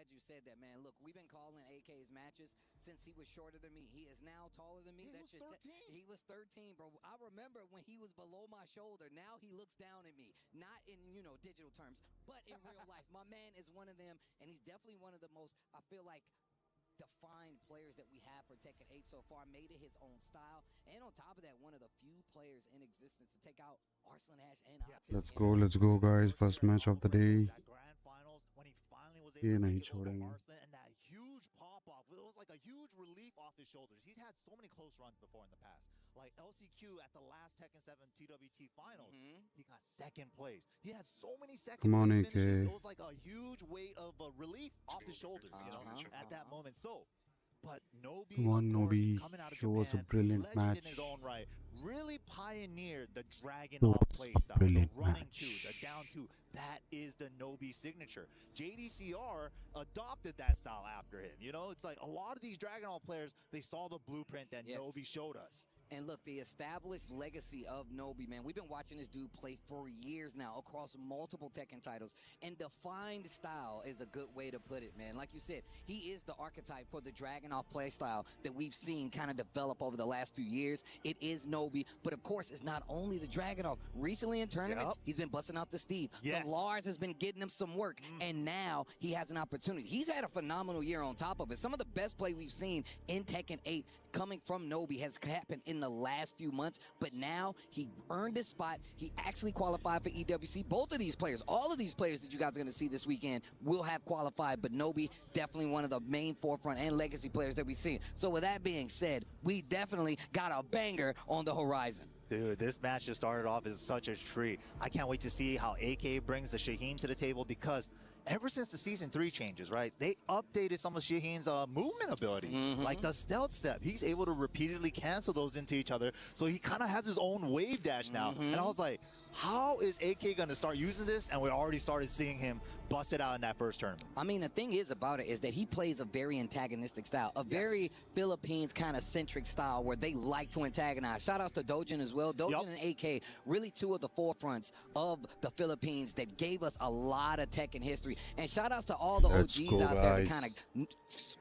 glad you said that, man. Look, we've been calling AK's matches since he was shorter than me. He is now taller than me. He was 13. He was 13, bro. I remember when he was below my shoulder. Now he looks down at me. Not in, digital terms, but in real life. My man is one of them, and he's definitely one of the most, I feel like, defined players that we have for Tekken 8 so far, made it his own style, and on top of that, one of the few players in existence to take out Arslan and Let's go guys, first match of the day. That grand finals when he finally was ये able to नहीं take it over छोड़ेंगे. Arslan, and that huge pop off, it was like a huge relief off his shoulders. He's had so many close runs before in the past, like LCQ at the last Tekken 7 TWT finals. He got second place. He had so many second Come on, place AK. finishes. It was like a huge weight of relief off his shoulders, at that moment. So, but Nobi, Come on, of course, Nobi, coming out of show us a Japan, brilliant legend match. in his own right, really pioneered the Dragon Show Off us a playstyle, the brilliant running match. two, the down two. That is the Nobi signature. JDCR adopted that style after him. It's like a lot of these Dragon Ball players, they saw the blueprint that Nobi showed us. And look, the established legacy of Nobi, man, we've been watching this dude play for years now across multiple Tekken titles. And defined style is a good way to put it, man. Like you said, he is the archetype for the Dragunov play style that we've seen kind of develop over the last few years. It is Nobi, but of course, it's not only the Dragunov. Recently in tournament, he's been busting out the Steve. Yes. The Lars has been getting him some work, and now he has an opportunity. He's had a phenomenal year on top of it. Some of the best play we've seen in Tekken 8 coming from Nobi has happened in the last few months, but now he earned his spot. He actually qualified for EWC. Both of these players, all of these players that you guys are going to see this weekend will have qualified, but Nobi definitely one of the main forefront and legacy players that we've seen. So with that being said, we definitely got a banger on the horizon. Dude, this match just started off as such a treat. I can't wait to see how AK brings the Shaheen to the table, because ever since the Season 3 changes, right, they updated some of Shaheen's movement abilities, like the stealth step. He's able to repeatedly cancel those into each other, so he kind of has his own wave dash now. And I was like, how is AK going to start using this? And we already started seeing him bust it out in that first tournament. I mean, the thing is about it is that he plays a very antagonistic style, a very Philippines kind of centric style where they like to antagonize. Shout outs to Dojin as well. Dojin and AK, really two of the forefronts of the Philippines that gave us a lot of Tekken history. And shout outs to all the OGs out there that kind of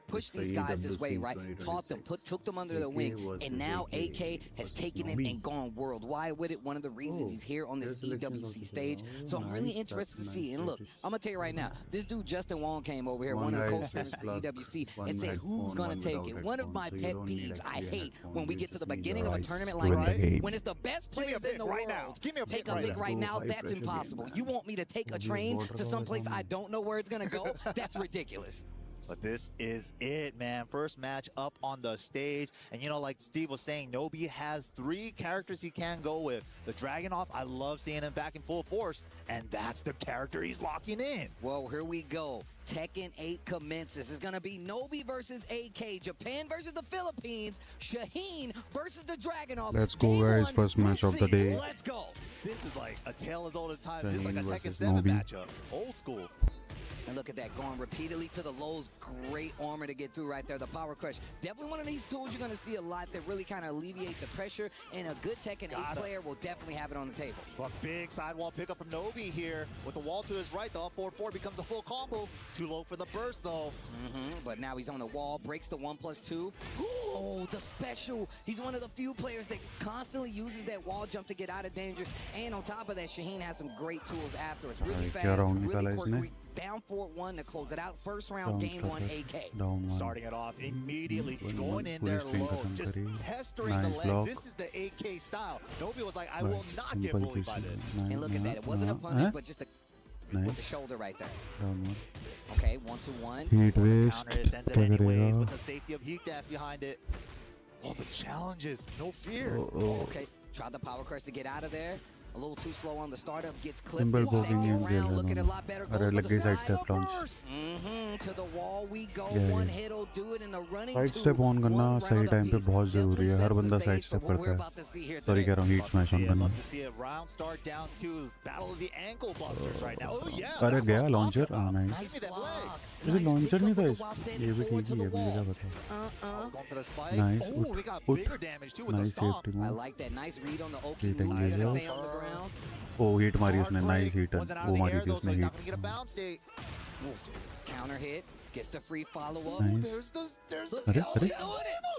pushed these guys this way, right? Taught them, took them under their wing. And now AK has taken it and gone worldwide with it. One of the reasons he's here on this EWC stage. So I'm really interested to see. And look, I'm going to tell you right now, this dude Justin Wong came over here, one of the co-trainers to EWC, and said, who's going to take it? One of my pet peeves I hate when we get to the beginning of a tournament like this, when it's the best players in the world, take a pick right now, that's impossible. You want me to take a train to someplace I don't know where it's going to go? That's ridiculous. But this is it, man. First match up on the stage. And like Steve was saying, Nobi has 3 characters he can go with. The Dragunov, I love seeing him back in full force. And that's the character he's locking in. Well, here we go. Tekken 8 commences. It's going to be Nobi versus AK. Japan versus the Philippines. Shaheen versus the Dragunov. Let's go, guys. First match of the day. Let's go. This is like a tale as old as time. This is Shaheen like a Tekken versus 7 Nobi. matchup. Old school. And look at that, going repeatedly to the lows. Great armor to get through right there, the power crush. Definitely one of these tools you're going to see a lot that really kind of alleviate the pressure, and a good Tekken 8 player will definitely have it on the table. But big sidewall pickup from Nobi here. With the wall to his right, the up 4-4 becomes a full combo. Too low for the burst, though. But now he's on the wall, breaks the 1+2. Oh, the special. He's one of the few players that constantly uses that wall jump to get out of danger. And on top of that, Shaheen has some great tools afterwards. Really fast, really quirky. Down 4-1 to close it out. First round, game 1, AK. Starting it off immediately, going in there low, just pestering the legs. Block. This is the AK style. Nobi was like, I will not get bullied by this. And look at that. It wasn't a punish, but just with the shoulder right there. Okay, 1-2-1. Heat waste. Counter it, sends it anyways with the safety of heat dash behind it. Oh, the challenges. No fear. Okay, tried the power crush to get out of there. A little too slow on the startup, gets clipped. Symbol Second poking round, looking a lot better. Goes to the side side. step launch. To the wall we go. Yeah, One hit will do it in the running. Side step on करना सही time पे बहुत जरूरी है. हर बंदा side step करता है. Sorry कह रहा हूँ, हीट स्मैश ऑन करना. Love to see it. Round start down to battle of the ankle busters right now. Oh yeah. अरे गया लॉन्चर. हां nice. Give me that leg. मुझे लॉन्चर नहीं था. ये भी ठीक ही है, मुझे क्या पता. Going for the spike. Nice. Oh, we got bigger damage too with the Nice stomp. safety I move. like that. Nice read on the Oki Hitting move. He's this gonna out. stay on the ground. ओ hit मारी उसने. Nice hit. Wasn't out वो of the मारी air थी though, so उसने he's hit. not gonna get a bounce state. Oof. Counter hit. Gets the free follow-up. Nice. There's Look, the Arre,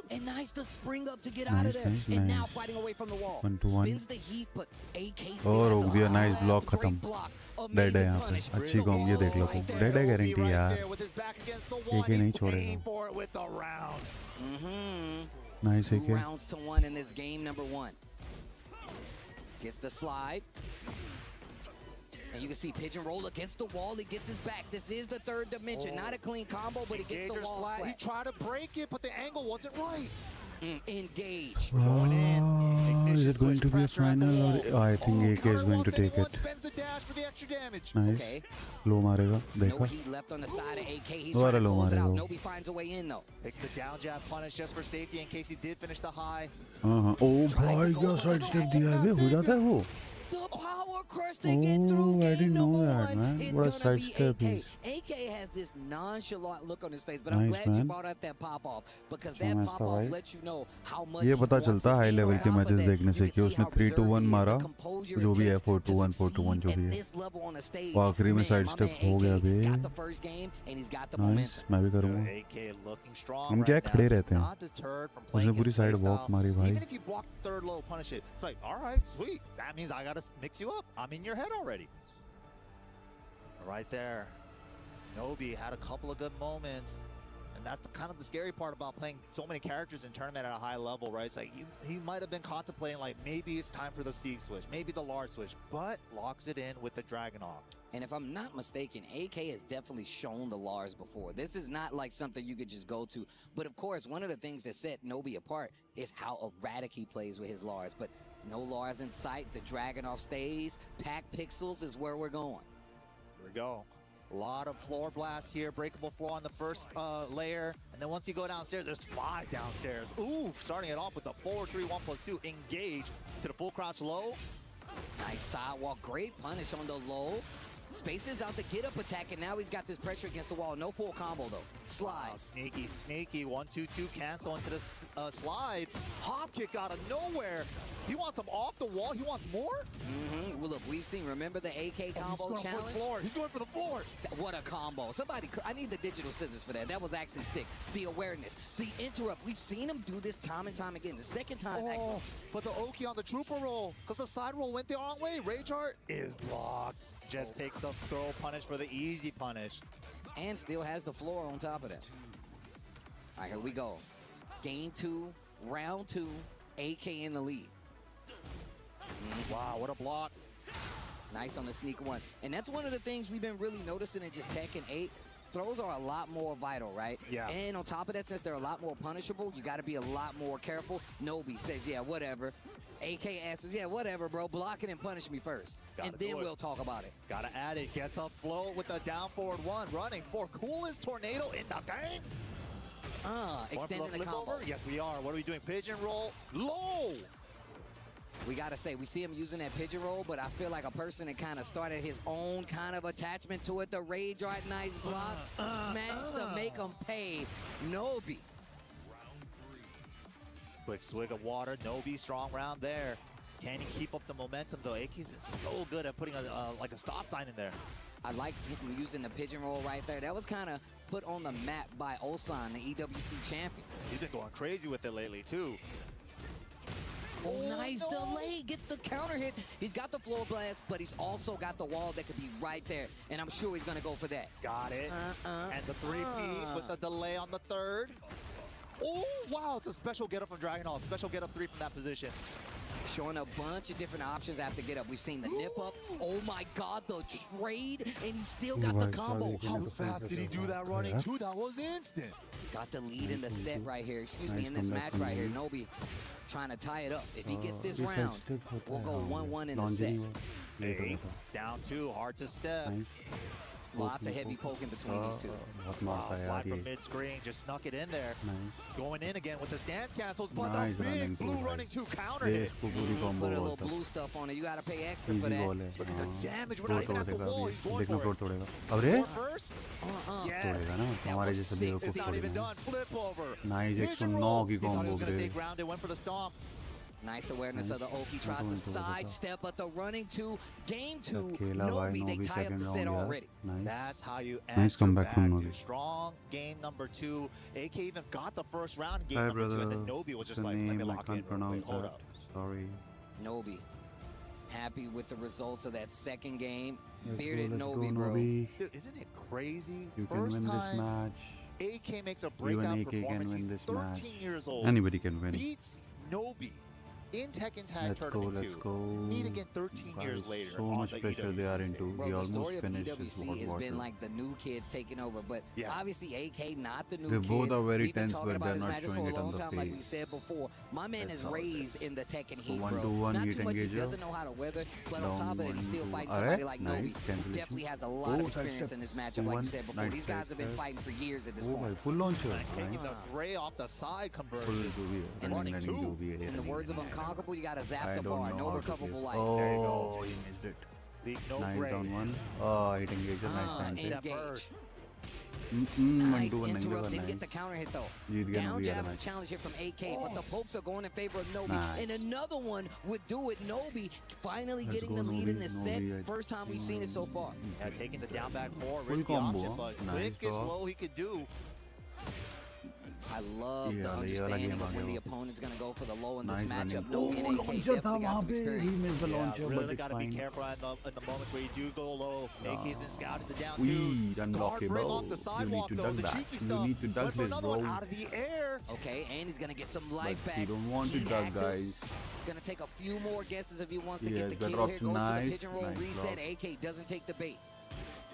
and nice to spring up to get out of there. Nice, And now nice. fighting away from the wall. 1-1. Spins the heat, but AK still और has हो the गया nice block great खत्म block. Dead है Amazing यहाँ पे punish. अच्छी com ये देख लो तुम डेड है गारंटी यार एक ही नहीं छोड़ेगा नाइस एक 2 rounds to 1 in this game number 1. Gets the slide. And you can see pigeon roll against the wall. He gets his back. This is the third dimension. Not a clean combo, but he gets the wall flat. He tried to break it, but the angle wasn't right. Engage. Is it going to be a final or I think AK is going to take it nice Okay. लो मारेगा No देखा heat left on the side of AK. He's दोबारा trying to low close it out. मारेगा Nobi finds a way in though. Takes the down jab punish just for safety in case he did finish the high. हाँ ओ भाई क्या side step दिया है बे हो जाता है वो The power crush to get through Oh, I game didn't know number that, 1. man. It's What a gonna side be step AK. is. AK has this nonchalant look on his face, but I'm Nice, glad you man. brought out that pop off because अच्छा that match pop था off भाई lets you know how much ये he पता wants चलता it. High And level on के top of matches that, देखने you से can कि see उसने how 3-1 reserved he is, मारा the composure जो it भी है takes 4-1 to 4-1 जो succeed भी at है this level on the stage. वो आखिरी में Man, side my step man हो गया AK बे got the first game and he's got the nice momentum. मैं भी करूँगा AK looking strong हम right क्या now, खड़े just रहते हैं not deterred from उसने playing पूरी his side play walk style. मारी भाई Even if you block third low, punish it. It's like, all right, sweet. That means I gotta mix you up. I'm in your head already. Right there. Nobi had a couple of good moments. And that's kind of the scary part about playing so many characters in tournament at a high level, right? It's like he might have been contemplating like maybe it's time for the Steve switch, maybe the Lars switch, but locks it in with the Dragunov. And if I'm not mistaken, AK has definitely shown the Lars before. This is not like something you could just go to. But of course, one of the things that set Nobi apart is how erratic he plays with his Lars. But no Lars in sight. The Dragunov stays. Pack Pixels is where we're going. Here we go. A lot of floor blasts here, breakable floor on the first layer. And then once you go downstairs, there's 5 downstairs. Ooh, starting it off with a 4-3-1+2 engage to the full crouch low. Nice sidewalk. Great punish on the low. Spaces out the get-up attack, and now he's got this pressure against the wall. No full combo, though. Slide. Wow, sneaky, sneaky. 1-2-2 cancel into the slide. Hop kick out of nowhere. He wants him off the wall. He wants more? Mm-hmm. Well, look, we've seen, remember the AK combo he's going challenge? for the floor. He's going for the floor. What a combo. Somebody, I need the digital scissors for that. That was actually sick. The awareness, the interrupt. We've seen him do this time and time again. The second time, Oh, but the Oki on the trooper roll, because the side roll went the wrong way. Rage Art is blocked. Just takes the throw punish for the easy punish. and still has the floor on top of that. All right, here we go. Game 2, round 2, AK in the lead. Wow, what a block. Nice on the sneak one. And that's one of the things we've been really noticing in just Tekken 8. Throws are a lot more vital, right? Yeah. And on top of that, since they're a lot more punishable, you got to be a lot more careful. Nobi says, yeah, whatever. AK answers, yeah, whatever, bro. Block it and punish me first. Gotta and then do it. we'll talk about it. Gotta add it. Gets up flow with the down forward one. Running for coolest tornado in the game. Extending the flip combo. over? Yes, we are. What are we doing? Pigeon roll. Low. We got to say, we see him using that pigeon roll, but I feel like a person that kind of started his own kind of attachment to it. The Rage Art, nice block. Smash to make him pay. Nobi. Quick swig of water. Nobi, strong round there. Can he keep up the momentum, though? AK's been so good at putting like a stop sign in there. I like him using the pigeon roll right there. That was kind of put on the map by ULSAN, the EWC champion. He's been going crazy with it lately, too. Oh, nice delay. Gets the counter hit. He's got the floor blast, but he's also got the wall that could be right there. And I'm sure he's going to go for that. Got it. And the 3-piece with the delay on the third. Oh, wow. It's a special get-up from Dragunov. Special get-up 3 from that position. Showing a bunch of different options after get up. We've seen the nip up. Oh my God, the trade, and he still got the combo. How fast did he do that running too? That was instant. Got the lead in the set right here. Excuse me, in this match right here. Nobi trying to tie it up. If he gets this round, we'll go 1-1 in the set. Hey, down 2, hard to step. Lots of heavy poking between these two. Wow, slide from mid-screen, just snuck it in there. It's going in again with the stance cancels, but Nice the big running blue too, running 2 counter hit. Put a little blue stuff on it. You got to pay extra for that. Look at the damage. We're not even at the wall. He's going for it. अरे Floor first? Yes. तोड़ेगा ना That हमारे was जैसे sick. बेवकूफ It's not even तोड़ेगा done. Flip over. Nice, Pigeon 109 roll. की He thought he combo was going to bre. stay grounded, went for the stomp. Nice awareness of the Oki. Tries to sidestep, but the running two, game two, Nobi, they tie up the set already. Nice. That's how you Nice answer comeback back, from dude. Nobi. Strong game number 2. AK even got the first round in game Hi, number 2, and then brother. Nobi was just The like, let me name, I lock in. can't pronounce Wait, hold that. up. Sorry. Nobi, happy with the results of that second game. Let's Bearded go, Nobi, bro. Nobi. Dude, isn't it crazy? You can First win this time match. AK makes a Even breakout AK can performance. win He's this 13 match. years old. Anybody can win. Beats Nobi in Tekken Tag Let's go, Tournament let's 2. go. Meet again 13 years Guys, later. so on much the pressure they EWC are stage. into. Bro, We the almost story of finished EWC this has water. been like the new kids taking over, but Yeah. obviously AK not the new They kid. both are very We've been tense, talking but about they're his not matches showing for a it on long the time, like we face. said before. My man That's is how it raised is. in the Tekken So heat, 1-2-1 bro. Not heat too much he engager. doesn't know how to weather, but on Down top of it, he still 1-2. fights somebody Alright, like nice. Nobi. Cancellation. Definitely has a lot of Oh, experience sidestep. in this matchup, like you 2-1. said before. Nice These guys have been sidestep. fighting for years at this Oh, point. my full launcher. And taking Nice. the gray off the side Full conversion. Doobie. Running Running two. Doobie. In the words of Unconquerable, you gotta zap I the don't bar. know No how to recoverable play. life. There you Oh, go. he missed it. The no Nice gray. down one. Oh, hit engager. Nice answer. Step Engage. first. Nice 1-2-1 interrupt. engager. Didn't get the Nice. counter hit though. You'd get Down Nobi jab other to match. challenge here from AK, but the pokes are going in favor of Nobi. Nice. And another one would do it. Nobi finally Let's getting go, the lead in Nobi. this set. Nobi. First time we've seen it so far. Yeah, taking the down back four, Full risky combo, option, huh? but Nice quick is draw. low he could do. I love the Yeah, understanding game of when uh the गया. opponent's going to go for the low in Nice this matchup. running. Nobi and AK launcher था definitely got वहाँ some पे. He experience. missed the launcher, Yeah, but really it's got to be fine. careful in the moments where you do go low. AK's been scouting the down We twos. Guard unblockable. break off the You need sidewalk to though, duck the that. cheeky You stuff. need to duck Went for this, another one bro. out of the air. Okay, and he's going to get some But life back. you don't want to He's duck, active. guys. Going to take a few more guesses if he wants to Yes, get the better kill here. off Goes for the nice. pigeon roll Nice reset. block. AK doesn't take the bait.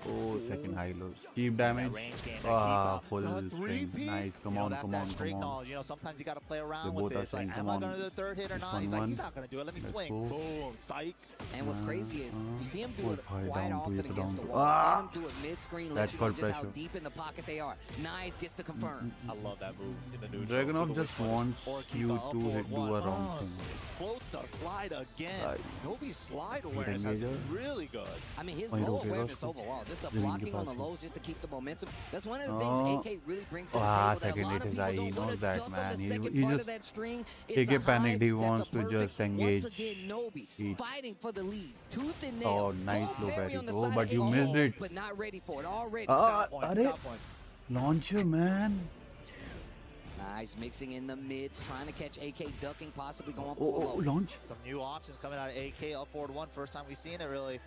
Oh, second high low. Keep damage. Range game, Full the string. three-piece. Nice. Come You know, on, that's come that on, streak come on. knowledge. You know, sometimes you got to play around They with both are this. Like, saying, am come I on. going to do the third hit or It's not? He's like, 1-1. he's not going to do it. Let me Let's swing. go. Boom. Psych. And what's crazy is you see him do it High quite down, often two, against the down. wall. Ah! Seeing him do it mid-screen That's lets you know called just how pressure. deep in the pocket they are. Nice gets the confirm. I love that move in the neutral. Dragunov With the just wing wants punish. Or keep you the to up forward do a one. wrong thing. Floats the slide again. Slide. Nobi's slide awareness has been really good. I mean, his Wait, low okay, awareness Rostov. overall, just the Didn't blocking get on the past lows just to keep the momentum. That's one of the Oh. things AK really brings to the Ah, table that a second lot hit of is people high. He don't want knows to that, duck on man. the He second just part of that string. It's AK a high, panicked. He that's wants a to perfect. just engage. Once again, Nobi He- fighting for the lead, tooth and nail. Oh, nice Gold low berry parry. on the Oh, side but of you AK, missed it. But not ready for it. Already. Ah, Stop points. Are Stop points. Launcher, man. Nice mixing in the mids, trying to catch AK, ducking, possibly going for Oh, a low. launch. Some new options coming out of AK. Up forward one. First time we've seen it really.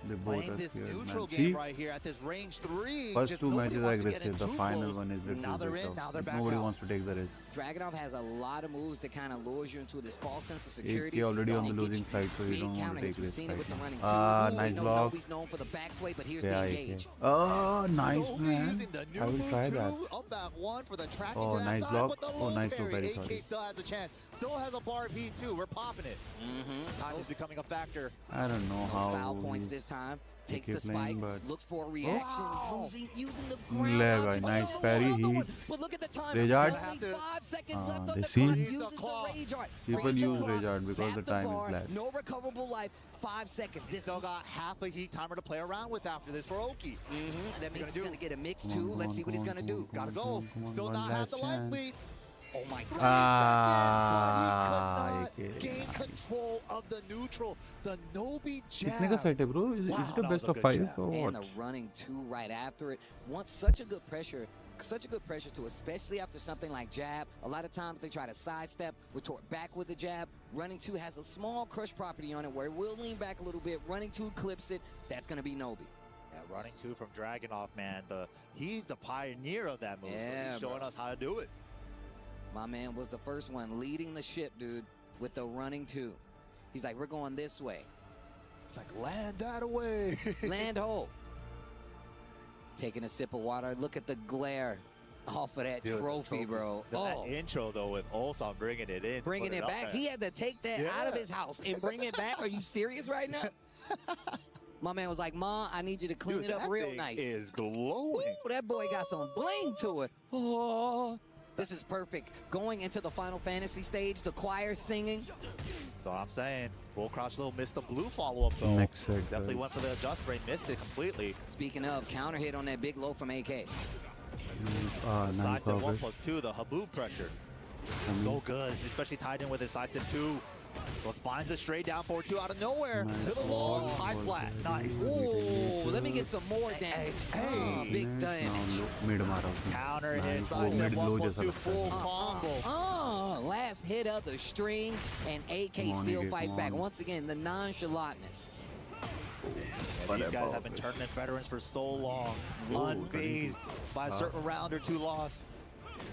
They both Playing are this scared, neutral man. game See? right here at this range 3. First Just two nobody matches wants to get aggressive. in The too final close. one is little Now they're bit in, tough. now they're back Nobody out. wants to take the risk. Dragunov has a lot of moves that kind of lures you into this false sense of security. AK already on the and get losing you side, so you big don't want to counter take hits. We've risk seen it with the right running now. two. Ah, Ooh, nice we know block. Nobi's known for the back sway, but here's Yeah, the AK. engage. Oh, nice, Nobi man. using the new I will move try too. that. Up back one for the tracking Oh, to that nice side, block. but the Oh, low nice low parry. parry, AK sorry. still has a chance. Still has a bar of heat too. We're popping it. Time is becoming a factor. I don't know No how. style points he's- this time. Takes AK the spike, playing, but- looks for a reaction, Wow. using the ground. Lega, option. nice Oh, parry, another he- one. But look at the time. Rejard. Only 5 seconds left on they the see? clock. Use the Uses the claw. rage art. People Sprays the use clock, rage art because zap the time is bar, less. No recoverable life. 5 seconds. This still got half a heat timer to play around with after this for Oki. That means he's do? going to get a mix Come on, too. come Let's on, see what come he's on, going to come do. on, Gotta come go. on, come on, Still one not have the last life chance. lead. Oh my God. Ah, He could not gain control of the neutral. The Nobi कितने का jab. Set है bro? Is Wow, it a that best was a of good 5 jab. or And what? the running two right after it. Wants such a good pressure to, especially after something like jab. A lot of times they try to sidestep, retort back with the jab. Running two has a small crush property on it where it will lean back a little bit. Running two clips it. That's going to be Nobi. Yeah, running two from Dragunov, man. He's the pioneer of that move. So Yeah, he's showing bro. us how to do it. My man was the first one leading the ship, dude, with the running two. He's like, we're going this way. It's like, land that away. Land hold. Taking a sip of water. Look at the glare off of that Dude, trophy, bro. That Oh, intro, though, with Ulsan bringing it in. bringing put it up back. there. He had to take that out of Yeah. his house and bring it back. Are you serious right now? My man was like, Ma, I need you to clean Dude, it up that real thing nice. is glowing. Ooh, that boy got some bling to it. Oh, this is perfect. Going into the Final Fantasy stage, the choir singing. That's what I'm saying. Bull Crouch Little missed the blue follow-up, though. Next set, Definitely guys. went for the adjust brain, missed it completely. Speaking of, counter hit on that big low from AK. Ah, nice Sidestep progress. 1+2, the Haboob pressure. So good, especially tied in with his side step 2. But finds a straight down forward 2 out of nowhere. To the wall. High splat. Nice. Ooh, let me get some more damage. Hey. Big damage. Counter hit. Side step 1+2. Full combo. Last hit of the string, and AK still fights back. Once again, the nonchalantness. Yeah, these guys have been tournament veterans for so long. Unfazed by a certain round or 2 loss.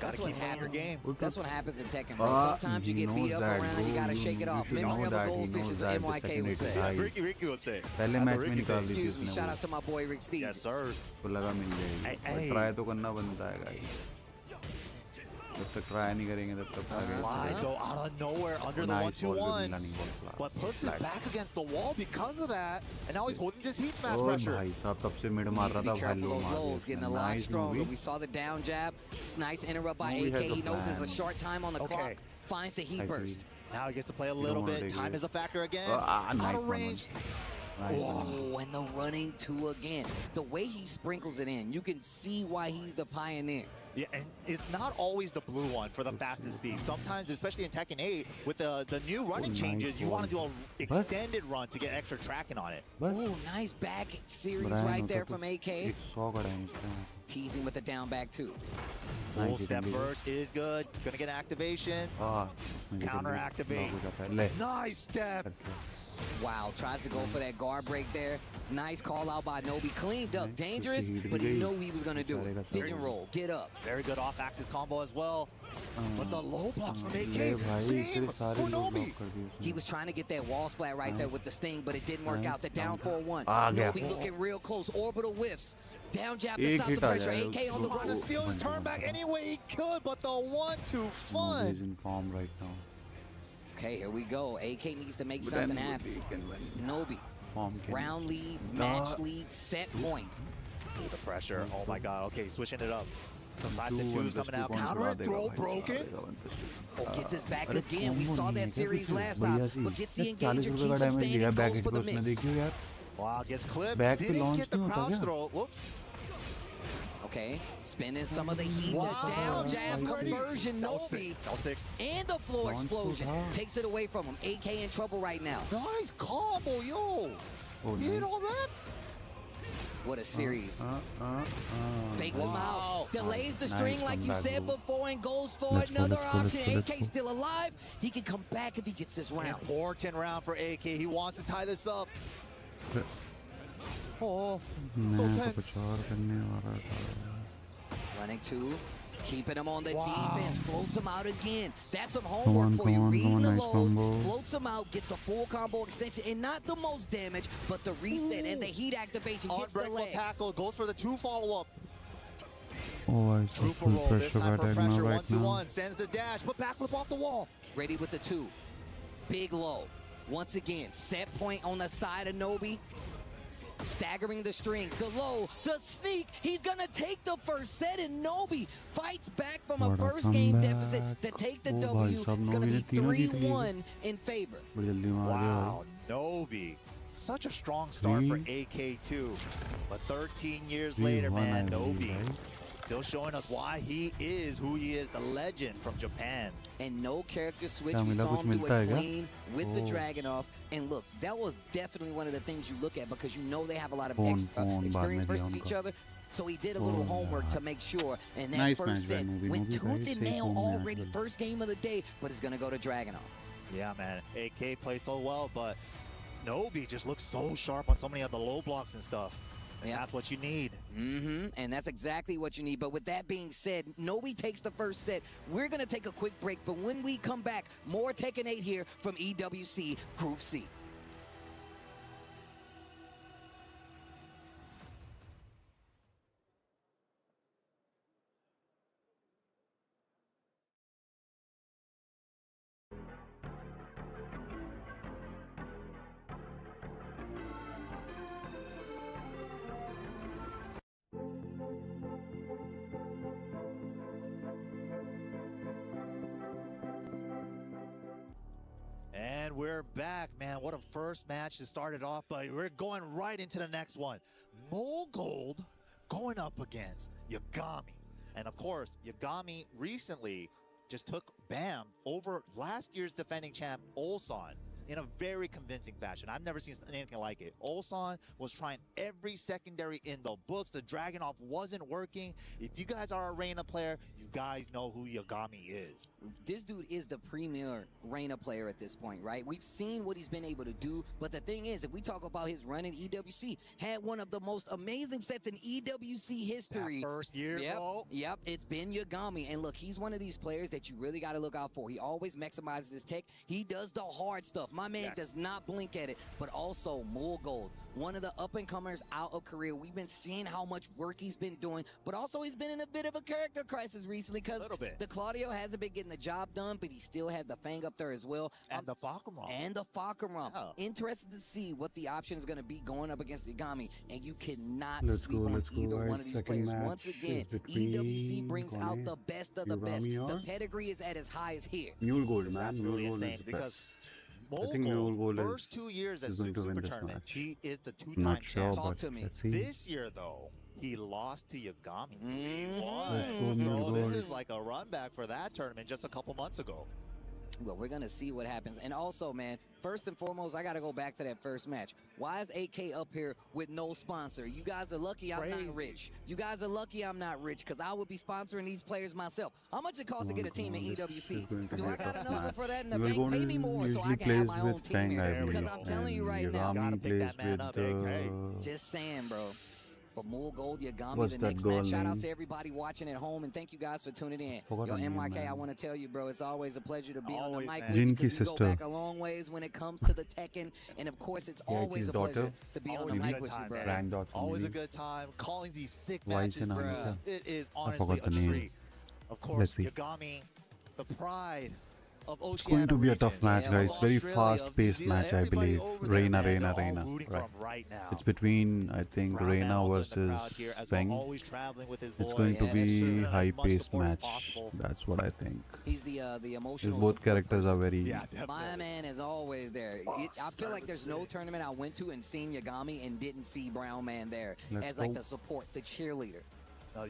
Gotta keep on your game. That's what happens in Tekken, bro. Sometimes you get beat up around, you gotta shake it off. Memory of a goldfish is what MYK would say. Yeah, Ricky would say. Excuse me, shout out to my boy Rick Steves. Yes, sir. Slide though out of nowhere under the 1-2-1, but puts his back against the wall because of that, and now he's holding this heat smash pressure. Needs to be careful, those lows getting a lot stronger. We saw the down jab, nice interrupt by AK. He knows there's a short time on the clock, finds the heat burst. Now he gets to play a little bit. Time is a factor again. Out of range. Oh, and the running 2 again. The way he sprinkles it in, you can see why he's the pioneer. Yeah, and it's not always the blue one for the fastest speed. Sometimes, especially in Tekken 8, with the new running changes, you want to do an extended run to get extra tracking on it. Oh, nice back series right there from AK. Teasing with the down back too. Full step burst is good. Gonna get activation. Counter activate. Nice step. Wow, tries to go for that guard break there. Nice call out by Nobi. Clean duck, dangerous, but he knew he was gonna do it. Pigeon roll, get up. Very good off-axis combo as well. But the low blocks from AK, same for Nobi. He was trying to get that wall splat right there with the sting, but it didn't work out. The down 4-1. Nobi looking real close. Orbital whiffs. Down jab to stop the pressure. AK on the Trying to steal his turn back any way he could, but the 1-2 fun. He's in form right now. Okay, here we go. AK needs to make something happen. Nobi. Round lead, match lead, set point. The pressure. Oh my god. Okay, switching it up. Some side step 2s coming out. Counter throw broken. Oh, gets his back again. We saw that series last time, but gets the engager, keeps him standing, goes for the miss. Wow, gets clipped. Didn't get the crouch throw. Whoops. Okay, spinning some of the heat. The down jab conversion, Nobi. And the floor explosion takes it away from him. AK in trouble right now. Nice combo, yo. You hit all that? What a series. Fakes him out. Delays the string like you said before and goes for another option. AK still alive. He can come back if he gets this round. Important round for AK. He wants to tie this up. Oh, so tense. Running 2, keeping him on the defense, floats him out again. That's some homework for you. Reading the lows, floats him out, gets a full combo extension, and not the most damage, but the reset and the heat activation gets the legs. Tackle, goes for the 2 follow-up. Oh, I saw full pressure by Dagmar right now. 1-2-1, sends the dash, but backflip off the wall. Ready with the 2. Big low. Once again, set point on the side of Nobi. Staggering the strings, the low, the sneak. He's gonna take the first set, and Nobi fights back from a first game deficit to take the W. It's gonna be 3-1 in favor. Wow, Nobi. Such a strong start for AK2. But 13 years later, man, Nobi still showing us why he is who he is, the legend from Japan. And no character switch. We saw him do it clean with the Dragunov. And look, that was definitely one of the things you look at because you know they have a lot of experience versus each other. So he did a little homework to make sure. And that first set went tooth and nail already. First game of the day, but it's going to go to Dragunov. Yeah, man. AK plays so well, but Nobi just looks so sharp on so many of the low blocks and stuff. And that's what you need. And that's exactly what you need. But with that being said, Nobi takes the first set. We're going to take a quick break. But when we come back, more Tekken 8 here from EWC Group C. And we're back, man. What a first match to start it off, but we're going right into the next one. Mold going up against Yagami. And of course, Yagami recently just took BAM over last year's defending champ, ULSAN, in a very convincing fashion. I've never seen anything like it. ULSAN was trying every secondary in the books. The Dragunov wasn't working. If you guys are a Reina player, you guys know who Yagami is. This dude is the premier Reina player at this point, right? We've seen what he's been able to do, but the thing is, if we talk about his run in EWC, had one of the most amazing sets in EWC history. That first year, bro. Yep, it's been Yagami. And look, he's one of these players that you really got to look out for. He always maximizes his tech. He does the hard stuff. My man does not blink at it, but also Mulgold, one of the up-and-comers out of Korea. We've been seeing how much work he's been doing, but also he's been in a bit of a character crisis recently because the Claudio hasn't been getting the job done, but he still had the Fang up there as well. And the Fakaram. And the Fakaram. Yeah. Interested to see what the option is going to be going up against Yagami, and you cannot Let's sleep go, on let's go, either guys. one of these Second players. match Once is again, between EWC brings out Kone, the best of the best. Yagami The or pedigree is at as high as here. Mule Gold, It's man. absolutely Mule Gold insane is the because best. Mulgold, I think Mule Gold first 2 years at is going to Super win this Tournament, match. he is the I'm two-time not sure, champ. Talk but to me. let's see. This year, though, he lost to Yagami. Let's go, So Mule this Gold. is like a run back for that tournament just a couple months ago. Well, we're going to see what happens. And also, man, first and foremost, I got to go back to that first match. Why is AK up here with no sponsor? You guys are lucky I'm not rich. You guys are lucky I'm not rich because I would be sponsoring these players myself. How much it costs to get a team in EWC? Do I got enough for that in the bank? Pay me more so I can have my own team here. Because I'm telling you right now. Gotta Yagami pick that plays man with up, AK. Just saying, bro. But Mulgold, Yagami, What's the that next girl match. Shout out name? to everybody watching at home, and thank you guys for tuning in. Forgot Yo, her name, MYK, I man. want to tell you, bro, it's always a pleasure to be on the Always, mic man. with you Jinki's because we go sister. back a long ways when it comes to the Tekken, and of course, it's Yeah, it's always his a pleasure daughter. to be on Always the a mic good with you, time, bro. man. Granddaughter. Always a maybe. good time. Calling these sick Why matches, is it not dude. Anita? It is I honestly forgot a the name. treat. Of course, Let's see. Yagami, the pride of It's Oceania going to be a tough region. match, Yeah, guys. of Very Australia, of fast-paced New Zealand, match, I everybody believe. over there, Reina, man, they're all Reina. rooting Right. from right now. It's between, I think, Brown man Reina also in the crowd versus here as well, Feng. always traveling with his It's boy. going to Yeah, that's be true. Much high-paced support as match. possible. That's what I think. He's the Because emotional both support characters person. are very... Yeah, My definitely. man is always there. I feel like there's no tournament I went to and seen Yagami and didn't see Brown Man there Let's as like go. the support, the cheerleader.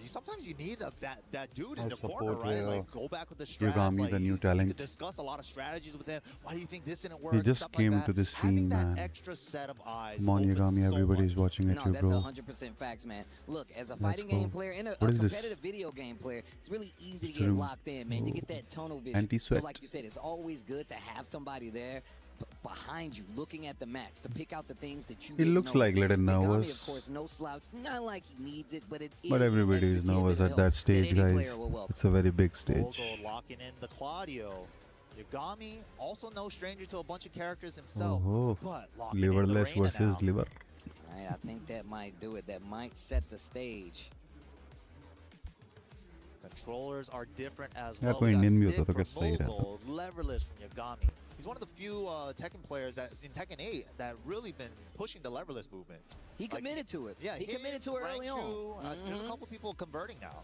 Sometimes you need that dude in I'll the corner, support, right? Like go back with the strats. Yagami, like, the new you talent. could discuss a lot of strategies with him. Why do you think this didn't work? He and just stuff came like that. to this Having scene, that man. extra set of eyes. Come on, opens Yagami, so everybody's much. watching at No, you, that's bro. 100% facts, man. Look, as a fighting go. game player and a What is this? competitive video game player, it's really easy to get Restream. locked in, man. You get that tunnel vision. Anti-sweat. So like you said, it's always good to have somebody there behind you, looking at the match to pick out the things that you He didn't looks like notice. little Yagami, nervous. of course, no slouch. Not like he needs it, but it is. But an everybody extra is tidbit nervous of at help that stage, any guys. player will welcome. It's a very big stage. Volgo locking in the Claudio. Yagami, also no stranger to a bunch of characters himself. Oh, But locking in the liverless Reina versus now. liver. I think that might do it. That might set the stage. Controllers are different as Yeah, well. कोई We got Indian भी stick होता तो from कैसे सही रहता। Volgo, leverless from Yagami. He's one of the few Tekken players that in Tekken 8 that really been pushing the leverless movement. He Like, committed to it. Yeah, he committed to it early Rank on. Chu, there's a couple people converting now.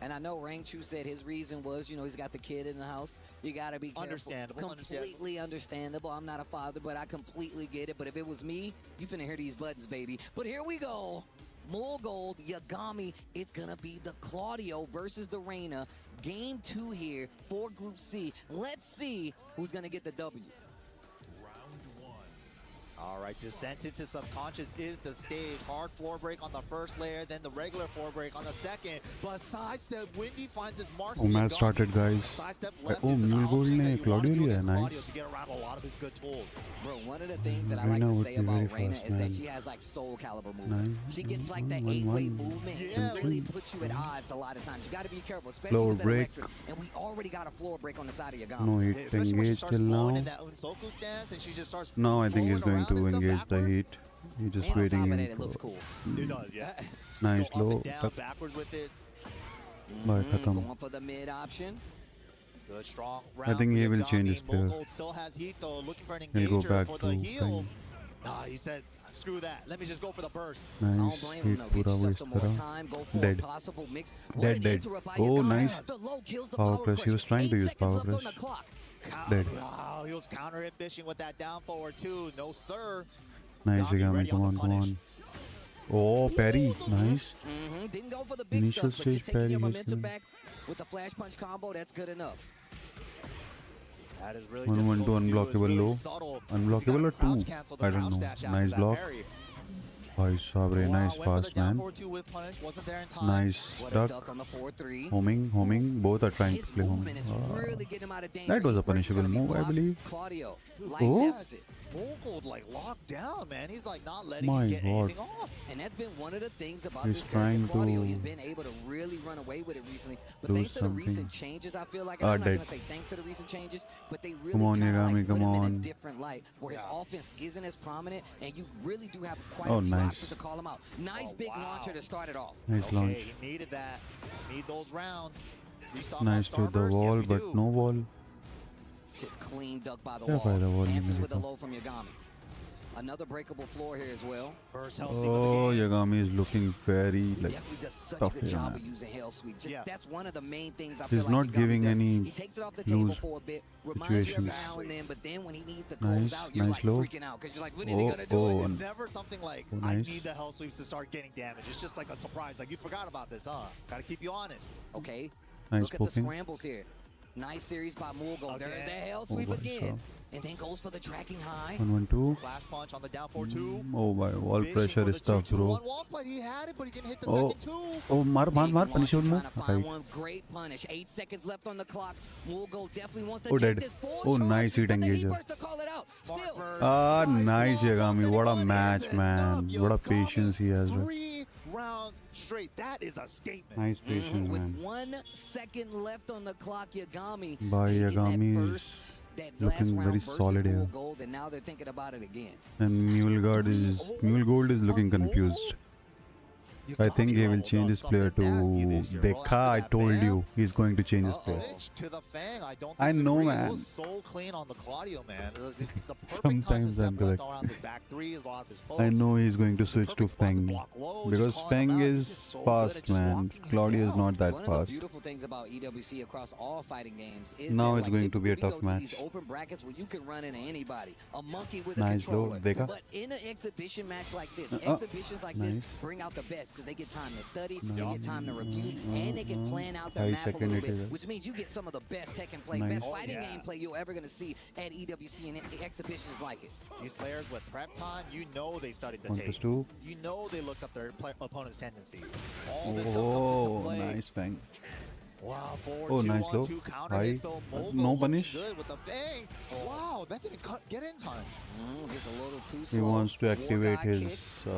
And I know Rang Chu said his reason was, you know, he's got the kid in the house. You got to be careful. Understandable, Completely understandable. I'm not a father, but I completely get it. But if it was me, you finna hear these buttons, baby. But here we go. Mulgold, Yagami, it's going to be the Claudio versus the Reina. Game 2 here for Group C. Let's see who's going to get the W. All right, descent into subconscious is the stage. Hard floor break on the first layer, then the regular floor break on the second. But sidestep, Windy finds his mark. Oh, match started, guys. Sidestep left Oh, is an Mule Gold option ने that you wanna Claudio do लिया, against nice. Claudio to get around a lot of his good tools. Bro, one of the things that I like Reina to would say be very about Reina fast, is that man. she has like soul caliber movement. Nice. She gets like that 1-1. 8-way movement and Yeah. can really put you at odds a lot of times. You got to be careful, especially Floor with that break. electric. And we already got a floor break on the side of Yagami. No Yeah, hit especially when she engaged starts till flowing now. in that Unsoku stance and she just starts Now I think he's flowing going to around and stuff engage the backwards. heat. He's just And on top waiting of that, in it looks for... cool. It does, yeah. Nice Go up low. and down, backwards with it. Bye, khatam. Going for the mid option. Good, strong round. I think for he will Yagami. change his player. Mulgold still has heat though, looking for an He'll go engager back for to the heal. Feng. Nah, he said, screw that. Let me just go for the burst. I Nice. don't blame him Hit though. Get पूरा yourself waste some more करा. time. Go for Dead. a possible mix. What Dead, an dead. interrupt by Oh, Yagami. nice. The low kills the Power power crush. He was trying to 8 use seconds power left on crush. the clock. Dead. Wow, he was counter efficient with that down forward too. No sir. Nice, Yagami Yagami. ready Come on on, the come punish. on. Oh, parry. Nice. Didn't go for the big Initial stuff, but just stage taking parry your has momentum been- back with the flash punch combo, that's good enough. That is really 1-1-2 difficult to do. It's unblockable really low. subtle. Unblockable or He's gotta 2? crouch cancel the I don't crouch know. dash after Nice that block. parry. Bhai Sabre, nice Wow, went for the fast down man. 4-2 whip punish. Wasn't there in time. Nice What a duck. duck on the 4-3. Homing. Both are trying His to play homing. movement is really getting him out of danger. That was a First is gonna punishable be move, I blocked. believe. Claudio, light Oh. deficit. Mogul like locked down, man. He's like not letting My him get God. anything off. And that's been one of the things about He's this character, trying Claudio. to He's been able to really run away with it recently. But do thanks to the something. recent changes, I feel like, and I'm not dead. going to say thanks to the recent changes, but they really Come on, kind of Yagami, like put come him in a on. different light where his Yeah. offense isn't as prominent, and you really do have quite Oh, a few nice. options to call him out. Nice big wow. launcher to start it off. Nice Okay, launch. he needed that. Need those rounds. Restop Nice on to the Starburst. wall, Yes, we but do. no wall. Just clean duck by the Yeah, wall. by the wall, Answers you with a know. low from Yagami. Another breakable floor here as well. First health seek Oh, of the game. Yagami is looking very He like definitely does such a tough good here, job man. of using Hell Sweep. Just, Yeah. That's one of the main things I He's feel like not Yagami giving does. any He takes it off the table loose for a bit, reminds you every situations. now and then, but then when he needs to close Nice, out, you're nice like low. freaking out because you're like, when is he Oh, gonna do oh, it? It's and- never something like, Oh, I nice. need the hell sweeps to start getting damage. It's just like a surprise. Like, you forgot about this, huh? Gotta keep you honest. Okay, Nice look at the poking. scrambles here. Nice series by Mulgo. There's Again. the Hell Sweep Mulgo, again. sure. And then goes for the tracking high. 1-1-2. Flash punch on the down 4-2. Oh, my wall Fishing pressure for is the tough, 2-2-1 bro. wall fight. He had it, but he didn't hit the Oh. second two. Oh, mar, Big launcher punishable trying move. to find Right. one great punish. 8 seconds left on the clock. Mulgo definitely wants to Oh, take dead. this forward Oh, charge, nice hit but the heat engager. burst to call it out. Smart Still, burst. Ah, nice blow. Yagami. What a Anyone match, is man. enough. What a Yagami, patience he has, bro. 3 rounds straight. That is a statement. Nice patience, with man. 1 second left on the clock, Yagami By taking Yagami that is first, that looking last round very versus solid here. Mule Gold, and now they're thinking about it again. And Mule Gold is looking confused. I think he will change his player to Dekha. I told you he's going to change his player. Switch to the Fang. I don't I know, disagree. It man. was so clean on the Claudio, man. It's the perfect Sometimes time I'm to step correct. left around his back three, a lot of his I pokes. know he's going to switch to Perfect spot to Feng block low, because just calling Feng him out. He's is just so good fast, at just man. walking you Claudio is down. not that One of the fast. beautiful things about EWC across all fighting games is Now that, it's like, going to be a typically tough we go to match. these open brackets where you can run into anybody, a monkey with a Nice low, controller. Dekha. But in an exhibition match like this, Uh-uh. exhibitions like this Nice. bring out the best because they get time to study, Nice. they get time to review, and they can plan out their High map a second little it bit, is. which means you get some of the best Tekken play, Nice. best Oh, fighting yeah. game play you're ever going to see at EWC and exhibitions like it. These players with prep time, you know they studied the 1+2. tapes. You know they looked up their opponent's tendencies. All this stuff Oh, comes into play. nice Feng. Wow, Oh, nice low. 4-2-1-2 counter High. hit though. Mogul No looks punish. good with the bang. Wow, that didn't get in time. Just a little too He slow. wants to War activate guy kick. his heat.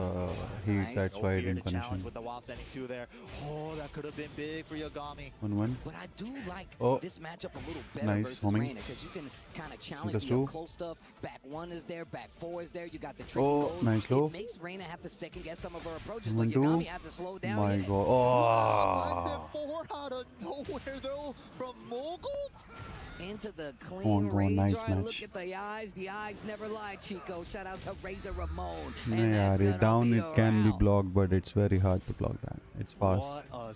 Nice. That's No why he fear didn't to punish challenge him. with the while sending two there. Oh, that could have been big for Yagami. 1-1. But I do like Oh. this matchup a little better Nice, versus homing. Reina because you can kind of challenge That's the two. up close stuff. Back 1 is there, back 4 is there. You got the tricky Oh, goals. nice low. It makes Reina have to second guess some of her approaches, 1-2. but Yagami have to slow down. My Yeah. God. Sidestep Oh. 4 out of nowhere though from Mogul. Into the Go on, clean go on, nice Razor. match. Look at the eyes. The eyes never lie, Chico. Shout out to Razor Ramon. Yeah, And that's gonna down be it can be around. blocked, but it's very hard to block that. It's fast. What a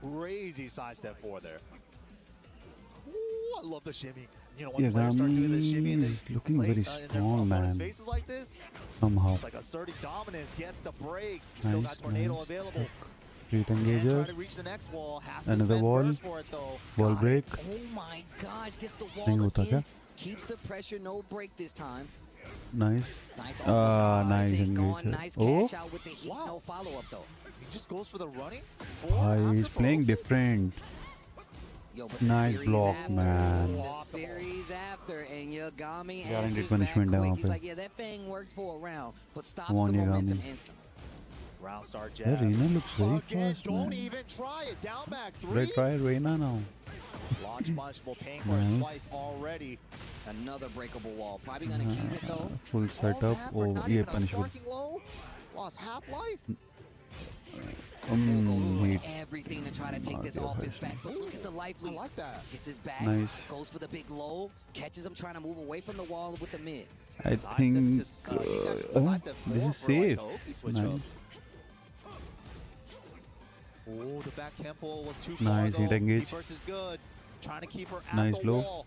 crazy sidestep 4 there. Ooh, I love the shimmy. You know, when players start doing this shimmy and Yagami is they looking play, very in their strong, opponent's man. faces like this, Somehow. it's like asserting dominance, gets the break. Still Nice, got Tornado nice. available. Great And try engager. to reach the next wall. Has Another to spend wall. burst for it though. Wall Got break. Oh my gosh, gets the Nahi wall hota again. kya? Keeps the pressure, no break this time. Nice. Nice. Nice Going, engagement. nice Oh. cash out with the heat, Wow. no follow-up though. He just goes for the running. He's playing different. Yo, but the Nice series block, after, man. The series after, and Yagami Guaranteed answers back punishment quick. down He's पे. like, yeah, that Fang worked for a round, but stops Come on, the momentum Yagami. instantly. Round start Yeah, jab. Reina looks very Again, fast, don't man. even try it. Down back 3. Let's try Reina now. Launch punishable, paying for it Nice. twice already. Another breakable wall. Probably gonna keep it though. Full All setup. that for Oh, not yeah, even a punishable. sparking low. Lost half life. Hit. Everything to try to take this Okay, offense fine. back, but look at the life I lead. like that. Gets his back, Nice. goes for the big low, catches him trying to move away from the wall with the mid. I think Sidestep to, he got sidestep this 4 is for, like, safe. the Oki switch Nice. up. Oh, the back tempo was too Nice, far hit though. engage. First is good. Trying to keep her at Nice the low. wall.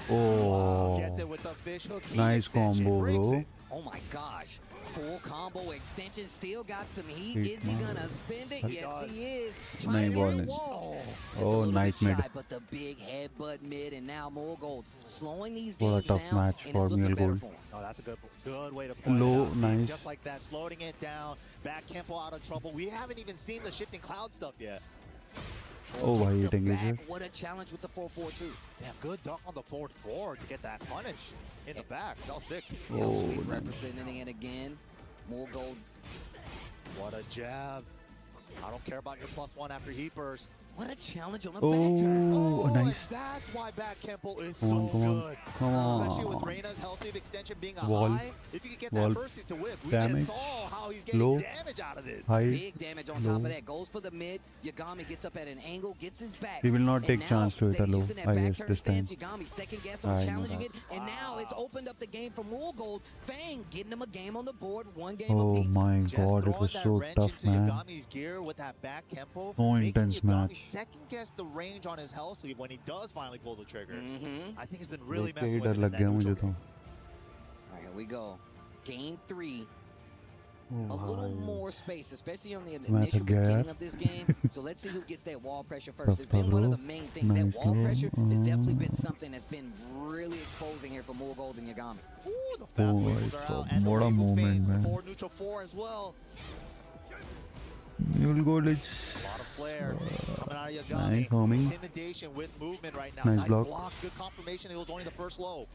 Oh, Gets it with the fish hook. Heat nice extension, combo, breaks bro. it. Oh my gosh. Full combo extension, still got some heat. Heat, Is he man. gonna spend it? He Yes, does. he is. Nahi Trying to get ball the is- wall. Just a Oh, little nice bit mid. shy, but the big headbutt mid, and now more gold, slowing these What a games tough down, match and for it's looking Mule better Gold. for him. Oh, that's a good way to point Low, it out. See, nice. just like that, floating it down. Back Kempo out of trouble. We haven't even seen the shifting cloud stuff yet. Oh, why Gets you the taking back. it? What a challenge with the 4-4-2. Damn, good dunk on the fourth floor to get that punish in the back. That was sick. Oh, Oh, nice. representing it again. More gold. What a jab. I don't care about your +1 after he burst. What a challenge on the back turn. Oh, nice. And that's why back Kempo is Come on, so come on, good. come Especially with on. Reyna's health save extension being a Wall. high. If you could get Wall. that first hit to whip, we Damage. just saw how he's getting Low. damage out of this. High. Big damage on Low. top of that. Goes for the mid. Yagami gets up at an angle, gets his back. He will not And take now chance to hit that a he's low, using that I back guess, turn this time. stance, Yagami second guessing I on know challenging that. it. And now it's opened up the game for more gold. Fang getting him a game on the board, one game Oh apiece. my Just god, it throwing was that so wrench tough, into man. Yagami's gear with that back Kempo, So making intense Yagami match. second guess the range on his health sleeve when he does finally pull the trigger. I think he's been देख really के messing he with डर him in लग that गया neutral मुझे तो. game. All right, here we go. Game 3. Oh A little भाई. more space, especially on the मैं initial थक गया beginning यार. of this game. So let's see who gets that wall pressure first. It's Tough been one of bro. the main things. Nice That wall bro. pressure has definitely been something that's been really exposing here for more gold than Yagami. Ooh, the fast Oh, wrinkles I are saw out, and the what a wiggle moment, fades, the man. forward neutral 4 as well. Mule Gold is A lot of flair coming out of nice Yagami. homing. Intimidation with movement right now. Nice block. blocks, good confirmation. It was only the first low.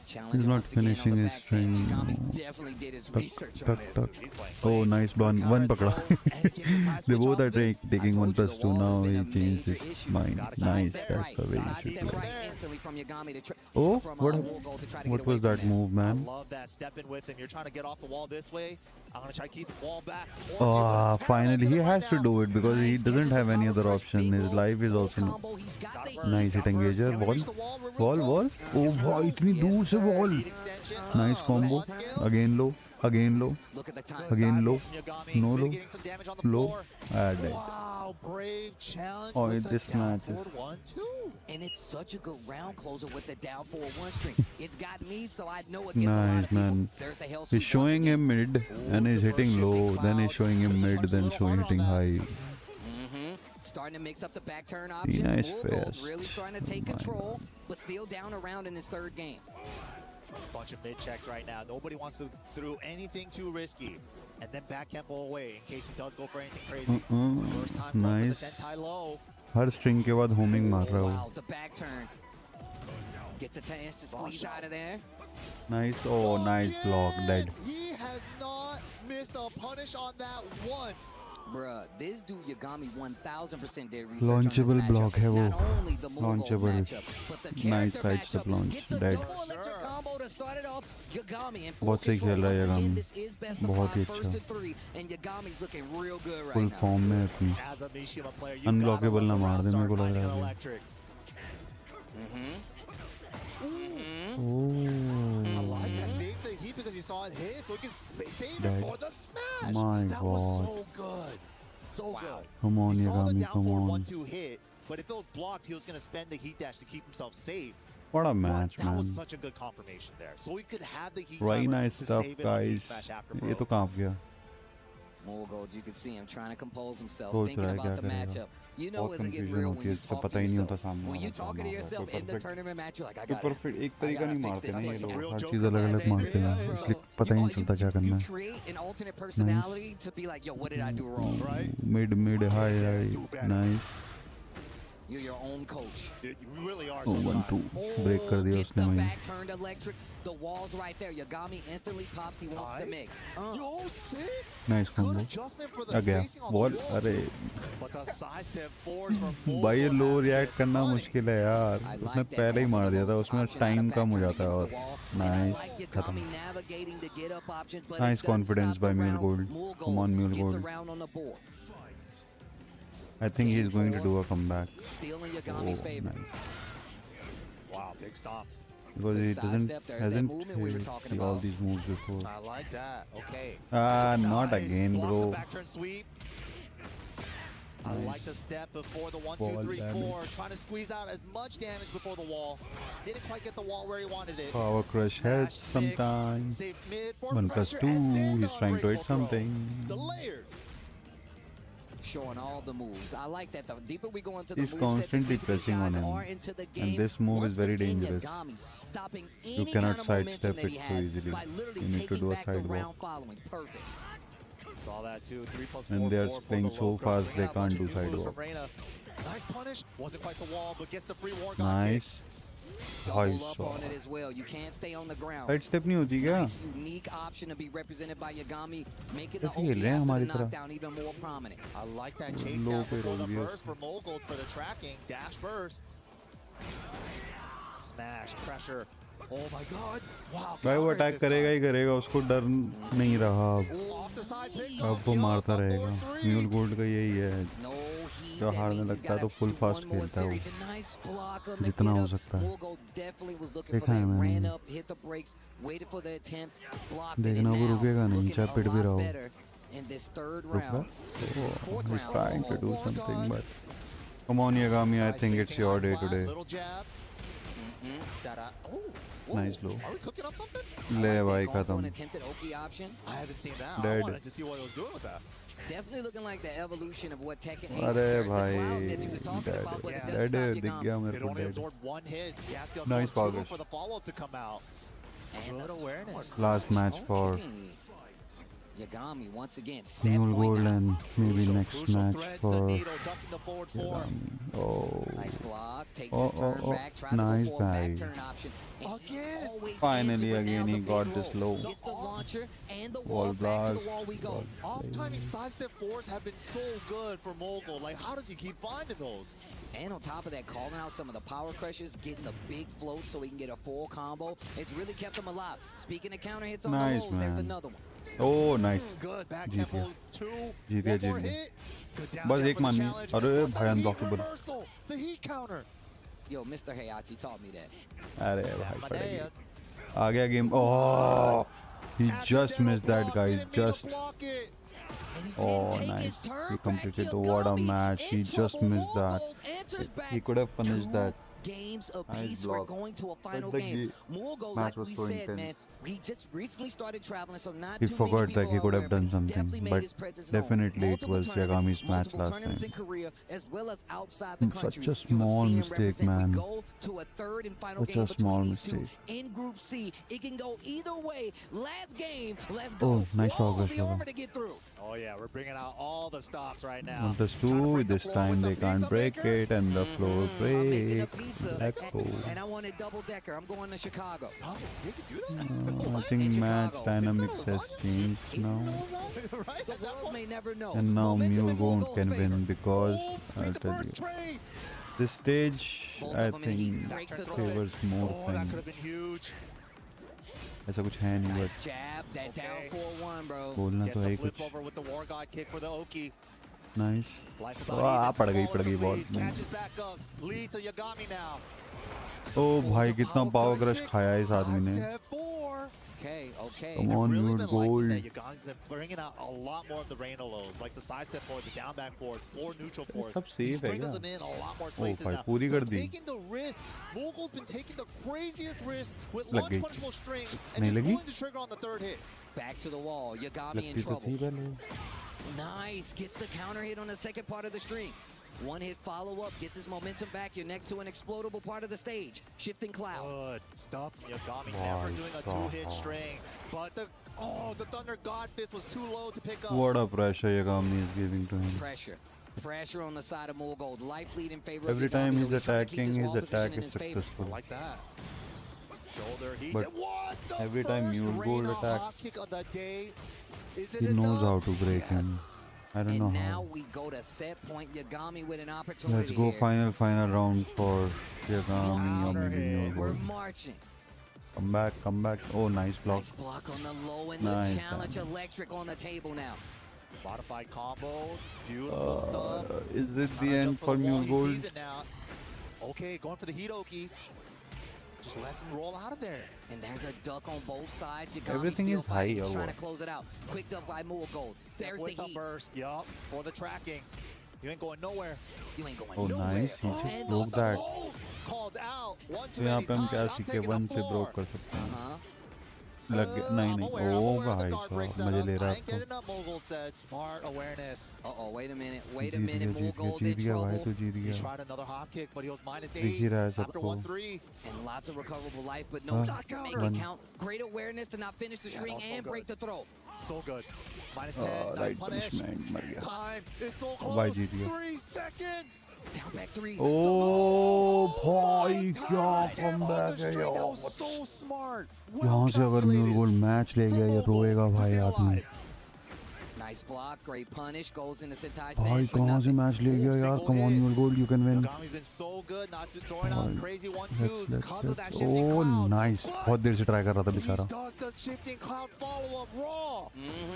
Challenge not once again on finishing the his backstand. string. Yagami definitely did his research on tuck, this. tuck. He's playing Oh, clean. nice one. Good One counter pakda. throw, and he's getting his high They switch both off are of it. taking I 1 told you plus the 2 wall has now. been He a changed major his issue. mind. Gotta Nice. sidestep That's the way he should Sidestep play. right instantly from Yagami to Oh, from what? more gold to try to get What away was from that move, I man? love that stepping with him. You're trying to get off the wall this way. I'm going to try to keep the ball back. Ah, finally he has to do it because he doesn't have any other option. His life is also nice hit engager. Wall. Oh, wow, इतनी दूर से wall. Nice combo. Again low. Look at the time. Again low. No low. Low. Dead. Wow, brave challenge. Oh, with the this match down is- forward 1-2. And it's such a good round closer with the down 4-1 string. It's got me, so I know it gets a lot Nice, of people. man. There's the hell He's sweep showing once him mid and he's hitting low. Then he's showing him mid, then hitting high. Starting to mix up the back turn options. nice Bull Gold fast. really starting to take My control, but still down around in this third game. Bunch of mid checks right now. Nobody wants to throw anything too risky. And then back Kempo away in case he does go for anything crazy. First time going for the Nice. sentai low. Her string के बाद homing मार रहा Wow, हो. the back turn. Gets a chance to squeeze out of there. Nice. Oh, nice block. Dead. He has not missed a punish on that once. Bruh, this dude Yagami 1000% did research Launchable on this matchup. block है वो. Not only the Mogul Launchable. matchup, but the Nice character side step matchup. launch. Gets a Dead. double electric combo to start it off. Yagami in full बहुत सही control खेल रहा है once again. Yagami. This is best of बहुत ही 5, first अच्छा. to 3, and Yagami's looking real good right Full now. form में अपनी. As a Mishima player, you Unblockable gotta ना love the मार दे, round मेरे को start लग finding रहा an है. electric. Oh. I like that. Saves the heat because he saw it hit, so he can save Dead. it for the smash. My that was God. so good. So good. Come on, He saw the Yagami. down Come forward on. 1-2 hit, but if it was blocked, he was going to spend the heat dash to keep himself safe. What a But match, that man. was such a good confirmation there. So he could have the heat Very timer nice to stuff, save it on the heat guys. smash after, ये bro. तो कांप गया. More gold, you can see him trying to compose himself, सोच thinking रहा है about क्या the करेगा. matchup. You know बहुत it's getting confusion real होती when है you इससे talk पता to ही नहीं होता yourself. सामने When वाला you कौन talking to मार रहा है. yourself कोई in the perfect tournament match, you're like, I तो got it. perfect एक तरीका नहीं fix मारते this ना ये thing. लोग. Real हर joker चीज अलग अलग right मारते there, हैं. bro. इसलिए पता ही नहीं चलता क्या करना You है. create an alternate personality to be like, yo, what did I do wrong? Right? Mid, high, Do high. better. Nice. You're your own coach. You really are Oh, sometimes. 1-2. Break कर दिया Gets उसने the वहीं. back turned electric. The wall's right there. Yagami instantly pops. He wants the mix. Yo, sick. Nice Good combo. adjustment for the आ गया. spacing on the Wall. wall, अरे too. But the side step forwards from Bull भाई ये Gold low have react been करना funny. मुश्किल है यार. I उसने like that. पहले ही मार दिया था. Multiple उसमें option टाइम out of कम हो back जाता है turn और against the wall. And I nice like खत्म. Yagami navigating the get up options, but Nice it doesn't confidence stop by the Mule round. Gold. Mule Come on, Mule gets Gold. around on the board. I think he's going to do a comeback. Still in Yagami's favor. Nice. Wow, big stops. Because Good he side doesn't step. There's that hasn't movement we were hit talking all about. these moves before. I like that. Okay. Not Nice. again, Blocks bro. the back turn sweep. I like the step before the 1, 2, Wall 3, 4. damage. Trying to squeeze out as much damage before the wall. Didn't quite get the wall where he wanted it. Power crush Smash helps six, sometimes. Safe mid for 1+2. pressure, and then He's the trying to hit unbreakable throw. something. The layers. Showing all the moves. I like that. The deeper we go into He's the moveset, constantly the deeper these pressing on guys him. are into the game. And this move is Once very again, dangerous. Yagami's stopping You any cannot kind of momentum sidestep that he it so has easily. by literally You need to taking do a back the sidewalk. round following. Perfect. Saw that too. 3+4. And they are 4 for playing the so low crush. fast Bringing they out a bunch can't of do new moves sidewalk. from Reina. Nice punish. Wasn't quite the wall, but gets the free war god Nice. भाई Double up on it साहब as well. You can't stay on the ground. Side step नहीं होती क्या Nice, unique option to be represented by Yagami, making the कैसे खेल OP रहे हैं after हमारी the तरह knockdown even more prominent. I like that chase Low down पे before रोक the दिया burst for Mogold for the tracking. Dash burst. Smash, pressure. Oh my god. Wow. भाई वो countering अटैक this करेगा time. ही करेगा उसको डर नहीं रहा अब Off the side pick. अब वो मारता रहेगा म्यूल गोल्ड का यही है No heat. जब That हारने means he's लगता है got तो full one fast more खेलता है वो series. A nice block on the जितना get हो up. सकता है Mogold definitely was looking for देखा है that. Ran मैंने up, hit the brakes, waited for the attempt, blocked it, and देखना वो now रुकेगा नहीं looking चाहे a पिट भी lot रहा हो better in this third रुक रहा round. Excuse me, this fourth he's round. trying to do Oh, something God. but come on Yagami I Nice think it's spacing your on day spot, today Little jab. Da-da. Oh. Whoa. Nice low. Are we cooking up something? ले भाई Going for an खत्म attempted Oki option. I haven't seen that. I Dead. wanted to see what it was doing with that. Definitely looking like the evolution of what Tekken 8. अरे There's the भाई cloud that you was talking dead about, but it Yeah. doesn't dead stop दिख Yagami. गया मेरे It को only dead absorbed one hit. He has to Nice absorb two progress. for the follow-up to come out. And Good awareness. last match for Okay. Yagami once again. Mule Gold and maybe Crucial, next crucial match threads for the needle, ducking the forward four. Yagami. Oh Nice block. Takes Oh, his turn oh, oh. back. Tries Nice to go for a back guy. turn option. And he Again. always Finally, answers, but again, now he the got big this low. low. Gets the launcher and the Wall wall. Back to the blast. wall we go. Off-timing sidestep fours have been so good for Mogul. Like, how does he keep finding those? And on top of that, calling out some of the power crushes, getting the big float so he can get a full combo. It's really kept him alive. Speaking of counter hits on Nice, the lows, there's man. another one. Oh nice Good. Back Jeet tempo गया two. जीत गया One more जीत गया hit. Good down बस jab एक for the माननी challenge. अरे But the भाई heat unblockable reversal. The heat counter. Yo, Mr. Hayachi taught me that. अरे भाई पड़ेगी Manea. आ गया game oh he just Accidental missed that block. guy Didn't mean to just block it. And he Oh, didn't take nice. his turn He back. completed the what a Yagami match. He in just trouble. missed that. Mogold answers back. He could have punished Two that. games Nice apiece. We're block. going to a final the game. Mogold, match like was we so said, man, intense. he just recently started traveling, so not He too forgot many that people he are could have aware, but done he's something, definitely made but his presence known. definitely it Multiple was tournaments, Yagami's match multiple last tournaments time. in Korea, as well as outside the Such country. a You have small seen him mistake, represent. man. We go to a third and final Such game a small between these two mistake. in Group C. It can go either way. Last game, let's go. Oh, nice Whoa, progress, the Baba. armor to get through. Oh yeah, we're bringing out all the stops right now. Not just Trying to two break the this floor time with they the can't pizza break maker. it and the floor I'm making a break pizza. let's go And I want a double decker. I'm going to Chicago. Oh, he can do that? I think In match Chicago. dynamics Isn't that has lasagna? changed Isn't now those on? Right? The At that world point? may never know. and now Momentum Mule in Gold Mogold's can favor. win because Oh, I'll beat the tell you first trade. this stage Both I of them in heat. think Breaks the throw. favors more Oh, that than could have been huge. ऐसा कुछ है नहीं Nice but jab. That down Okay. 4-1, bro. बोलना Gets तो the है flip कुछ over with the War God kick for the Oki. nice Life वाह about पड़ even, गई smaller the ball leads, catches back up, lead to Yagami now. ओ भाई कितना power crush Stick, खाया इस आदमी ने sidestep four. Okay, okay. Come I've on, really Mule been liking Gold. that Yagami's been bringing out a lot more of the Reina lows, like the sidestep forward, the down back forwards, 4 neutral forwards. सब He safe है sprinkles क्या? them in a lot more O places भाई now. पूरी कर He's the taking the risk. Mogul's been taking the craziest risks with लग launch गई punishable strings नहीं and just लगी pulling the trigger on the third hit. Back to the wall. Yagami in लगती तो थी trouble. पहले Nice. Gets the counter hit on the second part of the string. One hit follow-up. Gets his momentum back. You're next to an explodable part of the stage. Shifting cloud. Good stuff. Yagami Wow, never doing a two-hit wow. string. But the Thunder God Fist was too low to pick up. what a pressure Yagami is giving to him Pressure. Pressure on the side of Mogold. Life lead in favor every of time Yagami. he's He's trying to keep attacking this his wall position attack in is his favor. I successful like that. Shoulder heat. But What the every time first Mule Gold Reina attacks, hot kick of the day. Is it he knows how enough? to break him Yes. I don't And know now how we go to set point. Yagami with an opportunity let's go here. final round for Yagami or Counter maybe Mule hit. We're Gold marching. come back oh nice block Nice block on the low and Nice, the challenge man. electric on the table now. Modified combo. Beautiful stuff. is it the Not end just for the wall, Mule he Gold sees it now. Okay, going for the heat Oki. Just lets him roll out of there. And there's a duck on both sides. Yagami Everything still is high fighting. or He's trying what? to close it out. Quicked up by Mogold. There's the With the heat. burst, yup, for the tracking. You ain't going nowhere. You ain't going Oh, nowhere. nice. He just And broke the that. hold. Called out one तो too यहाँ many पे हम क्या times. I'm सीखे taking one the से floor. Broke कर सकते हैं Uh-huh. लग गया नहीं नहीं ओ भाई साहब मजे ले रहा था Smart awareness. Uh-oh, wait a minute. Wait a Jeet minute. गया Mool जीत Gold गया in जीत गया भाई trouble. तो जीत He गया tried another hop kick, but he was minus दिख ही 8 रहा है after सबको 1-3. And lots of recoverable life, but no हाँ, shot to make one. it count. Great awareness to not finish the string also and break the throw. So good. Minus 10, right not punished. Punishment मर गया Time is so भाई close. जीत गया 3 seconds. Down back 3. ओ भाई क्या Damn, on comeback the है string. That यार was so smart. यहाँ से अगर म्यूल calculated. गोल्ड मैच ले गया ये रोएगा भाई आदमी Nice block, great punish, goes into Sentai भाई stance, but कहाँ से nothing. मैच ले गया यार come on mule gold you can win Yagami's been so good, not throwing out crazy 1-2s because of that ओ shifting cloud. नाइस But बहुत देर से try कर रहा था he बेचारा does the shifting cloud follow-up raw.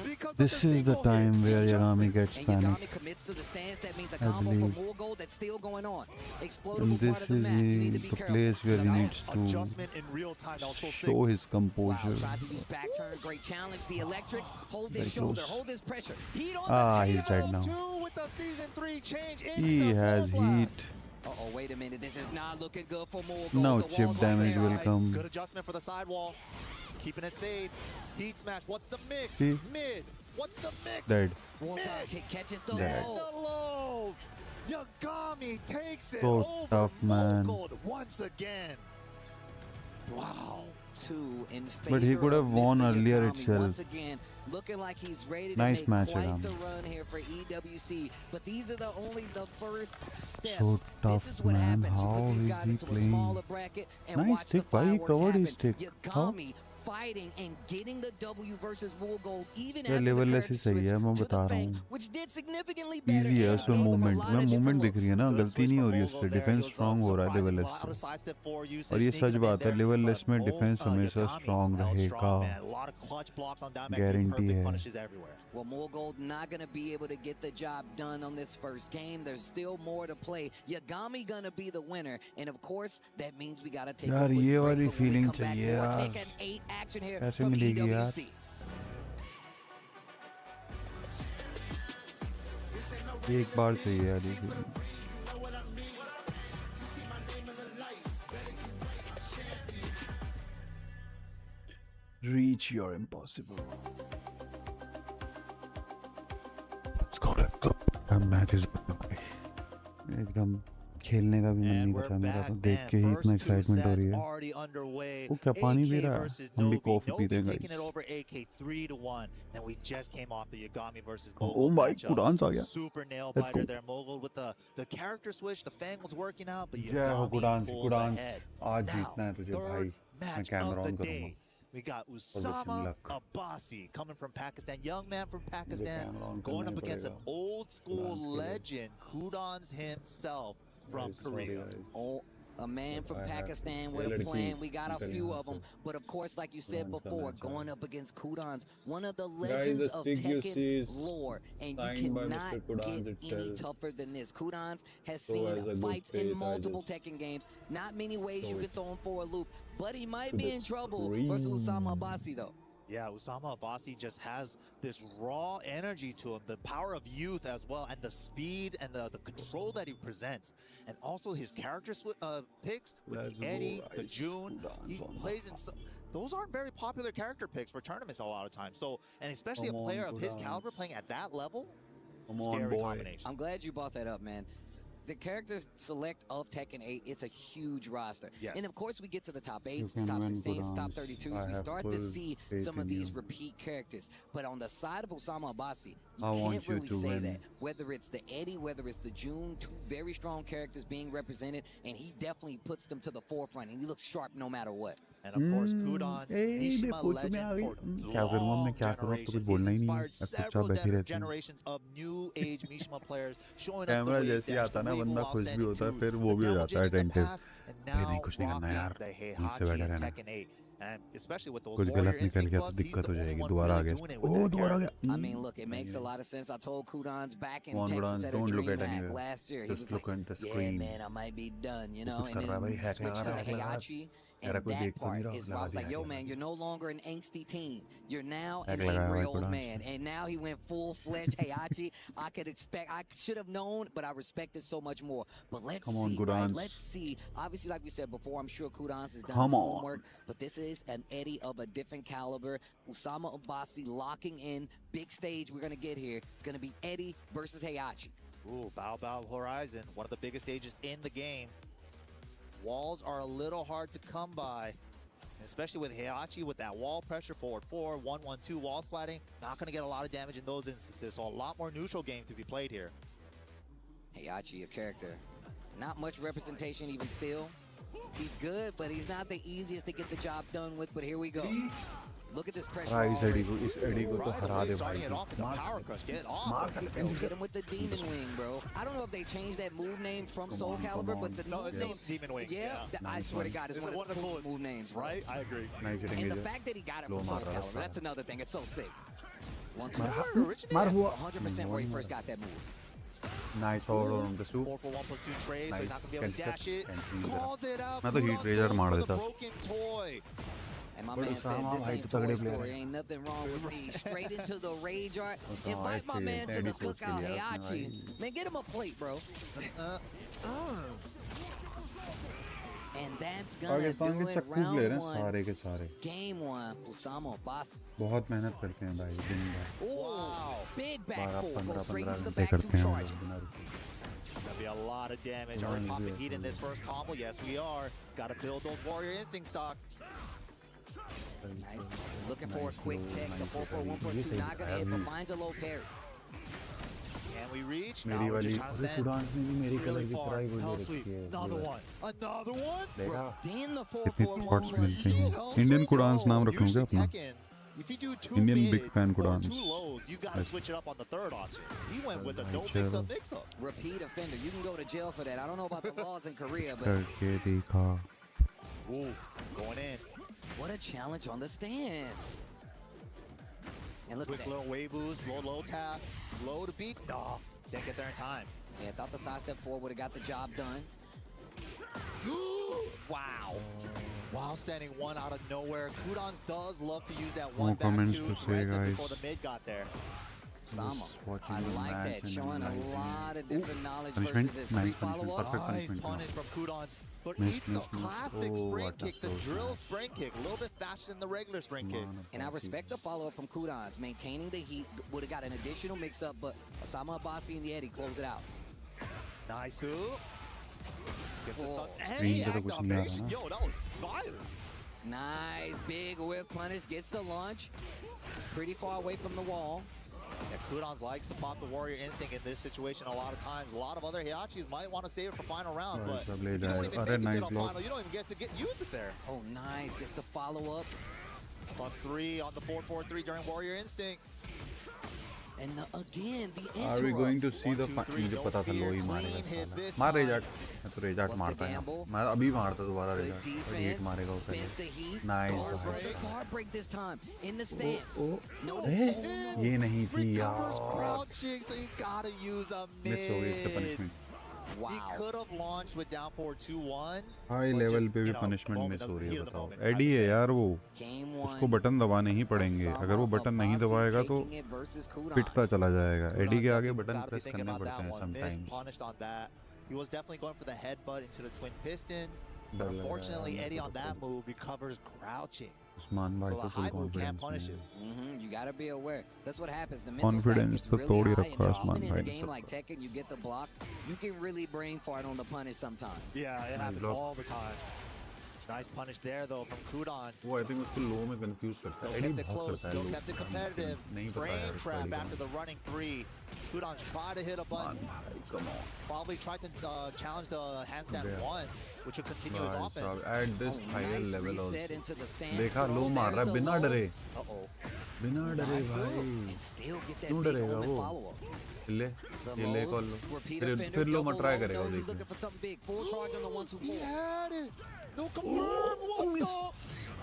Because of This the is the single time hit where adjustment. Yagami gets And panicked Yagami commits to the stance. That means a I combo for believe. more gold that's still going on. and Explodable this part of the is map. You need to be the careful. place where he Now, needs to Adjustment in real time. That was so sick. show his Wow, composure tried to use back turn. Great challenge. The electrics. Hold Very this shoulder. close. Hold this pressure. Heat on Ah, the he's dead now. 2 with the season 3 change. he has heat Uh-oh, wait a minute. This is not looking good for more gold. now The chip wall's damage right will there. come Good adjustment for the sidewall. Keeping it safe. Heat smash. What's the mix? See? Mid. What's the mix? dead Warthog kick catches the Dead. low. The low. Yagami takes it So over tough, man. Mogul once again. Wow. 2 in favor But he could have of won Mr. earlier Yagami. itself. Once again, looking like he's ready to Nice make match, quite Yagami. the run here for EWC. But these are only the first steps. So tough, this is what man. happens. You How put these is guys he into a playing? smaller bracket and Nice watch stick, the buddy. He fireworks covered happen. his stick. How? Yagami fighting and getting the W versus Wool Gold even ये after the level-less character ही सही switch है, मैं to बता the रहा Fang, हूँ। which did significantly better easy है and उसमें gave him a movement lot में of different मूवमेंट दिख रही है ना Good गलती switch नहीं from हो रही है Mogul उससे there. Defence He was, strong हो रहा है surprising level a lot of से sidestep forward usage, और ये sneaking सच them in बात है there, लेवल but लेस में डिफेंस हमेशा Yagami स्ट्रांग held रहेगा strong, man. A lot of clutch blocks on down back, Guarantee perfect है। punishes everywhere. Well, More Gold not going to be able to get the job done on this first game. There's still more to play. Yagami going to be the winner. And of course, that means we got to take यार a quick ये break. वाली But when we feeling come back, चाहिए more यार। Tekken 8 action here कैसे from मिलेगी यार? EWC. एक बार चाहिए यार ये feeling। Reach your impossible. Let's go, let's go. Match is एकदम खेलने का भी मन नहीं And we're बचा मेरा back, तो देख man. के ही इतना First two एक्साइटमेंट हो sets रही है already underway. वो क्या पानी पी AK रहा है versus हम भी Nobi. कॉफी Nobi पीते हैं taking it guys over AK 3-1. And we just came off the Yagami versus Oh Mogul my, matchup. Kudans आ गया। Super nail Let's biter go। there. Mogul with the character switch. The Fang was working out, but जय हो Yagami कुडांस pulls कुडांस ahead. आज Now, जीतना है तुझे भाई third मैं match camera of on the करूंगा day. We got Usama luck। Abbasi coming from Pakistan, young man from मुझे Pakistan, कैमरा ऑन going करना up ही against an पड़ेगा old school Kudans के लिए। legend, Kudans himself from Guys, sorry Korea. guys। Oh, a man But from I have to- Pakistan ये with a लड़की plan. We got a निकल few यहाँ of them. से। But of course, like you said Kudans का before, match going है। up against Kudans, one of the Guys, legends the of stick you Tekken see is lore. And you signed by cannot Mr. Kudans get any itself. tougher than this. Kudans has So as a seen good fights in faith, I multiple just Tekken games. Not many ways show you it can throw him for a loop. But he might to be the in trouble versus Usama Abbasi, though. Yeah, Usama Abbasi just has this raw energy to him, the power of youth as well, and the speed and the control that he presents. And also his character picks with Let's the Eddie, go, the guys. June. He Kudans on plays in those aren't very popular character picks for tournaments a lot of times. So, and especially Come a on, player of his Kudans. caliber playing at that level, Come on, scary boy। combination. I'm glad you brought that up, man. The character select of Tekken 8, it's a huge roster. Yes. And of course, we get to the top 8s, You the can top win, 16s, top Kudans. 32s. I We have start to full see faith some of in these you। repeat characters. But on the side of Osama Abbasi, you I want can't you really to say win। that. Whether it's the Eddie, whether it's the June, two very strong characters being represented, and he definitely puts them to the forefront, and he looks sharp no matter what. And of course, Kudans, Mishima legend for क्या करूँ मैं long क्या करूँ अब तो कुछ generations. बोलना He's ही नहीं है inspired मैं चुपचाप several बैठी रहती हूँ generations of new age Mishima players, showing us the camera way जैसे ही dash, आता है the ना way बंदा Wu खुश भी होता है Alsan फिर 2, वो भी the हो जाता है Devil Jin in the attentive past, and ये नहीं now कुछ नहीं करना rocking यार the मुझसे Heihachi बैठा in रहना Tekken 8. And especially with those कुछ warrior गलत निकल instinct गया तो buffs, he's दिक्कत the हो only जाएगी one दोबारा आ really गया doing it with O that दोबारा आ character. गया I mean, look, it makes a lot of sense. I told Kudans back in Come on, Texas Kudans, at a don't look at DreamHack anywhere. last year. He Just was look like, at the yeah, screen. man, I might be done, you वो know? कुछ And कर रहा है भाई then hack switched to लगा the रहा है Heihachi. Era And कोई that देख तो नहीं part रहा, is where I लगा was like, दिया, yo, लगा man, you're no longer an angsty teen. You're now Tag an लगाया angry भाई old कुडांस man. And now he went full-fledged Heihachi. I should have known, but I respect it so much more. But let's Come on, see, right? Kudans. Let's see. Obviously, like we said before, I'm sure Kudans has done Come his on. homework, but this is an Eddie of a different caliber. Usama Abbasi locking in. Big stage we're going to get here. It's going to be Eddie versus Heihachi. Ooh, Bao Bao Horizon, one of the biggest stages in the game. Walls are a little hard to come by, especially with Heihachi with that wall pressure, forward 4, 1-1-2 wall sliding. Not going to get a lot of damage in those instances, so a lot more neutral game to be played here. Heihachi, a character. Not much representation even still. He's good, but he's not the easiest to get the job done with, but here we go. Look at this pressure भाई इस already. AD को तो Right हरा away, दे भाई starting it off with the power crush. Get it off. Yo, hit him with the Demon Wing, bro. I don't know if they changed that move name from Soul Calibur, but the No, move it's name, Demon Wing. yeah, I Nice swear to one. God, it's This one is of the coolest move names, bro. Right? I agree. Nice And the hitting fact that he got it Low from Soul Mara, Calibur, that's another thing. It's so sick. One, two, मार हुआ 100% where he first got that move. Nice और on the 2 4 for 1 plus 2 trade, so Nice. he's not going to be able to Cancel dash it. cancel नहीं Calls it out. मैं तो Kudos heat rager goes मार for the देता broken toy. And my But man said, Osama this भाई ain't तो तगड़े Toy player Story, हैं। ain't nothing wrong with me. Straight into the rage art. Osama Invite my अच्छे man to Eddie the coach के cookout, लिए आपने Heihachi. भाई Man, get him a plate, bro. And that's gonna Pakistan do के it. चक्कू player हैं Round one, सारे के सारे game one. Usama Abbasi. बहुत मेहनत करते हैं भाई दिन भर Ooh, big back 12 four. 15 Goes straight 15 into the घंटे back two करते हैं हम charge. लोग बिना रुके Gonna be a lot of damage. Are we popping heat in this first combo? Yes, we are. Gotta build those warrior instinct stocks. Nice. Looking for a quick tech. The 4 for 1 plus ये 2 सही not gonna दिखाया hit, but अभी finds a low parry. Can we reach? मेरी No, we're वाली just trying to अरे send कुडांस ने भी मेरी कलर really की far. ट्राई को Hell ले sweep. रखी है Another one. Another one. देखा Then the 4 कितने for 1 थॉट्स plus मिलते 2. हैं Hell इंडियन sweep. कुडांस नाम Oh, रखूंगा usually अपना Tekken, if you do 2 Indian mids big fan or Kudans. 2 lows, you gotta Yes. switch it up on the third option. He went with a Right, no sure. mix-up. Repeat offender. You can go to jail for that. I don't know about the laws in Korea, but करके देखा Ooh, going in. what a challenge on the stance. And look at Quick that. little wave boost, low tap, low to beat. No, didn't get there in time. Yeah, thought the sidestep forward would have got the job done. Wow. While standing one out of nowhere, Kudans does love to use that No one back comments two to say, right guys. before the mid got there. Sama. Just watching I the like match that. and Showing a analyzing. lot of different knowledge Punishment? versus this. Nice Free punishment. follow-up. Perfect Nice punishment, punish from Kudans, but Miss, eats miss, the miss. classic Oh, spring what a kick, the close drill match. spring kick, a little bit faster than the regular spring kick. Man, And I respect the follow-up from Kudans. Maintaining the heat. Would have got an additional mix-up, but Osama Abbasi and the Eddie close it out. Nice too. Gets the Oh. stun- and Screen the पे तो कुछ नहीं आ रहा activation. ना। Yo, that was violent. Nice big whip punish. Gets the launch. Pretty far away from the wall. Yeah, Kudans likes to pop the warrior instinct in this situation a lot of times. A lot of other Heiachis might want to save it for final round, Right, but so if you don't even Alright, make it nice to the block. final, you don't even get to use it there. Oh, nice. Gets the follow-up. +3 on the 4-4-3 during warrior instinct. And again, the Are we going to interrupt. see the 1, 2, fight? 3, मुझे don't पता था fear, लो ही clean मारेगा hit साला this मार time. रेजाट मैं तो रेजाट What's the मारता है gamble? मैं अभी मारता दोबारा Good रेजाट और defense. एक मारेगा वो Spins the पहले heat. Nice, Goes for nice. the guard break this time. In the stance. O Notice. A, Oh, no. ये नहीं थी Recovers यार crouching, so you gotta use a mid. Miss हो गई इससे punishment He Wow. could have launched with down forward 2-1. High but level just, पे भी you know, punishment moment miss of हो रही heat है of the बताओ moment. एडी है यार वो Game उसको 1. बटन दबाने ही पड़ेंगे अगर वो बटन नहीं दबाएगा तो Taking it versus Kudans. पिटता चला जाएगा एडी के आगे button Gotta be press thinking करने about पड़ते that हैं one. Missed, sometimes punished on that. He was definitely going for the headbutt into the twin pistons. डर But लग रहा है unfortunately, यार Eddie मेरे on को that तो move recovers crouching. उस्मान भाई So तो the full high move can't confidence punish में it. है You gotta be aware. That's what happens. The mental stack Confidence is तो really तोड़ ही high, रखा and आसमान even in a भाई ने game like सबका Tekken, you get the block. You can really brain fart on the punish sometimes. Yeah, it happens block. all the time. Nice punish there, though, from Kudans. वो I think उसको लो में confuse करता है Still AD kept it बहुत close, करता है still low kept it competitive. नहीं पता Frame यार इसका trap Eddie after the running 3. Kudans tried to hit a मान button. भाई come on Probably tried to challenge the handstand Yeah. 1, which would continue his भाई offense. साहब at this Oh, higher nice level reset into the stance. देखा throw. लो मार रहा है There's the बिना low. डरे Uh-oh. बिना डरे Nice भाई And still get that क्यों big डरेगा omen वो follow-up. ले The ये ले lows, कॉल लो repeat फिर offender, लो मत double ट्राई low. करेगा Knows he's देखना looking for something big. Full charge on the 1-2 He pull. had it. No confirm. What the?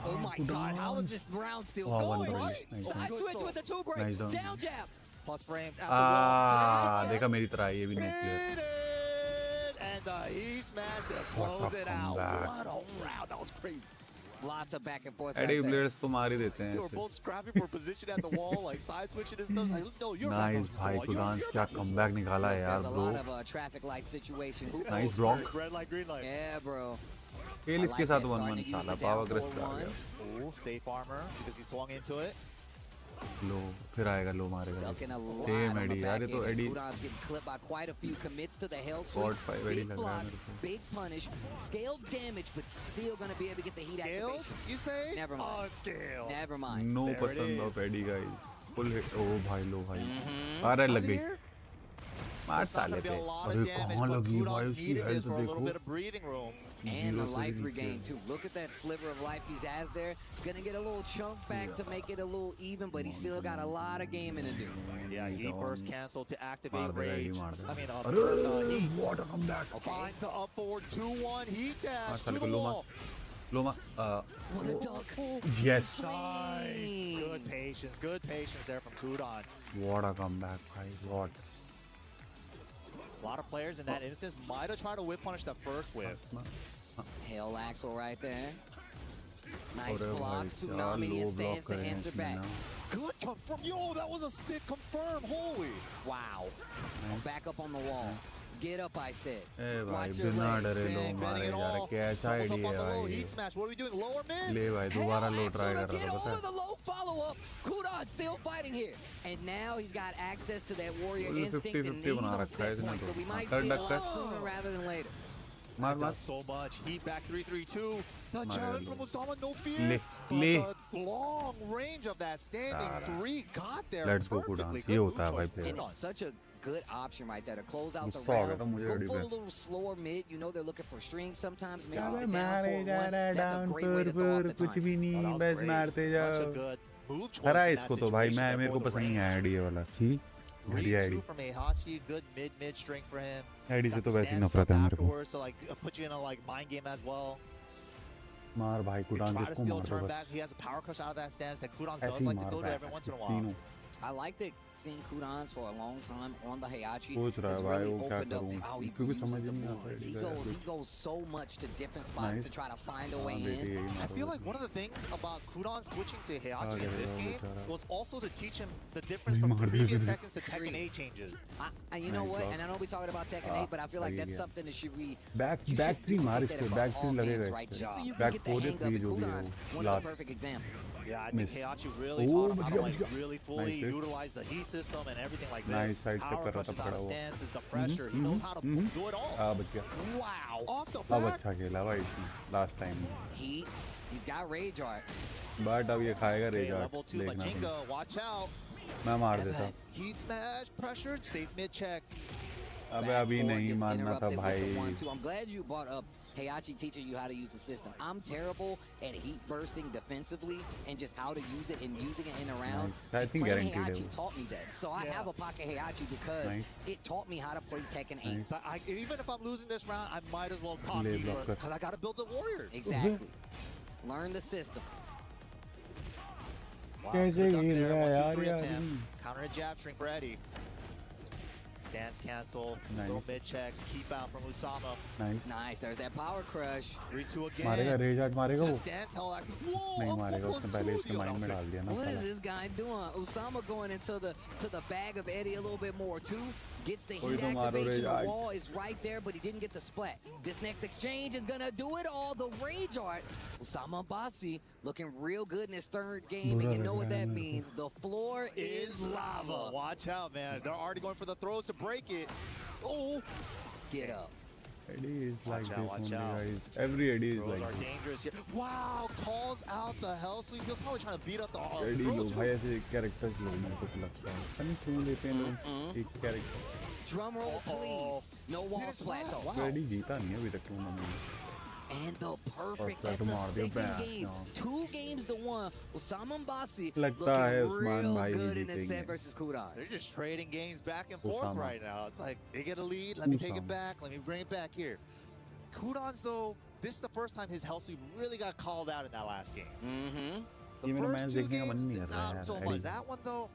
Oh my God! How is this round still Oh, one going? right. Nice, Side nice. switch with the 2 break. Nice down. Down jab. Plus frames at the wall. देखा मेरी तरह ये भी net player Did it! And he smashed it. Close it out. comeback. What a round. That was crazy. Lots of back and forth. Eddie right there. Players को मार ही देते हैं They were ऐसे. both scrapping for position at the wall, like side switching and stuff. Like, no, you're back Nice on भाई this wall. कुदांस You're क्या back on this comeback निकाला है यार There's a bro. lot of traffic light situation. Who Nice goes block. first? wall. Red light, green light. Yeah, bro. खेल I इसके like साथ that, 1-1 starting to use साला the power down grace four पे आ गया. ones. Ooh, safe armor because he swung into it. लो फिर आएगा लो मारेगा. Ducking a lot Same on the Eddie यार ये back तो end. Eddie Kudan's getting clipped by quite a few commits to the hell Squad sweep. 5 Eddie Big लग रहा है block, मेरे को. big punish, scaled damage, but still gonna be able to get the heat Scaled, activation. you say? Never mind. Unscaled. Never mind. No There it पसंद is. ऑफ एडी guys. Full hit. ओ भाई लो भाई. अरे Out लग of गई. here? मार It's not साले gonna be पे. a lot अरे of damage, कहाँ but लगी भाई Kudan's उसकी needed health this for a little देखो. bit of breathing room. And the Zero life से regain नीचे. too. Look at that sliver of life he has there. Gonna get a little chunk back to make it a little even, but he still got a lot of gaming to do. Yeah, heat burst cancel to activate मार देगा AD rage. मार देगा. I mean, अरे heat what a comeback. finds the up forward 2-1 heat मार dash to साले the को लो wall. मार. लो मार. What a duck. Yes. Nice. Good patience there from Kudan. What a comeback भाई. What. A lot of players in that instance might have tried to whip punish the first whip. Hell Axel right there. Nice अरे block. भाई Tsunami क्या and low block stands to करे हैं answer इसने back. ना. Good confirm. Yo, that was a sick confirm. Holy. Wow. Back up on the wall. Get up, I said. ए भाई Watch your बिना legs. डरे लो Bang, मारे betting it यार all. कैसा Doubles up idea on the है low भाई. heat smash. What are we doing? Lower mid? ले भाई दोबारा लो ट्राई कर Get रहा था over पता the low follow-up. Kudan still fighting here. And now he's got access to that warrior Full instinct, and 50-50 he's बना on रखा है set इसने point, तो. so we might कर see a रखा lot है. sooner rather than later. मार That मार. does so much. Heat back 3-3-2. The मारेगा challenge low. from Usama, no fear. ले But ले. the long range of that standing सारा. 3 got there Let's go perfectly. Kudan. Good ये move होता है भाई choice. player. And it's such a good option right there to close out the गुस्सा आ गया round. था मुझे Go एडी for a पे. little slower mid. You know they're looking for strings sometimes. Maybe अबे get down मारे 4-1. जा रहा That's a down great way to throw off पर the कुछ time. भी Oh, नहीं that was बस great. मारते Such a जाओ. good move choice हरा in इसको that तो भाई situation मैं there मेरे को for the पसंद नहीं range. आया एडी ये वाला. छी घटिया 3-2 Eddie. from Heihachi, good mid string for him. Eddie से Got तो the वैसे ही stand नफरत stuff है मेरे को. afterwards to like put you in a like mind game as well. मार भाई You कुडान try to जिसको still मार दो turn बस. back. He has a power crush out of that stance that Kudan does ऐसे ही like to मार go to रहा every है once in a while. तीनों. I like that seeing Kudans for a long time on the Heihachi. सोच रहा है It's भाई really वो क्या opened up करूं how he क्योंकि uses समझ the नहीं आता moves. एडी He का goes, कुछ. he goes so much to different spots Nice. to try to find a way हाँ, बेटे in. यही I मारो feel बस. like one of the things about Kudan switching to Heihachi Okay, in this yeah, game बेचारा. was also to teach him the difference नहीं from मार दिया previous उसने. Tekken to Tekken 8 changes. You know Nice what? block. And I know we talking about Tekken 8, but I feel like भाई that's गया. something that should be back you back should three मार duplicate इसको. across back three all लगेगा games, right? इस Just so पे. you can back get the four या hang of three it. जो भी है Kudan's वो. one of the last. perfect examples. Yeah, I think Miss. Heihachi really Oh, taught him बच how गया, to बच like गया. really fully Nice hit. utilize the heat system and everything like Nice this. side step Power कर रहा था crushes out of पकड़ा हुआ. stances, the pressure. He knows how to do it all. हाँ बच गया. Wow. Off the अब back. अच्छा खेला भाई इसने last time. He's got rage art. But अब ये खाएगा Okay, रेजा. level 2 देखना तुम. Majinga, watch out. मैं मार And देता. that heat smash, pressured, safe mid check. अबे Back अभी forward नहीं gets मारना था interrupted with the भाई. 1-2. I'm glad you brought up Heihachi teaching you how to use the system. I'm terrible at heat bursting defensively and just how to use it and using it in a round. Nice. I think Playing guaranteed Heihachi it. taught me that. So I Yeah. have a pocket Heihachi because Nice. it taught me how to play Tekken 8. So even if I'm losing this round, I might as well pop Lay heat block burst कर. because I got to build the warriors. Exactly. Learn the system. Wow, कैसे good duck खेल there, रहा है 1, 2, यार 3 ये attempt. आदमी. Counter and jab shrink ready. Stance cancel. Nice. Little mid checks. Keep out from Usama. Nice. Nice. There's that power crush. 3-2 again. मारेगा रेजा मारेगा वो. Just stance held active. Whoa, नहीं up मारेगा close उसने to पहले you. इसके mind में डाल दिया ना What is साला. this guy doing? Usama going into the bag of Eddie a little bit more too. Gets the कोई heat तो मारो activation. रे The यार. wall is right there, but he didn't get the splat. This next exchange is gonna do it all. The rage art. Usama Bassi looking real good in his third game, and you know what that means. The floor is lava. Watch out, man. They're already going for the throws to break it. Oh, Get up. Eddie is like Watch out, this watch only out. guys. Every Eddie is throws like are this. dangerous here. Wow, calls out the hell sweep. He was probably trying to beat up the Eddie throw low too. भाई ऐसे characters लो मेरे को तो लगता है. पता नहीं क्यों लेते हैं लोग एक character. Drum roll, please. No wall Did it splat splat? though. Wow. Eddie जीता नहीं है अभी तक tournament. And the perfect, Or that's tomorrow, the they're second back, game. no. 2 games to 1. Usama Bassi लगता looking है Usman real भाई good he in the set जीतेंगे. versus Kudan. They're just trading games back and forth Usama. right now. It's like they get a lead, let me take it Usama. back, let me bring it back here. Kudan's though, this is the first time his health sweep really got called out in that last game. Mm-hmm. The ये मेरा first match 2 देखने का मन games, नहीं कर रहा है not यार, so Eddie. much. That one though,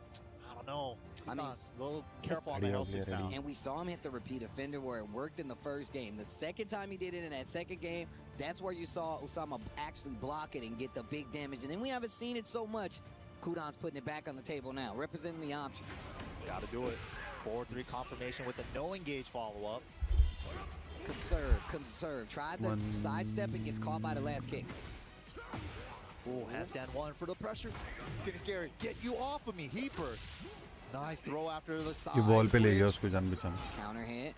I don't know. I mean, a little careful on the hell sweeps now. and we saw him hit the repeat offender where it worked in the first game. The second time he did it in that second game, that's where you saw Osama actually block it and get the big damage. And then we haven't seen it so much. Kudan's putting it back on the table now, representing the option. Gotta do it. 4-3 confirmation with a no engage follow-up. Conserve. Tried the sidestep and gets caught by the last kick. Ooh, handstand one for the pressure. It's getting scary. Get you off of me, he first. Nice throw after the side. ये ball पे ले गया उसको जानबूझकर. Counter hit.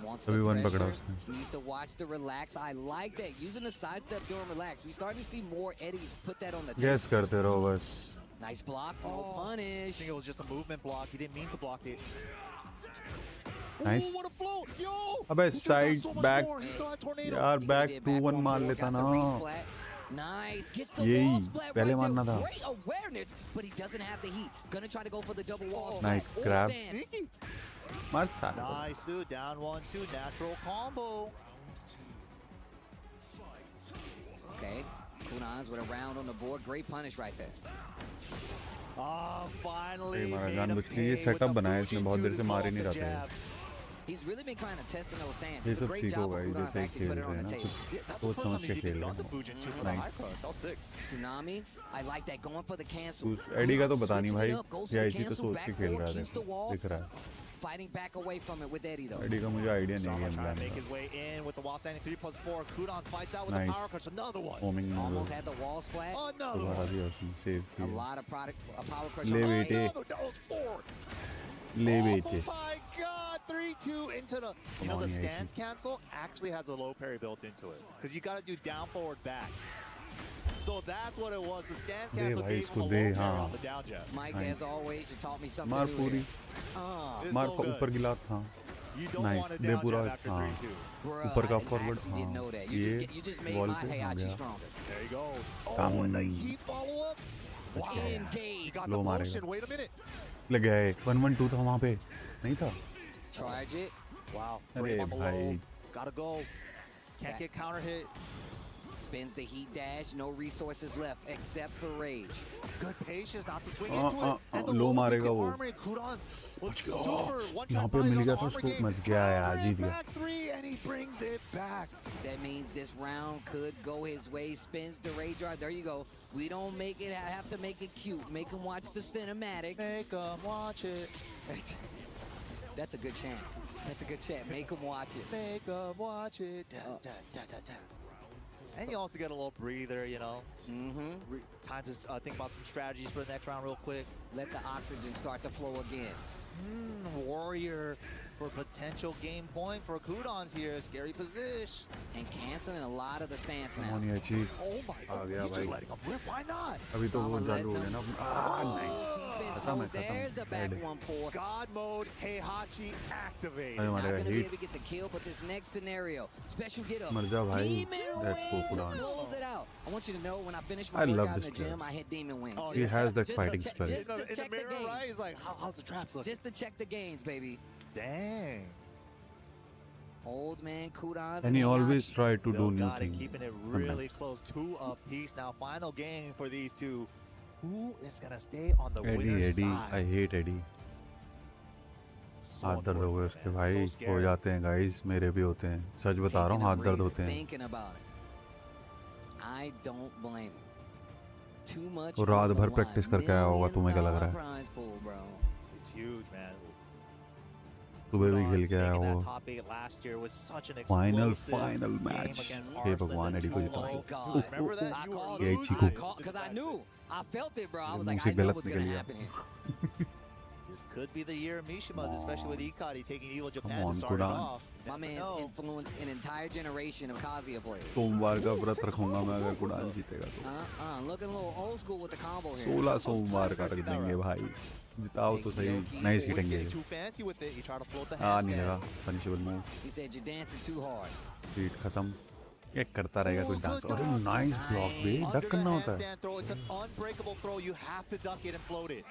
Wants the अभी one पकड़ा pressure. उसने. Needs to watch the relax. I like that. Using the sidestep during relax. We starting to see more Eddies put that on the table. Guess करते रहो बस. Nice block. No I punish. think it was just a movement block. He didn't mean to block it. Nice. Ooh, what a float. Yo! अबे he still got side so much back. more. He still had tornado. यार back He did 2-1 1-4, मार लेता got ना. the resplat. Nice. Gets the यही, wall splat पहले right मारना there. था. Great awareness, but he doesn't have the heat. Gonna try to go for the double wall splat. Nice Or grab. stance. Sneaky. मार साला. Nice, Sue. Down 1-2. Natural combo. Okay. Kunans with a round on the board. Great punish right there. Finally ये मारा made him जानबूझ के pay ये with setup the बनाया इसने, Fuji बहुत 2 देर to से pull मार up ही नहीं the रहा था. jab. He's really been kind of testing those stands. ये It's a सब great सीखो job of भाई, Kunans जैसे actually खेल put it on रहे the हैं ना, table. कुछ Yeah, that's the सोच first समझ time के he's खेल even रहे done the हैं. Fujin 2 for the Nice. high cross. That was sick. Tsunami, I like that going for the cancel. Eddie का तो पता नहीं Switching भाई, it up, goes for या the इसी तो cancel, सोच back के खेल forward, रहा keeps the है. wall. दिख रहा है. Fighting back away from it with Eddie though. Eddie का मुझे आइडिया नहीं है Sama game trying to make plan his way in with the wall standing 3+4. Kudan fights out with Nice. the power crunch. Another one. Homing Almost had the wall splat. Another दोबारा one. दिया उसने, save A किया. lot of power crush. ले on the बेटे. way. Another. That was 4. ले बेटे. Oh my God, 3-2 into the, you know, on, the EAC. stance cancel actually has a low parry built into it. Because you got to do down, forward, back. So that's what it was. The stance they cancel भाई gave him इसको a low they, parry हाँ. on the down jab. Mike, Nice. as always, you taught me something मार new पूरी. here. It's मार so good. ऊपर गिला था. You don't Nice. want a they down पूरा. jab after हाँ. 3-2. Bruh, ऊपर का I forward. actually didn't know that. ये You just made wall my पे आ Heihachi गया. stronger. There you go. Come Oh, and the on. heat follow-up. Wow. गया. He Engage. got Low the मारेगा. motion. Wait a minute. लग गया है. 1-1-2 था वहाँ पे. नहीं था. Charge it. Wow. अरे Break on the भाई. low. Gotta go. Can't get counter hit. Spins the heat dash. No resources left except for rage. Good patience not to swing into it. And the low low मारेगा वो. armor in Kudan's was super. One यहाँ shot पे buys mill on गया the था armor उसको. game. Much गया यार, जीत गया. Back 3 and he brings it back. That means this round could go his way. Spins the rage guard. There you go. We don't make it. Have to make it cute. Make him watch the cinematic. Make him watch it. That's a good chant. That's a good chant. Make him watch it. Make him watch it. Da, da, da, da, da. And you also get a little breather, you know. Mm-hmm. Time to think about some strategies for the next round real quick. Let the oxygen start to flow again. Warrior for potential game point for Kudan's here. Scary position. And canceling a lot of the stance Come now. on EAC. Oh my uh God. गया He's just भाई. letting him rip. Why not? अभी तो वो Mama, चालू हो let गया ना. Nice. Defense खत्म है, hold. खत्म. There's the back Dead. 1-4. God mode, Heihachi activated. अरे Not मारेगा gonna be hit. able to get the kill, but this next scenario, special get up. मर जा भाई. Demon Let's go wing to Kudan. close it out. I want you to know when I finish my I love workout in this the gym, player. I hit demon wing. Oh, He has that Just fighting to spirit. Just to In the check the mirror, right? gains. He's like, how's the traps looking? Just to check the gains, baby. Dang. Old man Kudan. And he always try to do Still new got it, things. keeping it Come really back. close. 2 apiece now. Final game for these two. Who is gonna stay on the winner's Eddie, side? I hate Eddie. So हाथ दर्द हो गए important, उसके man. भाई. So हो scary. जाते हैं guys, मेरे भी होते हैं. सच बता रहा हूँ, हाथ दर्द होते हैं. Thinking about it. I don't blame him. Too much. वो रात on the भर line. प्रैक्टिस करके आया होगा, तुम्हें क्या लग रहा है? $1 million prize pool, bro. It's huge, man. सुबह भी खेल के आया Making वो. that top 8 last year was such an Final explosive game match. against hey Arslan, भगवान, the एडी को 2-0. जिता. Oh my God. Remember that? I You were called Yeah, losing. Chico. because I knew. I felt it, bro. I was मुंह like, से I know गलत what's going निकल to गया. happen here. This could be the year of Mishimas, especially with Ikari taking Evil Japan Come on, to start it Kudan. off. My man's influenced an entire generation of Kazuya players. सोमवार का व्रत रखूंगा मैं अगर कुडान जीतेगा तो. Looking a little old school with the combo here. 16 सोमवार का रख देंगे भाई. जिताओ तो सही. Nice Wouldn't हिटेंगे. get too fancy with it. He tried to float the हाँ नहीं handstand. लगा. Punishable move. He said you're dancing too hard. Beat खत्म. ये करता रहेगा Oh, कुछ डांस. good अरे dodge. नाइस ब्लॉक बे. Under डक the करना होता है. handstand throw, it's an unbreakable throw. You have to duck it and float it.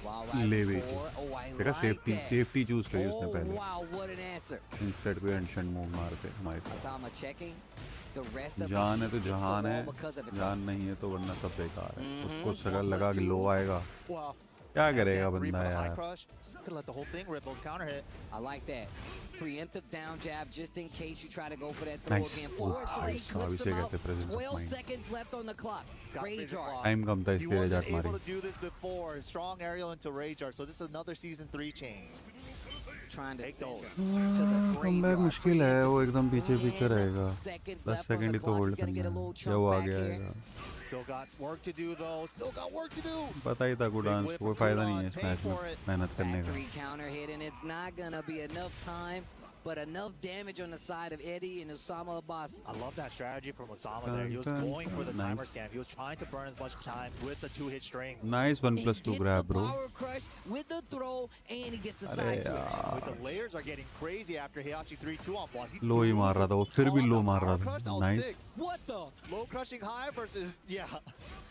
Wow, ले right बेटे. before. Oh, I देखा like safety that. Safety choose करी उसने Oh, पहले. wow, what an answer. Instead कोई एंशन मूव मारते हमारे पास. Osama checking. The rest of जान the है तो heat gets the जहान है. wall because of it. जान नहीं है तो वरना सब बेकार है. Mhm. उसको सगा लगा कि लो आएगा. Wow. क्या करेगा Three बंदा for the high यार? crush. Could let the whole thing rip. Those counter hit. I like that. Preemptive down jab just in case you try to go for that throw Nice. again. Oh, 4-3 nice. clips अभी से him out. कहते presence of 12 mind. seconds left on the clock. Got Rage Razor art. Claw. Time कम था He इसलिए wasn't रेजार्ट able मारी. to do this before. Strong aerial into Rage Art. So this is another season 3 change. Trying to Take send those. him to the comeback graveyard. मुश्किल है, वो एकदम पीछे पीछे 10 रहेगा. seconds 10 left on second the ही तो clock. Hold He's gonna करना get a है. little जब chunk वो back आगे here. आएगा. Still got work to do though. Still got work to do. पता ही था कुडांस whip कोई for फायदा Kudans, नहीं है इस pay मैच for में it. मेहनत करने Back का. 3 counter hit, and it's not gonna be enough time, but enough damage on the side of Eddie and Osama Abbasi. I love that strategy from Osama there. He was going for the timer Nice. scam. He was trying to burn as much time with the 2-hit strings. Nice He 1+2 gets grab the bro. power crush with the throw, and he gets the अरे side switch. With the layers are getting crazy after Heihachi 3-2 on block. He low he threw मार रहा था वो, the फिर भी call लो out मार power रहा crush. था. That was nice. sick. What the? Low crushing high versus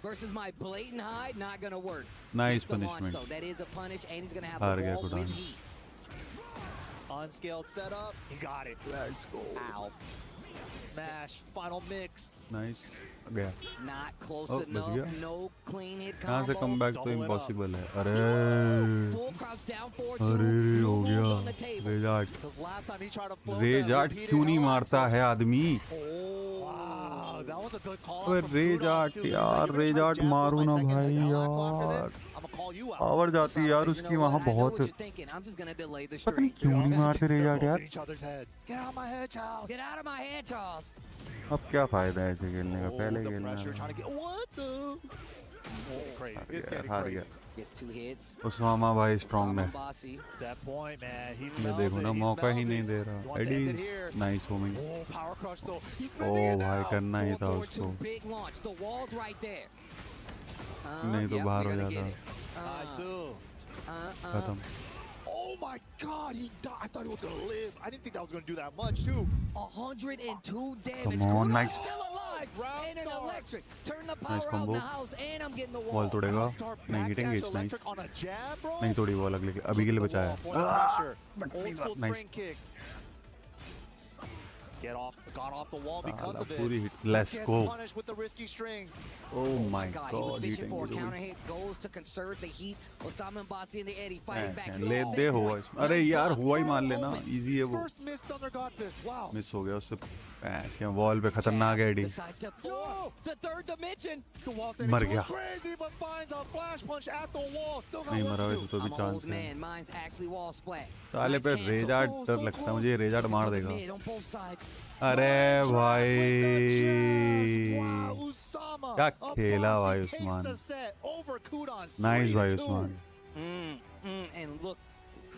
Versus my blatant high, not gonna work. Nice Gets the launch, punishment. though. That is a punish, and he's gonna have हार the गया wall with कुडांस. heat. unscaled setup. He got it. Let's go. Ow. Smash. Final mix. Nice गया. Not close Oh, बच enough. गया. No clean hit यहाँ से combo. Come back तो Double it up. Impossible है. अरे Full crouch down forward two. अरे New हो moves गया. on the table. रेजार्ट Because last time he tried to float रेजार्ट that, क्यों नहीं repeated मारता है आदमी? Oh. Wow, that was a good call. अबे रेजार्ट यार, रेजार्ट मारो ना भाई यार. पावर जाती है यार उसकी वहाँ बहुत. पता नहीं क्यों नहीं मारते रेजार्ट यार. Get out of my head, Charles. Get out of my head, Charles. अब क्या फायदा है ऐसे खेलने का? पहले the खेलना pressure, है. trying to get what the? Crazy. It's getting हार crazy. गया. Gets 2 hits. उस्मामा भाई स्ट्रांग है. Abbasi. That point, man. He ये smells देखो it. ना, He मौका ही smells नहीं it. दे He रहा. wants to end it Eddie here. Nice homing. Oh, power crush though. He's ओ spinning it भाई now. करना ही था 4-4-2, उसको. big launch. The wall's right there. नहीं तो Yep, बाहर we're हो gonna जाता. get it. Nice too. खत्म. Oh my God, he died. I thought he was gonna live. I didn't think that was gonna do that much too. 102 damage. Come on, Kudos nice. still alive. Round And an start. electric. Turn the Nice power out in combo. the house, and I'm getting the ball wall. तोड़ेगा. Start नहीं हिटेंगे. backdash it's nice. electric on a jab, bro. नहीं तोड़ी ball अगले के, अभी के लिए बचाया. Point of pressure. but Old please, school nice. spring kick. Got off the wall because of it. पूरी hit. Let's Gets go. punished with the risky string. Oh my God, he was God, fishing for a हिटेंगे counter तो. hit. Goes to conserve the heat. Osama Abbasi and the Eddie fighting back. ले दे हुआ इसमें. अरे यार हुआ ही मान लेना. Easy है वो. First miss Thunder God Fist. Wow. Miss हो गया उससे. इसके वॉल पे खतरनाक है AD. The sidestep four. The third dimension. The wall मर standing गया. too crazy, but finds a flash punch at the wall. Still got नहीं work मरा to वैसे do. तो भी I'm an चांस old है. man. Mine's actually wall splat. साले Nice पे cancel. रेजार्ट Oh, डर so लगता है close. मुझे. ये रेजार्ट मार For the देगा. mid on both sides. अरे भाई Wow, Usama. क्या खेला Abbasi भाई takes Usman. the set over Kudans, nice 3-2. भाई Usman. And look,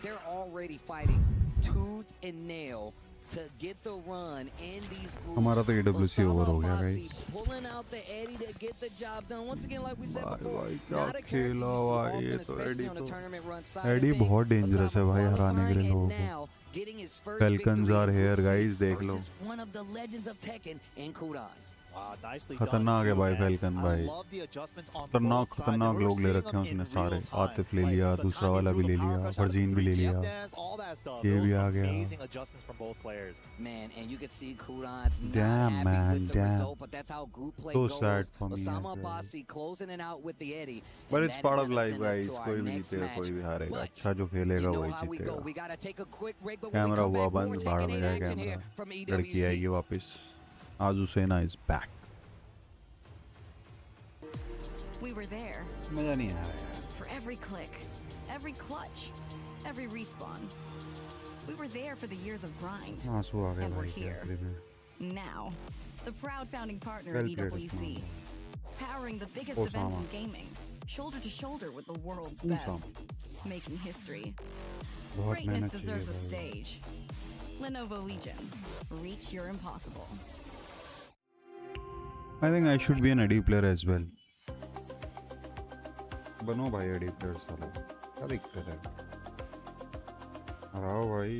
they're already fighting tooth and nail to get the run in these groups. हमारा तो EWC Osama over हो गया, Abbasi guys. pulling out the Eddie to get the job done. Once again, like we said भाई before, भाई क्या not a character you खेला see भाई. often, ये तो especially एडी on the तो. tournament run side of Eddie things. बहुत dangerous है Osama भाई हराने के लिए qualifying लोगों and को. now getting his first Falcons victory are in here, Group C guys, देख लो. versus one of the legends of Tekken in Kudans. Wow, nicely खतरनाक done है too, भाई man. फैल्कन I भाई. love the adjustments on खतरनाक both sides, खतरनाक and we're लोग ले seeing रखे हैं them in उसने सारे. real time. आतिफ ले Like, लिया, the दूसरा time he वाला threw भी the ले power लिया, crush out of फरजीन भी ले 3 लिया. TF dance, all that stuff. ये Those भी आ गया. amazing adjustments from both players. Man, and you can see Kudans not Damn, happy man, with the damn. result, but that's how group play So goes. sad for me Osama as well. Abbasi closing it out with the Eddie. But and it's that part is of gonna life, send us guys. to our कोई भी next जीतेगा, match. कोई भी हारेगा. But अच्छा जो खेलेगा you know वही how we go. जीतेगा. We got to take a quick break, but when we camera come हुआ back, more बंद. भाड़ Tekken में 8 गया action here कैमरा. from लड़की आएगी EWC. वापस. आजुसेना is back. We were there मजा नहीं आ रहा यार. for every click, every clutch, every respawn. We were there for the years of grind. आंसू आ गए And we're भाई here. कैमरे में. Now, the proud founding partner of Well played, EWC, Usman. powering the biggest Osama. event in gaming, shoulder to shoulder with the world's Osama. best, making history. बहुत Greatness मेहनत deserves a चाहिए भाई. stage. Lenovo Legion, reach your impossible. I think I should be an AD player as well. बनो भाई AD player साला. क्या दिक्कत है? हराओ भाई.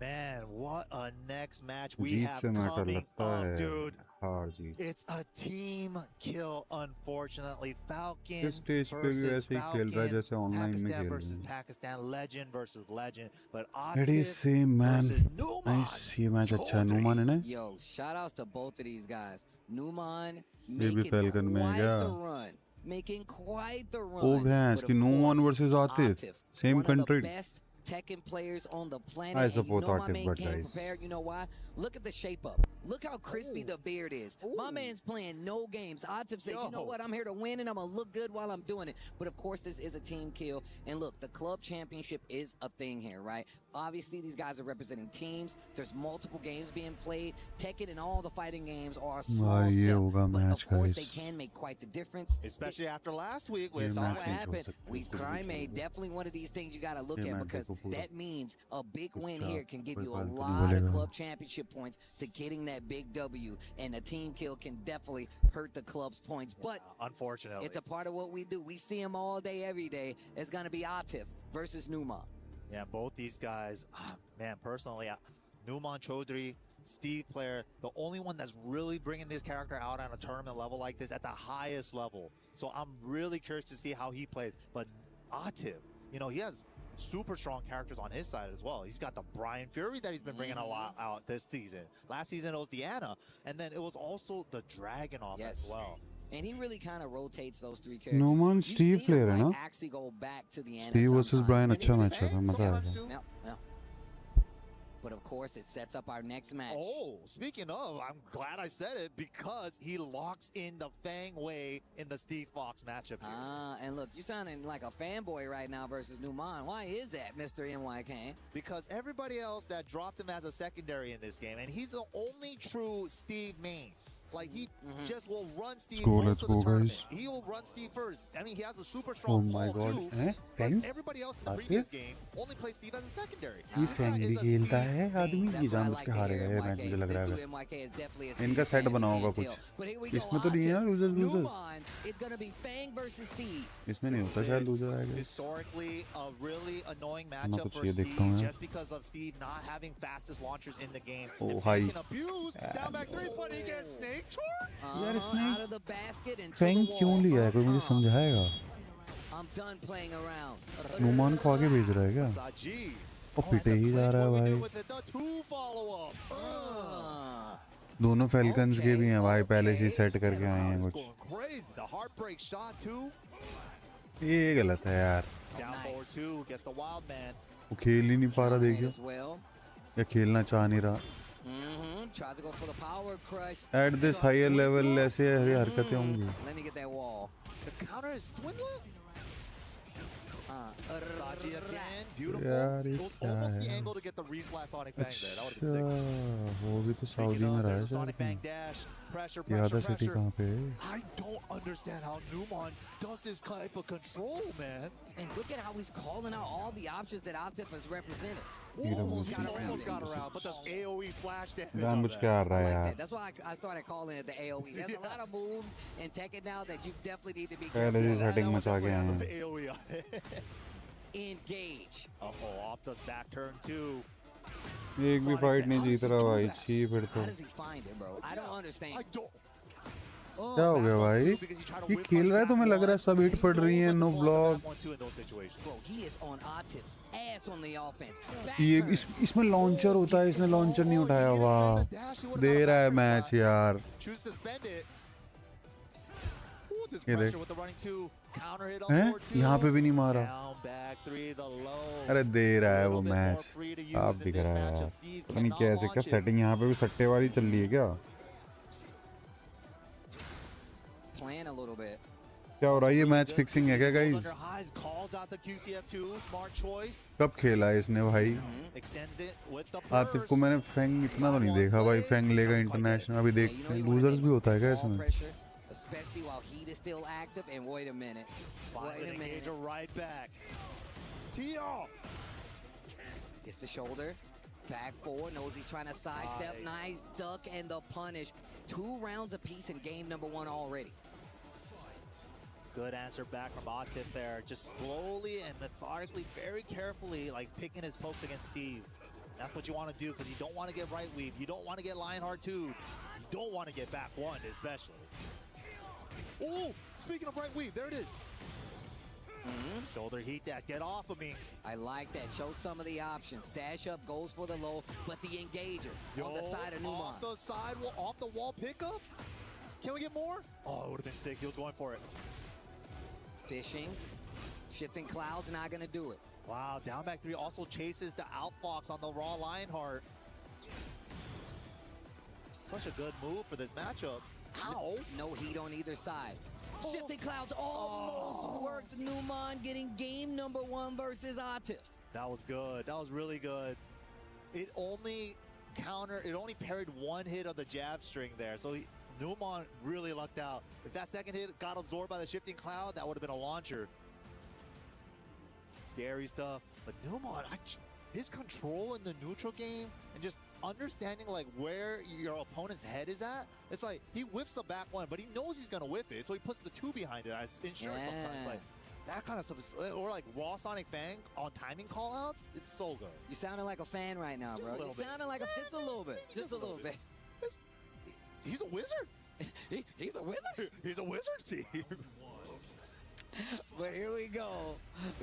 Man, what a next match we Jeet have से मैटर coming लगता up, है. dude. हार जीत. It's a team kill, unfortunately. Falcon इस स्टेज पे भी versus वैसे ही खेल रहा है Falcon. जैसे ऑनलाइन में Pakistan खेल versus रहे हैं. Pakistan, legend versus legend. But It is Atif same man. versus Numan. Nice. ये मैच अच्छा है. Chaudhary. नुमान है ना? Yo, shout outs to both of these guys. Numan भी making Falcon में quite क्या? the run. making quite the run. Oh, man, But of Numan course, versus Atif. Same one country. of the best Tekken players on the planet. I And you support know my Atif, man but came guys. prepared. You know why? Look at the shape up. Look how crispy the beard is. My man's playing no games. Atif says, you know what? I'm here to win, and I'm going to look good while I'm doing it. But, of course, this is a team kill. And, look, the club championship is a thing here, right? Obviously, these guys are representing teams. There's multiple games being played. Tekken and all the fighting games are a small step. But, of course, they can make quite the difference. Especially after last week with Saw what happened. We Crime definitely one of these things you got to look at, because that means a big win here can give you a lot of club championship points to getting that big W, and a team kill can definitely hurt the club's points. But unfortunately, it's a part of what we do. We see him all day, every day. It's going to be Atif versus Numan. Yeah, both these guys, man, personally, Numan Chaudhry, Steve player, the only one that's really bringing this character out on a tournament level like this at the highest level. So I'm really curious to see how he plays. But Atif, you know, he has super strong characters on his side as well. He's got the Brian Fury that he's been bringing a lot out this season. Last season it was Deanna, and then it was also the Dragunov as well. And he really kind of rotates those three characters. Numan Steve player है ना? Actually go back to the Steve versus Brian अच्छा match है, मजा आएगा. Yeah. But of course, it sets up our next match. Oh, speaking of, I'm glad I said it, because he locks in the Fang Wei in the Steve Fox matchup here. And look, you're sounding like a fanboy right now versus Numan. Why is that, Mr. NYK? Because everybody else that dropped him as a secondary in this game, and he's the only true Steve main. Like, he just will run Steve most of the tournament. He will run Steve first. I mean, he has a super strong pull too. But everybody else in the previous game only plays Steve as a secondary. ये Fang भी खेलता है आदमी, ये जान उसके हारेगा ये मैच, मुझे लग रहा है. इनका सेट बना होगा कुछ. इसमें तो नहीं है ना लूजर्स. इसमें नहीं होता शायद लूजर आएगा. Historically, a really annoying matchup for Steve, just because of Steve not having fastest launchers in the game. Oh, hi. Abuse, down back 3, but he gets snake. यार इसने फैंग क्यों लिया है, कोई मुझे समझाएगा. नुमान को आगे भेज रहा है क्या? और पिटे ही जा रहा है भाई. दोनों फैल्कन्स के भी हैं भाई, पहले से सेट करके आए हैं कुछ. ये गलत है यार. वो खेल ही नहीं पा रहा, देखिए, या खेलना चाह नहीं रहा. At this higher level ऐसे हरकतें होंगी. यार ये क्या है? अच्छा, वो भी तो सऊदी में रहा है शायद. यादा सिटी कहाँ पे है? I don't understand how Numan does this type of control, man. And look at how he's calling out all the options that Atif has represented. Almost got around, but does AOE splash damage? जानबूझ के आ रहा है यार. That's why I started calling it the AOE. There's a lot of moves in Tekken now that you definitely need to be पहले से setting मचा के आए हैं. The AOE on it. Engage. Off the back turn too. एक भी fight नहीं जीत रहा भाई. छी फिर तो. How does he find it, bro? I don't understand. क्या हो गया भाई? ये खेल रहा है, तुम्हें लग रहा है सब हिट पड़ रही है, नो ब्लॉक. ये इसमें लॉन्चर होता है, इसने लॉन्चर नहीं उठाया. वाह, दे रहा है मैच यार. ये देख, हैं? यहाँ पे भी नहीं मारा. अरे दे रहा है वो मैच. आप दिख रहा है यार. पता नहीं कैसे, क्या सेटिंग यहाँ पे भी सट्टे वाली चल रही है क्या? क्या हो रहा है? ये मैच फिक्सिंग है क्या गाइस? कब खेला है इसने भाई? आतिफ को मैंने फैंग इतना तो नहीं देखा भाई. फैंग लेगा इंटरनेशनल, अभी देखते हैं. लूजर्स भी होता है क्या इसमें? Especially while heat is still active. And wait a minute. Right back. Tio gets the shoulder. Back forward. Knows he's trying to sidestep. Nice duck and the punish. 2 rounds apiece in game number 1 already. Good answer back from Atif there. Just slowly and methodically, very carefully, like picking his pokes against Steve. That's what you want to do, because you don't want to get right weave. You don't want to get Lionheart 2. You don't want to get back 1 especially. Oh, speaking of right weave, there it is. Shoulder heat that. Get off of me. I like that. Show some of the options. Stash up, goes for the low, but the engager on the side of Numan. Off the side, off the wall pickup. Can we get more? Oh, it would have been sick. He was going for it. Fishing. Shifting Cloud's not going to do it. Wow, down back 3 also chases the outfox on the raw Lionheart. Such a good move for this matchup. Ow! No heat on either side. Shifting Clouds almost worked Numan, getting game number 1 versus Atif. That was good. That was really good. It only parried 1 hit of the jab string there. So Numan really lucked out. If that second hit got absorbed by the Shifting Cloud, that would have been a launcher. Scary stuff. But Numan, his control in the neutral game and just understanding like where your opponent's head is at. It's like he whiffs the back 1, but he knows he's gonna whiff it, so he puts the 2 behind it as insurance sometimes. Like that kind of stuff is, or like raw Sonic Fang on timing callouts. It's so good. You sounding like a fan right now, Just bro. You sounding like just a little bit. Just a little bit. He's a wizard. He's a wizard. He's a wizard, see. But here we go.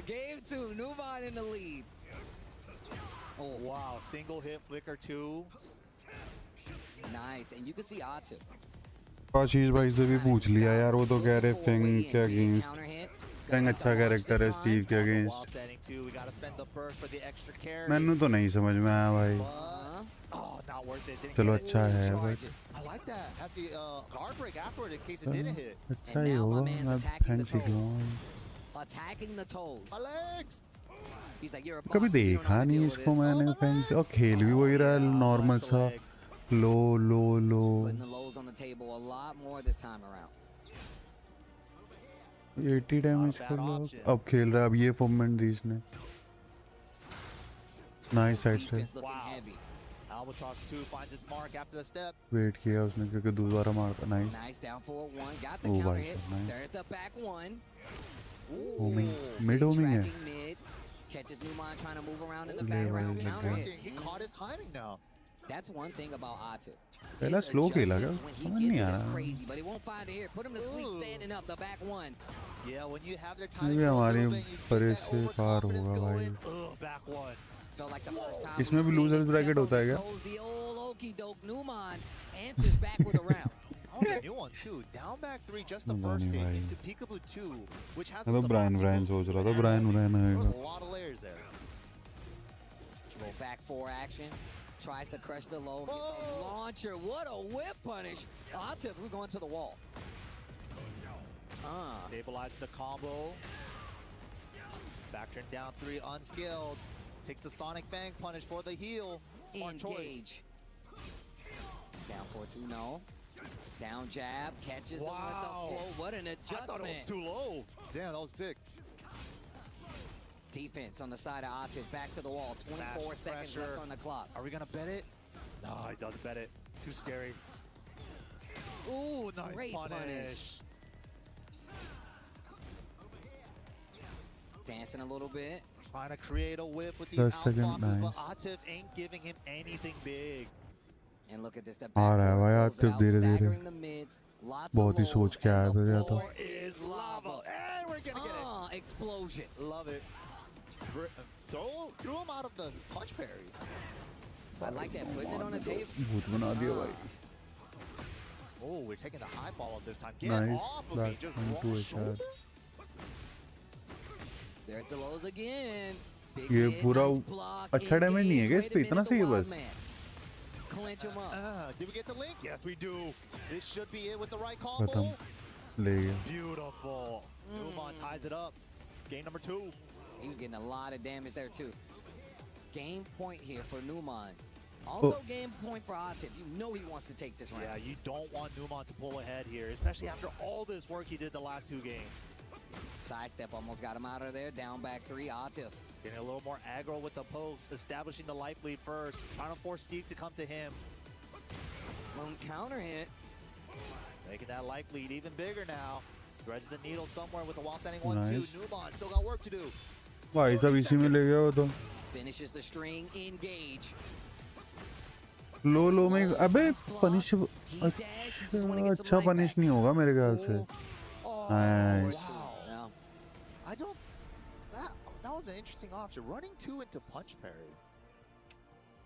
Game 2, Numan in the lead. Oh wow, single hit flicker 2. Nice, and you can see Atif. आशीष भाई से भी पूछ लिया यार, वो तो कह रहे फेंग के अगेंस्ट फेंग अच्छा कैरेक्टर है स्टीव के अगेंस्ट। मैंने तो नहीं समझ में आया भाई। चलो अच्छा है भाई। अच्छा ही होगा, मैं फेंग सीख लूँगा। कभी देखा नहीं इसको मैंने फेंग से, और खेल भी वही रहा है नॉर्मल सा, लो लो लो। 80 डैमेज कर लो। अब खेल रहा है, अब ये फॉर्मेट दी इसने। नाइस साइड से वेट किया उसने क्योंकि दोबारा मारता। नाइस। ओ भाई नाइस। मिड होमिंग है। Catches Numan trying to move around in the Yeah, background. right, Counter right. hit. He caught his timing now. That's one thing about Atif. पहला His स्लो खेला क्या? adjustments when he समझ gets नहीं it uh is रहा। crazy, but he won't find it here. Put him to sleep Ooh. standing up, the back 1. Yeah, when you have their ये timing, भी हमारी moving, you get परे that से पार overconfidence होगा भाई। going. Ugh, back 1. Felt like the first time इसमें भी we've seen losers it bracket step होता on है his क्या? toes. The old okey doke Numan answers back with a round. That was a new one too. Down back 3, just the पता first नहीं hit भाई। into Peekaboo 2, which has मैं तो Brian सोच रहा था, ब्रायन There आएगा। was a lot of layers there. Little back 4 action. Tries to crush the low. Gets a launcher. What a whip punish. Atif, we're going to the wall. Stabilizes the combo. Back turn down 3, unskilled. Takes the Sonic Fang punish for the heal. Smart choice. Engage. Down 4-2, no. Down jab. Catches him with the Wow. flow. What an I thought it adjustment. was too low. Damn, that was sick. Defense on the side of Atif. Back to the wall. 24 Fast seconds pressure. left on the clock. Are we gonna bet it? No, he doesn't bet it. Too scary. Ooh, nice Great punish. Dancing a little bit. Trying to create a whip with these 10 second, outboxes, but nice. Atif ain't giving him anything big. And look at this. The आ रहा है भाई back Atif धीरे-धीरे। staggering the mids. Lots of बहुत ही lows, सोच के आया and the फिर या तो। floor is lava. And we're gonna get it. Explosion. Love it. Threw him out of the punch parry. I like that. Putting it on the table. भूत बना दिया भाई। Oh, we're taking the high follow this time. Get Nice. off of me. Back Just into raw it, shoulder. There's the lows again. Big ये mid, पूरा nice block, अच्छा damage नहीं है क्या इस engage. पे? Wait a इतना minute, सही है the बस। wild man. Clinch him up. Did we get the link? Yes, we do. This should be it with the right combo. खत्म ले गया। Beautiful. Numan ties it up. Game number 2. He was getting a lot of damage there too. Game point here for Numan. Also game point for Atif. You know he wants to take this round. Yeah, you don't want Numan to pull ahead here, especially after all this work he did the last 2 games. Sidestep almost got him out of there. Down back 3, Atif. Getting a little more aggro with the pokes, establishing the life lead first, trying to force Steve to come to him. Lone counter hit. Making that life lead even bigger now. Threads the needle somewhere with the wall standing 1-2. Nice. Numan still got work to do. भाई सब इसी में ले गया वो तो। Finishes the string. Engage. लो में अबे पनिश अच्छा पनिश नहीं होगा मेरे ख्याल से। Nice. Wow. I don't. That was an interesting option. Running 2 into punch parry.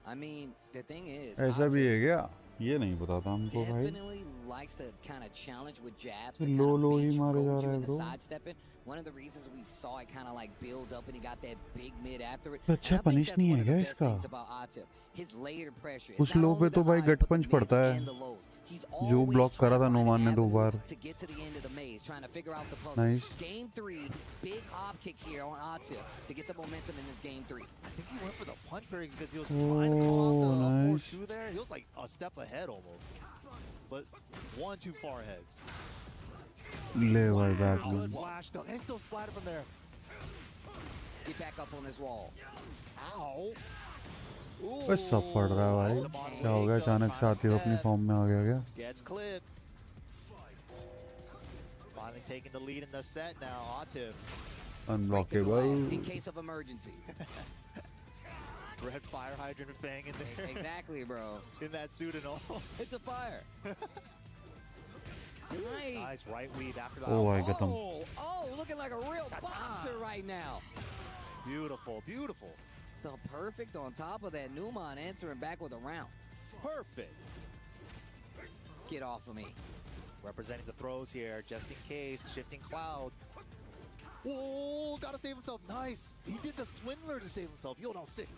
I mean, the thing is, ऐसा भी है क्या? ये नहीं पता था हमको भाई। definitely likes to kind of challenge with jabs. ये To low kind low of he pinch, मारे जा goad you रहा है into bro. sidestepping. One of the reasons we saw it kind of like build up and he got that big mid after it. तो अच्छा And I think punish that's नहीं one है of the क्या best इसका? things about Atif. His layered pressure. उस It's not low only पे तो the भाई highs, gut but the punch mids पड़ता है. and the lows. He's जो always block करा trying था to find नुमान an ने 2 avenue bar. to get to the end of the maze, trying to figure out the puzzle. Nice. Game 3, big hop kick here on Atif to get the momentum in this game 3. I think he went for the punch parry because he was trying to pull out the up nice. 4-2 there. He was like a step ahead almost. But one too far ahead. ले भाई back Good में. flash though. And he still splattered from there. Get back up on this wall. Ow. बस सब पड़ रहा है भाई. क्या हो गया अचानक से आते हो अपनी फॉर्म में आ गया क्या? Gets clipped. Finally taking the lead in the set now. Atif. Unblockable. In case of emergency. Red fire hydrant and Fang in there. Exactly, bro. In that suit and all. It's a fire. Nice. Nice right weave after that. Oh, I got him. Oh, looking like a real boxer right now. Beautiful, beautiful. The perfect on top of that. Numan answering back with a round. Perfect. Get off of me. Representing the throws here, just in case. Shifting clouds. Oh, gotta save himself. Nice. He did the swindler to save himself. Yo, no, sick.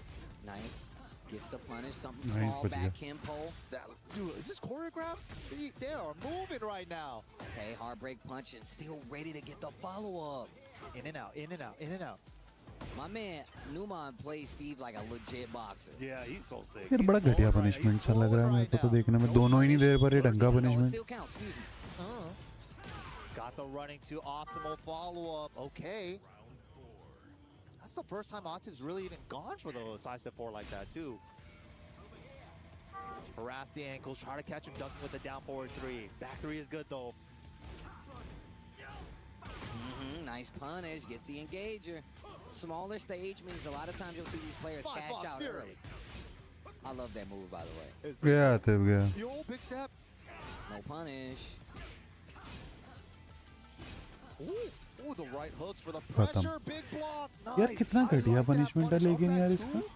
Nice. Gets the punish. Something Nice, small. but Back yeah. him pole. Dude, is this choreographed? They are moving right now. Okay, heartbreak punch and still ready to get the follow-up. In and out, in and out, in and out. My man, Numan plays Steve like a legit boxer. Yeah, he's so sick. यार बड़ा घटिया punishment सा लग रहा है मेरे को तो देखने में. दोनों ही नहीं दे पा रहे ढंग का No, it punishment. still counts. Excuse me. Got the running to optimal follow-up. Okay. That's the first time Atif's really even gone for the side step 4 like that, too. Harass the ankles, try to catch him ducking with the down forward 3. Back 3 is good, though. Nice punish. Gets the engager. Smaller stage means a lot of times you'll see these players Five cash Fox out Fury. early. I love that move, by the way. गया आते गया. Yo, big step. No punish. Ooh, the right hooks for the खत्म. pressure. Big block. Nice. यार कितना I घटिया like that punishment है punish लेकिन off यार that इसका. too.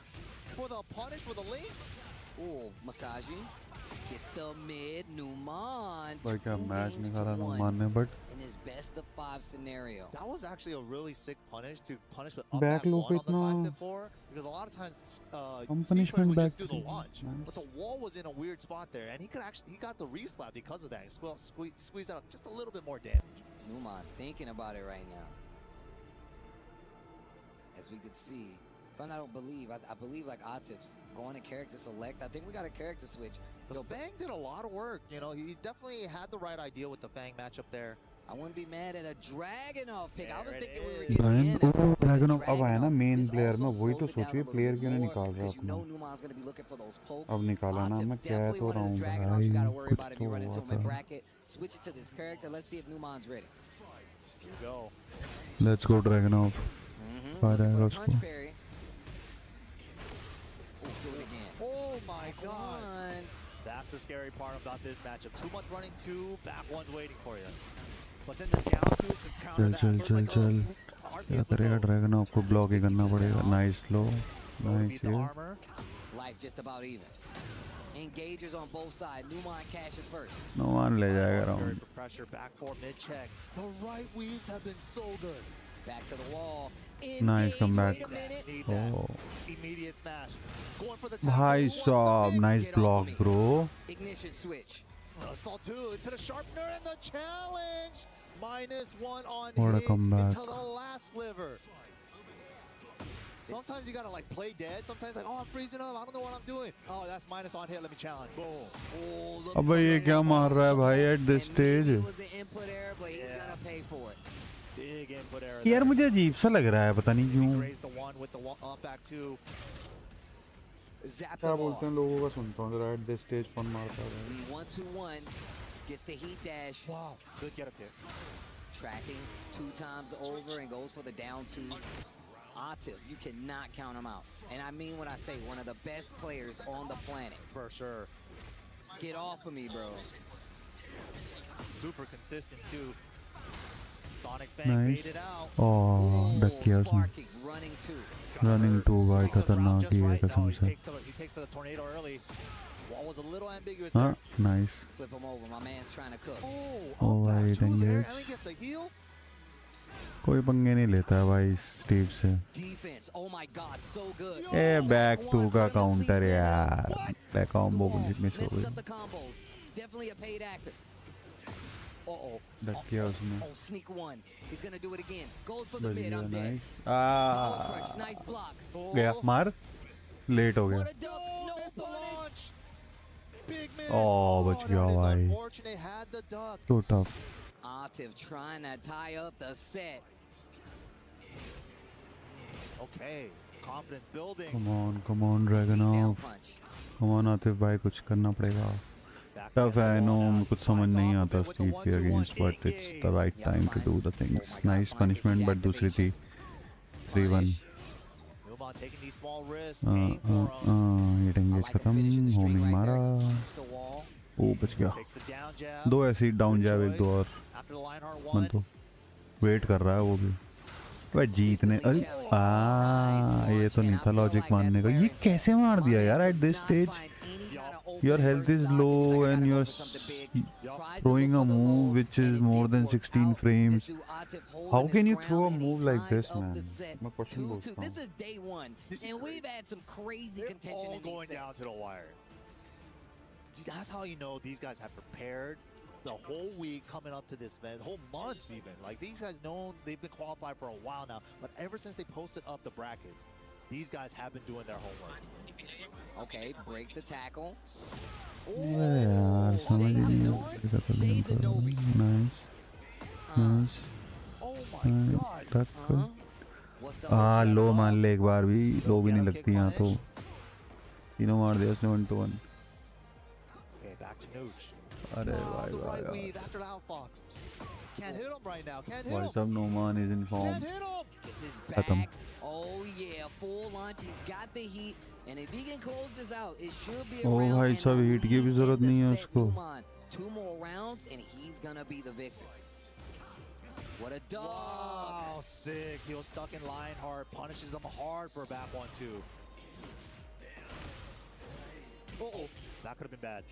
For the punish, for the link. Ooh, massaging. Gets the mid. Numan. भाई क्या 2 मैच games निकाला to 1 नुमान ने but in his best of 5 scenario. That was actually a really sick punish to punish with Back up low that 1 on the इतना- side step 4 because a lot of times Some Seaford punishment would back just do the three. launch, Nice. but the wall was in a weird spot there, and he got the resplat because of that. He squeezed out just a little bit more damage. Numan thinking about it right now. As we could see, but I don't believe. I believe like Atif's going to character select. I think we got a character switch. But Yo, Fang did a lot of work. You know, he definitely had the right idea with the Fang matchup there. I wouldn't be mad at a Dragunov pick. I was There it thinking we were is. getting Brian, in. oh, But the Dragunov अब आया ना main this player also में, वही तो slows it down सोचिए a little player bit क्यों नहीं more, निकाल रहा 'cause you know अपना. Numan's going to be looking for those pokes. अब निकाला ना, Atif मैं कह definitely तो one रहा of हूँ the Dragunovs you got to भाई, worry कुछ about if तो you run into हुआ him in था. bracket. Switch it to this character. Let's see if Numan's ready. Here we go. Let's go Dragunov. खा Looking जाएगा for the उसको. punch parry. Ooh, do it again. Oh my Come God. on. That's the scary part about this matchup. Too much running 2, back 1's waiting for you. But then the down 2 can counter चल that. चल So it's चल like, चल. RPS क्या with करेगा those. Dragunov को block ही करना पड़ेगा. Nice low. Go Nice beat the here. armor. Life just about even. Engagers on both sides. Numan cashes first. Numan ले जाएगा Scary round. for pressure, back 4 mid check. The right weaves have been so good. Back to the wall. Nice Engage. comeback. Wait a minute. Need that. Oh. Immediate smash. Going for the tap. भाई Who wants the साहब mix? nice Get off block me. bro. Ignition switch. Assault 2 into the sharpener and the challenge. -1 on What a hit comeback. into the last sliver. Sometimes you gotta like play dead. Sometimes like, oh, I'm freezing up. I don't know what I'm doing. Oh, that's minus on hit. Let me challenge. Boom. Oh, look अबे ये क्या मार रहा है भाई at this And maybe stage. it was the input error, but he's Yeah. gonna pay for it. Big input error. यार there. मुझे अजीब सा लग रहा है पता नहीं He क्यों. grazed the one with the up back 2. Zap क्या the बोलते हैं ball. लोगों का सुनता हूँ जरा at this stage कौन मारता है. 1-2-1. Gets the heat dash. Wow. Good get up there. Tracking 2 times over and goes for the down 2. Atif, you cannot count him out. And I mean what I say, one of the best players on the planet. For sure. Get off of me, bro. Super consistent too. Sonic Bang Nice. baited out. Oh, duck किया उसने. Sparking, running 2. Running 2 भाई Speaking of drop खतरनाक just ही है right. No, कसम he से. takes the tornado early. Wall was a little ambiguous हाँ there. Nice Flip him over. My man's trying to cook. Oh, Oh, up back भाई, two there. engage. Ellie gets the heal. कोई पंगे नहीं लेता है भाई Steve से Defense. Oh my God, so good. A back Back to one, का put him to counter sleep, यार back combo Boom. Bullshit miss हो Messes गई up the combos. Definitely a paid actor. Uh-oh. Duck किया उसने Oh, sneak one. He's gonna do it again. Goes for the बच mid. गया I'm dead. Nice Power crush. Nice block. गया मार late हो गया What a duck. No Missed the punish. launch. Big miss. Oh, बच गया that is भाई। unfortunate. Had the duck. so tough Atif trying to tie up the set. Okay. Confidence building. come on dragon Down off punch. come on Atif भाई कुछ करना पड़ेगा Back tough है I know कुछ समझ नहीं Finds आता off of it with Steve the के 1-2-1 against but it's the right Yep, time to finds- do the oh things my God, nice finds punishment the but दूसरी थी activation. 3-1 Punish. Numan taking these small risks. Paying for 'em. Hit I engage like the खत्म finish in the string homing right मारा there. Keeps the wall. ओ बच गया Takes the down jab. दो ऐसे down जैब एक दो और After the Lionheart मन one. तो वेट कर रहा है वो भी वह जीतने अरे ये तो नहीं था लॉजिक मारने का ये कैसे मार दिया यार at this stage your health is low and you're throwing a move which is more than 16 frames. How can you throw a move like this, man? मैं question पूछता हूँ। This is day one, and we've had some crazy They're contention all in these going down sets. to the wire. That's how you know these guys have prepared the whole week coming up to this event, whole months even. Like these guys know they've been qualified for a while now, but ever since they posted up the brackets, these guys have been doing their homework. Okay, breaks the tackle. यार समझ ही नहीं Shades of Nobi. Nice nice Oh my god. टक What's the हाँ hook? लो मान ले एक बार भी लो भी नहीं लगती यहाँ तो तीनों मार दिया उसने 1-1 Okay, back to Nooch. अरे Oh, भाई the right भाई weave after the outfox. Can't hit him right now. Can't hit भाई him. सब Noman is in form Can't hit him. Gets his Khatam. back. Oh yeah, full launch. He's got the heat, and if he can close this out, it should be a Oh, round. भाई and साहब, the heat की भी lead जरूरत in the नहीं है set, उसको। Numan. 2 more rounds, and he's gonna be the victor. What a dog! Wow, sick. He was stuck in Lionheart. Punishes him hard for a back one, too. Uh-oh. That could have been bad.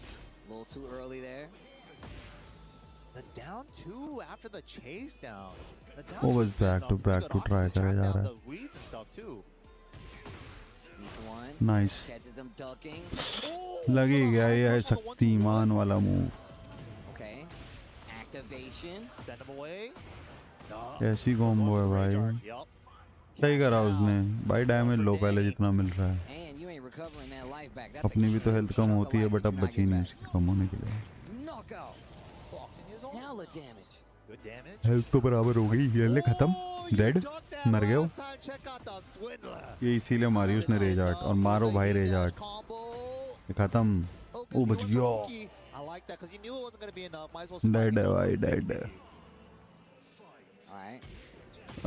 A little too early there. The down two after the chase down. The down वो two बस has been, back to pretty back good to try option to करे track जा down रहा है। the weeds and stuff, too. Sneak one. Nice Catches him ducking. लग ही गया ये है शक्तिमान वाला move Okay. Activation. Send him away. No. कैसी कॉम्बो है भाई Yup. सही करा उसने भाई डैमेज लो पहले जितना मिल रहा है And you ain't recovering that life back. That's अपनी भी तो a health huge come chunk of होती है life बट that अब you're not बची getting नहीं back. उसकी कम होने के लिए Knockout. Boxing his own. Hella damage. Good damage. Health तो बराबर हो गई ये ले खत्म Oh, you dead ducked that मर गए हो last time. Check out the swindler. ये इसीलिए मारी उसने रेज आर्ट और मारो भाई रेज आर्ट Combo. ये खत्म Oh, ओ बच गया I like that because he knew it wasn't going to be enough. Might as well spike dead it है up. भाई डेड है All right.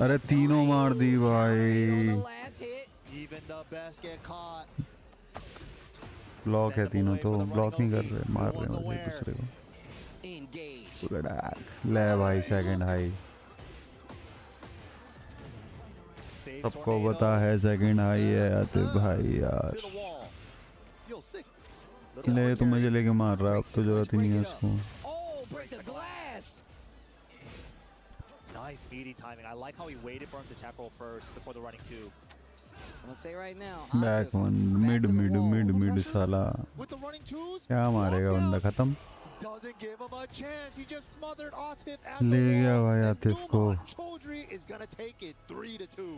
अरे तीनों मार दी On भाई the last hit. Even the best get caught. Block है तीनों तो ब्लॉक नहीं कर रहे मार रहे हैं एक दूसरे को Engage. पूरा डैक ले भाई सेकंड हाई Save सबको tornado पता है सेकंड हाई है आते भाई to यार the wall. Yo, sick. Little ले hard तो मुझे carry. लेके मार रहा है अब तो जरूरत ही नहीं है उसको Oh, break the glass. Nice meaty timing. I like how he waited for him to tackle first before the running two. I'm gonna say right now. Back Atif, one back mid to the mid wall. Mid mid साला With the running twos. क्या मारेगा walked बंदा out. खत्म Doesn't give him a chance. He just smothered Atif at ले the गया wall. भाई And Atif को Numan Chaudhry is gonna take it 3-2.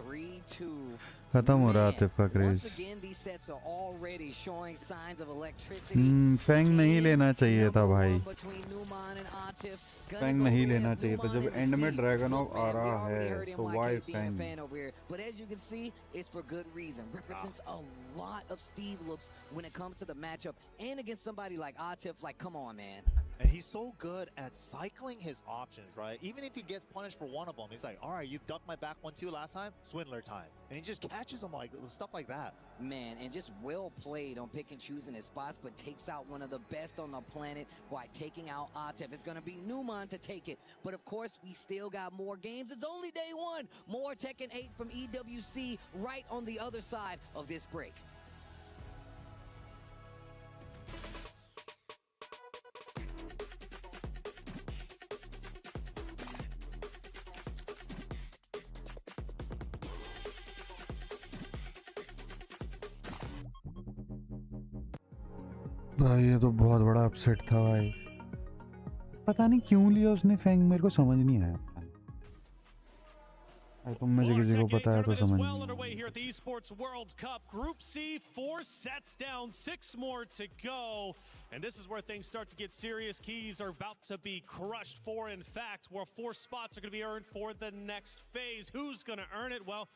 3-2. खत्म हो रहा है Man, आतिफ का once craze again, these sets are already showing signs of electricity. Feng नहीं लेना चाहिए था भाई Between Numan and Atif. Gonna Feng go नहीं the way लेना of चाहिए था Numan जब and एंड में Steve. ड्रैगन ऑफ Look, आ man, we रहा already है heard तो him वाई like being a Feng fan over here. But as you can see, it's for good reason. Represents a lot of Steve looks when it comes to the matchup. And against somebody like Atif, like, come on, man. And he's so good at cycling his options, right? Even if he gets punished for one of them, he's like, all right, you ducked my back 1-2 last time, swindler time. And he just catches them like stuff like that. Man, and just well played on pick and choosing his spots, but takes out one of the best on the planet by taking out Atif. It's going to be Numan to take it. But of course, we still got more games. It's only day one. More Tekken 8 from EWC right on the other side of this break. भाई ये तो बहुत बड़ा upset था भाई. पता नहीं क्यों लिया उसने फैंग, मेरे को समझ नहीं आया. तुम में से किसी को पता है तो समझ well underway here at the Esports World Cup. Group C, 4 sets down, 6 more to go. And this is where things start to get serious. Keys are about to be crushed for, in fact, where 4 spots are going to be earned for the next phase. Who's going to earn it? Well,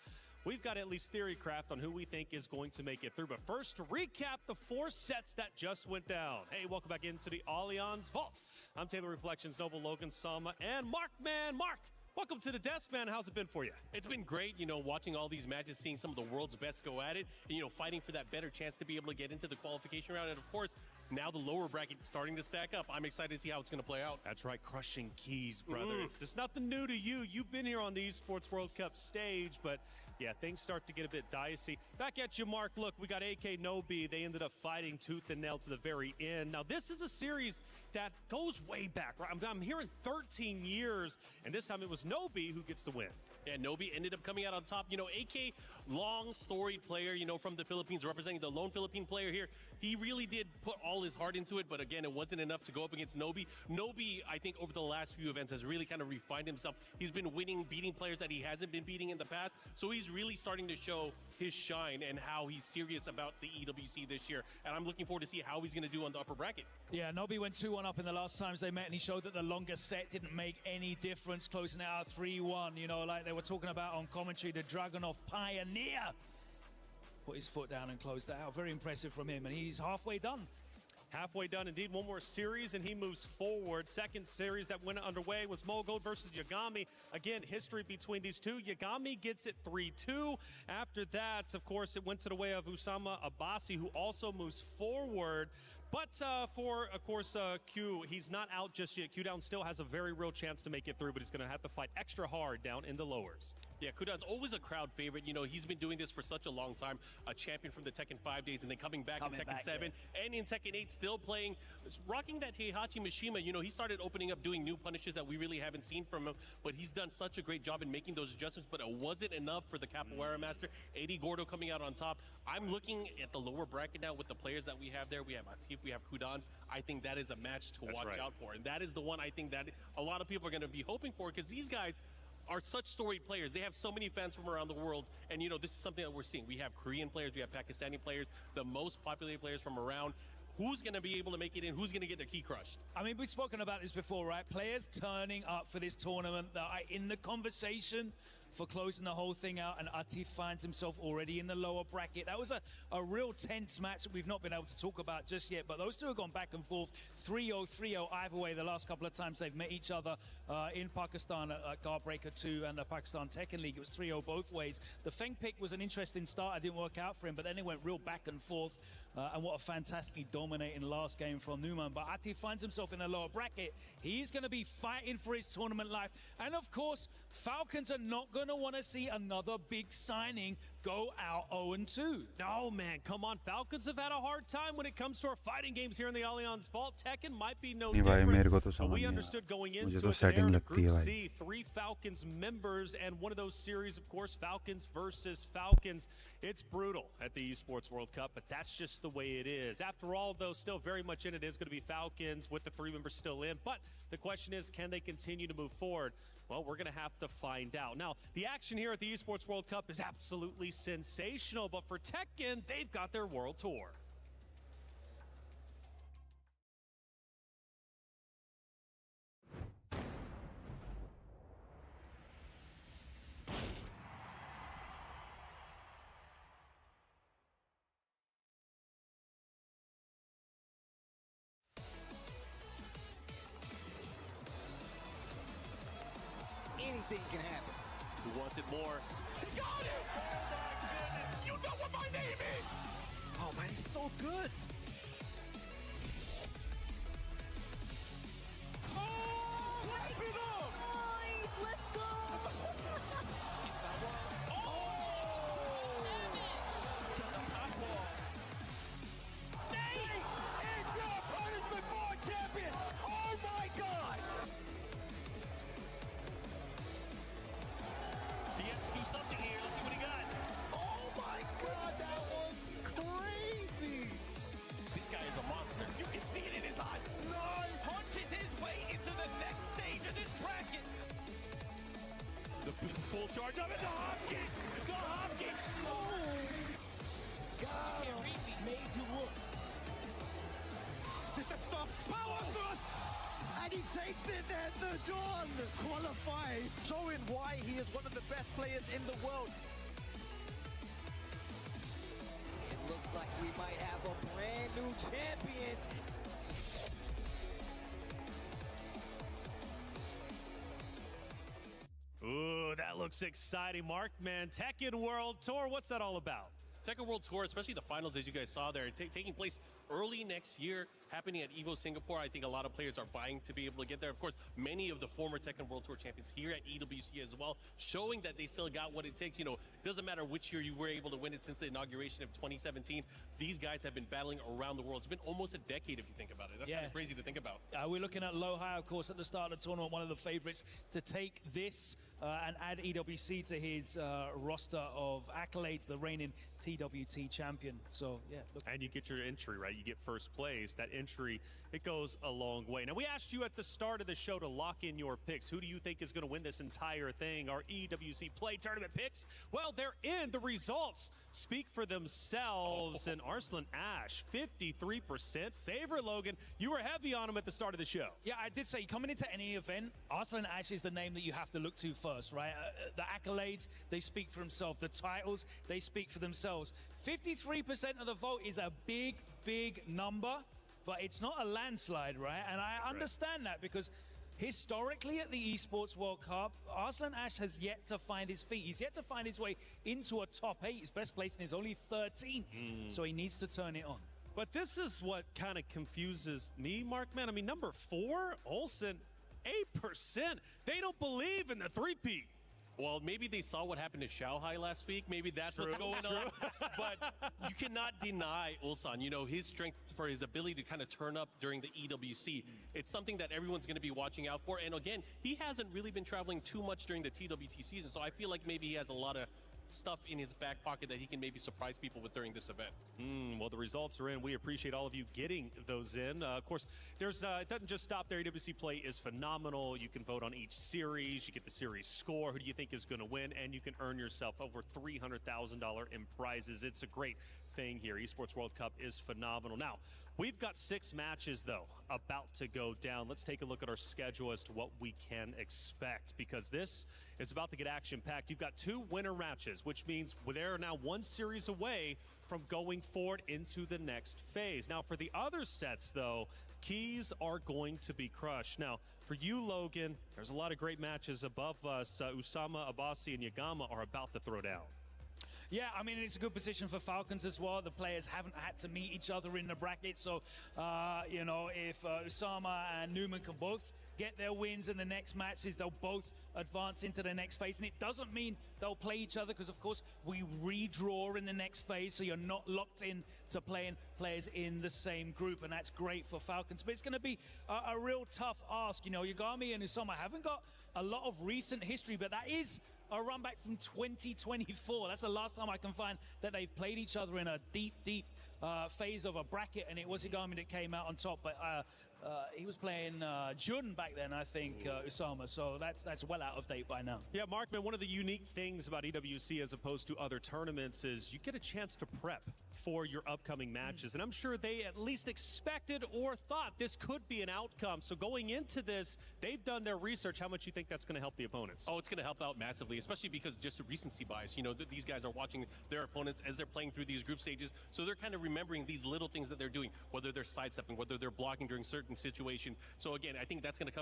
we've got at least theory craft on who we think is going to make it through. But first, to recap the 4 sets that just went down. Hey, welcome back into the Allianz Vault. I'm Taylor Reflections, Noble Logan Sama, and Mark, man, Mark. Welcome to the desk, man. How's it been for you? It's been great, you know, watching all these matches, seeing some of the world's best go at it, and, you know, fighting for that better chance to be able to get into the qualification round. And, of course, now the lower bracket starting to stack up. I'm excited to see how it's going to play out. That's right, crushing Keys, brother. It's just nothing new to you. You've been here on the Esports World Cup stage, but, yeah, things start to get a bit dicey. Back at you, Mark. Look, we got AK Nobi. They ended up fighting tooth and nail to the very end. Now, this is a series that goes way back, right? I'm hearing 13 years, and this time it was Nobi who gets the win. Yeah, Nobi ended up coming out on top. You know, AK, long storied player, you know, from the Philippines, representing the lone Philippine player here. He really did put all his heart into it, but again, it wasn't enough to go up against Nobi. Nobi, I think, over the last few events has really kind of refined himself. He's been winning, beating players that he hasn't been beating in the past. So he's really starting to show his shine and how he's serious about the EWC this year. And I'm looking forward to see how he's going to do on the upper bracket. Yeah, Nobi went 2-1 up in the last times they met, and he showed that the longer set didn't make any difference, closing it out 3-1. You know, like they were talking about on commentary, the Dragunov Pioneer put his foot down and closed that out. Very impressive from him, and he's halfway done. Halfway done, indeed. One more series, and he moves forward. Second series that went underway was Mogold versus Yagami. Again, history between these two. Yagami gets it 3-2. After that, of course, it went to the way of Usama Abasi, who also moves forward. But for, of course, Q, he's not out just yet. Q-Down still has a very real chance to make it through, but he's going to have to fight extra hard down in the lowers. Yeah, Kudan's always a crowd favorite. You know, he's been doing this for such a long time. A champion from the Tekken 5 days and then coming back in Tekken 7 and in Tekken 8 still playing, rocking that Heihachi Mishima. You know, he started opening up doing new punishes that we really haven't seen from him, but he's done such a great job in making those adjustments, but it wasn't enough for the Capoeira Master. Eddie Gordo coming out on top. I'm looking at the lower bracket now with the players that we have there. We have Atif, we have Kudan's. I think that is a match to watch out for. And that is the one I think that a lot of people are going to be hoping for, because these guys are such storied players. They have so many fans from around the world. And, you know, this is something that we're seeing. We have Korean players, we have Pakistani players, the most popular players from around. Who's going to be able to make it in? Who's going to get their key crushed? I mean, we've spoken about this before, right? Players turning up for this tournament that are in the conversation for closing the whole thing out, and Atif finds himself already in the lower bracket. That was a real tense match that we've not been able to talk about just yet, but those two have gone back and forth, 3-0, 3-0 either way the last couple of times they've met each other in Pakistan at Guardbreaker 2 and the Pakistan Tekken League. It was 3-0 both ways. The Feng pick was an interesting start. It didn't work out for him, but then it went real back and forth, and what a fantastically dominating last game from Numan. But Atif finds himself in the lower bracket. He's going to be fighting for his tournament life, and of course, Falcons are not going to want to see another big signing go out 0-2. No, man, come on. Falcons have had a hard time when it comes to our fighting games here in the Allianz Vault. Tekken might be no different, but we understood going into it that they're in Group C, 3 Falcons members, and one of those series, of course, Falcons versus Falcons. It's brutal at the Esports World Cup, but that's just the way it is. After all, though, still very much in it is going to be Falcons with the 3 members still in, but the question is, can they continue to move forward? Well, we're going to have to find out. Now, the action here at the Esports World Cup is absolutely sensational, but for Tekken, they've got their World Tour. Anything can happen. Who wants it more? He got it! Oh my goodness! You know what my name is! Oh man, he's so good! Oh! Wrap it up! Nice, let's go! He's got one. Oh! Got the power. Say it's your punishment board champion! Oh my god! He has to do something here. Let's see what he got. Oh my god, that was crazy! Full charge of it, the hop kick! The hop kick! Oh! God, made to work. the power thrust! And he takes it there, the Dawn qualifies, showing why he is one of the best players in the world. It looks like we might have a brand new champion. Ooh, that looks exciting, Mark, man. Tekken World Tour, what's that all about? Tekken World Tour, especially the finals, as you guys saw there, taking place early next year, happening at EVO Singapore. I think a lot of players are vying to be able to get there. Of course, many of the former Tekken World Tour champions here at EWC as well, showing that they still got what it takes. You know, it doesn't matter which year you were able to win it since the inauguration of 2017. These guys have been battling around the world. It's been almost a decade if you think about it. That's kind of crazy to think about. We're looking at Lohai, of course, at the start of the tournament, one of the favorites to take this and add EWC to his roster of accolades, the reigning TWT champion. So, yeah. And you get your entry, right? You get first place. That entry, it goes a long way. Now, we asked you at the start of the show to lock in your picks. Who do you think is going to win this entire thing? Our EWC Play Tournament picks? Well, they're in. The results speak for themselves. And Arslan Ash, 53% favorite. Logan, you were heavy on him at the start of the show. Yeah, I did say coming into any event, Arslan Ash is the name that you have to look to first, right? The accolades, they speak for themselves. The titles, they speak for themselves. 53% of the vote is a big, big number, but it's not a landslide, right? And I understand that because historically at the Esports World Cup, Arslan Ash has yet to find his feet. He's yet to find his way into a top 8. His best place is only 13th, so he needs to turn it on. But this is what kind of confuses me, Mark, man. I mean, number 4, ULSAN, 8%. They don't believe in the three-peat. Well, maybe they saw what happened to Shanghai last week. Maybe that's what's going on. But you cannot deny ULSAN, you know, his strength for his ability to kind of turn up during the EWC. It's something that everyone's going to be watching out for. And again, he hasn't really been traveling too much during the TWT season. So I feel like maybe he has a lot of stuff in his back pocket that he can maybe surprise people with during this event. Well, the results are in. We appreciate all of you getting those in. Of course, there's it doesn't just stop there. EWC Play is phenomenal. You can vote on each series. You get the series score. Who do you think is going to win? And you can earn yourself over $300,000 in prizes. It's a great thing here. Esports World Cup is phenomenal. Now, we've got 6 matches, though, about to go down. Let's take a look at our schedule as to what we can expect, because this is about to get action-packed. You've got 2 winner matches, which means they're now 1 series away from going forward into the next phase. Now, for the other sets, though, keys are going to be crushed. Now, for you, Logan, there's a lot of great matches above us. Usama, Abasi, and Yagama are about to throw down. Yeah, I mean, it's a good position for Falcons as well. The players haven't had to meet each other in the bracket. So, you know, if Usama and Newman can both get their wins in the next matches, they'll both advance into the next phase. And it doesn't mean they'll play each other because, of course, we redraw in the next phase. So you're not locked in to playing players in the same group. And that's great for Falcons. But it's going to be a real tough ask. You know, Yagami and Usama haven't got a lot of recent history, but that is a run back from 2024. That's the last time I can find that they've played each other in a deep phase of a bracket, and it was Yagami that came out on top. But he was playing Jun back then, I think, Usama. So that's well out of date by now. Yeah, Markman, one of the unique things about EWC as opposed to other tournaments is you get a chance to prep for your upcoming matches. And I'm sure they at least expected or thought this could be an outcome. So going into this, they've done their research. How much you think that's going to help the opponents? Oh, it's going to help out massively, especially because just recency bias. You know, these guys are watching their opponents as they're playing through these group stages. So they're kind of remembering these little things that they're doing, whether they're sidestepping, whether they're blocking during certain situations. So again, I think that's going to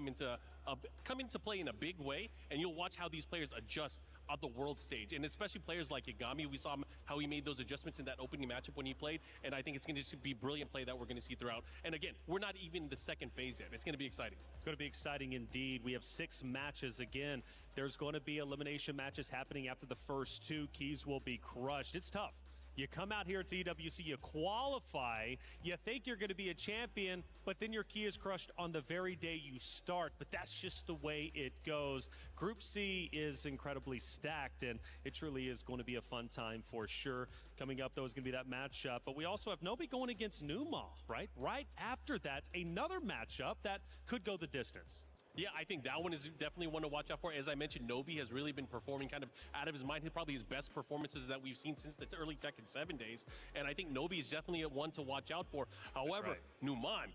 come into play in a big way, and you'll watch how these players adjust on the world stage, and especially players like Yagami. We saw how he made those adjustments in that opening matchup when he played, and I think it's going to be brilliant play that we're going to see throughout. And again, we're not even in the second phase yet. It's going to be exciting. It's going to be exciting indeed. We have 6 matches again. There's going to be elimination matches happening after the first 2. Keys will be crushed. It's tough. You come out here to EWC, you qualify, you think you're going to be a champion, but then your key is crushed on the very day you start. But that's just the way it goes. Group C is incredibly stacked, and it truly is going to be a fun time for sure. Coming up, though, is going to be that matchup. But we also have Nobi going against Numa, right? Right after that, another matchup that could go the distance. Yeah, I think that one is definitely one to watch out for. As I mentioned, Nobi has really been performing kind of out of his mind. Probably his best performances that we've seen since the early Tekken 7 days. And I think Nobi is definitely one to watch out for. However, Numan,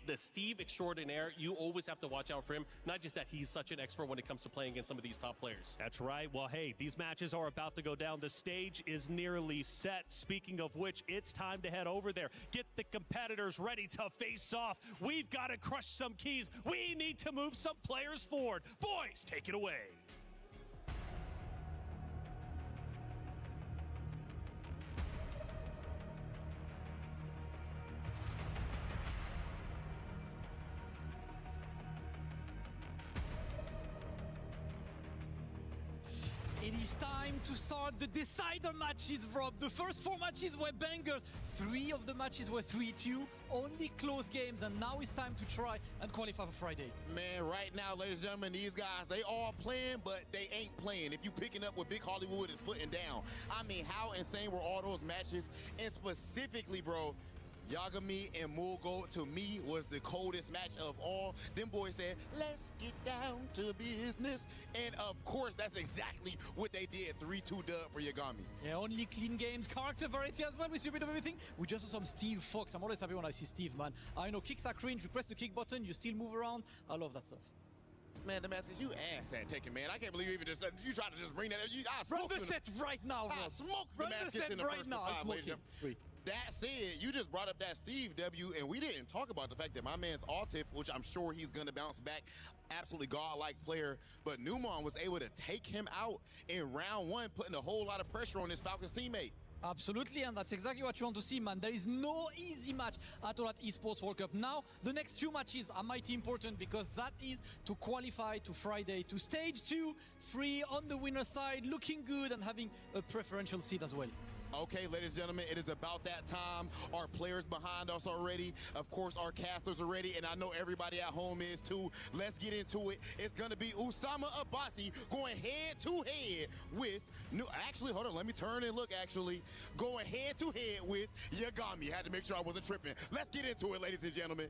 the Steve extraordinaire, you always have to watch out for him. Not just that he's such an expert when it comes to playing against some of these top players. That's right. Well, hey, these matches are about to go down. The stage is nearly set. Speaking of which, it's time to head over there. Get the competitors ready to face off. We've got to crush some keys. We need to move some players forward. Boys, take it away. It is time to start the decider matches, Rob. The first 4 matches were bangers. 3 of the matches were 3-2, only close games, and now it's time to try and qualify for Friday. Man, right now, ladies and gentlemen, these guys, they all playing, but they ain't playing. If you picking up what Big Hollywood is putting down, I mean, how insane were all those matches? And specifically, bro, Yagami and Mulgo, to me, was the coldest match of all. Them boys said, let's get down to business. And of course, that's exactly what they did. 3-2 dub for Yagami. Yeah, only clean games, character variety as well. We see a bit of everything. We just saw some Steve Fox. I'm always happy when I see Steve, man. I know kicks are cringe. You press the kick button, you still move around. I love that stuff. Man, Damascus, you ass at Tekken, man. I can't believe you even just, you tried to just bring that. Run the set right now, Rob. I smoked Run Damascus the set in the right first now. five, ladies and gentlemen. That said, you just brought up that Steve W, and we didn't talk about the fact that my man's Altif, which I'm sure he's going to bounce back, absolutely godlike player, but Numan was able to take him out in round 1, putting a whole lot of pressure on his Falcons teammate. Absolutely, and that's exactly what you want to see, man. There is no easy match at all at Esports World Cup. Now, the next 2 matches are mighty important because that is to qualify to Friday, to stage 2, free on the winner side, looking good and having a preferential seat as well. Okay, ladies and gentlemen, it is about that time. Our players behind us are ready. Of course, our casters are ready, and I know everybody at home is too. Let's get into it. It's going to be Usama Abbasi going head-to-head with... Actually, hold on. Let me turn and look, actually. Going head-to-head with Yagami. Had to make sure I wasn't tripping. Let's get into it, ladies and gentlemen.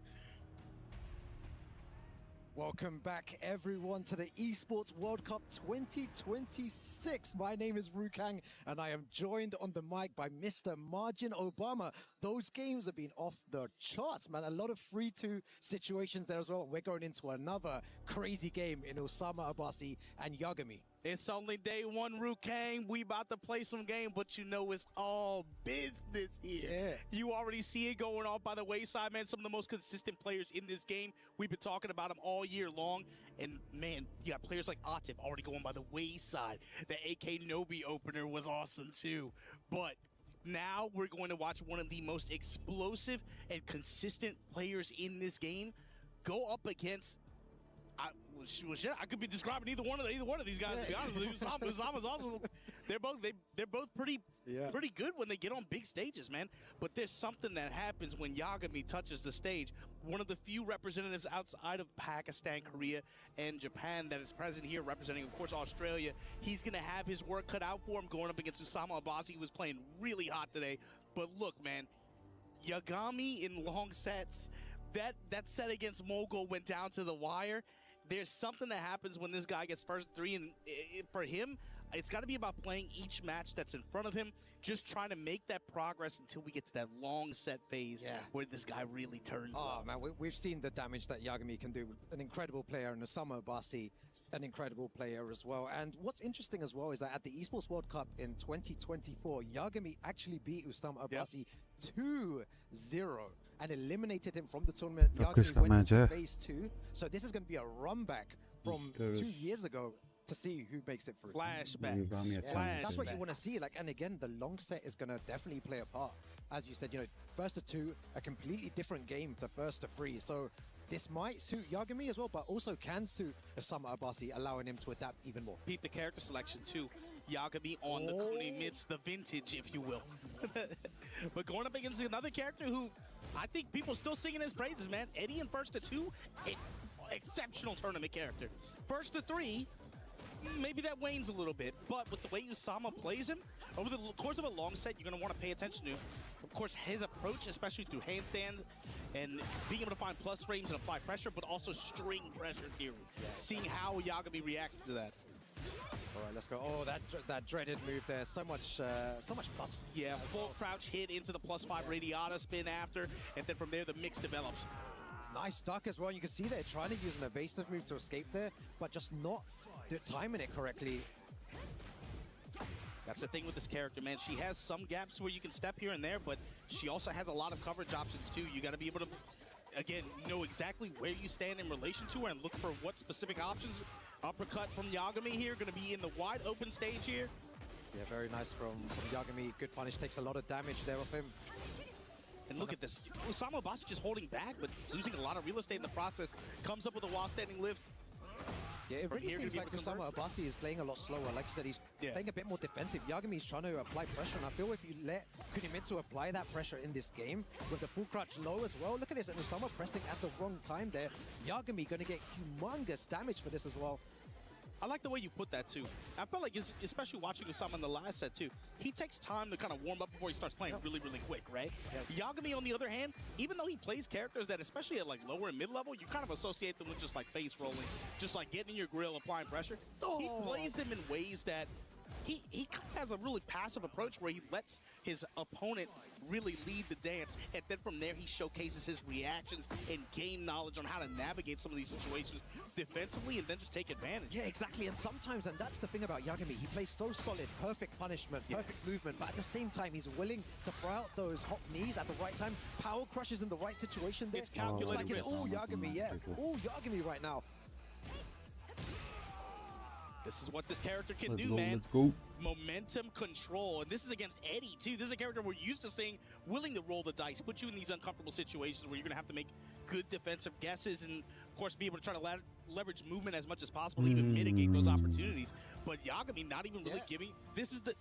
Welcome back, everyone, to the Esports World Cup 2026. My name is Rukang, and I am joined on the mic by Mr. Margin Obama. Those games have been off the charts, man. A lot of 3-2 situations there as well. We're going into another crazy game in Usama Abbasi and Yagami. It's only day 1, Rukang. We about to play some game, but you know it's all business here. Yeah. You already see it going on by the wayside, man. Some of the most consistent players in this game. We've been talking about them all year long. And, man, you got players like Atif already going by the wayside. The AK Nobi opener was awesome, too. But now we're going to watch one of the most explosive and consistent players in this game go up against... I could be describing either one of these guys. To be honest with you, Usama's also. They're both pretty good when they get on big stages, man. But there's something that happens when Yagami touches the stage. One of the few representatives outside of Pakistan, Korea, and Japan that is present here, representing, of course, Australia. He's gonna have his work cut out for him going up against Usama Abbasi, who was playing really hot today. But look, man, Yagami in long sets. That set against Mogul went down to the wire. There's something that happens when this guy gets first 3, and for him, it's got to be about playing each match that's in front of him, just trying to make that progress until we get to that long set phase where this guy really turns up. Oh, man, we've seen the damage that Yagami can do. An incredible player, and Usama Abbasi, an incredible player as well. And what's interesting as well is that at the Esports World Cup in 2024, Yagami actually beat Usama Abbasi 2-0 and eliminated him from the tournament. Yagami went into phase 2. So this is going to be a run back from 2 years ago to see who makes it through. Flashbacks. That's what you want to see. Like, and again, the long set is going to definitely play a part. As you said, you know, first to 2, a completely different game to first to 3. So this might suit Yagami as well, but also can suit Usama Abbasi, allowing him to adapt even more. Beat the character selection too. Yagami on the Kuni Mitz, the vintage, if you will. But going up against another character who I think people still singing his praises, man. Eddie in first to 2, exceptional tournament character. First to 3, maybe that wanes a little bit, but with the way Usama plays him, over the course of a long set, you're going to want to pay attention to. of course, his approach, especially through handstands and being able to find plus frames and apply pressure, but also string pressure theory. Seeing how Yagami reacts to that. All right, let's go. Oh, that dreaded move there. So much plus. Yeah, full crouch hit into the +5 Radiata spin after, and then from there the mix develops. Nice duck as well. You can see they're trying to use an evasive move to escape there, but just not timing it correctly. That's the thing with this character, man. She has some gaps where you can step here and there, but she also has a lot of coverage options too. You got to be able to, again, know exactly where you stand in relation to her and look for what specific options. Uppercut from Yagami here, going to be in the wide open stage here. Yeah, very nice from Yagami. Good punish, takes a lot of damage there off him. And look at this. Osama Abasi just holding back, but losing a lot of real estate in the process. Comes up with a while standing lift. Yeah, it really seems like Osama Abasi is playing a lot slower. Like you said, he's playing a bit more defensive. Yagami is trying to apply pressure, and I feel if you let Kunimitsu apply that pressure in this game, with the full crouch low as well, look at this, and Osama pressing at the wrong time there. Yagami going to get humongous damage for this as well. I like the way you put that too. I felt like, especially watching Osama in the last set too, he takes time to kind of warm up before he starts playing really, really quick, right? Yagami, on the other hand, even though he plays characters that, especially at like lower and mid-level, you kind of associate them with just like face rolling, just like getting in your grill, applying pressure. He plays them in ways that he kind of has a really passive approach where he lets his opponent really lead the dance, and then from there he showcases his reactions and game knowledge on how to navigate some of these situations defensively and then just take advantage. Yeah, exactly, and sometimes, and that's the thing about Yagami, he plays so solid, perfect punishment, perfect movement, but at the same time he's willing to throw out those hot knees at the right time, power crushes in the right situation there. It's calculated. It's like it's all Yagami, all Yagami right now. This is what this character can do, man. Let's go. Momentum control. And this is against Eddie, too. This is a character we're used to seeing willing to roll the dice, put you in these uncomfortable situations where you're going to have to make good defensive guesses and, of course, be able to try to leverage movement as much as possible to even mitigate those opportunities. But Yagami not even really giving... This is the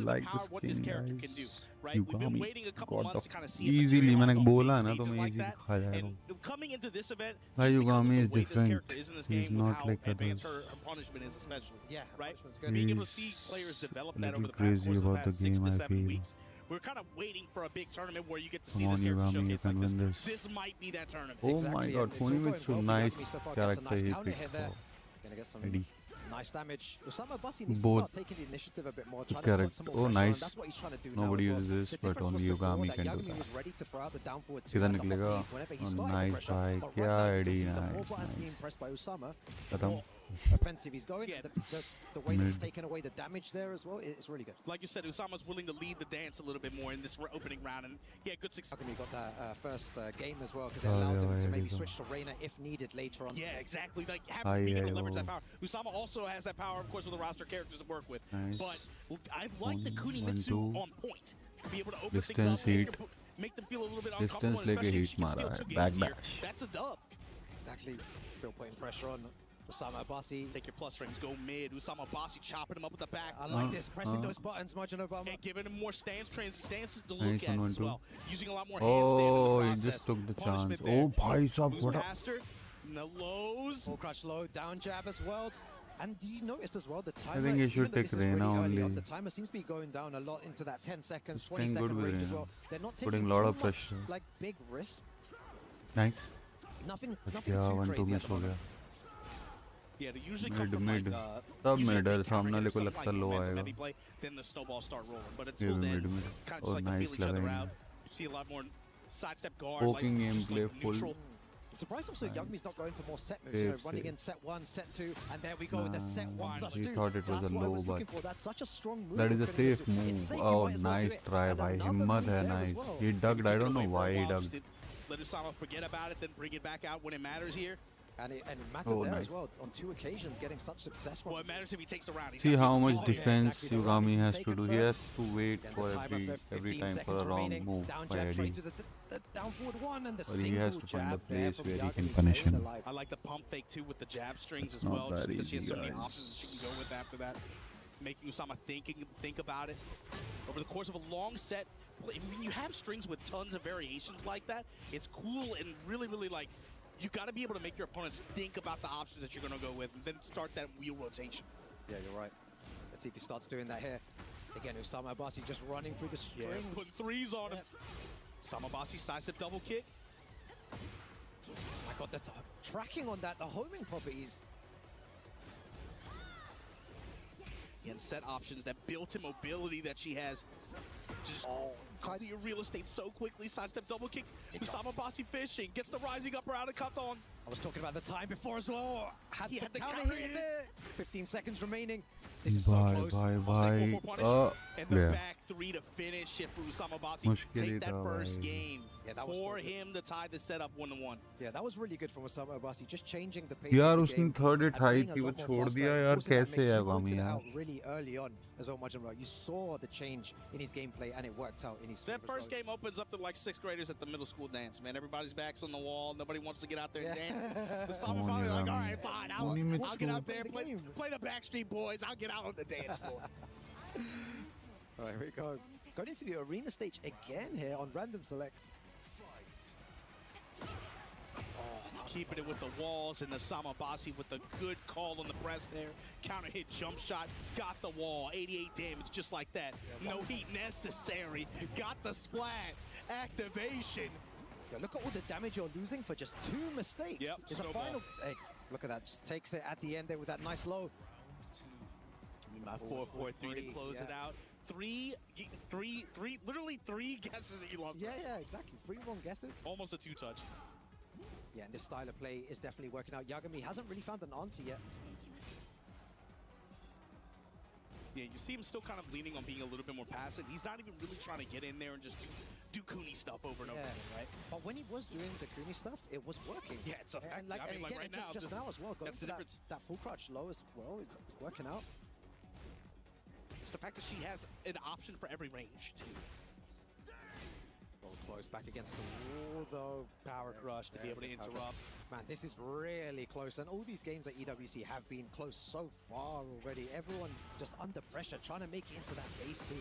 power of what this character can do, right? We've been waiting a couple months to kind of see easily मैंने बोला ना तो मैं like easy that. दिखा जाएगा. And coming into this event, भाई just because of Yugami the is way this different. character is in this He's game, not how like advanced others. her punishment is especially. Yeah, right? good. Being able to see players develop that over little the past, crazy about the 6 game, to I 7 feel. weeks. We're kind of waiting for a big tournament where you get to see Come this on, character Yugami, you showcase like can this. win this. This might be that tournament. Oh Exactly, my and god, it's all going Kunimitsu, well for nice Yagami so far, gets a character nice he counter picked hit there. for Gonna get some Eddie. nice damage. Osama Abasi needs Both to start taking the initiative a bit more, trying to put some more Oh pressure on. nice. That's what he's trying to do Nobody now as well. uses this, The but difference only was before Yugami that can do Yagami that. was ready to throw out the down forward two सीधा and the hot निकलेगा. knees whenever he Oh, started nice the pressure. try. But क्या right now you can Eddie, see the more nice, buttons nice. being pressed by Osama, the खत्म. more offensive he's going. The way that he's taken away the damage there as well, it's really good. Like you said, Usama's willing to lead the dance a little bit more in this opening round, and yeah, good success. Yagami got that first game as well, because it allows him to maybe switch to Reina if needed later on. Yeah, exactly. Like being able to leverage that power. Usama also has that power, of course, with the roster characters to work with. Nice. But I like the Kunimitsu on point. Be able to open Distance things up, heat. make them feel a little bit uncomfortable, Distance लेके especially if heat she can steal मारा 2 है. games Back here. dash. That's a dub. Exactly. Still putting pressure on Osama Abasi. Take your plus rings, go mid. Usama Abasi chopping him up with the back. I like this, pressing those buttons, Margin Obama. And giving him more stances to Nice look at as 1-1-2. well. Using a lot more Oh, handstand in he the just process. took the Punishment chance. there. Oh, bhai sahab, Moves what a... faster. In the lows. Full crouch low, down jab as well. And do you notice as well the timer? think he should even though take this is really Reina early on, only. the timer seems to be going down a lot into that 10 seconds, He's playing 20-second good with range as Reina. well. They're not Putting taking a lot too of much, pressure. like big risks. Nice. Nothing Yeah, too 1-2 crazy at miss the हो moment. गया. Yeah, they usually Mid, come from mid. like सब usually mid a है, big counter सामने hit or वाले को something लगता like low momentum आएगा. heavy play, then the snowballs start rolling. But Yeah, until then, mid. kind of Oh, just like to nice feel each other लगाएंगे. out. You see a lot more sidestep guard, Poking like game just play like full. neutral. I'm surprised also Nice. Yagami's not going for more set moves, you know, Safe, running safe. in set 1, set 2, and there we go with the set 1 plus He 2. thought it was That's a what I low, was looking but for. That's such a strong move. that is a from safe Kunimitsu. It's move. safe, you Oh, might as well do nice it. try, And bhai. another हिम्मत move है, there as nice. well. He ducked. I don't know why he Just ducked. did let Usama forget about it, then bring it back out when it matters here. And it mattered Oh, there nice. as well, on 2 occasions, getting such success from Well, it matters if he takes the round. He's See gotta how be much solid. defense exactly. Yugami has Take to it do. He first. has to wait Then for the timer every 15 time for seconds a wrong remaining. move Down by jab Eddie. trades with the down forward 1 and the But he single has to find jab a there place from where he Yagami, can staying punish him. alive. I like the pump fake too with the jab strings as not well, just that because she has so easy, many guys. options that she can go with after that. Making Usama think about it. Over the course of a long set, when you have strings with tons of variations like that, it's cool and really, really like, you got to be able to make your opponents think about the options that you're going to go with and then start that wheel rotation. Yeah, you're right. Let's see if he starts doing that here. Again, Usama Abbasi just running through the strings. Yeah, putting threes on him. Usama Abbasi sidestep double kick. I got the tracking on that, the homing properties. And set options, that built-in mobility that she has. Just clear real estate so quickly. Sidestep double kick. Usama Abbasi fishing. Gets the rising upper out of cut on. I was talking about the time before as well. He had the counter counter hit hit. there. 15 seconds remaining. This is so close. Bye. And the back three to finish it for Usama Abbasi. Take that first game. Yeah, that was for so him to tie the setup 1-1. Yeah, that was really good from Usama Abbasi. Just changing the pace यार of the उसने game. Third and उठाई being a थी वो lot more छोड़ faster, दिया यार forcing that कैसे mix. है You pointed वामी it यार out really early on as well, Majumra. You saw the change in his gameplay and it worked out in his That favor as first well. game opens up to like 6th graders at the middle school dance, man. Everybody's backs on the wall. Nobody wants to get out there and dance. Usama finally like, all right, fine. I'll get out there, play the Backstreet Boys. I'll get out on the dance floor. All right, here we go. Going into the arena stage again here on random select. Keeping it with the walls, and Usama Abbasi with the good call on the press there. Counter hit, jump shot, got the wall. 88 damage, just like that. No heat necessary. Got the splat. Activation. Yeah, look at all the damage you're losing for just 2 mistakes. Yep, It's a snowball. final. Hey, look at that. Just takes it at the end there with that nice low. My 4-4-3 to close it out. Literally three guesses that you lost. Yeah, exactly. 3 wrong guesses. Almost a 2-touch. Yeah, and this style of play is definitely working out. Yagami hasn't really found an answer yet. Yeah, you see him still kind of leaning on being a little bit more passive. He's not even really trying to get in there and just do Kuni stuff over and over again, right? But when he was doing the Kuni stuff, it was working. Yeah, it's a fact. And like, I mean, and like again, right now, just now as well, going that's for the difference. that full crouch low as well, it's working out. It's the fact that she has an option for every range, too. Well, close back against the wall, though. Power crush to be able to interrupt. Man, this is really close. And all these games at EWC have been close so far already. Everyone just under pressure, trying to make it into that base, too.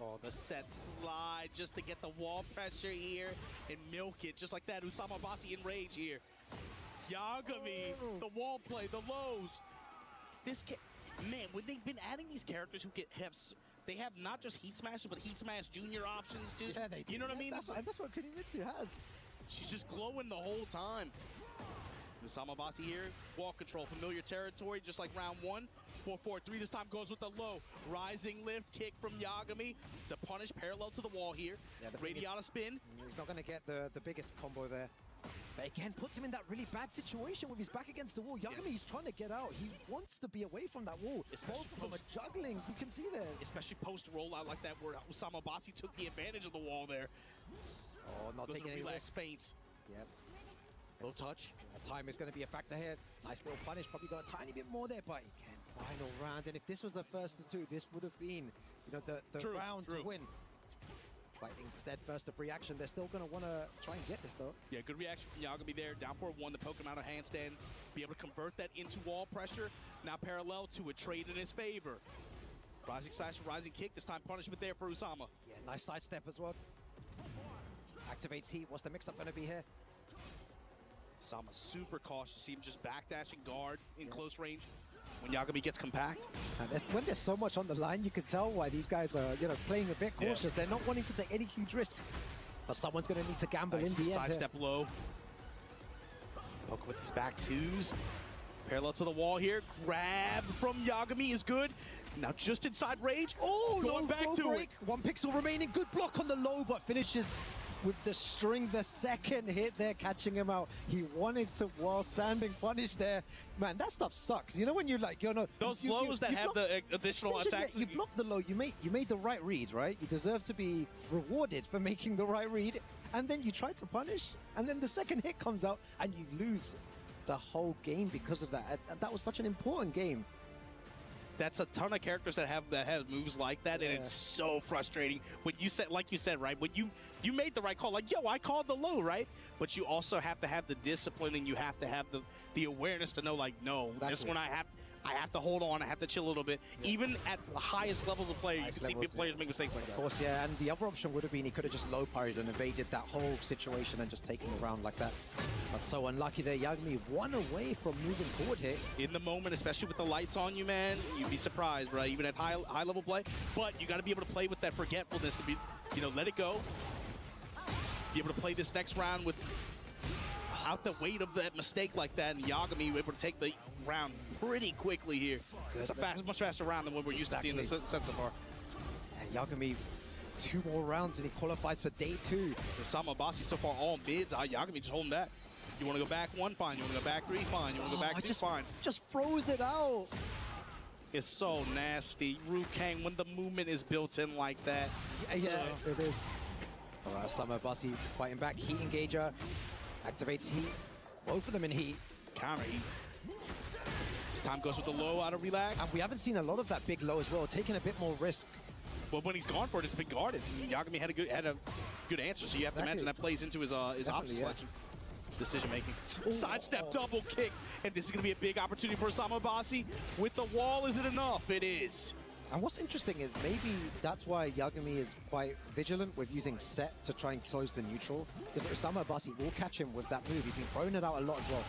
Oh, the set slide just to get the wall pressure here and milk it. Just like that, Usama Abbasi in rage here. Yagami, the wall play, the lows. Man, when they've been adding these characters who they have not just Heat Smash, but Heat Smash Junior options, dude. Yeah, they do. You know what I mean? That's what Kunimitsu has. She's just glowing the whole time. Usama Abbasi here, wall control, familiar territory, just like round 1. 4-4-3 this time goes with the low. Rising lift kick from Yagami to punish parallel to the wall here. Yeah, Radiata spin. He's not going to get the biggest combo there. But again, puts him in that really bad situation with his back against the wall. Yagami, he's trying to get out. He wants to be away from that wall. Especially both of them are juggling. You can see there. Especially post rollout like that where Usama Abbasi took the advantage of the wall there. Oh, not taking any relaxed feints. Yep. Low touch. Time is going to be a factor here. Nice little punish. Probably got a tiny bit more there, but again, final round. And if this was a first to 2, this would have been, the round to win. But instead, first of reaction, they're still going to want to try and get this, though. Yeah, good reaction from Yagami there. Down for 1 to poke him out of handstand. Be able to convert that into wall pressure. Now parallel to a trade in his favor. Rising slash, rising kick. This time punishment there for Usama. Yeah, nice sidestep as well. Activates heat. What's the mix-up going to be here? Usama super cautious. See him just backdashing guard in close range. When Yagami gets compact. And when there's so much on the line, you can tell why these guys are, playing a bit cautious. Yeah. They're not wanting to take any huge risk. But someone's going to need to gamble in the end. Sidestep low. Poke with these back twos. Parallel to the wall here. Grab from Yagami is good. Now just inside rage. Oh, going back to break. it. 1 pixel remaining. Good block on the low, but finishes with the string, the second hit there, catching him out. He wanted to while standing punish there. Man, that stuff sucks. You know when you those lows that have the additional attacks. You blocked the low. You made the right read, right? You deserve to be rewarded for making the right read. And then you try to punish, and then the second hit comes out, and you lose the whole game because of that. And that was such an important game. That's a ton of characters that have moves like that, and it's so frustrating. When you said, like you said, right? When you made the right call, like, yo, I called the low, right? But you also have to have the discipline, and you have to have the awareness to know, like, no, this one I I have to hold on, I have to chill a little bit. Even at the highest levels of play, you can see players make mistakes like that. Of course, yeah, and the other option would have been he could have just low parried and evaded that whole situation and just taken the round like that. But so unlucky there. Yagami one away from moving forward here. In the moment, especially with the lights on you, man, you'd be surprised, right? Even at high level play. But you got to be able to play with that forgetfulness to be, you know, let it go. Be able to play this next round without the weight of that mistake like that, and Yagami able to take the round pretty quickly here. It's a much faster round than what we're used to seeing in the set so far. And Yagami, 2 more rounds and he qualifies for day 2. Osama Abbasi so far all mids. Yagami just holding that. You want to go back 1? Fine. You want to go back 3? Fine. You want to go back 2? Fine. Just froze it out. It's so nasty. Ru Kang, when the movement is built in like that. Yeah, it is. Osama Abbasi fighting back. Heat engager. Activates heat. Both of them in heat. Counter heat. This time goes with the low out of relax. And we haven't seen a lot of that big low as well, taking a bit more risk. Well, when he's gone for it, it's been guarded. Yagami had a good answer, so you have to imagine that plays into his option selection. Decision making. Sidestep double kicks, and this is going to be a big opportunity for Osama Abbasi. With the wall, is it enough? It is. And what's interesting is maybe that's why Yagami is quite vigilant with using set to try and close the neutral, because Osama Abbasi will catch him with that move. He's been throwing it out a lot as well.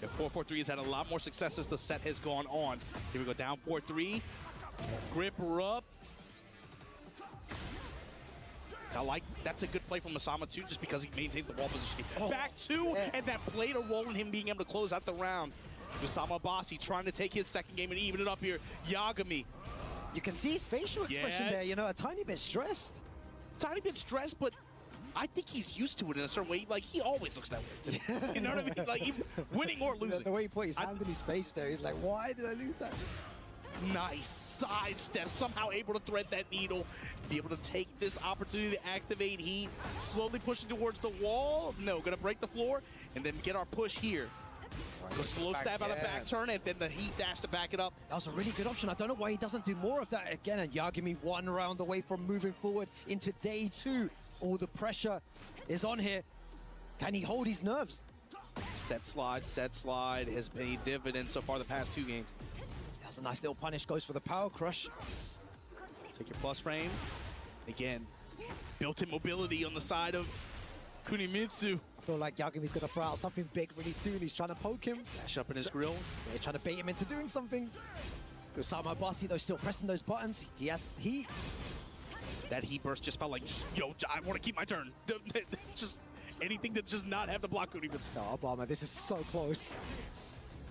Yeah, 4-4-3 has had a lot more success as the set has gone on. Here we go, down 4-3. Grip her up. That's a good play from Osama too, just because he maintains the wall position. Back 2, and that played a role in him being able to close out the round. Osama Abbasi trying to take his second game and even it up here. Yagami. You can see his facial expression there, you know, a tiny bit stressed. Tiny bit stressed, but I think he's used to it in a certain way. Like, he always looks that way to me. You know what I mean? Like, even winning or losing. The way he put his hand in his face there, he's like, why did I lose that? Nice sidestep, somehow able to thread that needle, be able to take this opportunity to activate heat, slowly pushing towards the wall. No, gonna break the floor, and then get our push here. Go slow stab out of back turn, and then the heat dash to back it up. That was a really good option. I don't know why he doesn't do more of that again. And Yagami 1 round away from moving forward into day 2. All the pressure is on here. Can he hold his nerves? Set slide has paid dividends so far the past 2 games. That's a nice little punish, goes for the power crush. Take your plus frame. Again, built-in mobility on the side of Kunimitsu. I feel like Yagami's going to throw out something big really soon. He's trying to poke him. Dash up in his grill. Yeah, he's trying to bait him into doing something. Osama Abbasi, though, still pressing those buttons. He has heat. That heat burst just felt like, yo, I want to keep my turn. Just anything to just not have the block Kunimitsu. No, Obama, this is so close.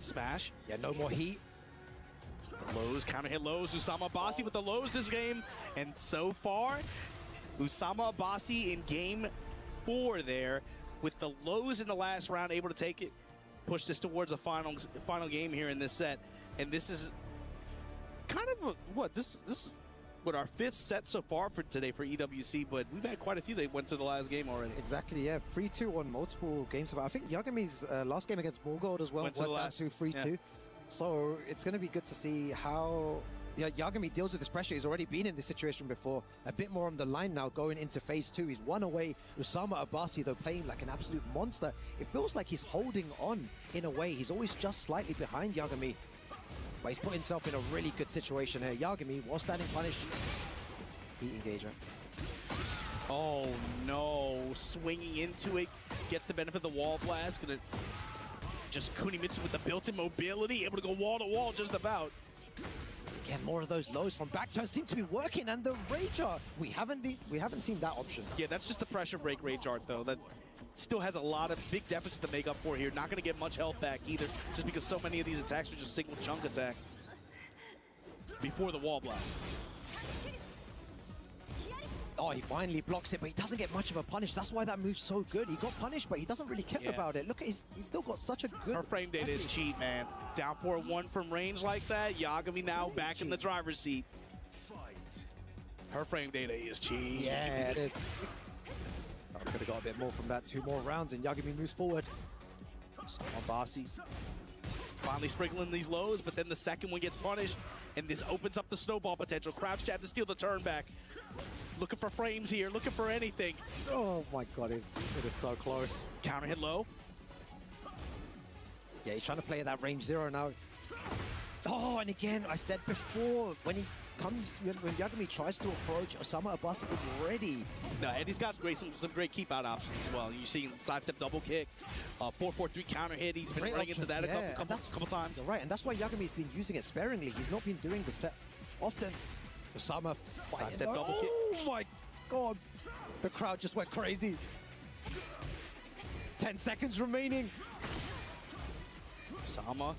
Smash. Yeah, no more heat. The lows, counter hit lows. Osama Abbasi with the lows this game. And so far, Osama Abbasi in game 4 there with the lows in the last round, able to take it, push this towards a final game here in this set. And this is kind of our 5th set so far for today for EWC, but we've had quite a few that went to the last game already. Exactly, yeah. 3-2 on multiple games. I think Yagami's last game against Morgold as well went to 3-2. Yeah. So it's going to be good to see how Yagami deals with this pressure. He's already been in this situation before. A bit more on the line now going into phase 2. He's 1 away. Osama Abbasi, though, playing like an absolute monster. It feels like he's holding on in a way. He's always just slightly behind Yagami. But he's put himself in a really good situation here. Yagami, while standing punished, heat engager. Oh no, swinging into it, gets the benefit of the wall blast. Gonna just Kunimitsu with the built-in mobility, able to go wall to wall just about. Again, more of those lows from back turn seem to be working, and the Rage Art, we haven't seen that option. Yeah, that's just the pressure break Rage Art though. That still has a lot of big deficit to make up for here. Not going to get much health back either, just because so many of these attacks are just single chunk attacks before the wall blast. Oh, he finally blocks it, but he doesn't get much of a punish. That's why that move's so good. He got punished, but he doesn't really care about it. Look, he's still got such a good... Her frame data is cheap, man. Down 4-1 from range like that. Yagami now back in the driver's seat. Her frame data is cheap. Yeah, it is. I could have got a bit more from that. 2 more rounds, and Yagami moves forward. Abbasi finally sprinkling these lows, but then the second one gets punished, and this opens up the snowball potential. Crouch jab to steal the turn back. Looking for frames here, looking for anything. Oh my god, it is so close. Counter hit low. Yeah, he's trying to play that range 0 now. Oh, and again, I said before, when Yagami tries to approach, Osama Abasi is ready. No, and he's got some great keep out options as well. You're seeing sidestep double kick, 4-4-3 counter hit. He's been running into that a couple times. Right, and that's why Yagami's been using it sparingly. He's not been doing the set often. Osama sidestep double kick. Oh my god, the crowd just went crazy. 10 seconds remaining. Osama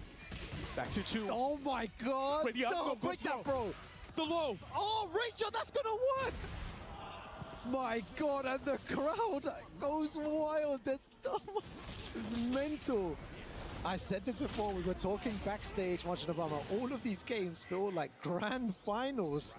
back to 2. Oh my god! No, break that throw. The low. Oh, Ranger, that's gonna work! My god, and the crowd goes wild. This is mental. I said this before, we were talking backstage watching Obama. All of these games feel like grand finals.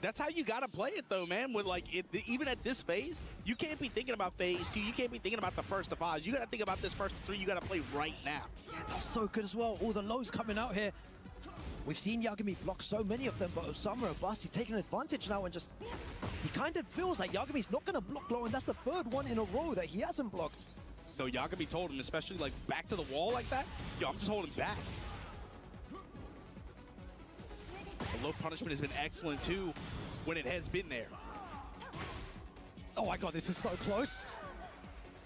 That's how you gotta play it though, man. With like even at this phase, you can't be thinking about phase 2. You can't be thinking about the first of 5. You gotta think about this first 3. You gotta play right now. Yeah, that's so good as well. All the lows coming out here. We've seen Yagami block so many of them, but Osama Abasi taking advantage now and just... He kind of feels like Yagami's not going to block low, and that's the 3rd one in a row that he hasn't blocked. So Yagami told him, especially like back to the wall like that, yo, I'm just holding back. The low punishment has been excellent too when it has been there. Oh my god, this is so close.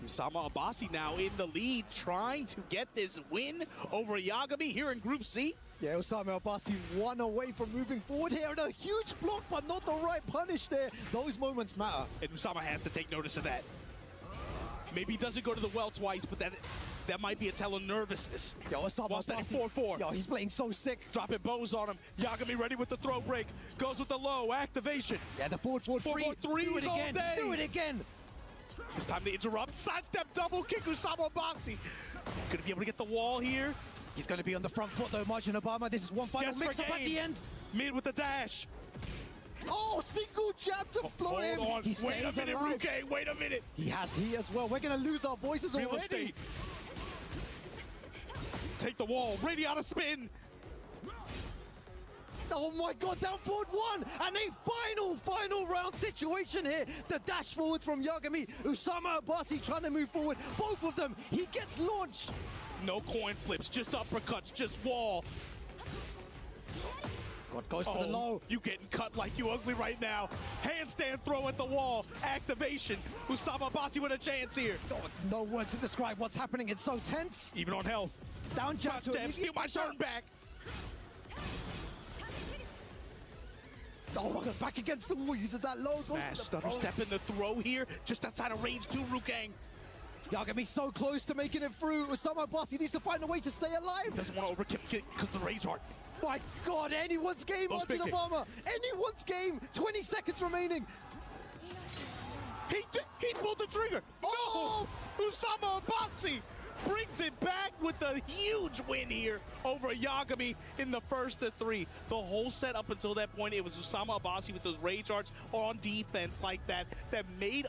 Osama Abasi now in the lead, trying to get this win over Yagami here in Group C. Yeah, Osama Abasi 1 away from moving forward here, and a huge block, but not the right punish there. Those moments matter. And Osama has to take notice of that. Maybe he doesn't go to the well twice, but that might be a tell of nervousness. Yo, Osama Abasi, 4-4. Yo, he's playing so sick. Dropping bows on him. Yagami ready with the throw break. Goes with the low activation. Yeah, the 4-4-3. Do it again. Do it again. It's time to interrupt. Sidestep double kick Osama Abasi. Gonna be able to get the wall here. He's going to be on the front foot though, Margin Obama. This is one final mix-up at the end. Mid with the dash. Oh, single jab to float him. Hold on. He stays wait a minute, alive. Ruke. Wait a minute. He has he as well. We're going to lose our voices Real already. Estate. Take the wall. Ready out of spin. Oh my god, down forward 1, and a final round situation here. The dash forward from Yagami, Osama Abasi trying to move forward. Both of them, he gets launched. No coin flips, just uppercuts, just wall. God goes for the low. You getting cut like you ugly right now. Handstand throw at the wall. Activation. Osama Abasi with a chance here. Oh, no words to describe what's happening. It's so tense. Even on health. Down jab to him. Steal my turn back. Oh, back against the wall. Uses that low. Smash, stutter step in the throw here. Just outside of range 2, Rukang. Yagami so close to making it through. Osama Abasi needs to find a way to stay alive. Doesn't want to overkill because the rage art. My god, anyone's game, Martin Obama. Anyone's game. 20 seconds remaining. He pulled the trigger. Oh! No! Osama Abasi brings it back with a huge win here over Yagami in the first of 3. The whole set up until that point, it was Osama Abasi with those rage arts on defense like that made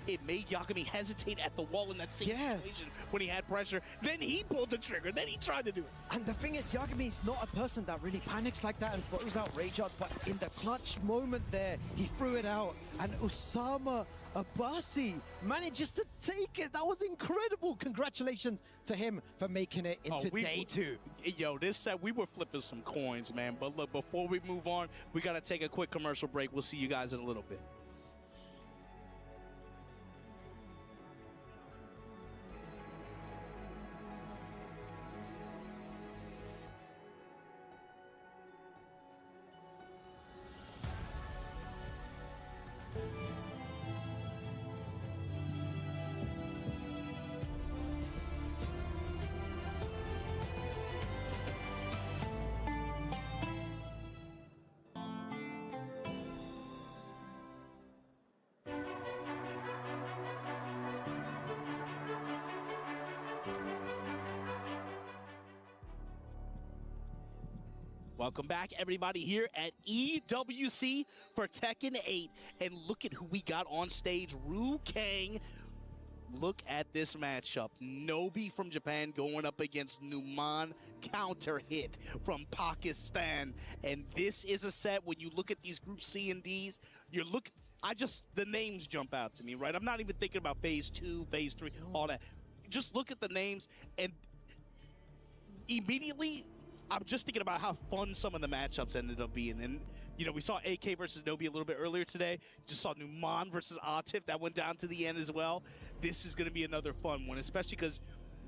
Yagami hesitate at the wall in that same situation when he had pressure. Then he pulled the trigger. Then he tried to do it. And the thing is, Yagami is not a person that really panics like that and throws out rage arts, but in the clutch moment there, he threw it out, and Osama Abasi manages to take it. That was incredible. Congratulations to him for making it into day 2. Yo, this set, we were flipping some coins, man. But look, before we move on, we got to take a quick commercial break. We'll see you guys in a little bit. Welcome back, everybody, here at EWC for Tekken 8. And look at who we got on stage, Rukang. Look at this matchup. Nobi from Japan going up against Numan, counter hit from Pakistan. And this is a set, when you look at these Group C and Ds, the names jump out to me, right? I'm not even thinking about phase 2, phase 3, all that. Just look at the names, and immediately I'm just thinking about how fun some of the matchups ended up being. And, you know, we saw AK versus Nobi a little bit earlier today. Just saw Numan versus Atif. That went down to the end as well. This is going to be another fun one, especially because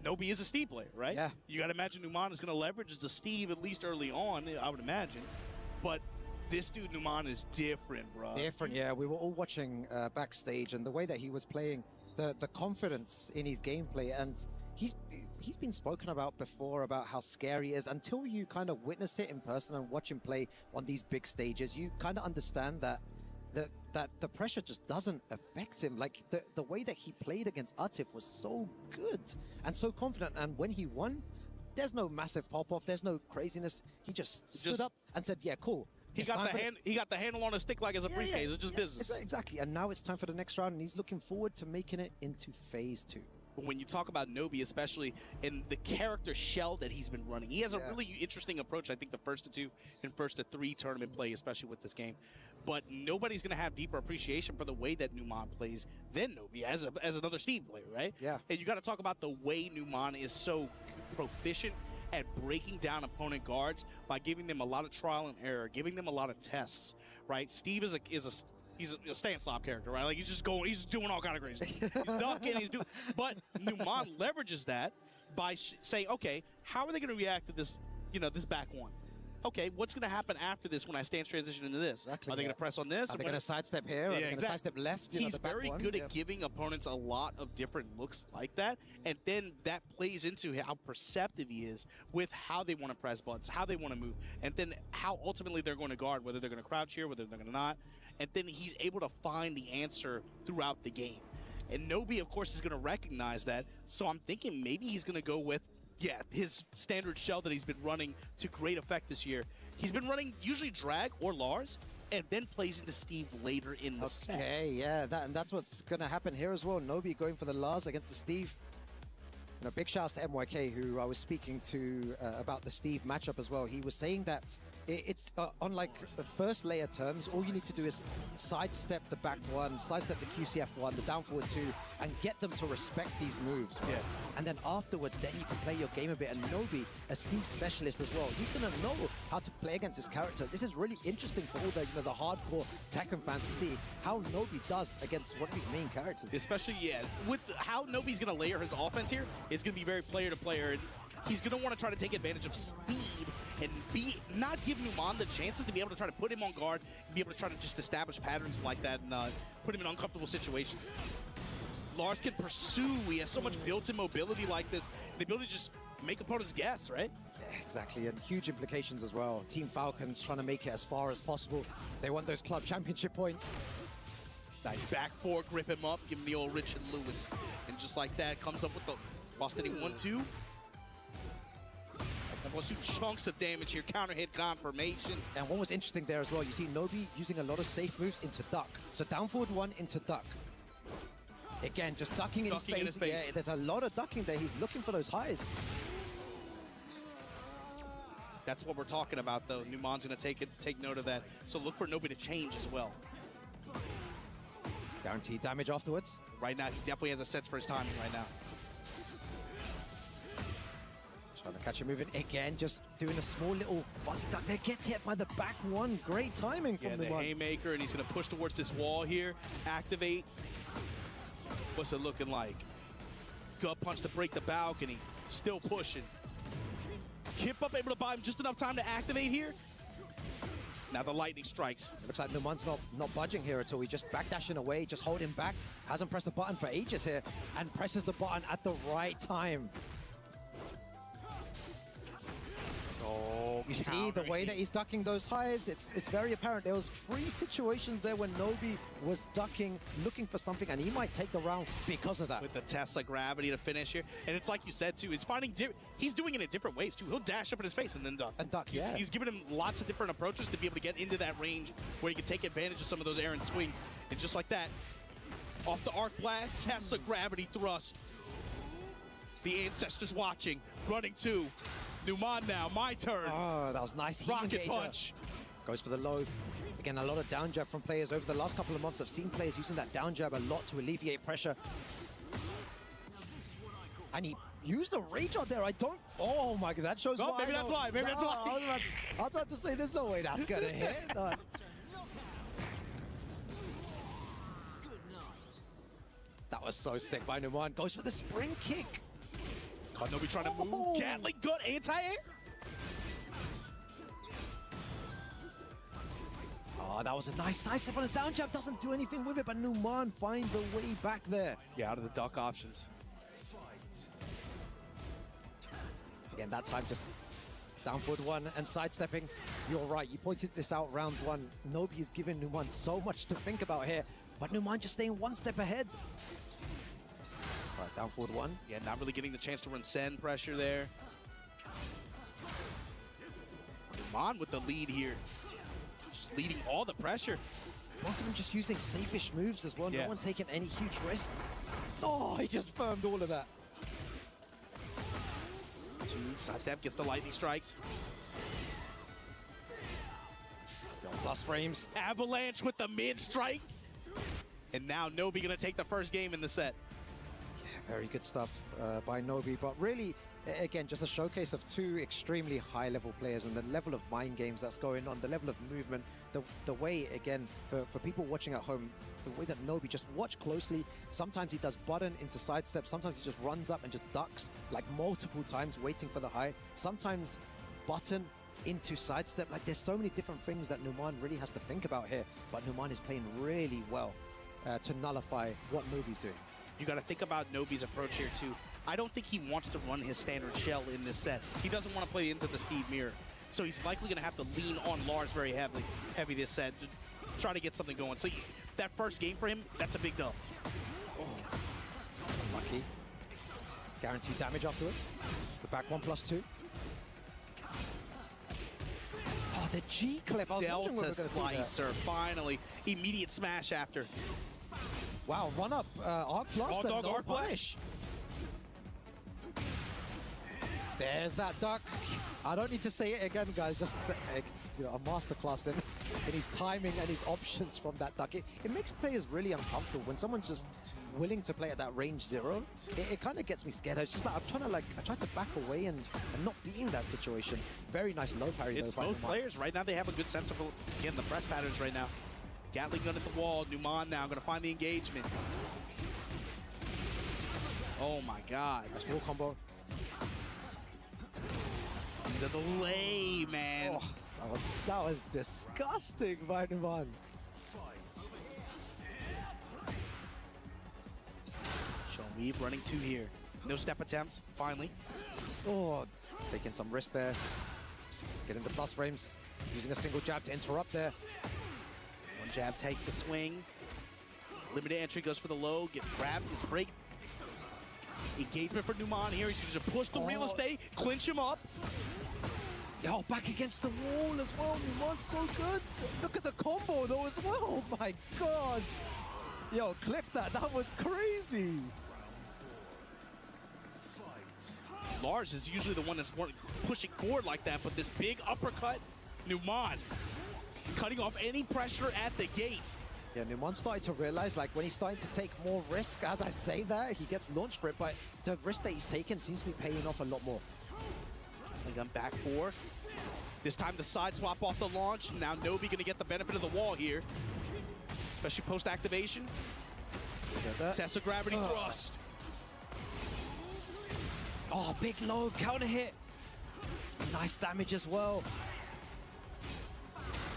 Nobi is a Steve player, right? Yeah. You got to imagine Numan is going to leverage the Steve at least early on, I would imagine. But this dude, Numan, is different, bro. Different, yeah. We were all watching backstage, and the way that he was playing, the confidence in his gameplay, and he's been spoken about before about how scary he is. Until you kind of witness it in person and watch him play on these big stages, you kind of understand that the pressure just doesn't affect him. Like the way that he played against Atif was so good and so confident, and when he won, there's no massive pop-off, there's no craziness. He just stood up and said, yeah, cool. He got the handle on a stick like as a briefcase. It's just business. Exactly. And now it's time for the next round, and he's looking forward to making it into phase 2. When you talk about Nobi, especially in the character shell that he's been running, he has a really interesting approach. I think the first to 2 and first to 3 tournament play, especially with this game. But nobody's going to have deeper appreciation for the way that Numan plays than Nobi as another Steve player, right? Yeah. And you got to talk about the way Numan is so proficient at breaking down opponent guards by giving them a lot of trial and error, giving them a lot of tests, right? Steve is a stand-stop character, right? Like he's just doing all kind of crazy. He's ducking, but Numan leverages that by saying, okay, how are they going to react to this, this back one? Okay, what's going to happen after this when I stance transition into this? Exactly, Are they going to press on this? Are they going to sidestep here? Are they going to sidestep left? He's very good at giving opponents a lot of different looks like that, and then that plays into how perceptive he is with how they want to press buttons, how they want to move, and then how ultimately they're going to guard, whether they're going to crouch here, whether they're going to not, and then he's able to find the answer throughout the game. And Nobi, of course, is going to recognize that, so I'm thinking maybe he's going to go with his standard shell that he's been running to great effect this year. He's been running usually Drag or Lars, and then plays into Steve later in the set. Okay, yeah, and that's what's going to happen here as well. Nobi going for the Lars against the Steve. Big shouts to MYK, who I was speaking to about the Steve matchup as well. He was saying that it's on like first layer terms, all you need to do is sidestep the back one, sidestep the QCF one, the down forward 2, and get them to respect these moves. Right? Yeah. And then afterwards, then you can play your game a bit. And Nobi, a Steve specialist as well, he's going to know how to play against his character. This is really interesting for all the hardcore Tekken fans to see how Nobi does against one of his main characters. Especially, with how Nobi's going to layer his offense here, it's going to be very player to player. And he's going to want to try to take advantage of speed and not give Numan the chances to be able to try to put him on guard, and be able to try to just establish patterns like that and put him in uncomfortable situations. Lars can pursue. He has so much built-in mobility like this, the ability to just make opponents guess, right? Yeah, exactly, and huge implications as well. Team Falcons trying to make it as far as possible. They want those club championship points. Nice back four, grip him up, give him the old Richard Lewis. And just like that, comes up with the Boston 1-2. Almost 2 chunks of damage here, counter hit confirmation. And what was interesting there as well, you see Nobi using a lot of safe moves into duck. So down forward 1 into duck. Again, just ducking in his face. Yeah, there's a lot of ducking there. He's looking for those highs. That's what we're talking about, though. Numan's going to take note of that. So look for Nobi to change as well. Guaranteed damage afterwards. Right now, he definitely has a sense for his timing right now. Trying to catch him moving again, just doing a small little fuzzy duck there. Gets hit by the back one. Great timing from the haymaker, and he's going to push towards this wall here. Activate. What's it looking like? Gut punch to break the balcony. Still pushing. Kip up, able to buy him just enough time to activate here. Now the lightning strikes. It looks like Numan's not budging here at all. He's just backdashing away, just holding back. Hasn't pressed the button for ages here, and presses the button at the right time. Oh, you see the way that he's ducking those highs, it's very apparent. There was 3 situations there when Nobi was ducking, looking for something, and he might take the round because of that. With the Tesla gravity to finish here. And it's like you said, too, he's doing it in different ways, too. He'll dash up in his face and then duck. And duck, yeah. He's giving him lots of different approaches to be able to get into that range where he can take advantage of some of those errant swings. And just like that, off the arc blast, Tesla gravity thrust. The ancestors watching, running 2. Numan now, my turn. Oh, that was nice. Rocket punch. Goes for the low. Again, a lot of down jab from players over the last couple of months. I've seen players using that down jab a lot to alleviate pressure. And he use the rage out there. I don't. Oh my god, that shows why. Maybe that's why. Maybe that's why. I was about to say, there's no way that's gonna hit. That was so sick by Numan. Goes for the spring kick. Nobi trying to move. Gatling, good anti-air. Oh, that was a nice sidestep on a down jab. Doesn't do anything with it, but Numan finds a way back there. Yeah, out of the duck options. Again, that time just down forward one and sidestepping. You're right, you pointed this out round one. Nobi is giving Numan so much to think about here, but Numan just staying one step ahead. All right, down forward one. Yeah, not really getting the chance to run send pressure there. Numan with the lead here. Just leading all the pressure. Both of them just using safe-ish moves as well. Yeah. No one taking any huge risk. Oh, he just firmed all of that. Two, sidestep, gets the lightning strikes. Plus frames. Avalanche with the mid strike. And now Nobi gonna take the first game in the set. Yeah, very good stuff by Nobi, but really, again, just a showcase of two extremely high-level players and the level of mind games that's going on, the level of movement, the way, again, for people watching at home, the way that Nobi, just watch closely. Sometimes he does button into sidestep, sometimes he just runs up and just ducks like multiple times waiting for the high. Sometimes button into sidestep. Like, there's so many different things that Numan really has to think about here, but Numan is playing really well to nullify what Nobi's doing. You got to think about Nobi's approach here too. I don't think he wants to run his standard shell in this set. He doesn't want to play into the Steve Mirror. So he's likely going to have to lean on Lars very heavy this set to try to get something going. So that first game for him, that's a big dub. Oh. Lucky. Guaranteed damage afterwards. The back 1+2. Oh, the G clip. Delta slicer, finally. Immediate smash after. Wow, run up. Arc plus, then no punish. There's that duck. I don't need to say it again, guys. Just a masterclass in his timing and his options from that duck. It makes players really uncomfortable when someone's just willing to play at that range 0. It kind of gets me scared. It's just like I try to back away and not be in that situation. Very nice low parry. It's both players right now. They have a good sense of getting the press patterns right now. Gatling gun at the wall. Numan now going to find the engagement. Oh my God! Nice wall combo. The delay, man. Oh, that was disgusting by Numan. Sean Weave running 2 here. No step attempts, finally. Oh, taking some risk there. Getting the plus frames. Using a single jab to interrupt there. One jab, take the swing. Limited entry goes for the low. Get grabbed, gets break. Engagement for Numan here. He's going to push the real estate, clinch him up. Yo, back against the wall as well. Numan's so good. Look at the combo though as well. Oh my God. Yo, clip that. That was crazy. Lars is usually the one that's pushing forward like that, but this big uppercut, Numan cutting off any pressure at the gates. Yeah, Numan started to realize, like, when he's starting to take more risk, as I say that, he gets launched for it, but the risk that he's taken seems to be paying off a lot more. Again, back 4. This time the side swap off the launch. Now Nobi going to get the benefit of the wall here, especially post-activation. Tesla gravity thrust. Oh, big low counter hit. Nice damage as well.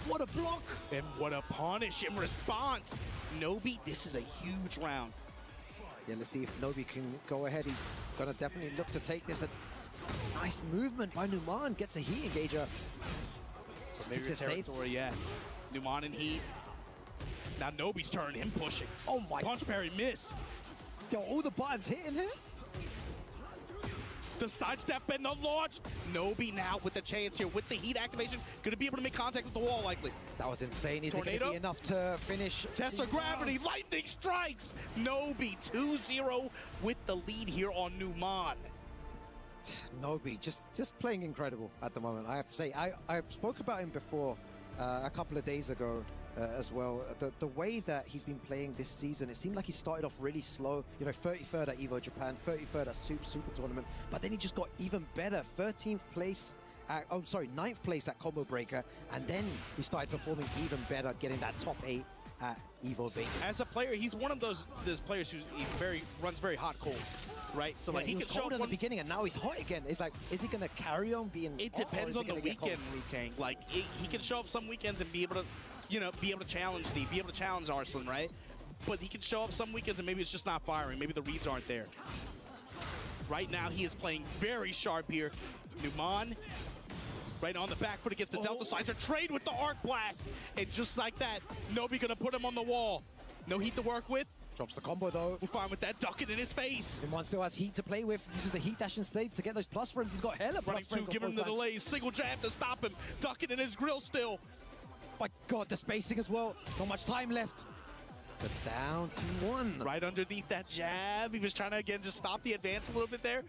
What a block! And what a punish in response. Nobi, this is a huge round. Yeah, let's see if Nobi can go ahead. He's gonna definitely look to take this. Nice movement by Numan. Gets the heat engager. Just keeps it safe. Yeah. Numan in heat. Now Nobi's turn, him pushing. Oh my! Punch parry miss. Yo, all the buttons hitting here. The sidestep and the launch. Nobi now with the chance here with the heat activation. Going to be able to make contact with the wall likely. That was insane. Is it going to be enough to finish? Tesla gravity, lightning strikes. Nobi 2-0 with the lead here on Numan. Nobi just playing incredible at the moment, I have to say. I spoke about him before a couple of days ago as well. The way that he's been playing this season, it seemed like he started off really slow. You know, 33rd at EVO Japan, 33rd at Super Tournament, but then he just got even better. 13th place at, 9th place at Combo Breaker, and then he started performing even better, getting that top 8 at EVO Vegas. As a player, he's one of those players who runs very hot cold, right? So like he was cold in the beginning, and now he's hot again. It's like, is he going to carry on being? It depends on the weekend, Liu Kang. Like he can show up some weekends and be able to, you know, be able to challenge Arslan, right? But he can show up some weekends and maybe it's just not firing. Maybe the reads aren't there. Right now, he is playing very sharp here. Numan, right on the back foot against the Delta Slicer. Trade with the Arc Blast. And just like that, Nobi gonna put him on the wall. No heat to work with. Drops the combo though. We're fine with that, ducking in his face. Numan still has heat to play with. Uses the heat dash instead to get those plus frames. He's got hella plus frames. Give him the delays. Single jab to stop him. Ducking in his grill still. My God, the spacing as well. Not much time left. But down to 1. Right underneath that jab. He was trying to, again, just stop the advance a little bit there.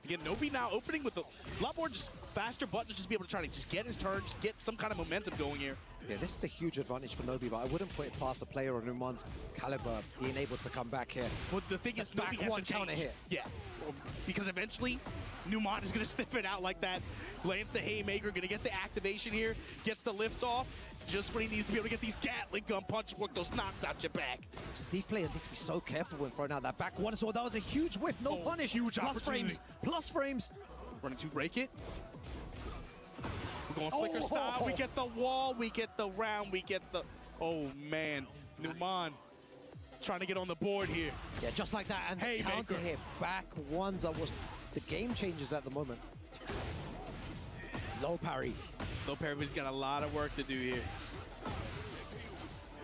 Again, Nobi now opening with a lot more just faster buttons, just be able to try to just get his turn, just get some kind of momentum going here. Yeah, this is a huge advantage for Nobi, but I wouldn't put it past a player of Numan's caliber being able to come back here. Well, the thing is, Nobi has to counter hit. Yeah, because eventually, Numan is going to sniff it out like that. Lands the haymaker, going to get the activation here, gets the lift off, just when he needs to be able to get these Gatling gun punches, work those knots out your back. Steve players need to be so careful when throwing out that back one as well. That was a huge whiff, no punish. Huge plus frames, plus frames. Running to break it. We're going flicker style. We get the wall, we get the round, we get the... Oh, man. Numan trying to get on the board here. Yeah, just like that. And the counter hit. Back ones are what the game changes at the moment. Low parry. Low parry, but he's got a lot of work to do here.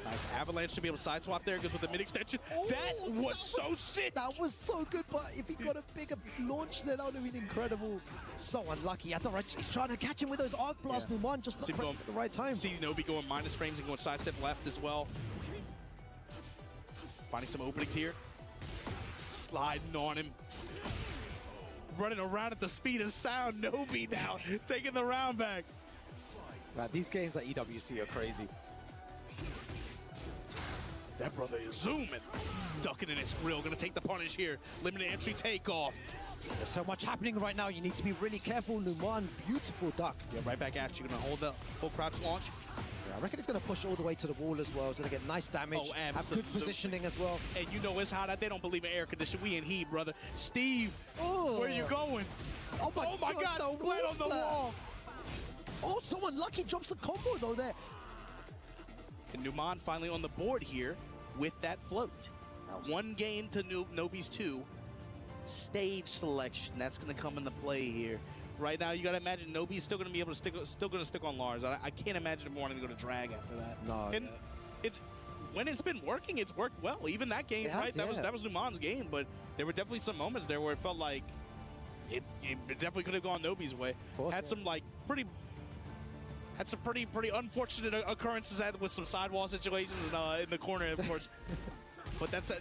Nice avalanche to be able to side swap there. Goes with the mid extension. That was so sick. That was so good, but if he got a bigger launch there, that would have been incredible. So unlucky. I thought he's trying to catch him with those arc blasts. Numan just not pressing at the right time. See Nobi going minus frames and going sidestep left as well. Finding some openings here. Sliding on him. Running around at the speed of sound. Nobi now taking the round back. Man, these games at EWC are crazy. That brother is zooming. Ducking in his grill. Gonna take the punish here. Limited entry takeoff. There's so much happening right now. You need to be really careful. Numan, beautiful duck. Yeah, right back at you. Gonna hold the full crouch launch. Yeah, I reckon it's gonna push all the way to the wall as well. It's gonna get nice damage. Oh, absolutely. Have good positioning as well. And you know it's hot out. They don't believe in air conditioning. We in heat, brother. Steve, where are you going? Oh my God, split on the wall. Oh, so unlucky. Drops the combo though there. And Numan finally on the board here with that float. One game to Nobi's 2. Stage selection, that's going to come into play here. Right now, you got to imagine Nobi's still going to be able to stick on Lars. I can't imagine him wanting to go to drag after that. No. And when it's been working, it's worked well. Even that game, right? That was Numan's game, but there were definitely some moments there where it felt like it definitely could have gone Nobi's way. Had some pretty unfortunate occurrences with some sidewall situations in the corner, of course. But that's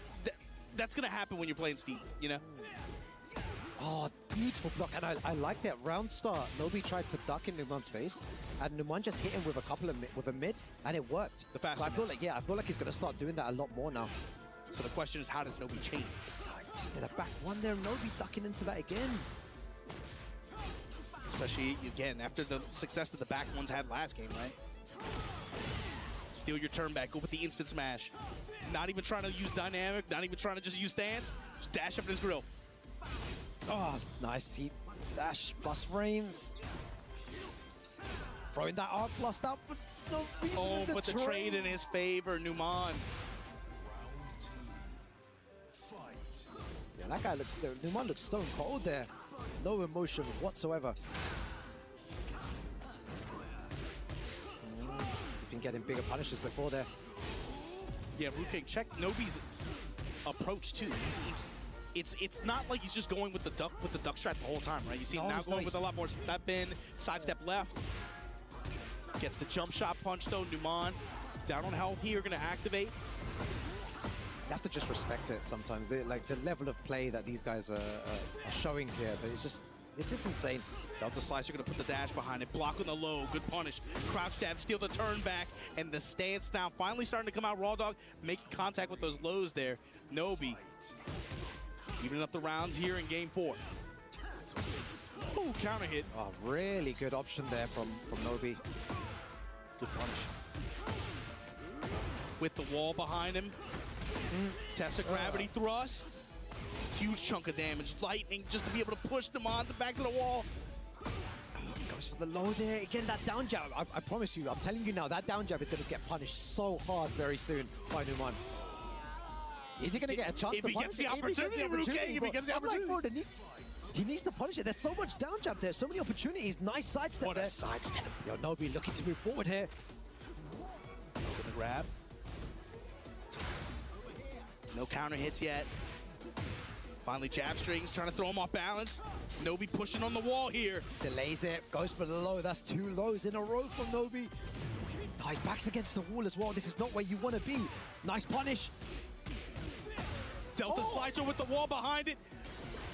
gonna happen when you're playing Steve, you know. Oh, beautiful block, and I like that round start. Nobi tried to duck in Numan's face, and Numan just hit him with a mid, and it worked. The fast. So I feel like he's gonna start doing that a lot more now. So the question is, how does Nobi change? Just did a back one there. Nobi ducking into that again. Especially, again, after the success that the back ones had last game, right? Steal your turn back, go with the instant smash. Not even trying to use dynamic, not even trying to just use stance. Just dash up in his grill. Oh, nice heat dash, plus frames. Throwing that arc blast out for no reason. Oh, but the trade in his favor, Numan. Yeah, that guy looks, Numan looks stone cold there. No emotion whatsoever. He's been getting bigger punishes before there. Yeah, Ruke, check Nobi's approach too. It's not like he's just going with the duck strat the whole time, right? You see him now going with a lot more step in, sidestep left. Gets the jump shot punch though. Numan down on health here, gonna activate. You have to just respect it sometimes. Like the level of play that these guys are showing here, but it's just It's just insane. Delta Slicer going to put the dash behind it, block on the low, good punish. Crouch jab, steal the turn back, and the stance now finally starting to come out. Raw Dog making contact with those lows there. Nobi evening up the rounds here in game 4. Oh, counter hit. Oh, really good option there from Nobi. Good punish. With the wall behind him. Test a gravity thrust. Huge chunk of damage. Lightning just to be able to push Numan back to the wall. Goes for the low there. Again, that down jab. I promise you, I'm telling you now, that down jab is going to get punished so hard very soon by Numan. Is he going to get a chance to punish it? If he gets the opportunity. He needs to punish it. There's so much down jab there, so many opportunities. Nice sidestep what there. What a sidestep. Yo, Nobi looking to move forward here. Gonna grab. No counter hits yet. Finally jab strings, trying to throw him off balance. Nobi pushing on the wall here. Delays it, goes for the low. That's 2 lows in a row from Nobi. Oh, his back's against the wall as well. This is not where you want to be. Nice punish. Delta Slicer with the wall behind it.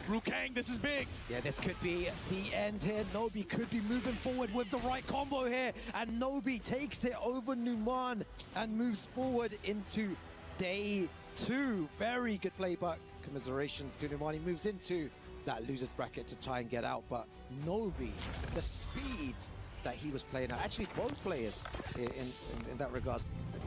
Rukang, this is big. Yeah, this could be the end here. Nobi could be moving forward with the right combo here. And Nobi takes it over Numan and moves forward into day 2. Very good play, but commiserations to Numan. He moves into that loser's bracket to try and get out. But Nobi, the speed that he was playing at, actually both players in that regards,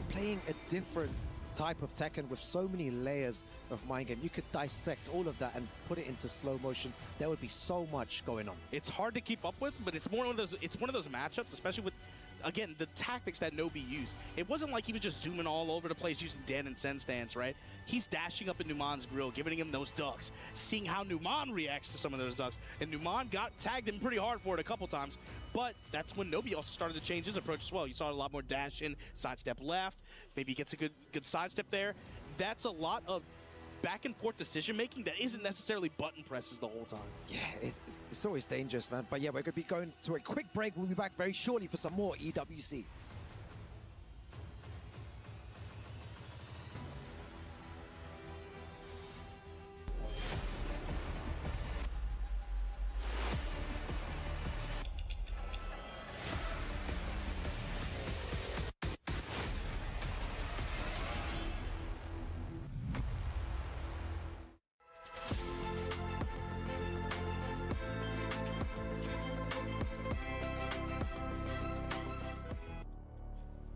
playing a different type of Tekken with so many layers of mind game. You could dissect all of that and put it into slow motion. There would be so much going on. It's hard to keep up with, but it's one of those matchups, especially with, again, the tactics that Nobi used. It wasn't like he was just zooming all over the place using Den and Sen stance, right? He's dashing up in Numan's grill, giving him those ducks, seeing how Numan reacts to some of those ducks. And Numan got tagged him pretty hard for it a couple times, but that's when Nobi also started to change his approach as well. You saw a lot more dash in, sidestep left, maybe he gets a good sidestep there. That's a lot of back and forth decision making that isn't necessarily button presses the whole time. Yeah, it's always dangerous, man. But yeah, we're going to be going to a quick break. We'll be back very shortly for some more EWC.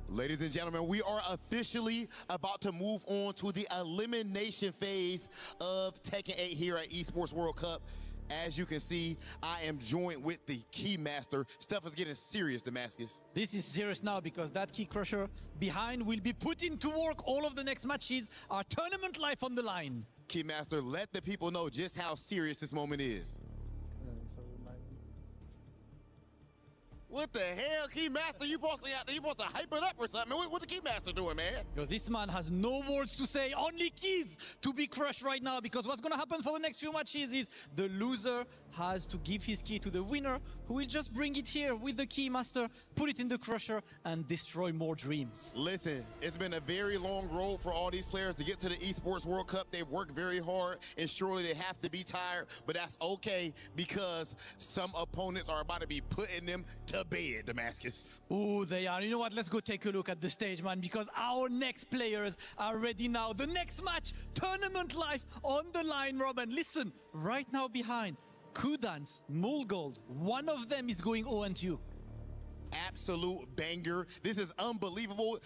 Ladies and gentlemen, we are officially about to move on to the elimination phase of Tekken 8 here at Esports World Cup. As you can see, I am joined with the Keymaster. Stuff is getting serious, Damascus. This is serious now because that Key Crusher behind will be put into work. All of the next matches are tournament life on the line. Keymaster, let the people know just how serious this moment is. What the hell, Keymaster? You supposed to hype it up or something? What the Keymaster doing, man? Yo, this man has no words to say, only keys to be crushed right now, because what's going to happen for the next few matches is the loser has to give his key to the winner, who will just bring it here with the Keymaster, put it in the crusher, and destroy more dreams. Listen, it's been a very long road for all these players to get to the Esports World Cup. They've worked very hard, and surely they have to be tired, but that's okay because some opponents are about to be putting them to bed, Damascus. Oh, they are. You know what? Let's go take a look at the stage, man, because our next players are ready now. The next match, tournament life on the line, Robin. Listen, right now behind, Kudans, Mulgold, one of them is going 0-2. Absolute banger. This is unbelievable.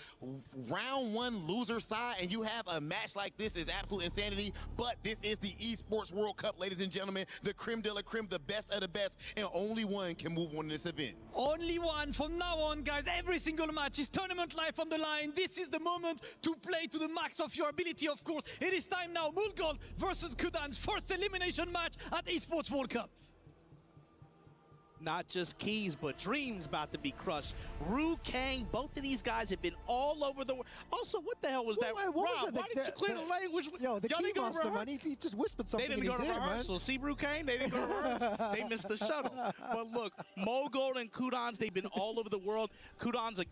Round 1 loser side, and you have a match like this is absolute insanity. But this is the Esports World Cup, ladies and gentlemen. The creme de la creme, the best of the best, and only one can move on in this event. Only one. From now on, guys, every single match is tournament life on the line. This is the moment to play to the max of your ability, of course. It is time now. Mulgold versus Kudans, first elimination match at Esports World Cup. Not just keys, but dreams about to be crushed. Rukang, both of these guys have been all over the world. Also, what the hell was that? What was it? Why did you clear the language? Yo, the Keymaster, man, he just whispered something. They didn't go to rehearsal. Man. See, Rukang, they didn't go to rehearsal. They missed the shuttle. But look, Mulgold and Kudans, they've been all over the world. Kudans,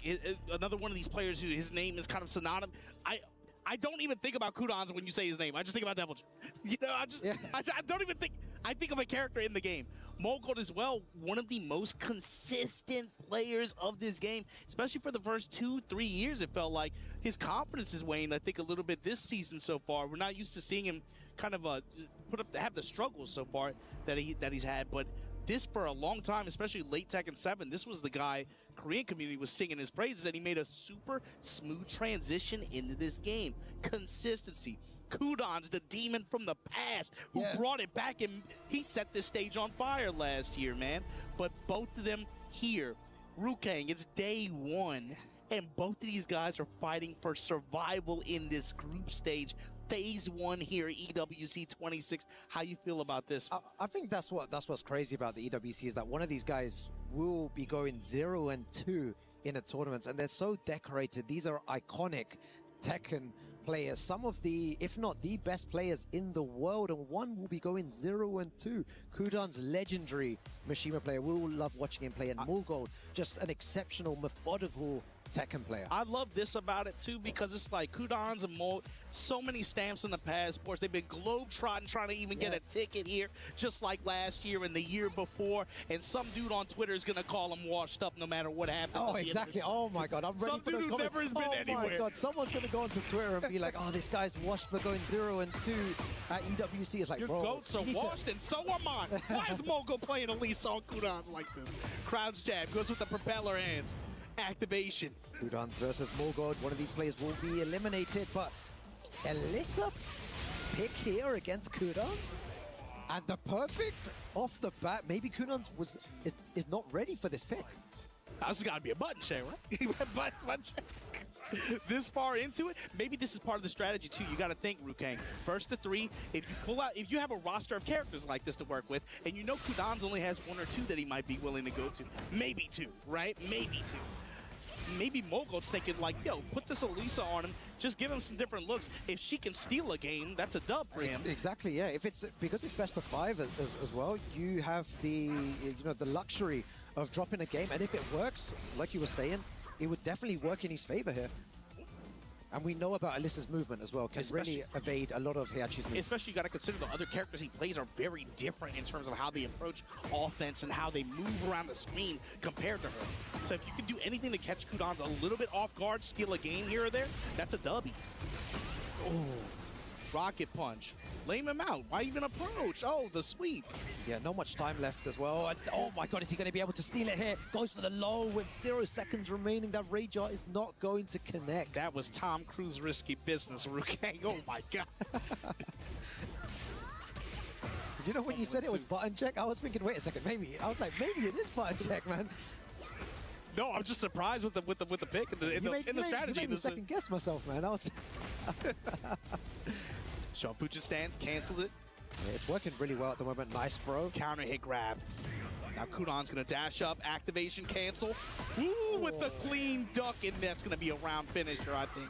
another one of these players who his name is kind of synonymous. I don't even think about Kudons when you say his name. I just think about Devil Jin. You know, I don't even think. I think of a character in the game. Mogold as well, one of the most consistent players of this game, especially for the first 2-3 years. It felt like his confidence is waned, I think, a little bit this season so far. We're not used to seeing him kind of have the struggles so far that he's had, but this for a long time, especially late Tekken 7, this was the guy Korean community was singing his praises, and he made a super smooth transition into this game. Consistency. Kudons, the demon from the past, who brought it back, and he set this stage on fire last year, man. But both of them here, Rukang, it's day one, and both of these guys are fighting for survival in this group stage. Phase 1 here, EWC 26. How you feel about this? I think that's what's crazy about the EWC is that one of these guys will be going 0-2 in a tournament, and they're so decorated. These are iconic Tekken players, some of the, if not the best players in the world, and one will be going 0-2. Kudon's legendary Mishima player. We will love watching him play, and Mogold, just an exceptional, methodical Tekken player. I love this about it too, because it's like Kudons and Mold, so many stamps in the passports. They've been globetrotting trying to even get a ticket here, just like last year and the year before. And some dude on Twitter is gonna call him washed up no matter what happens. Oh, exactly. Oh my God, I'm ready some for those dude comments. Never has been anywhere. Oh my God, someone's gonna go onto Twitter and be like, "Oh, this guy's washed for going 0-2 at EWC." It's like, your bro, goats are washed, and so are mine. Why is Mogo playing Elisa on Kudons like this? Crouch jab goes with the propeller hands. Activation. Kudons versus Mogold. One of these players will be eliminated, but Elisa pick here against Kudons, and the perfect off the bat. Maybe Kudons is not ready for this pick. That's got to be a button check, right? button check. This far into it, maybe this is part of the strategy too. You got to think, Rukang. First to 3. If you pull out, if you have a roster of characters like this to work with, and you know Kudons only has 1 or 2 that he might be willing to go to, maybe 2, right? Maybe 2. Maybe Mogold's thinking like, yo, put this Elisa on him, just give him some different looks. If she can steal a game, that's a dub for him. Exactly, yeah. If it's because it's best of 5 as well, you have the the luxury of dropping a game, and if it works, like you were saying, it would definitely work in his favor here. And we know about Alyssa's movement as well, can really evade a lot of Heihachi's moves. Especially you got to consider the other characters he plays are very different in terms of how they approach offense and how they move around the screen compared to her. So if you can do anything to catch Kudons a little bit off guard, steal a game here or there, that's a dubby. Oh, rocket punch. Lame him out. Why even approach? Oh, the sweep. Yeah, not much time left as well. And, oh my God, is he going to be able to steal it here? Goes for the low with 0 seconds remaining. That Rage Art is not going to connect. That was Tom Cruise risky business, Rukang. Oh my God. Did you know when you said it was button check? I was thinking, wait a second, maybe. I was like, maybe it is button check, man. No, I'm just surprised with the pick in the strategy. You made me second guess myself, man. I was. Sean Fuchin stands, cancels it. Yeah, it's working really well at the moment. Nice throw. Counter hit grab. Now Kudon's going to dash up, activation, cancel. Ooh, with the clean duck, and that's going to be a round finisher, I think.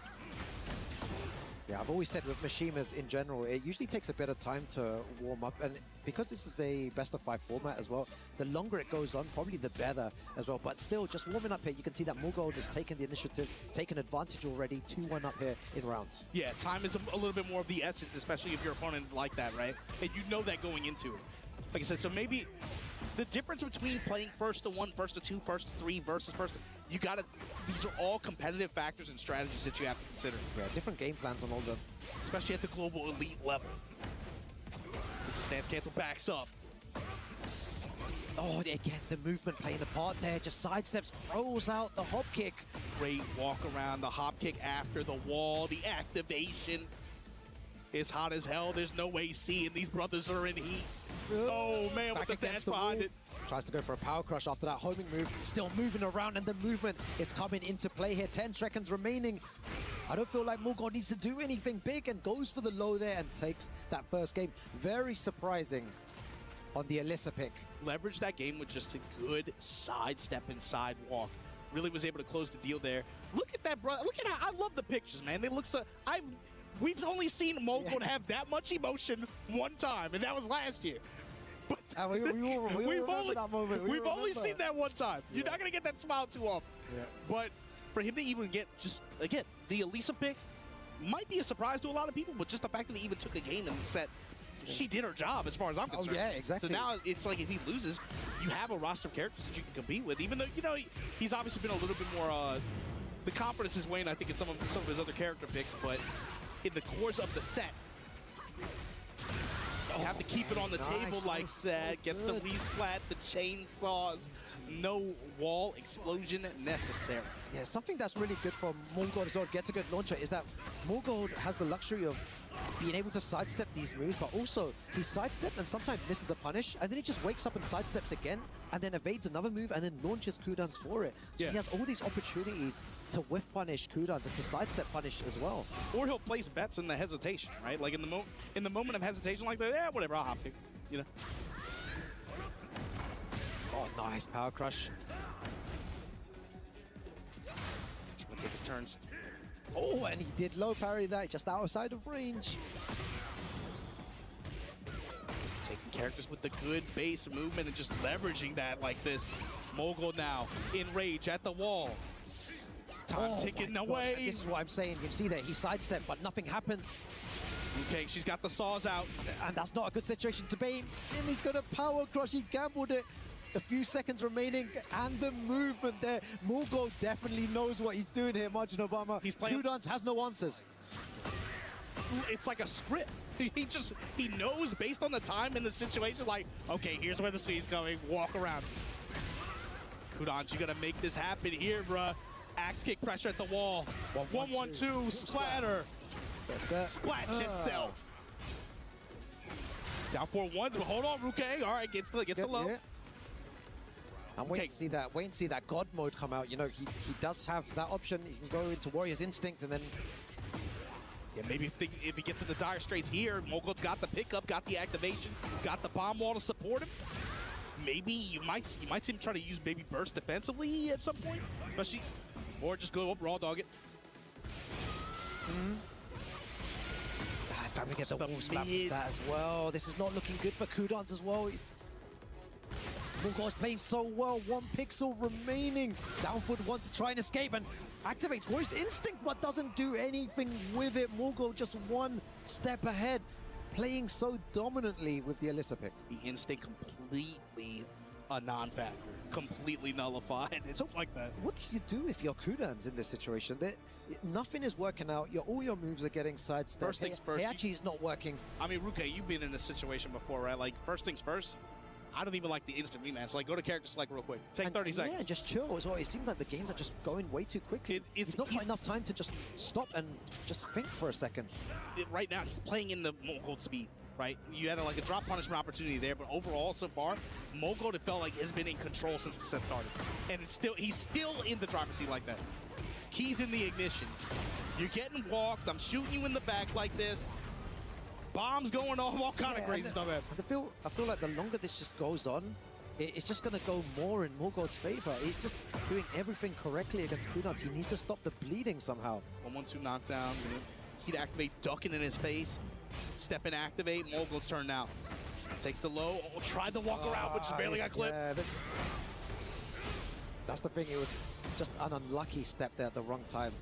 Yeah, I've always said with Mishimas in general, it usually takes a bit of time to warm up. And because this is a best-of-5 format as well, the longer it goes on, probably the better as well. But still, just warming up here, you can see that Mogold has taken the initiative, taken advantage already, 2-1 up here in rounds. Yeah, time is a little bit more of the essence, especially if your opponent is like that, right? And you know that going into it. Like I said, so maybe the difference between playing first to 1, first to 2, first to 3 versus first to... You gotta, these are all competitive factors and strategies that you have to consider. Yeah, different game plans on all them. Especially at the global elite level. Stance cancel, backs up. Oh, again, the movement playing a part there. Just sidesteps, throws out the hop kick. Great walk around, the hop kick after the wall, the activation. It's hot as hell. There's no AC, and these brothers are in heat. Oh, man, with the dash behind it. Tries to go for a power crush after that homing move. Still moving around, and the movement is coming into play here. 10 seconds remaining. I don't feel like Mogold needs to do anything big, and goes for the low there and takes that first game. Very surprising on the Elisa pick. Leveraged that game with just a good sidestep and sidewalk. Really was able to close the deal there. Look at that, bro. Look at how I love the pictures, man. They look so... We've only seen Mogold have that much emotion one time, and that was last year. But we remember that moment. We've only seen that one time. You're not going to get that smile too often. Yeah. But for him to even get just, again, the Elisa pick, might be a surprise to a lot of people, but just the fact that he even took a game in the set, she did her job as far as I'm concerned. Oh, yeah, exactly. So now it's like if he loses, you have a roster of characters that you can compete with, even though, you know, he's obviously been a little bit more, the confidence is weighing, I think, in some of his other character picks, but in the course of the set, you have to keep it on the table like that. Gets the resplat, the chainsaws, no wall explosion necessary. Yeah, something that's really good for Morgold as well, gets a good launcher, is that Morgold has the luxury of being able to sidestep these moves, but also he sidesteps and sometimes misses the punish, and then he just wakes up and sidesteps again, and then evades another move, and then launches cooldowns for it. So he has all these opportunities to whiff punish cooldowns and to sidestep punish as well. Or he'll place bets in the hesitation, right? Like in the moment of hesitation like that, yeah, whatever, I'll hop kick, you know? Oh, nice power crush. Gonna take his turns. Oh, and he did low parry that, just outside of range. Taking characters with the good base movement and just leveraging that like this. Mogul now in rage at the wall. Time ticking away. And this is what I'm saying. You can see that he sidestepped, but nothing happened. Okay, she's got the saws out. And that's not a good situation to be in. And he's going to power crush. He gambled it. A few seconds remaining, and the movement there. Morgold definitely knows what he's doing here, Margin Obama. He's playing. Kudans has no answers. It's like a script. He knows based on the time and the situation, like, okay, here's where the speed's going, walk around. Kudans, you gotta make this happen here, bruh. Axe kick pressure at the wall. 1-1-2, splatter. Splat yourself. Down 4-1, but hold on, Ruke. All right, gets the low. Yeah. And wait and see that God mode come out. You know, he does have that option. He can go into Warrior's Instinct and then... Yeah, maybe if he gets in the dire straits here, Mogold's got the pickup, got the activation, got the bomb wall to support him. Maybe you might see him try to use maybe burst defensively at some point, especially, or just go up raw dog it. It's time to get the wall slap with that as well. This is not looking good for Kudans as well. Morgold's playing so well. 1 pixel remaining. Down foot wants to try and escape and activates Warrior's Instinct, but doesn't do anything with it. Morgold just 1 step ahead, playing so dominantly with the Alyssa pick. The Instinct completely a non-factor, completely nullified. It's like that. What do you do if you're Kudans in this situation? Nothing is working out. All your moves are getting sidestepped. First things first. Heihachi's not working. I mean, Ruke, you've been in this situation before, right? Like, first things first. I don't even like the instant rematch. Like, go to character select real quick. Take 30 seconds. Yeah, just chill as well. It seems like the games are just going way too quickly. It's not quite enough time to just stop and just think for a second. Right now, he's playing in the Mogold speed, right? You had like a drop punishment opportunity there, but overall so far, Mogold, it felt like has been in control since the set started. And he's still in the driver's seat like that. Keys in the ignition. You're getting walked. I'm shooting you in the back like this. Bombs going off, all kind of crazy stuff. I feel like the longer this just goes on, it's just going to go more in Morgold's favor. He's just doing everything correctly against Kudans. He needs to stop the bleeding somehow. 1-1-2 knockdown. He'd activate ducking in his face. Step and activate. Morgold's turn now. Takes the low. Oh, tried to walk around, but just barely got clipped. Yeah, that's the thing. It was just an unlucky step there at the wrong time.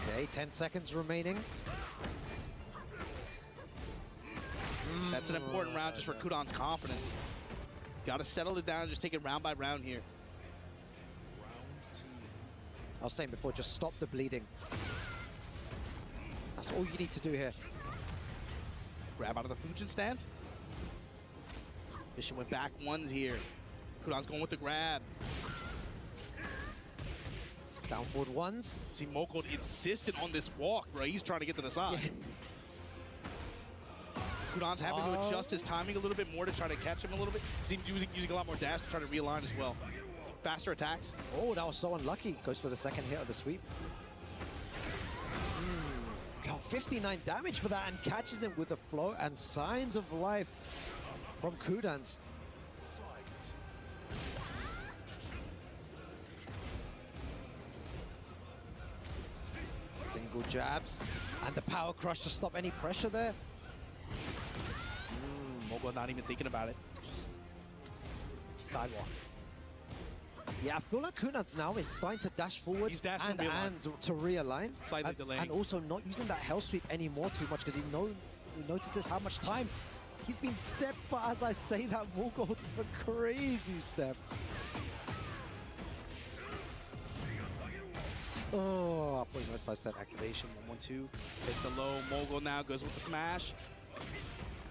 Okay, 10 seconds remaining. That's an important round just for Kudans' confidence. Got to settle it down, just take it round by round here. I was saying before, just stop the bleeding. That's all you need to do here. Grab out of the Fujin stance. Mission went back ones here. Kudans going with the grab. Down forward ones. See, Mogold insistent on this walk, bro. He's trying to get to the side. Yeah. Kudans having to adjust his timing a little bit more to try to catch him a little bit. Seems using a lot more dash to try to realign as well. Faster attacks. Oh, that was so unlucky. Goes for the second hit of the sweep. Got 59 damage for that and catches him with a flow and signs of life from Kudans. Single jabs and the power crush to stop any pressure there. Mogold not even thinking about it. Just sidewalk. Yeah, I feel like Kunans now is starting to dash forward and to realign. Slightly delaying. And also not using that hell sweep anymore too much because he notices how much time he's been stepped. But as I say that, Morgold with a crazy step. Oh, I put no side step. Activation, 1-1-2. Takes the low. Mogul now goes with the smash.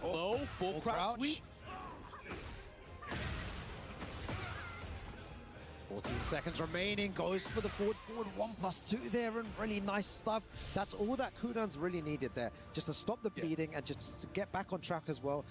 Low, full crouch sweep. 14 seconds remaining, goes for the forward 1+2 there, and really nice stuff. That's all that Kunans really needed there, just to stop the bleeding and just to get back on track as well.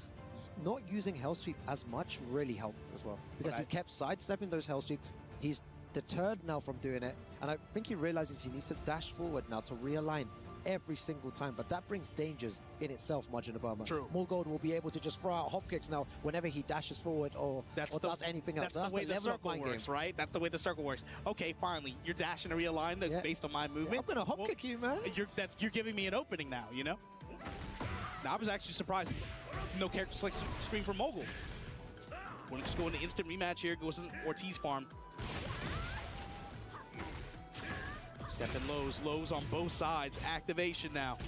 Not using Hell Sweep as much really helped as well, because he kept sidestepping those Hell Sweep. He's deterred now from doing it, and I think he realizes he needs to dash forward now to realign every single time, but that brings dangers in itself, Majin Obama. True. Morgold will be able to just throw out hop kicks now whenever he dashes forward or does anything else. That's the way the circle works, right? That's the way the circle works. Okay, finally, you're dashing to realign based on my movement. I'm gonna hop kick you, man. You're giving me an opening now, you know? Now I was actually surprised. No character select screen for Mogul. We're just going to instant rematch here. Goes in Ortiz farm. Stepping lows on both sides. Activation now.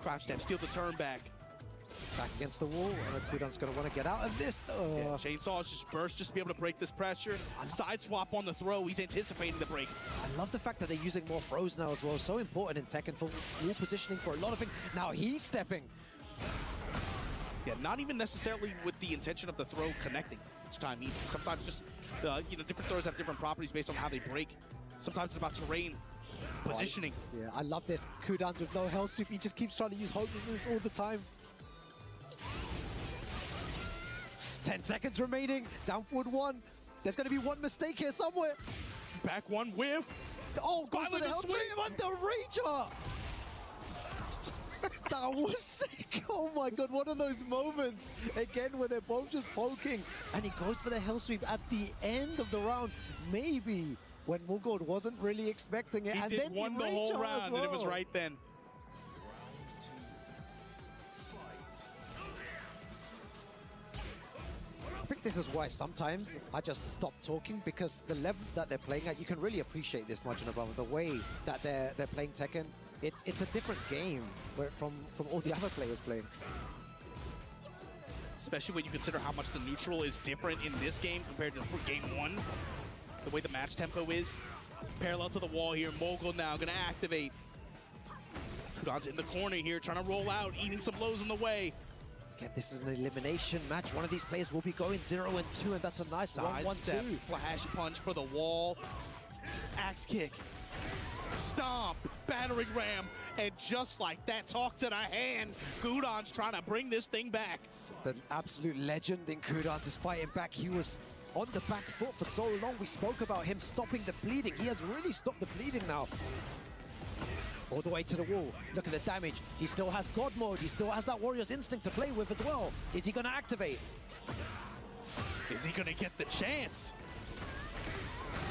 Crouch step, steal the turn back. Back against the wall, and Kudan's gonna want to get out of this. Yeah, Chainsaws just burst just to be able to break this pressure. Side swap on the throw. He's anticipating the break. I love the fact that they're using more throws now as well. So important in Tekken for wall positioning for a lot of things. Now he's stepping. Yeah, not even necessarily with the intention of the throw connecting each time. Sometimes just, you know, different throws have different properties based on how they break. Sometimes it's about terrain, positioning. Yeah, I love this. Kudan's with no hell sweep. He just keeps trying to use hope moves all the time. 10 seconds remaining. Down forward 1. There's going to be one mistake here somewhere. Back one whiff. Oh, go for the hell sweep on the Rager. That was sick. Oh my god, one of those moments again where they're both just poking, and he goes for the hell sweep at the end of the round. Maybe when Morgold wasn't really expecting it, and then won the whole round, and it was right then. I think this is why sometimes I just stop talking, because the level that they're playing at, you can really appreciate this much above the way that they're playing Tekken. It's a different game from all the other players playing. Especially when you consider how much the neutral is different in this game compared to game 1. The way the match tempo is. Parallel to the wall here. Mogul now going to activate. Kudan's in the corner here, trying to roll out, eating some blows on the way. Again, this is an elimination match. One of these players will be going 0-2, and that's a nice 1-1-2. Flash punch for the wall. Axe kick. Stomp. Battering ram. And just like that, talk to the hand. Kudan's trying to bring this thing back. The absolute legend in Kudan is fighting back. He was on the back foot for so long. We spoke about him stopping the bleeding. He has really stopped the bleeding now. All the way to the wall. Look at the damage. He still has God mode. He still has that Warrior's Instinct to play with as well. Is he going to activate? Is he going to get the chance?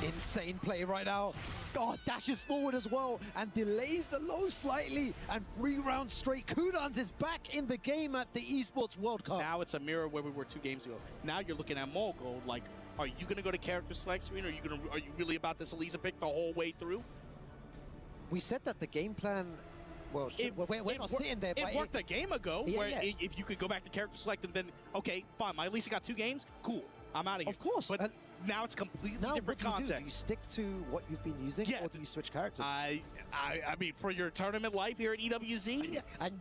Insane play right now. Oh, dashes forward as well and delays the low slightly. And 3 rounds straight. Kudan's is back in the game at the Esports World Cup. Now it's a mirror where we were 2 games ago. Now you're looking at Mogul. Like, are you going to go to character select screen? Are you really about this Elisa pick the whole way through? We said that the game plan, well, we're not sitting there. It worked a game ago, where if you could go back to character select and then, okay, fine, my Elisa got 2 games, cool, I'm out of here. Of course. But now it's completely different context. Do you stick to what you've been using, or do you switch characters? I mean, for your tournament life here at EWC, and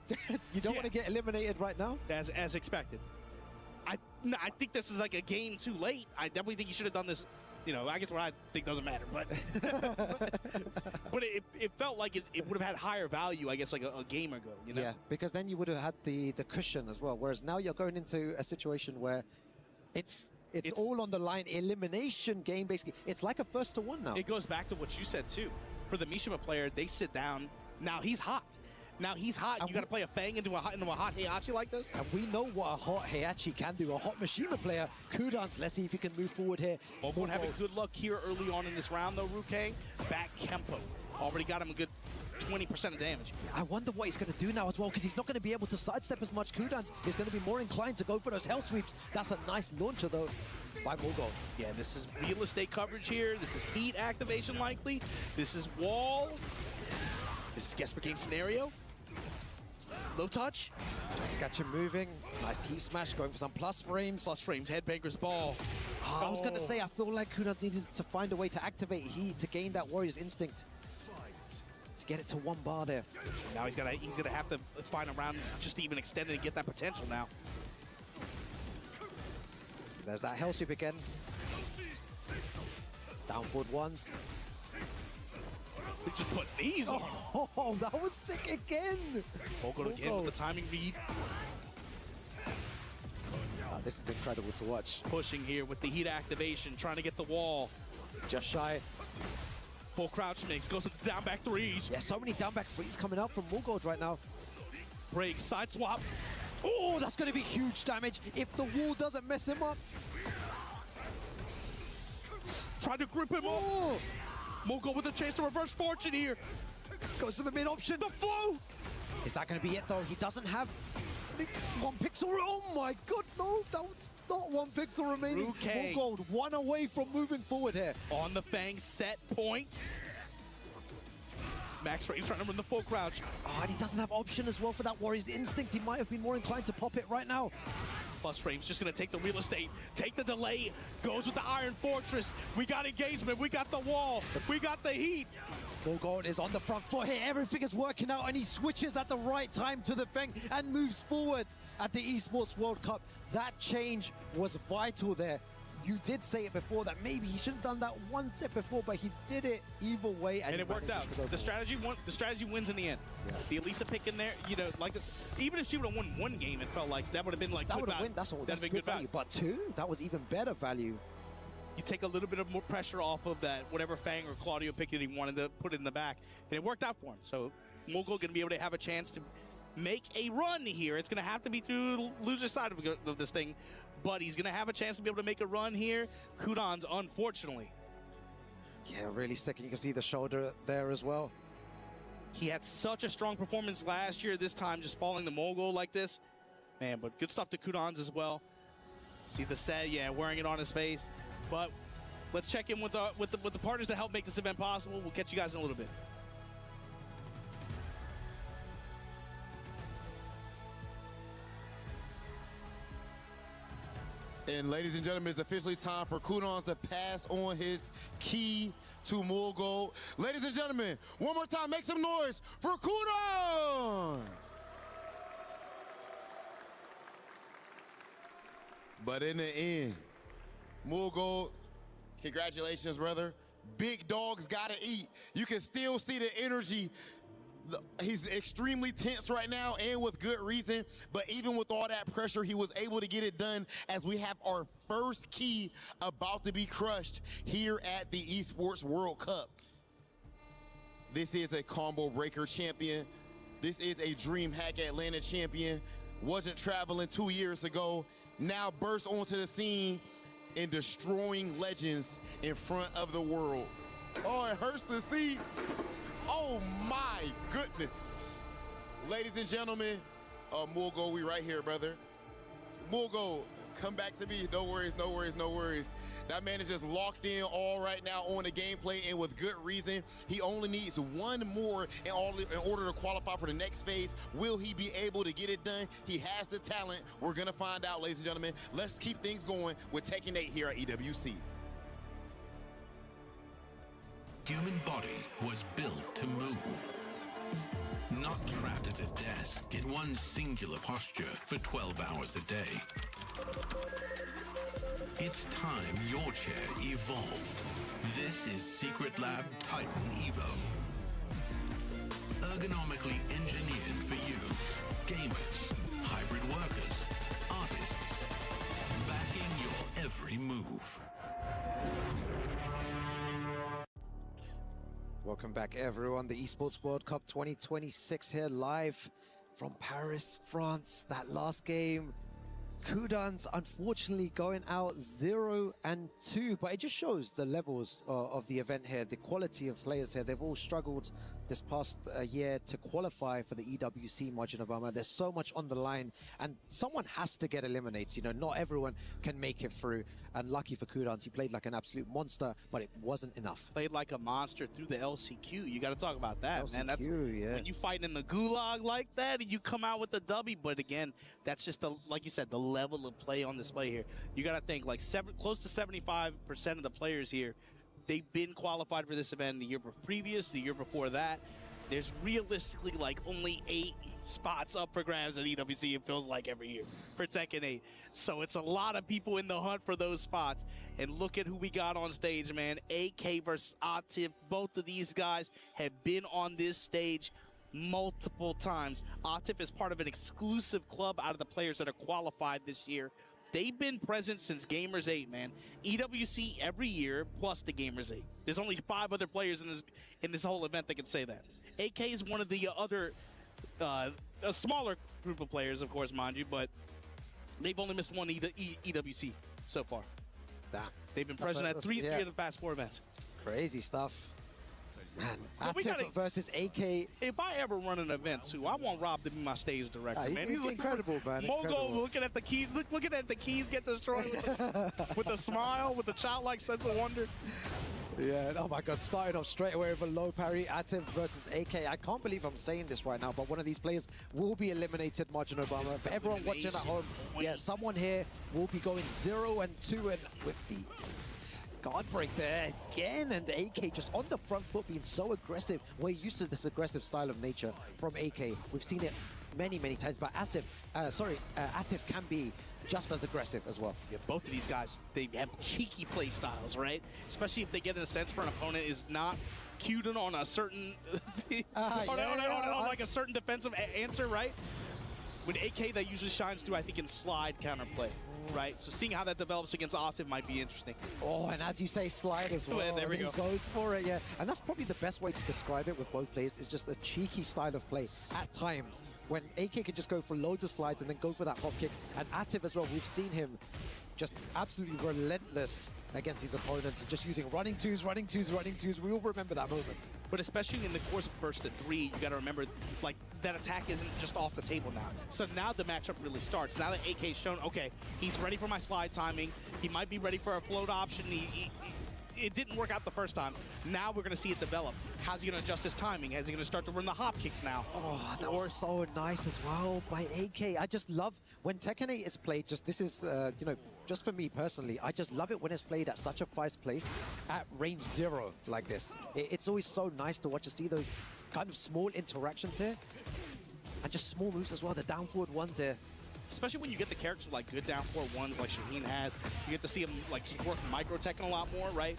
you don't want to get eliminated right now, as expected. I think this is like a game too late. I definitely think you should have done this. You know, I guess what I think doesn't matter, but but it felt like it would have had higher value, I guess, like a game ago. You know? Yeah, because then you would have had the cushion as well. Whereas now you're going into a situation where it's all on the line, elimination game basically. It's like a 1-1 now. It goes back to what you said too. For the Mishima player, they sit down. Now he's hot. Now he's hot. You got to play a Fang into a hot Heihachi like this? And we know what a hot Heihachi can do. A hot Mishima player. Kudan's, let's see if he can move forward here. Mogul having good luck here early on in this round though, Ruke. Back Kempo. Already got him a good 20% of damage. I wonder what he's going to do now as well, because he's not going to be able to sidestep as much. Kudans is going to be more inclined to go for those hell sweeps. That's a nice launcher, though, by Mulgo. Yeah, this is real estate coverage here. This is heat activation likely. This is wall. This is guess for game scenario. Low touch. Just to catch him moving. Nice heat smash, going for some plus frames. Plus frames, headbanger's ball. Oh, I was going to say, I feel like Kudans needed to find a way to activate heat to gain that warrior's instinct. To get it to 1 bar there. Now he's gonna have to find a round just to even extend it and get that potential now. There's that hell sweep again. Down forward once. They just put these on. Oh, that was sick again. Mulgo again with the timing read. This is incredible to watch. Pushing here with the heat activation, trying to get the wall. Just shy. Full crouch mix, goes with the down back threes. Yeah, so many down back threes coming out from Mulgo right now. Break, side swap. Oh, that's going to be huge damage if the wall doesn't mess him up. Trying to grip him up. Mulgo with a chance to reverse fortune here. Goes for the mid option. The flow. Is that going to be it, though? He doesn't have 1 pixel. Oh my god, no, that was not 1 pixel remaining. Mulgo 1 away from moving forward here. On the Fang set point. Max Ray's trying to run the full crouch. Oh, and he doesn't have option as well for that Warrior's Instinct. He might have been more inclined to pop it right now. Plus frames just gonna take the real estate, take the delay, goes with the Iron Fortress. We got engagement, we got the wall, we got the heat. Mulgo is on the front foot here. Everything is working out, and he switches at the right time to the Feng and moves forward at the Esports World Cup. That change was vital there. You did say it before that maybe he should have done that 1 step before, but he did it either way, and it worked out. The strategy wins in the end. Yeah. The Elisa pick in there, you know, like even if she would have won 1 game, it felt like that would have been like that would have won. That's good value. But 2, that was even better value. You take a little bit of more pressure off of that whatever Fang or Claudio pick that he wanted to put in the back, and it worked out for him. So Mulgo going to be able to have a chance to make a run here. It's going to have to be through the loser side of this thing, but he's going to have a chance to be able to make a run here. Kudans, unfortunately. Yeah, really sticking. You can see the shoulder there as well. He had such a strong performance last year. This time, just falling to Mulgo like this, man. But good stuff to Kudans as well. See the set, yeah, wearing it on his face. But let's check in with the partners to help make this event possible. We'll catch you guys in a little bit. And ladies and gentlemen, it's officially time for Kudans to pass on his key to Mulgo. Ladies and gentlemen, one more time, make some noise for Kudans! But in the end, Mulgo, congratulations, brother. Big dogs gotta eat. You can still see the energy. He's extremely tense right now, and with good reason, but even with all that pressure, he was able to get it done as we have our first key about to be crushed here at the Esports World Cup. This is a combo breaker champion. This is a DreamHack Atlanta champion. Wasn't traveling 2 years ago, now burst onto the scene and destroying legends in front of the world. Oh, it hurts to see. Oh my goodness. Ladies and gentlemen, Mulgo, we right here, brother. Mulgo, come back to me. No worries, no worries, no worries. That man is just locked in all right now on the gameplay, and with good reason. He only needs 1 more in order to qualify for the next phase. Will he be able to get it done? He has the talent. We're gonna find out, ladies and gentlemen. Let's keep things going with Tekken 8 here at EWC. Human body was built to move. Not trapped at a desk in one singular posture for 12 hours a day. It's time your chair evolved. This is Secret Lab Titan Evo. Ergonomically engineered for you, gamers, hybrid workers, artists, backing your every move. Welcome back, everyone. The Esports World Cup 2026 here live from Paris, France. That last game, Kudans unfortunately going out 0-2, but it just shows the levels of the event here, the quality of players here. They've all struggled this past year to qualify for the EWC, Majin Obama. There's so much on the line, and someone has to get eliminated. You know, not everyone can make it through. And lucky for Kudans, he played like an absolute monster, but it wasn't enough. Played like a monster through the LCQ. You got to talk about that, LCQ, man. That's yeah. when you fight in the gulag like that, and you come out with the W. But again, that's just like you said, the level of play on display here. You got to think like close to 75% of the players here, they've been qualified for this event the year previous, the year before that. There's realistically like only 8 spots up for grabs at EWC, it feels like, every year for Tekken 8. So it's a lot of people in the hunt for those spots. And look at who we got on stage, man. AK versus Atif. Both of these guys have been on this stage multiple times. Atif is part of an exclusive club out of the players that are qualified this year. They've been present since Gamers 8, man. EWC every year, plus the Gamers 8. There's only 5 other players in this whole event that can say that. AK is one of the other, a smaller group of players, of course, mind you, but they've only missed one EWC so far. They've been present at three of the past 4 events. Crazy stuff. Man, Well, Atif versus AK. If I ever run an event too, I want Rob to be my stage director, man. He's incredible, man. Mogo Incredible. looking at the keys, looking at the keys get destroyed with a smile, with a childlike sense of wonder. Yeah, oh my God, starting off straight away with a low parry, Atif versus AK. I can't believe I'm saying this right now, but one of these players will be eliminated, Majin Obama. For everyone watching at home, yeah, someone here will be going 0-2, and with the guard break there again, and AK just on the front foot being so aggressive. We're used to this aggressive style of nature from AK. We've seen it many, many times, but Atif can be just as aggressive as well. Yeah, both of these guys, they have cheeky play styles, right? Especially if they get in a sense for an opponent is not cued in on a certain, on like a certain defensive answer, right? With AK, that usually shines through, I think, in slide counterplay, right? So seeing how that develops against Atif might be interesting. Oh, and as you say, slide as well. There we go. He goes for it, yeah. And that's probably the best way to describe it with both players, is just a cheeky style of play at times, when AK can just go for loads of slides and then go for that hop kick. And Atif as well, we've seen him just absolutely relentless against his opponents, just using running twos. We all remember that moment. But especially in the course of first to 3, you got to remember, like, that attack isn't just off the table now. So now the matchup really starts. Now that AK's shown, okay, he's ready for my slide timing. He might be ready for a float option. It didn't work out the first time. Now we're going to see it develop. How's he going to adjust his timing? Is he going to start to run the hop kicks now? Oh, that was so nice as well by AK. I just love when Tekken 8 is played. This is, you know, just for me personally, I just love it when it's played at such a fast pace at range 0 like this. It's always so nice to watch, to see those kind of small interactions here. And just small moves as well, the down forward ones here. Especially when you get the characters with like good down forward ones like Shaheen has. You get to see him like just work micro Tekken a lot more, right?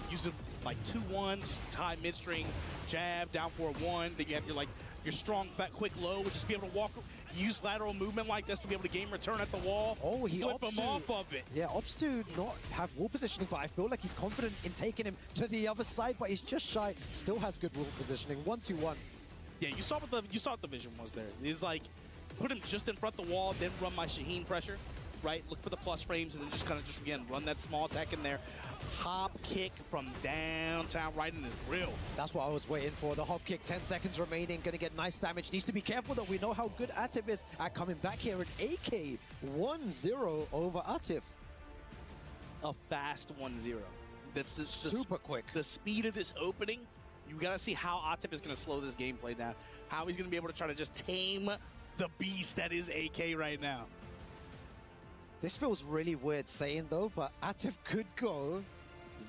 Using like 2-1, just high mid strings, jab, down forward 1. Then you have your strong, fat, quick low, which just be able to walk, use lateral movement like this to be able to game return at the wall. Oh, he flip opts him off of it. Yeah, opts to not have wall positioning, but I feel like he's confident in taking him to the other side, but he's just shy. Still has good wall positioning. 1-2-1. Yeah, you saw what the vision was there. It's like, put him just in front of the wall, then run my Shaheen pressure, right? Look for the plus frames, and then just kind of again, run that small attack in there. Hop kick from downtown right in his grill. That's what I was waiting for. The hop kick, 10 seconds remaining, gonna get nice damage. Needs to be careful though. We know how good Atif is at coming back here. And AK 1-0 over Atif. A fast 1-0. That's super quick. The speed of this opening, you gotta see how Atif is gonna slow this gameplay down. How he's gonna be able to try to just tame the beast that is AK right now. This feels really weird saying though, but Atif could go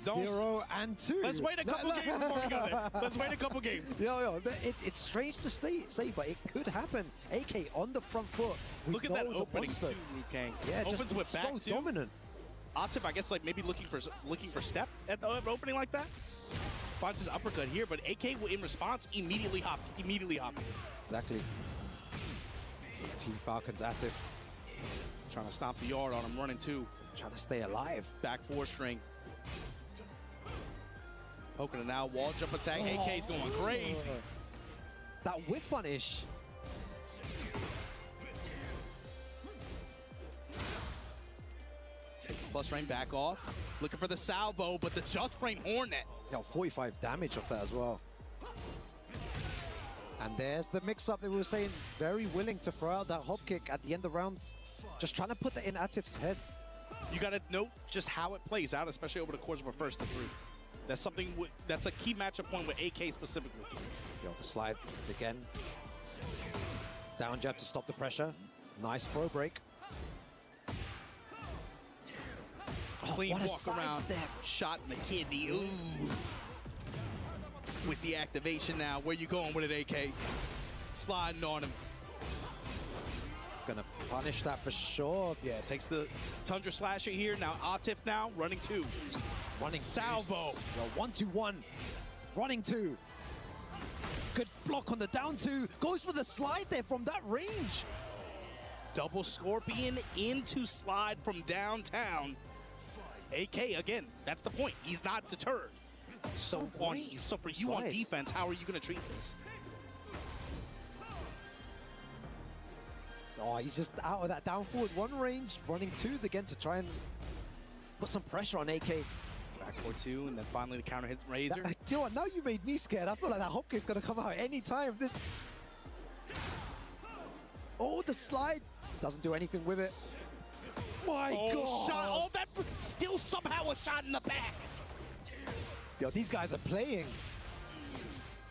0-2. Let's wait a couple games before we go there. Let's wait a couple games. Yo, it's strange to say, but it could happen. AK on the front foot. Look at that opening too, Rukang. Yeah, opens just with back so too. dominant. Atif, I guess, like maybe looking for step at the opening like that. Finds his uppercut here, but AK will, in response, immediately hop. Exactly. Team Falcons Atif. Trying to stomp the yard on him, running 2. Trying to stay alive. Back 4 string. Poking it now, wall jump attack. AK's going crazy. That whiff punish. Plus frame back off. Looking for the salvo, but the just frame Hornet. Yo, 45 damage off that as well. And there's the mix-up that we were saying, very willing to throw out that hop kick at the end of rounds. Just trying to put that in Atif's head. You got to note just how it plays out, especially over the course of a first to three. That's something, that's a key matchup point with AK specifically. Yo, the slides again. Down jab to stop the pressure. Nice throw break. Clean what a walk around, sidestep. shot in the kidney. Ooh. With the activation now, where you going with it, AK? Sliding on him. It's gonna punish that for sure. Yeah, takes the Tundra Slasher here. Now Atif now, running two. Running salvo. Yo, 1-2-1. Running two. Good block on the down two. Goes for the slide there from that range. Double Scorpion into slide from downtown. AK, again, that's the point. He's not deterred. So for you on defense, how are you going to treat this? Oh, he's just out of that down forward one range, running twos again to try and put some pressure on AK. Back 4-2, and then finally the counter hit Razor. You know what, now you made me scared. I feel like that hop kick's going to come out any time. This. Oh, the slide. Doesn't do anything with it. My God. Shot. Oh, that still somehow a shot in the back. Yo, these guys are playing.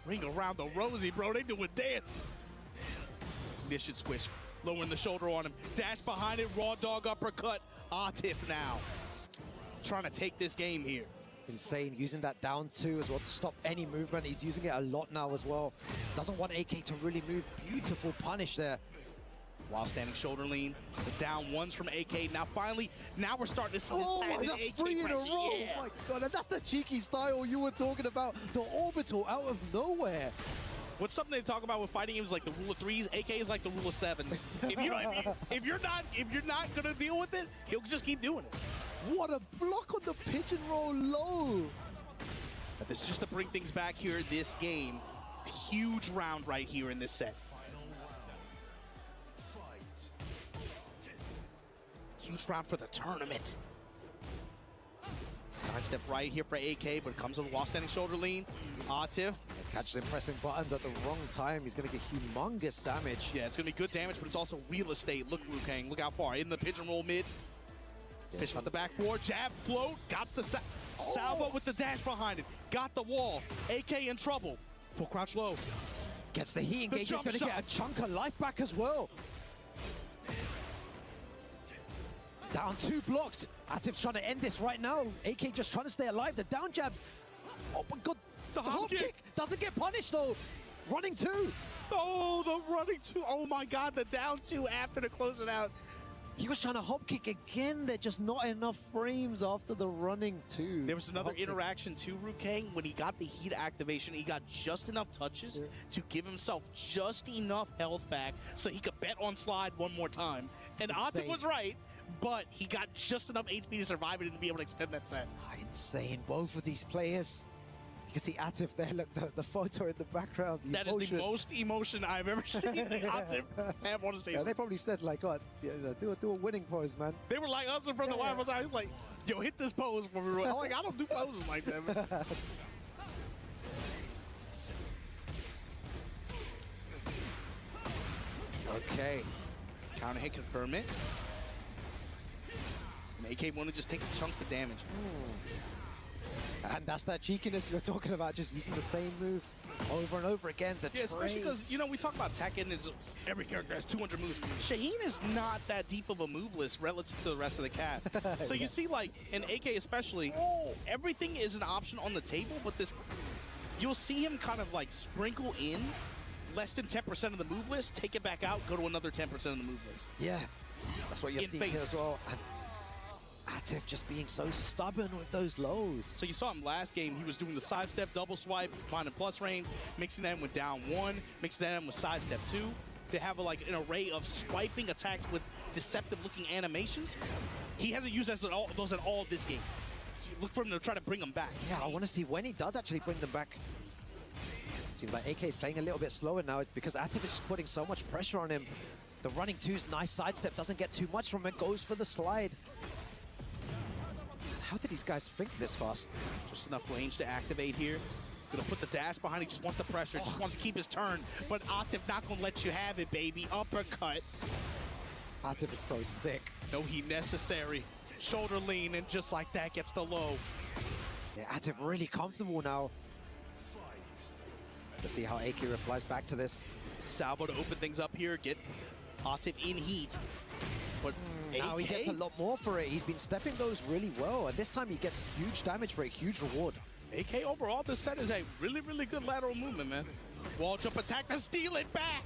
Ring around the rosy, bro. They doing dance. This should squish. Lowering the shoulder on him. Dash behind it. Raw dog uppercut. Atif now. Trying to take this game here. Insane. Using that down two as well to stop any movement. He's using it a lot now as well. Doesn't want AK to really move. Beautiful punish there. While standing shoulder lean, the down ones from AK. Now finally, now we're starting to see this pattern. That's 3 in a row. Yeah. Oh my God, and that's the cheeky style you were talking about. The orbital out of nowhere. What's something they talk about with fighting games like the rule of threes? AK is like the rule of sevens. if you're not gonna deal with it, he'll just keep doing it. What a block on the pigeon roll low. But this is just to bring things back here in this game. Huge round right here in this set. Huge round for the tournament. Sidestep right here for AK, but it comes with a while standing shoulder lean. Atif. Catches him pressing buttons at the wrong time. He's going to get humongous damage. Yeah, it's going to be good damage, but it's also real estate. Look, Rukang, look how far. In the pigeon roll mid. Fish on the back four. Jab, float. Got the salvo with the dash behind it. Got the wall. AK in trouble. Full crouch low. Gets the heat engage. He's going to get a chunk of life back as well. Down two blocked. Atif's trying to end this right now. AK just trying to stay alive. The down jabs. Oh my God. The hop kick doesn't get punished though. Running two. Oh, the running two. Oh my God, the down two after to close it out. He was trying to hop kick again. They're just not enough frames after the running two. There was another interaction too, Rukang. When he got the heat activation, he got just enough touches to give himself just enough health back so he could bet on slide one more time. And Atif was right, but he got just enough HP to survive it and be able to extend that set. Insane, both of these players. You can see Atif there, look, the photo in the background. That is the most emotion I've ever seen Atif have on the stage. Yeah, they probably said like, "God, do a winning pose, man." They were like us in front of the Wi-Fi. I was like, "Yo, hit this pose for me." I'm like, I don't do poses like that, man. Okay. Counter hit, confirm it. And AK want to just take chunks of damage. And that's that cheekiness you're talking about, just using the same move over and over again. Yeah, especially because, you know, we talk about Tekken, it's every character has 200 moves. Shaheen is not that deep of a move list relative to the rest of the cast. So you see, like, in AK especially, everything is an option on the table, but this, you'll see him kind of, like, sprinkle in less than 10% of the move list, take it back out, go to another 10% of the move list. Yeah, that's what you're seeing here as well. And Atif just being so stubborn with those lows. So you saw him last game, he was doing the sidestep, double swipe, finding plus range, mixing that in with down one, mixing that in with sidestep two, to have an array of swiping attacks with deceptive looking animations. He hasn't used those at all this game. Look for him to try to bring them back. Yeah, I want to see when he does actually bring them back. Seems like AK is playing a little bit slower now because Atif is just putting so much pressure on him. The running two's nice sidestep, doesn't get too much from it, goes for the slide. How did these guys think this fast? Just enough range to activate here. Gonna put the dash behind, he just wants the pressure, just wants to keep his turn, but Atif not gonna let you have it, baby. Uppercut. Atif is so sick. No heat necessary. Shoulder lean, and just like that gets the low. Yeah, Atif really comfortable now. Let's see how AK replies back to this. Salvo to open things up here, get Atif in heat. But now he gets a lot more for it. He's been stepping those really well, and this time he gets huge damage for a huge reward. AK overall, this set is a really, really good lateral movement, man. Wall jump attack to steal it back.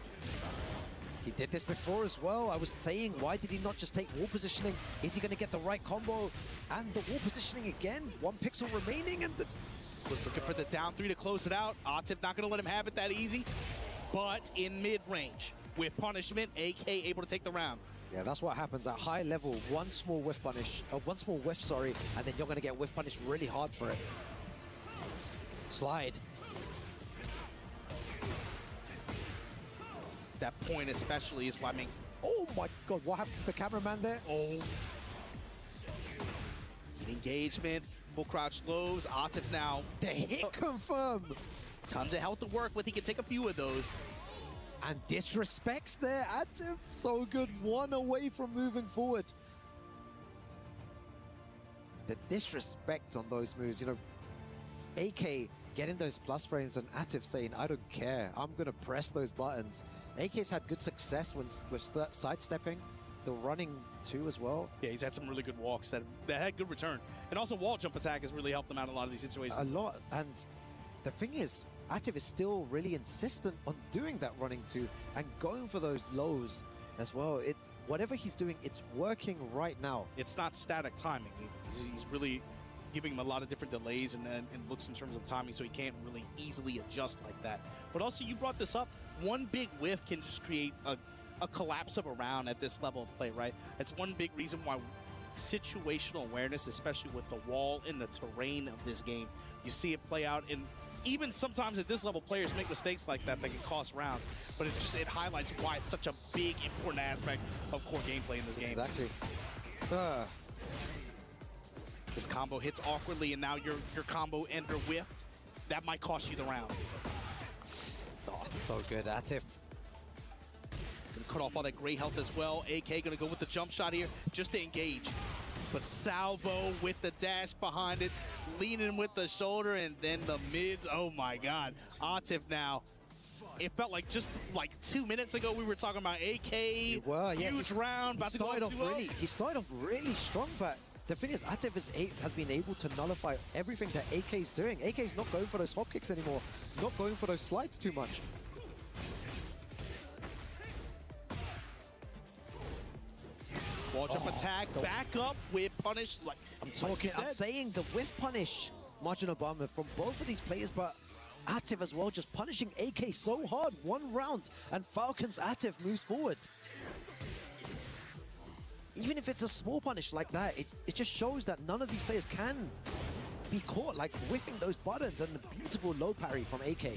He did this before as well. I was saying, why did he not just take wall positioning? Is he going to get the right combo? And the wall positioning again. 1 pixel remaining, and was looking for the down 3 to close it out. Atif not going to let him have it that easy, but in mid-range with punishment, AK able to take the round. Yeah, that's what happens at high level. One small whiff, sorry, and then you're going to get whiff punished really hard for it. Slide. That point especially is what makes... Oh my god, what happened to the cameraman there? Oh. Engagement, full crouch lows. Atif now. The hit confirm. Tons of health to work with. He can take a few of those. And disrespects there. Atif, so good. 1 away from moving forward. The disrespect on those moves, you know, AK getting those plus frames and Atif saying, I don't care. I'm going to press those buttons. AK's had good success with sidestepping, the running too as well. Yeah, he's had some really good walks that had good return. And also wall jump attack has really helped him out in a lot of these situations. A lot. And the thing is, Atif is still really insistent on doing that running too and going for those lows as well. Whatever he's doing, it's working right now. It's not static timing. He's really giving him a lot of different delays and looks in terms of timing, so he can't really easily adjust like that. But also, you brought this up, one big whiff can just create a collapse of a round at this level of play, right? That's one big reason why situational awareness, especially with the wall and the terrain of this game, you see it play out in, even sometimes at this level, players make mistakes like that can cost rounds, but it highlights why it's such a big, important aspect of core gameplay in this game. Exactly. This combo hits awkwardly, and now your combo ender whiffed. That might cost you the round. Oh, it's so good, Atif. Gonna cut off all that gray health as well. AK gonna go with the jump shot here just to engage. But Salvo with the dash behind it, leaning with the shoulder, and then the mids. Oh my God. Atif now. It felt like just like 2 minutes ago we were talking about AK. Huge round. He started off really strong, but the thing is, Atif has been able to nullify everything that AK's doing. AK's not going for those hop kicks anymore, not going for those slides too much. Wall jump attack, back up with punish. Like I'm saying the whiff punish, margin Obama from both of these players, but Atif as well, just punishing AK so hard. 1 round, and Falcon's Atif moves forward. Even if it's a small punish like that, it just shows that none of these players can be caught, like whiffing those buttons, and a beautiful low parry from AK.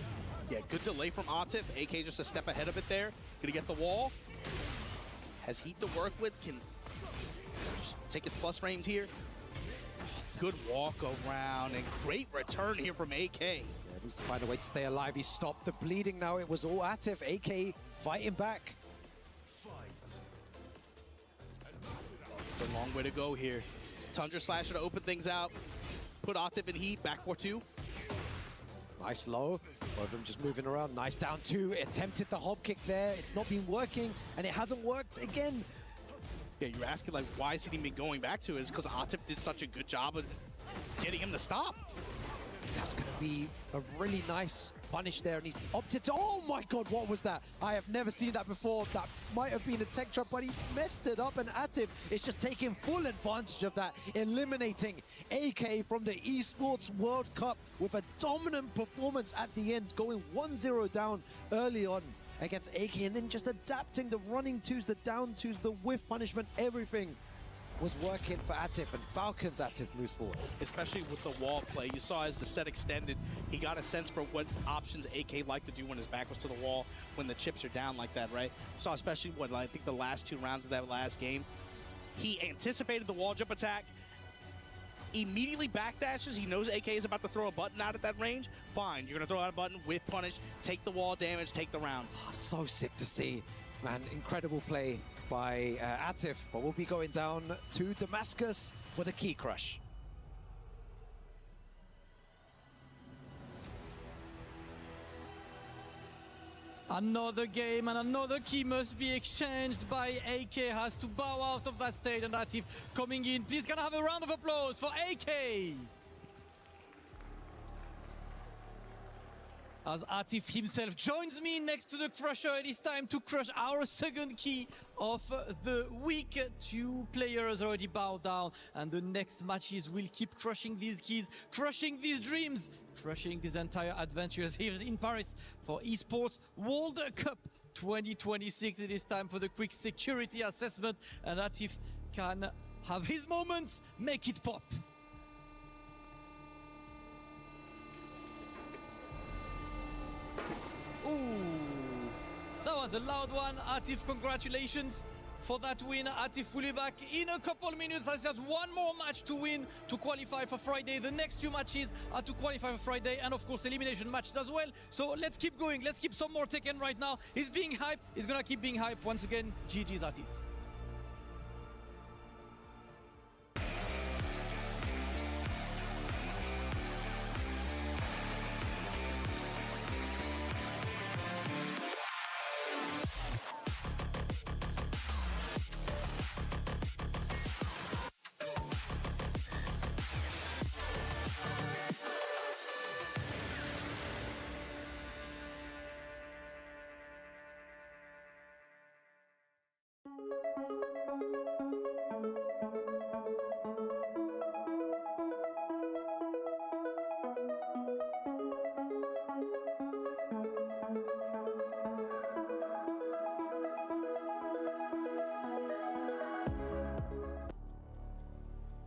Yeah, good delay from Atif. AK just a step ahead of it there. Gonna get the wall. Has heat to work with, can just take his plus frames here. Good walk around, and great return here from AK. Yeah, needs to find a way to stay alive. He stopped the bleeding now. It was all Atif. AK fighting back. A long way to go here. Tundra Slasher to open things out. Put Atif in heat, back 4-2. Nice low. Both of them just moving around. Nice down 2. Attempted the hop kick there. It's not been working, and it hasn't worked again. Yeah, you're asking, like, why is he even going back to it? It's because Atif did such a good job of getting him to stop. That's going to be a really nice punish there, and he's opted to... Oh my god, what was that? I have never seen that before. That might have been a tech trap, but he messed it up, and Atif is just taking full advantage of that, eliminating AK from the Esports World Cup with a dominant performance at the end, going 1-0 down early on against AK, and then just adapting the running twos, the down twos, the whiff punishment, everything was working for Atif, and Falcon's Atif moves forward. Especially with the wall play. You saw as the set extended, he got a sense for what options AK liked to do when his back was to the wall, when the chips are down like that, right? Saw especially what, I think the last 2 rounds of that last game, he anticipated the wall jump attack, immediately backdashes. He knows AK is about to throw a button out at that range. Fine, you're going to throw out a button with punish, take the wall damage, take the round. Oh, so sick to see, man. Incredible play by Atif, but we'll be going down to Damascus for the key crush. Another game and another key must be exchanged by AK. Has to bow out of that stage, and Atif coming in. Please can I have a round of applause for AK? As Atif himself joins me next to the crusher, it is time to crush our second key of the week. 2 players already bowed down, and the next matches will keep crushing these keys, crushing these dreams, crushing these entire adventures here in Paris for Esports World Cup 2026. It is time for the quick security assessment, and Atif can have his moments, make it pop. Ooh, that was a loud one. Atif, congratulations for that win. Atif will be back in a couple minutes. There's just one more match to win to qualify for Friday. The next 2 matches are to qualify for Friday, and of course elimination matches as well. So let's keep going. Let's keep some more Tekken right now. He's being hyped. He's gonna keep being hyped. Once again, GG's Atif.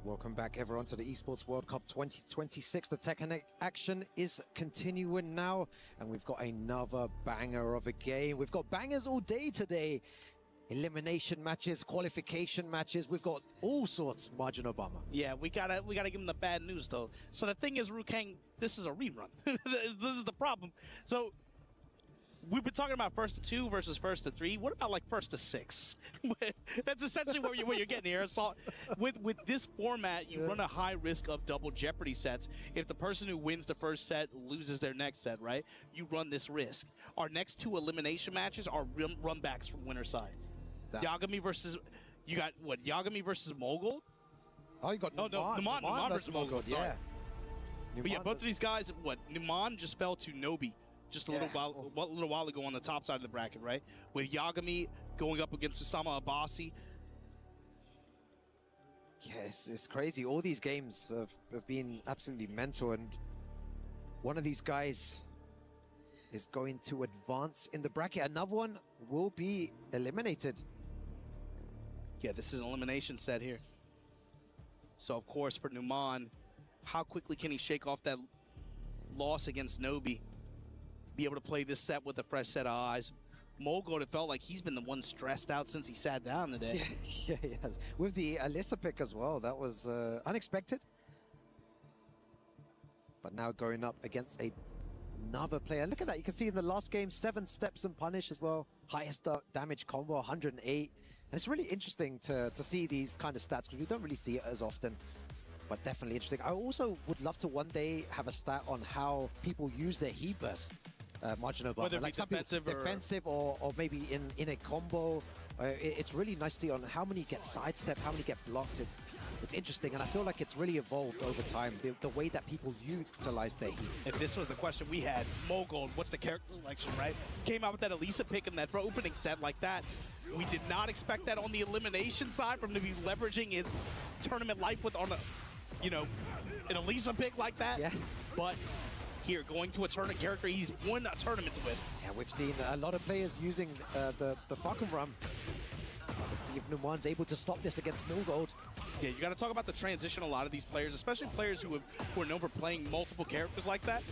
Welcome back, everyone, to the Esports World Cup 2026. The Tekken action is continuing now, and we've got another banger of a game. We've got bangers all day today. Elimination matches, qualification matches. We've got all sorts, Margin Obama. Yeah, we gotta give him the bad news, though. So the thing is, Rukang, this is a rerun. This is the problem. So we've been talking about first to 2 versus first to 3. What about like first to 6? That's essentially what you're getting here. So with this format, you run a high risk of double jeopardy sets. If the person who wins the first set loses their next set, right? You run this risk. Our next 2 elimination matches are run backs from winner side. Yagami versus, you got what? Yagami versus Mogul. Oh, you got Numan versus Mogul. Sorry. Yeah. But yeah, both of these guys. What? Numan just fell to Nobi just a little while ago on the top side of the bracket, right? With Yagami going up against Usama Abasi. Yes, it's crazy. All these games have been absolutely mental, and one of these guys is going to advance in the bracket. Another one will be eliminated. Yeah, this is an elimination set here. So, of course, for Numan, how quickly can he shake off that loss against Nobi? Be able to play this set with a fresh set of eyes. Mogul, it felt like he's been the one stressed out since he sat down today. Yeah, he has. With the Alyssa pick as well, that was unexpected. But now going up against another player. Look at that. You can see in the last game, 7 steps and punish as well. Highest damage combo, 108. And it's really interesting to see these kind of stats because we don't really see it as often. But definitely interesting. I also would love to one day have a stat on how people use their heat burst. Marginal buffer. Whether it be defensive or maybe in a combo. It's really nice to see on how many get sidestepped, how many get blocked. It's interesting, and I feel like it's really evolved over time, the way that people utilize their heat. If this was the question we had, Mogul, what's the character selection, right? Came out with that Elisa pick in that opening set like that. We did not expect that on the elimination side from him to be leveraging his tournament life with an Elisa pick like that. Yeah. But here, going to a tournament character he's won tournaments with. Yeah, we've seen a lot of players using the Falcon Rum. Let's see if Numan's able to stop this against Milgold. Yeah, you got to talk about the transition a lot of these players, especially players who are known for playing multiple characters like that.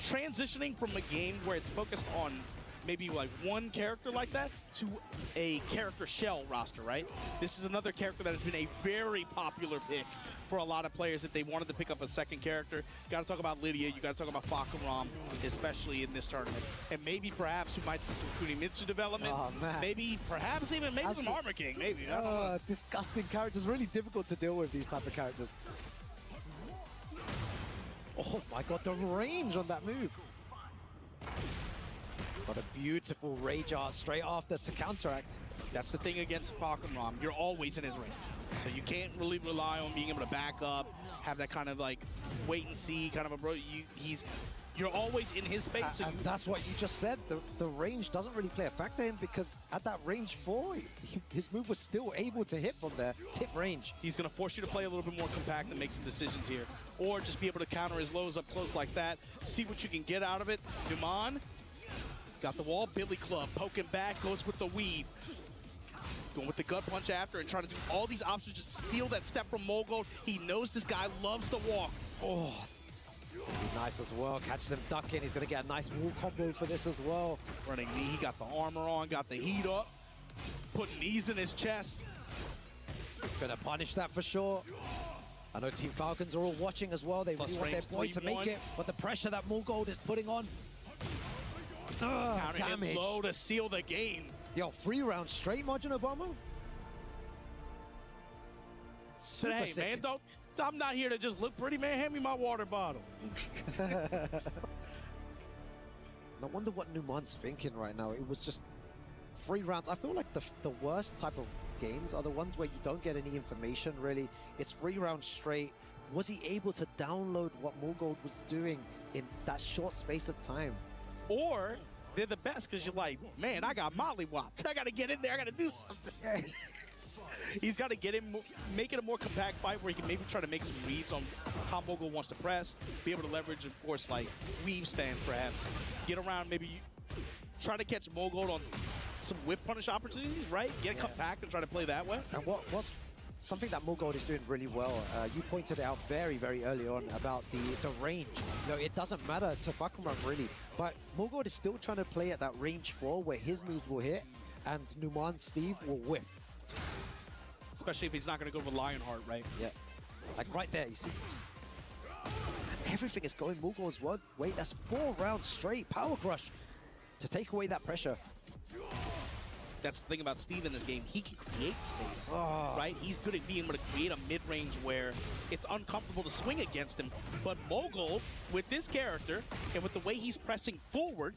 Transitioning from a game where it's focused on maybe like one character like that to a character shell roster, right? This is another character that has been a very popular pick for a lot of players if they wanted to pick up a second character. You got to talk about Lydia, you got to talk about Fakaram, especially in this tournament. And maybe perhaps we might see some Kunimitsu development. Oh, man. Maybe, perhaps even some Armor King, maybe. Disgusting characters, really difficult to deal with these type of characters. Oh my god, the range on that move. Got a beautiful rage art straight after to counteract. That's the thing against Fakaram. You're always in his range. So you can't really rely on being able to back up, have that kind of like wait and see kind of a bro. You're always in his space. So and that's what you just said. The range doesn't really play a factor in because at that range 4, his move was still able to hit from there, tip range. He's going to force you to play a little bit more compact and make some decisions here. Or just be able to counter his lows up close like that. See what you can get out of it. Numan got the wall. Billy Club poking back, goes with the weave. Going with the gut punch after and trying to do all these options, just seal that step from Mogul. He knows this guy loves to walk. Oh, nice as well. Catches him ducking. He's going to get a nice wall combo for this as well. Running knee. He got the armor on, got the heat up. Putting knees in his chest. He's going to punish that for sure. I know Team Falcons are all watching as well. They really want their boy to make it, but the pressure that Mulgold is putting on. Counter Damage. hit low to seal the game. Yo, 3 rounds straight, Margin Obama. But hey, man, I'm not here to just look pretty, man. Hand me my water bottle. I wonder what Numan's thinking right now. It was just 3 rounds. I feel like the worst type of games are the ones where you don't get any information, really. It's 3 rounds straight. Was he able to download what Mulgold was doing in that short space of time? Or they're the best because you're like, man, I got mollywopped. I got to get in there. I got to do something. He's got to get in, make it a more compact fight where he can maybe try to make some reads on how Mogul wants to press, be able to leverage, of course, like weave stands perhaps. Get around, maybe try to catch Mogul on some whip punish opportunities, right? Get compact and try to play that way. And what's something that Mulgold is doing really well, you pointed out very, very early on about the range. You know, it doesn't matter to Fakaram really, but Mulgold is still trying to play at that range 4 where his moves will hit and Numan Steve will whip. Especially if he's not going to go with Lionheart, right? Yeah. Like right there, you see, everything is going Mulgold's way. That's 4 rounds straight. Power Crush to take away that pressure. That's the thing about Steve in this game. He can create space, right? He's good at being able to create a mid-range where it's uncomfortable to swing against him. But Mogul, with this character, and with the way he's pressing forward,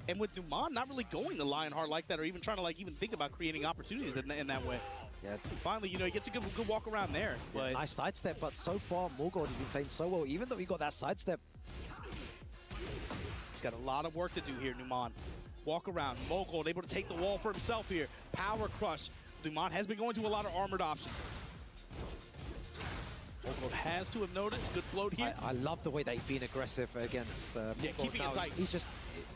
and with Numan not really going to Lionheart like that, or even trying to like even think about creating opportunities in that way. Yeah. Finally, you know, he gets a good walk around there. But nice sidestep, but so far, Mogul has been playing so well, even though he got that sidestep. He's got a lot of work to do here, Numan. Walk around, Mogul able to take the wall for himself here. Power Crush. Numan has been going to a lot of armored options. Mogul has to have noticed. Good float here. I love the way that he's being aggressive against keeping it tight. He's just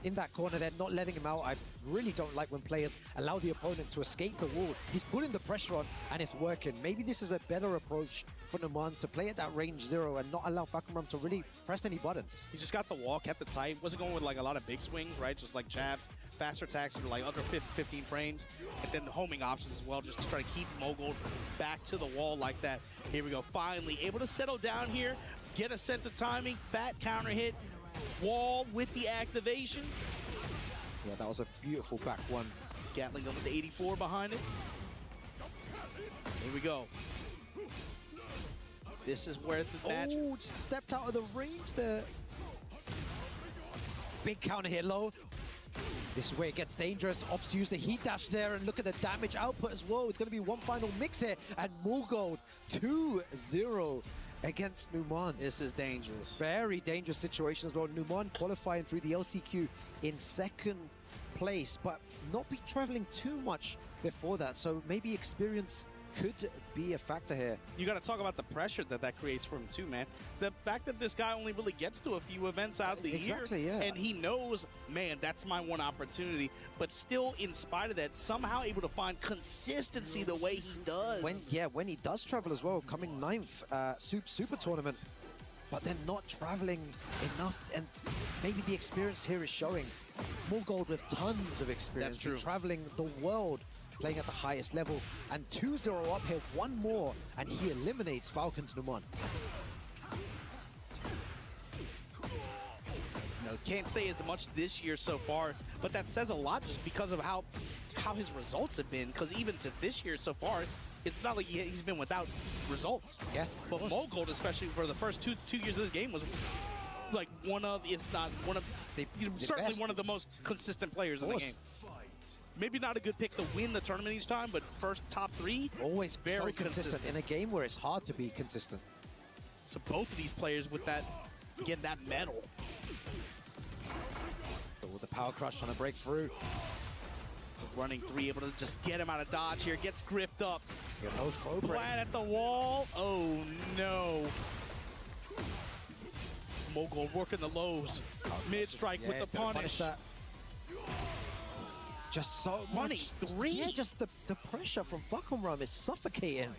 in that corner there, not letting him out. I really don't like when players allow the opponent to escape the wall. He's putting the pressure on and it's working. Maybe this is a better approach for Numan to play at that range 0 and not allow Fakaram to really press any buttons. He just got the wall, kept it tight. Wasn't going with like a lot of big swings, right? Just like jabs, faster attacks that are like under 15 frames. And then the homing options as well, just to try to keep Mogul back to the wall like that. Here we go, finally able to settle down here, get a sense of timing, fat counter hit, wall with the activation. Yeah, that was a beautiful back one. Gatling up with the 84 behind it. Here we go. This is where the match... Oh, just stepped out of the range there. Big counter hit low. This is where it gets dangerous. Ops use the heat dash there and look at the damage output as well. It's going to be one final mix here. And Mulgold 2-0 against Numan. This is dangerous. Very dangerous situation as well. Numan qualifying through the LCQ in 2nd place, but not be traveling too much before that. So maybe experience could be a factor here. You got to talk about the pressure that creates for him too, man. The fact that this guy only really gets to a few events out of the year, and he knows, man, that's my one opportunity, but still, in spite of that, somehow able to find consistency the way he does. When he does travel as well, coming 9th, Super Tournament. but they're not traveling enough, and maybe the experience here is showing. Morgold with tons of experience. That's true. Traveling the world, playing at the highest level, and 2-0 up here, one more, and he eliminates Falcons Numan. Can't say as much this year so far, but that says a lot just because of how his results have been. Because even to this year so far, it's not like he's been without results. Yeah. But Morgold, especially for the first two years of this game, was like one of, if not one of, certainly best. one of the most consistent players in the game. Maybe not a good pick to win the tournament each time, but first top 3, always very so consistent in a game where it's hard to be consistent. So both of these players with that, getting that medal. But with the power crush trying to break through. Running 3, able to just get him out of dodge here. Gets gripped up. No Splat at the wall. Oh no. Mogul working the lows. Mid strike with the punish. Just so much. 3. Yeah, just the pressure from Falconram is suffocating.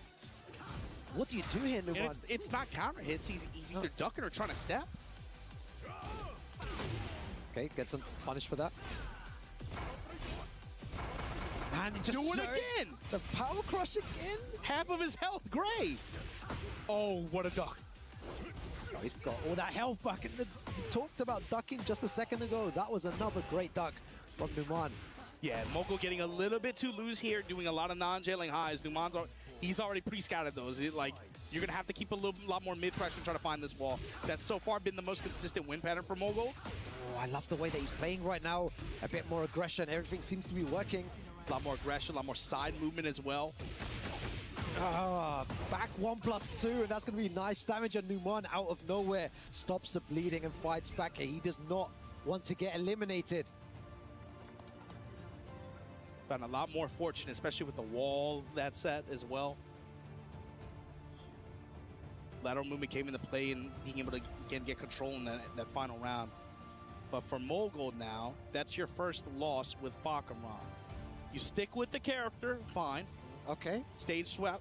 What do you do here, Numan? It's not counter hits. He's either ducking or trying to step. Okay, gets some punish for that. And he just do it again. The power crush again. Half of his health, Gray. Oh, what a duck. Oh, he's got all that health back. We talked about ducking just a second ago. That was another great duck from Numan. Yeah, Mogul getting a little bit too loose here, doing a lot of non-jailing highs. Numan's he's already pre-scouted those. Like, you're going to have to keep a lot more mid-pressure and try to find this wall. That's so far been the most consistent win pattern for Mogul. Oh, I love the way that he's playing right now. A bit more aggression. Everything seems to be working. A lot more aggression, a lot more side movement as well. Back 1+2, and that's going to be nice damage. And Numan out of nowhere stops the bleeding and fights back. He does not want to get eliminated. Found a lot more fortune, especially with the wall that set as well. Lateral movement came into play and being able to again get control in that final round. But for Mogul now, that's your first loss with Falconram. You stick with the character, fine. Okay. Stage swap,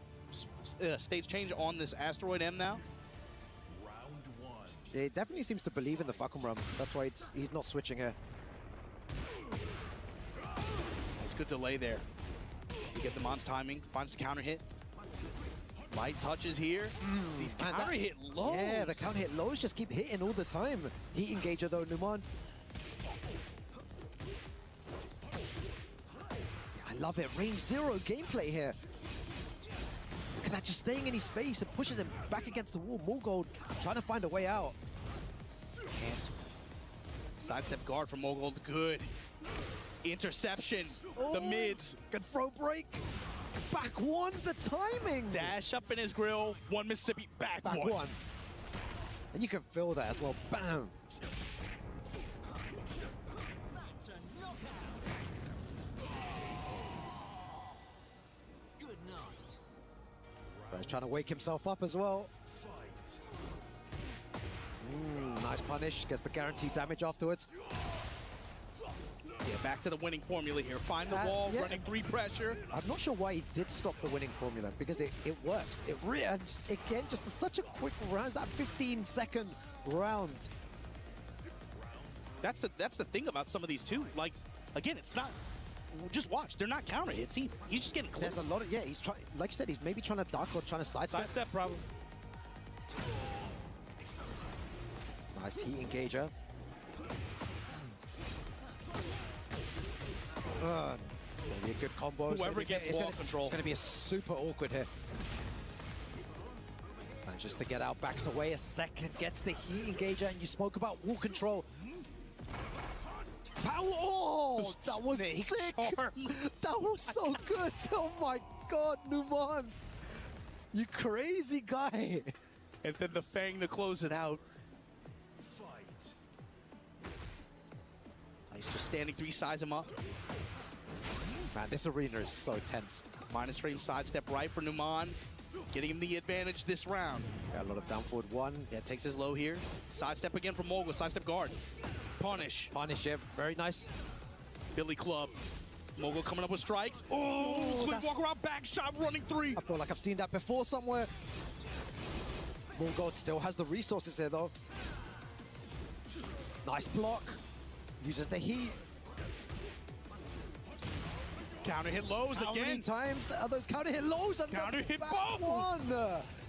stage change on this Asteroid M now. It definitely seems to believe in the Falconram. That's why he's not switching here. Nice good delay there. You get the Mon's timing, finds the counter hit. Light touches here. These counter hit lows. Yeah, the counter hit lows just keep hitting all the time. Heat engager though, Numan. I love it. Range 0 gameplay here. Look at that, just staying in his space and pushes him back against the wall. Morgold trying to find a way out. Cancel. Sidestep guard from Mogul, good. Interception, the mids. Good throw break. Back 1, the timing. Dash up in his grill, 1 Mississippi, back one. And you can feel that as well, bam. He's trying to wake himself up as well. Nice punish, gets the guaranteed damage afterwards. Yeah, back to the winning formula here. Find the wall, yeah. running 3 pressure. I'm not sure why he did stop the winning formula, because it works. It really, again, just such a quick round. That 15-second round. That's the thing about some of these too. Like, again, it's not. Just watch. They're not counter hits. He's just getting close. There's a lot of he's trying. Like you said, he's maybe trying to duck or trying to sidestep. Sidestep, probably. Nice heat engager. It's gonna be a good combo. Whoever gets wall control. It's gonna be a super awkward here. Manages to get out, backs away a second, gets the heat engager, and you spoke about wall control. Power! Oh, that was sick! That was so good! Oh my god, Numan! You crazy guy! And then the Fang to close it out. He's just standing 3, size him up. Man, this arena is so tense. Minus frame sidestep right for Numan. Getting him the advantage this round. Got a lot of down forward 1. Yeah, takes his low here. Sidestep again from Mogul. Sidestep guard. Punish. Punish, yeah. Very nice. Billy Club. Mogul coming up with strikes. Oh, quick walk around back shot, running 3. I feel like I've seen that before somewhere. Mulgold still has the resources here, though. Nice block. Uses the heat. Counter hit lows How again. How many times are those counter hit lows? And counter hit both. One.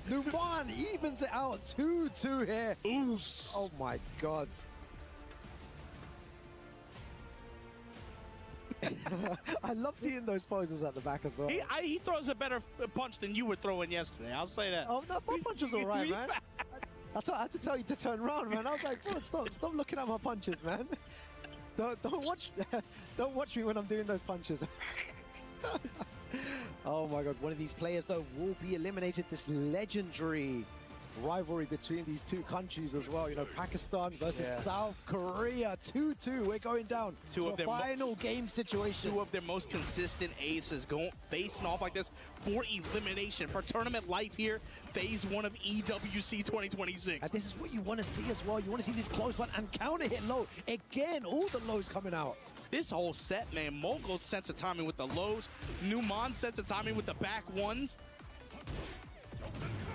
Numan evens it out. 2-2 here. Oof. Oh my God. I love seeing those poses at the back as well. He throws a better punch than you were throwing yesterday. I'll say that. Oh no, my punch was all right, man. I had to tell you to turn around, man. I was like, bro, stop looking at my punches, man. Don't watch me when I'm doing those punches. Oh my God, one of these players though will be eliminated. This legendary rivalry between these two countries as well. You know, Pakistan versus South Korea. 2-2. We're going down to a final game situation. Two of their most consistent aces facing off like this for elimination, for tournament life here. Phase 1 of EWC 2026. And this is what you want to see as well. You want to see this close one and counter hit low. Again, all the lows coming out. This whole set, man, Mogul's sense of timing with the lows, Numan's sense of timing with the back ones.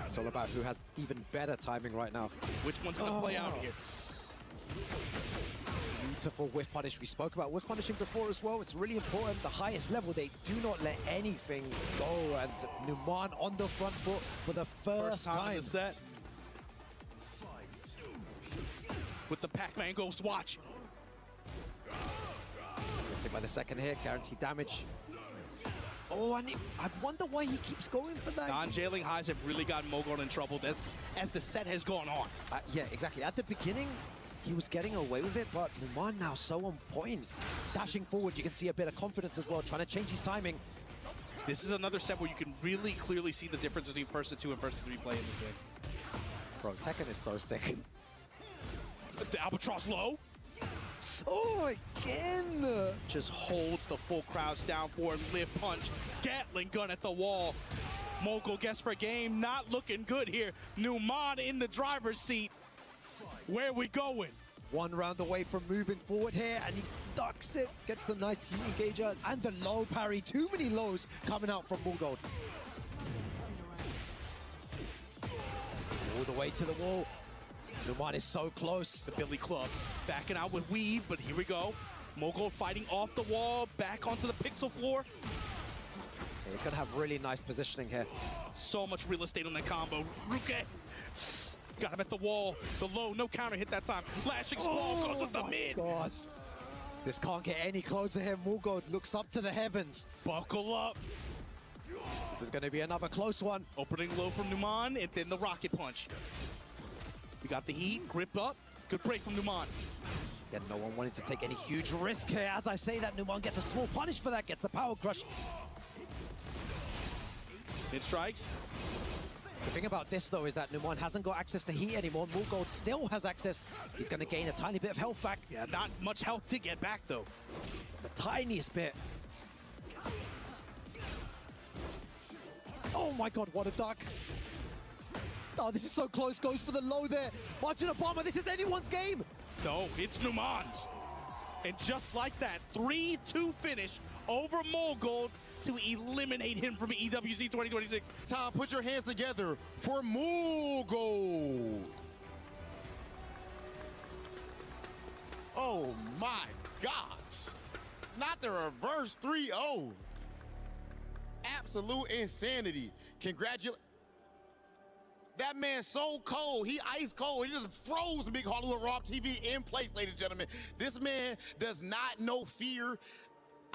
It's all about who has even better timing right now. Which one's going to play out here? Beautiful whiff punish. We spoke about whiff punishing before as well. It's really important. The highest level, they do not let anything go. And Numan on the front foot for the first time in the set. With the Pac-Man Ghost watch. Gets hit by the second hit. Guaranteed damage. Oh, and I wonder why he keeps going for that. Non-jailing highs have really gotten Mogul in trouble as the set has gone on. Yeah, exactly. At the beginning, he was getting away with it, but Numan now so on point. Sashing forward, you can see a bit of confidence as well, trying to change his timing. This is another set where you can really clearly see the difference between first to 2 and first to 3 play in this game. Bro, Tekken is so sick. The Albatross low. Oh, again! Just holds the full crouch down for lift punch. Gatling gun at the wall. Mogul gets for game. Not looking good here. Numan in the driver's seat. Where we going? One round away from moving forward here, and he ducks it. Gets the nice heat engager and the low parry. Too many lows coming out from Mulgold. All the way to the wall. Numan is so close. The Billy Club backing out with weave, but here we go. Mogul fighting off the wall, back onto the pixel floor. Yeah, he's gonna have really nice positioning here. So much real estate on that combo. Ruke got him at the wall. The low, no counter hit that time. Lashing squall goes with the mid. God. This can't get any closer here. Mulgold looks up to the heavens. Buckle up. This is gonna be another close one. Opening low from Numan, and then the rocket punch. We got the heat, grip up. Good break from Numan. Yeah, no one wanted to take any huge risk here. As I say that, Numan gets a small punish for that, gets the power crush. Mid strikes. The thing about this, though, is that Numan hasn't got access to heat anymore. Mulgold still has access. He's going to gain a tiny bit of health back. Yeah, not much health to get back, though. The tiniest bit. Oh, my God, what a duck. Oh, this is so close. Goes for the low there. Martin Obama, this is anyone's game. No, it's Numan's. And just like that, 3-2 finish over Mulgold to eliminate him from EWC 2026. Tom, put your hands together for Mulgold. Oh my gosh. Not the reverse 3-0. Absolute insanity. Congratulations. That man's so cold. He ice cold. He just froze Big Hollywood Raw TV in place, ladies and gentlemen. This man does not know fear.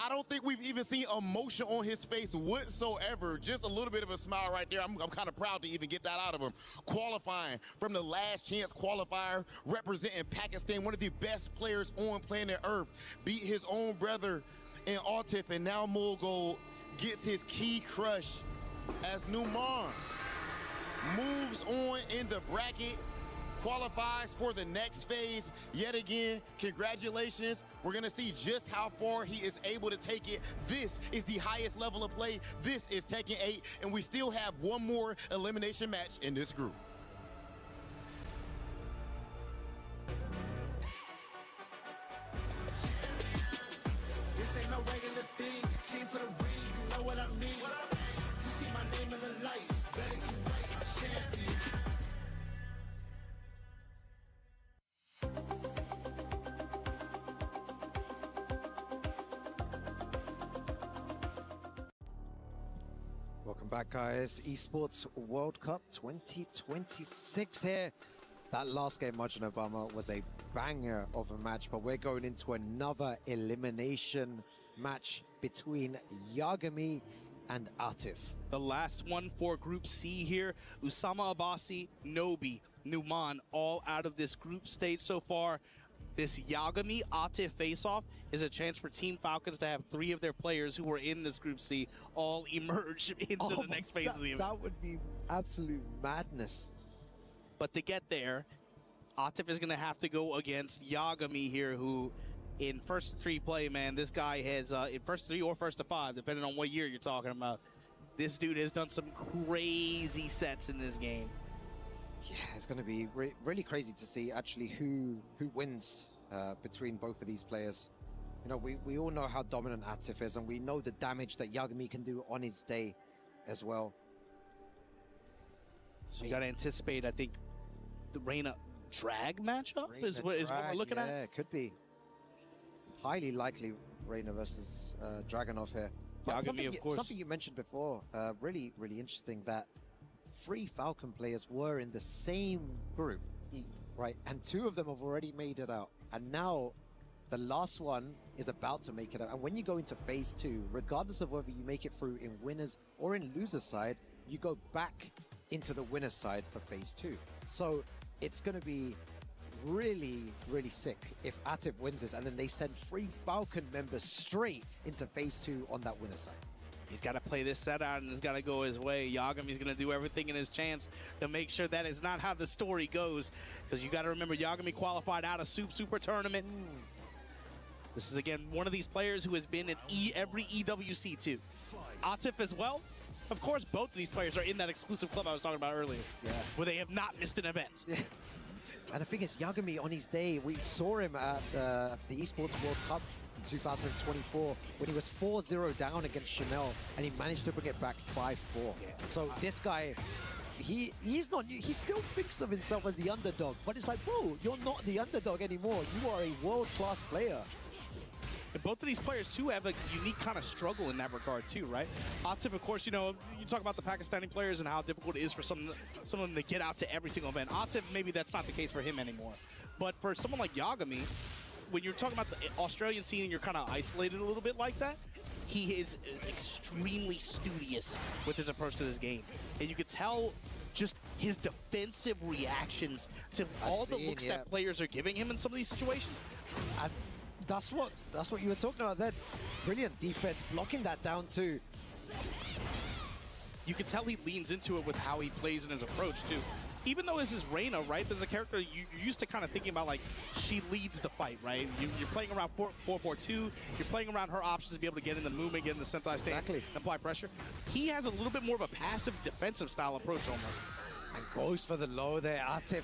I don't think we've even seen emotion on his face whatsoever. Just a little bit of a smile right there. I'm kind of proud to even get that out of him. Qualifying from the last chance qualifier, representing Pakistan, one of the best players on planet Earth. Beat his own brother in Atif, and now Mulgold gets his key crush as Numan moves on in the bracket, qualifies for the next phase. Yet again, congratulations. We're gonna see just how far he is able to take it. This is the highest level of play. This is Tekken 8, and we still have one more elimination match in this group. This ain't no regular thing. Came for the ring, you know what I mean. You see my name in the lights. Better get right, champion. back, guys. Esports World Cup 2026 here. That last game, Margin Obama, was a banger of a match, but we're going into another elimination match between Yagami and Atif. The last one for Group C here. Usama Abasi, Nobi, Numan, all out of this group stage so far. This Yagami Atif face-off is a chance for Team Falcons to have 3 of their players who were in this Group C all emerge into the next phase of the event. That would be absolute madness. But to get there, Atif is going to have to go against Yagami here, who in first 3 play, man, this guy has, in first 3 or first to 5, depending on what year you're talking about, this dude has done some crazy sets in this game. Yeah, it's going to be really crazy to see actually who wins between both of these players. You know, we all know how dominant Atif is, and we know the damage that Yagami can do on his day as well. So you got to anticipate, I think, the Reyna drag matchup is what we're looking at? Yeah, it could be. Highly likely Reyna versus Dragunov here. But something you mentioned before, really interesting, that 3 Falcon players were in the same group, right? And 2 of them have already made it out. And now the last one is about to make it out. And when you go into phase 2, regardless of whether you make it through in winners or in losers side, you go back into the winners side for phase 2. So it's going to be really sick if Atif wins this, and then they send 3 Falcon members straight into phase 2 on that winner side. He's got to play this set out and it's got to go his way. Yagami's going to do everything in his chance to make sure that is not how the story goes, because you got to remember Yagami qualified out of Super Tournament. This is, again, one of these players who has been in every EWC too. Atif as well. Of course, both of these players are in that exclusive club I was talking about earlier, where they have not missed an event. Yeah. And the thing is, Yagami, on his day, we saw him at the Esports World Cup in 2024 when he was 4-0 down against Chanel, and he managed to bring it back 5-4. So this guy, he still thinks of himself as the underdog, but it's like, bro, you're not the underdog anymore. You are a world-class player. And both of these players, too, have a unique kind of struggle in that regard, too, right? Atif, of course, you know, you talk about the Pakistani players and how difficult it is for some of them to get out to every single event. Atif, maybe that's not the case for him anymore. But for someone like Yagami, when you're talking about the Australian scene and you're kind of isolated a little bit like that, he is extremely studious with his approach to this game. And you could tell just his defensive reactions to all the looks that players are giving him in some of these situations. That's what you were talking about then. Brilliant defense, blocking that down too. You can tell he leans into it with how he plays in his approach too. Even though this is Reyna, right? There's a character you're used to kind of thinking about, like, she leads the fight, right? You're playing around 4-4-2. You're playing around her options to be able to get in the movement, get in the sentai stance, and apply pressure. He has a little bit more of a passive defensive style approch almost. And goes for the low there. Atif,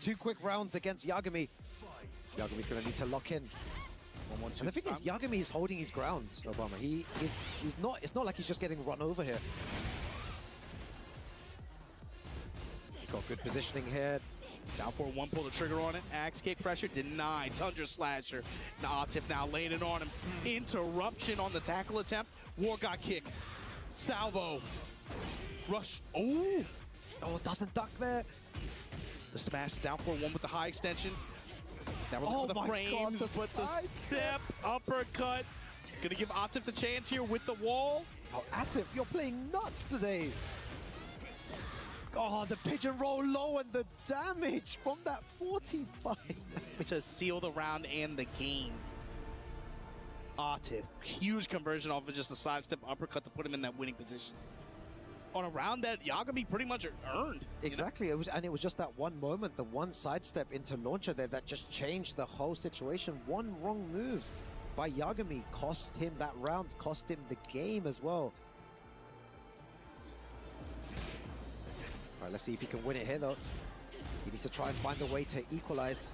2 quick rounds against Yagami. Yagami's going to need to lock in. And the thing is, Yagami is holding his ground, Obama. He's not, it's not like he's just getting run over here. He's got good positioning here. Down for 1, pull the trigger on it. Axe kick pressure denied. Tundra slasher. Now Atif now laying it on him. Interruption on the tackle attempt. War God kick. Salvo. Rush. Oh! Oh, doesn't duck there. The smash down for 1 with the high extension. Now we're looking for the frames, but the step, uppercut. Gonna give Atif the chance here with the wall. Oh, Atif, you're playing nuts today. Oh, the pigeon roll low and the damage from that 45. To seal the round and the game. Atif, huge conversion off of just the sidestep uppercut to put him in that winning position. On a round that Yagami pretty much earned. Exactly, it was just that one moment, the one sidestep into launcher there that just changed the whole situation. One wrong move by Yagami cost him that round, cost him the game as well. All right, let's see if he can win it here though. He needs to try and find a way to equalize.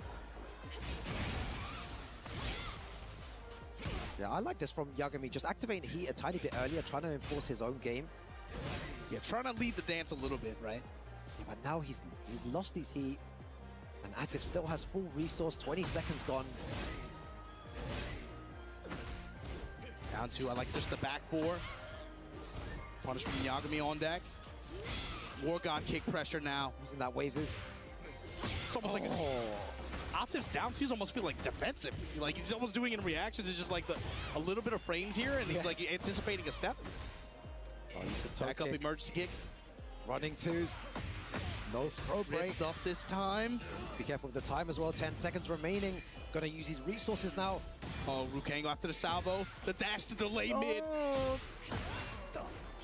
Yeah, I like this from Yagami, just activating heat a tiny bit earlier, trying to enforce his own game. Yeah, trying to lead the dance a little bit, right? Yeah, but now he's lost his heat, and Atif still has full resource, 20 seconds gone. Down to, I like just the back 4. Punish from Yagami on deck. War God kick pressure now. Using that wave. It's almost like Atif's down twos almost feel like defensive. Like he's almost doing in reaction to just like a little bit of frames here, and he's like anticipating a step. Back up emergency kick. Running twos. No throw break. Up this time. Be careful with the time as well. 10 seconds remaining. Gonna use his resources now. Oh, Rukango after the salvo. The dash to delay mid.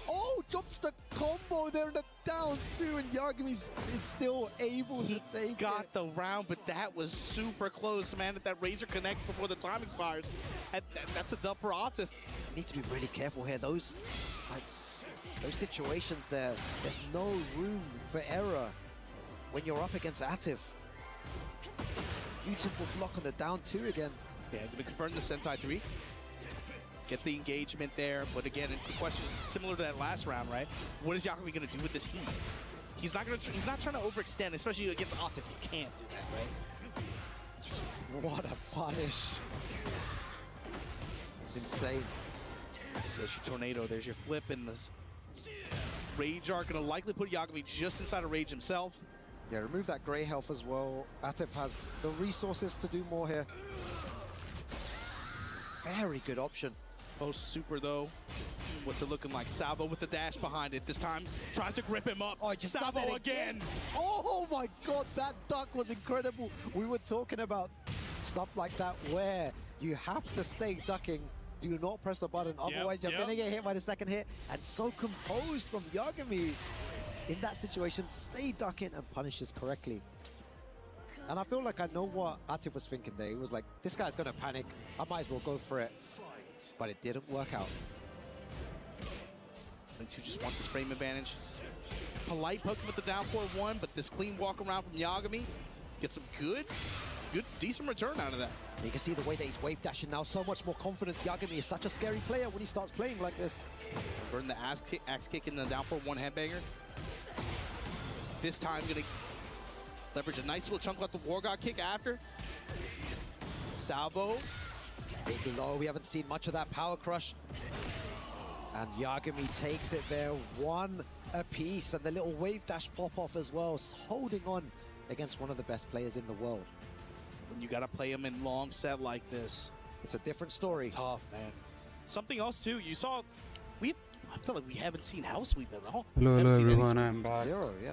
Oh, jumps the combo there in the down two, and Yagami is still able to take it. Got the round, but that was super close, man. If that Razor connects before the time expires, that's a dub for Atif. Need to be really careful here. Those situations there, there's no room for error when you're up against Atif. Beautiful block on the down two again. Yeah, gonna confirm the Sentai 3. Get the engagement there, but again, the question is similar to that last round, right? What is Yagami gonna do with this heat? He's not trying to overextend, especially against Atif. You can't do that, right? What a punish! Insane. There's your tornado. There's your flip, and this Rage Arc gonna likely put Yagami just inside of Rage himself. Yeah, remove that gray health as well. Atif has the resources to do more here. Very good option. Post super though. What's it looking like? Salvo with the dash behind it. This time tries to grip him up. Oh, just Salvo again. Oh my God, that duck was incredible. We were talking about stuff like that where you have to stay ducking. Do not press the button, otherwise you're gonna get hit by the second hit. And so composed from Yagami in that situation, stay ducking and punishes correctly. And I feel like I know what Atif was thinking there. He was like, this guy's gonna panic. I might as well go for it. But it didn't work out. Two just wants his frame advantage. Polite poking with the down 4-1, but this clean walk around from Yagami gets some good, decent return out of that. You can see the way that he's wave dashing now, so much more confidence. Yagami is such a scary player when he starts playing like this. Burn the axe kick in the down 4-1 headbanger. This time gonna leverage a nice little chunk out the War God kick after. Salvo. Big low, we haven't seen much of that power crush. And Yagami takes it there, one apiece, and the little wave dash pop off as well, holding on against one of the best players in the world. When you gotta play him in long set like this, it's a different story. It's tough, man. Something else too, you saw, I feel like we haven't seen House Sweep at all. Hello everyone, I'm back. Zero, yeah.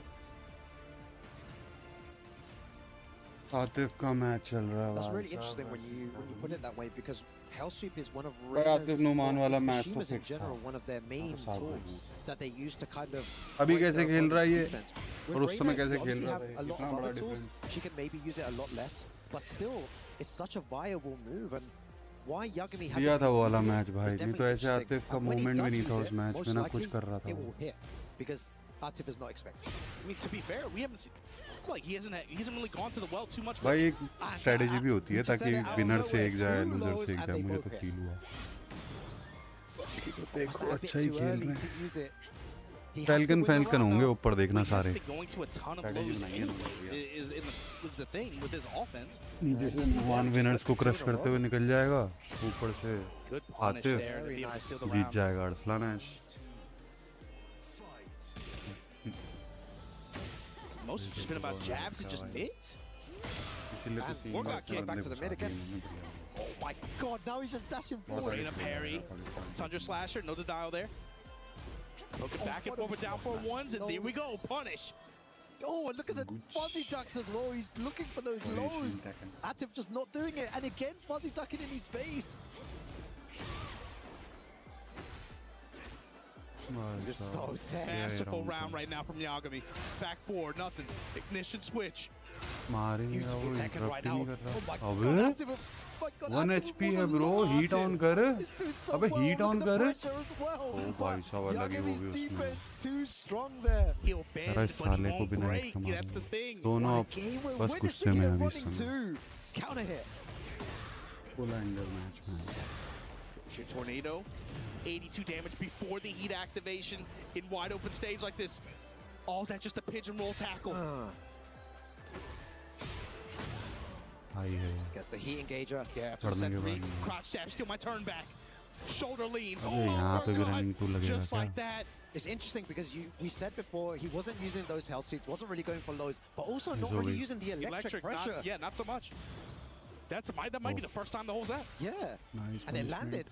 Atif का match चल रहा है. That's really interesting when you put it that way, because Hell Sweep is one of Atif Numan वाला match तो in general, one of their main tools that they use to kind of. अभी कैसे खेल रहा है ये और उस समय कैसे खेल रहा है? A lot of other tools, she can maybe use it a lot less, but still, it's such a viable move. And why Yagami has दिया था वो वाला मैच भाई, नहीं तो ऐसे आतिफ का मूवमेंट भी नहीं था उस मैच में ना कुछ कर रहा था. It will hit because Atif is not expecting. I mean, to be fair, we haven't seen. Like he hasn't really gone to the well too much. भाई एक स्ट्रेटजी भी होती है ताकि विनर से एक जाए लूजर से एक जाए. मुझे तो फील हुआ. देखो अच्छा ही खेल रहे हैं. Falcon होंगे ऊपर देखना सारे. जैसे वन विनर्स को क्रश करते हुए निकल जाएगा ऊपर से आतिफ जीत जाएगा Arsalan. Most have just been about jabs and just mids. And War God kick back to the mid again. Oh my God, now he's just dashing forward. In a parry. Tundra Slasher, no denial there. Poking back and forth with down 4-1s, and there we go, punish. Oh, and look at the fuzzy ducks as well. He's looking for those lows. Atif just not doing it. And again, fuzzy ducking in his face. This is so tense. Masterful round right now from Yagami. Back forward, nothing. Ignition switch. Beautiful Tekken right now. Oh my God, Atif, 1 HP है bro, heat on कर. अबे heat on कर. ओ भाई साहब अलग ही हो गई defense too strong there. तेरा इस साले को बिना हिट कमाए. दोनों बस गुस्से में हैं अभी समय. Counter hit. Full anger match man. Your tornado. 82 damage before the heat activation in wide open stage like this. All that just a pigeonhole tackle. Gets the heat engager. Yeah, after the set 3, crouch jab, steal my turn back. Shoulder lean. यहाँ पे भी running tool लगेगा Just क्या? like that. It's interesting because we said before he wasn't using those health suits, wasn't really going for lows, but also not really using the electric pressure. Not so much. That might be the first time the whole set. Yeah. Nice And it punishment. landed.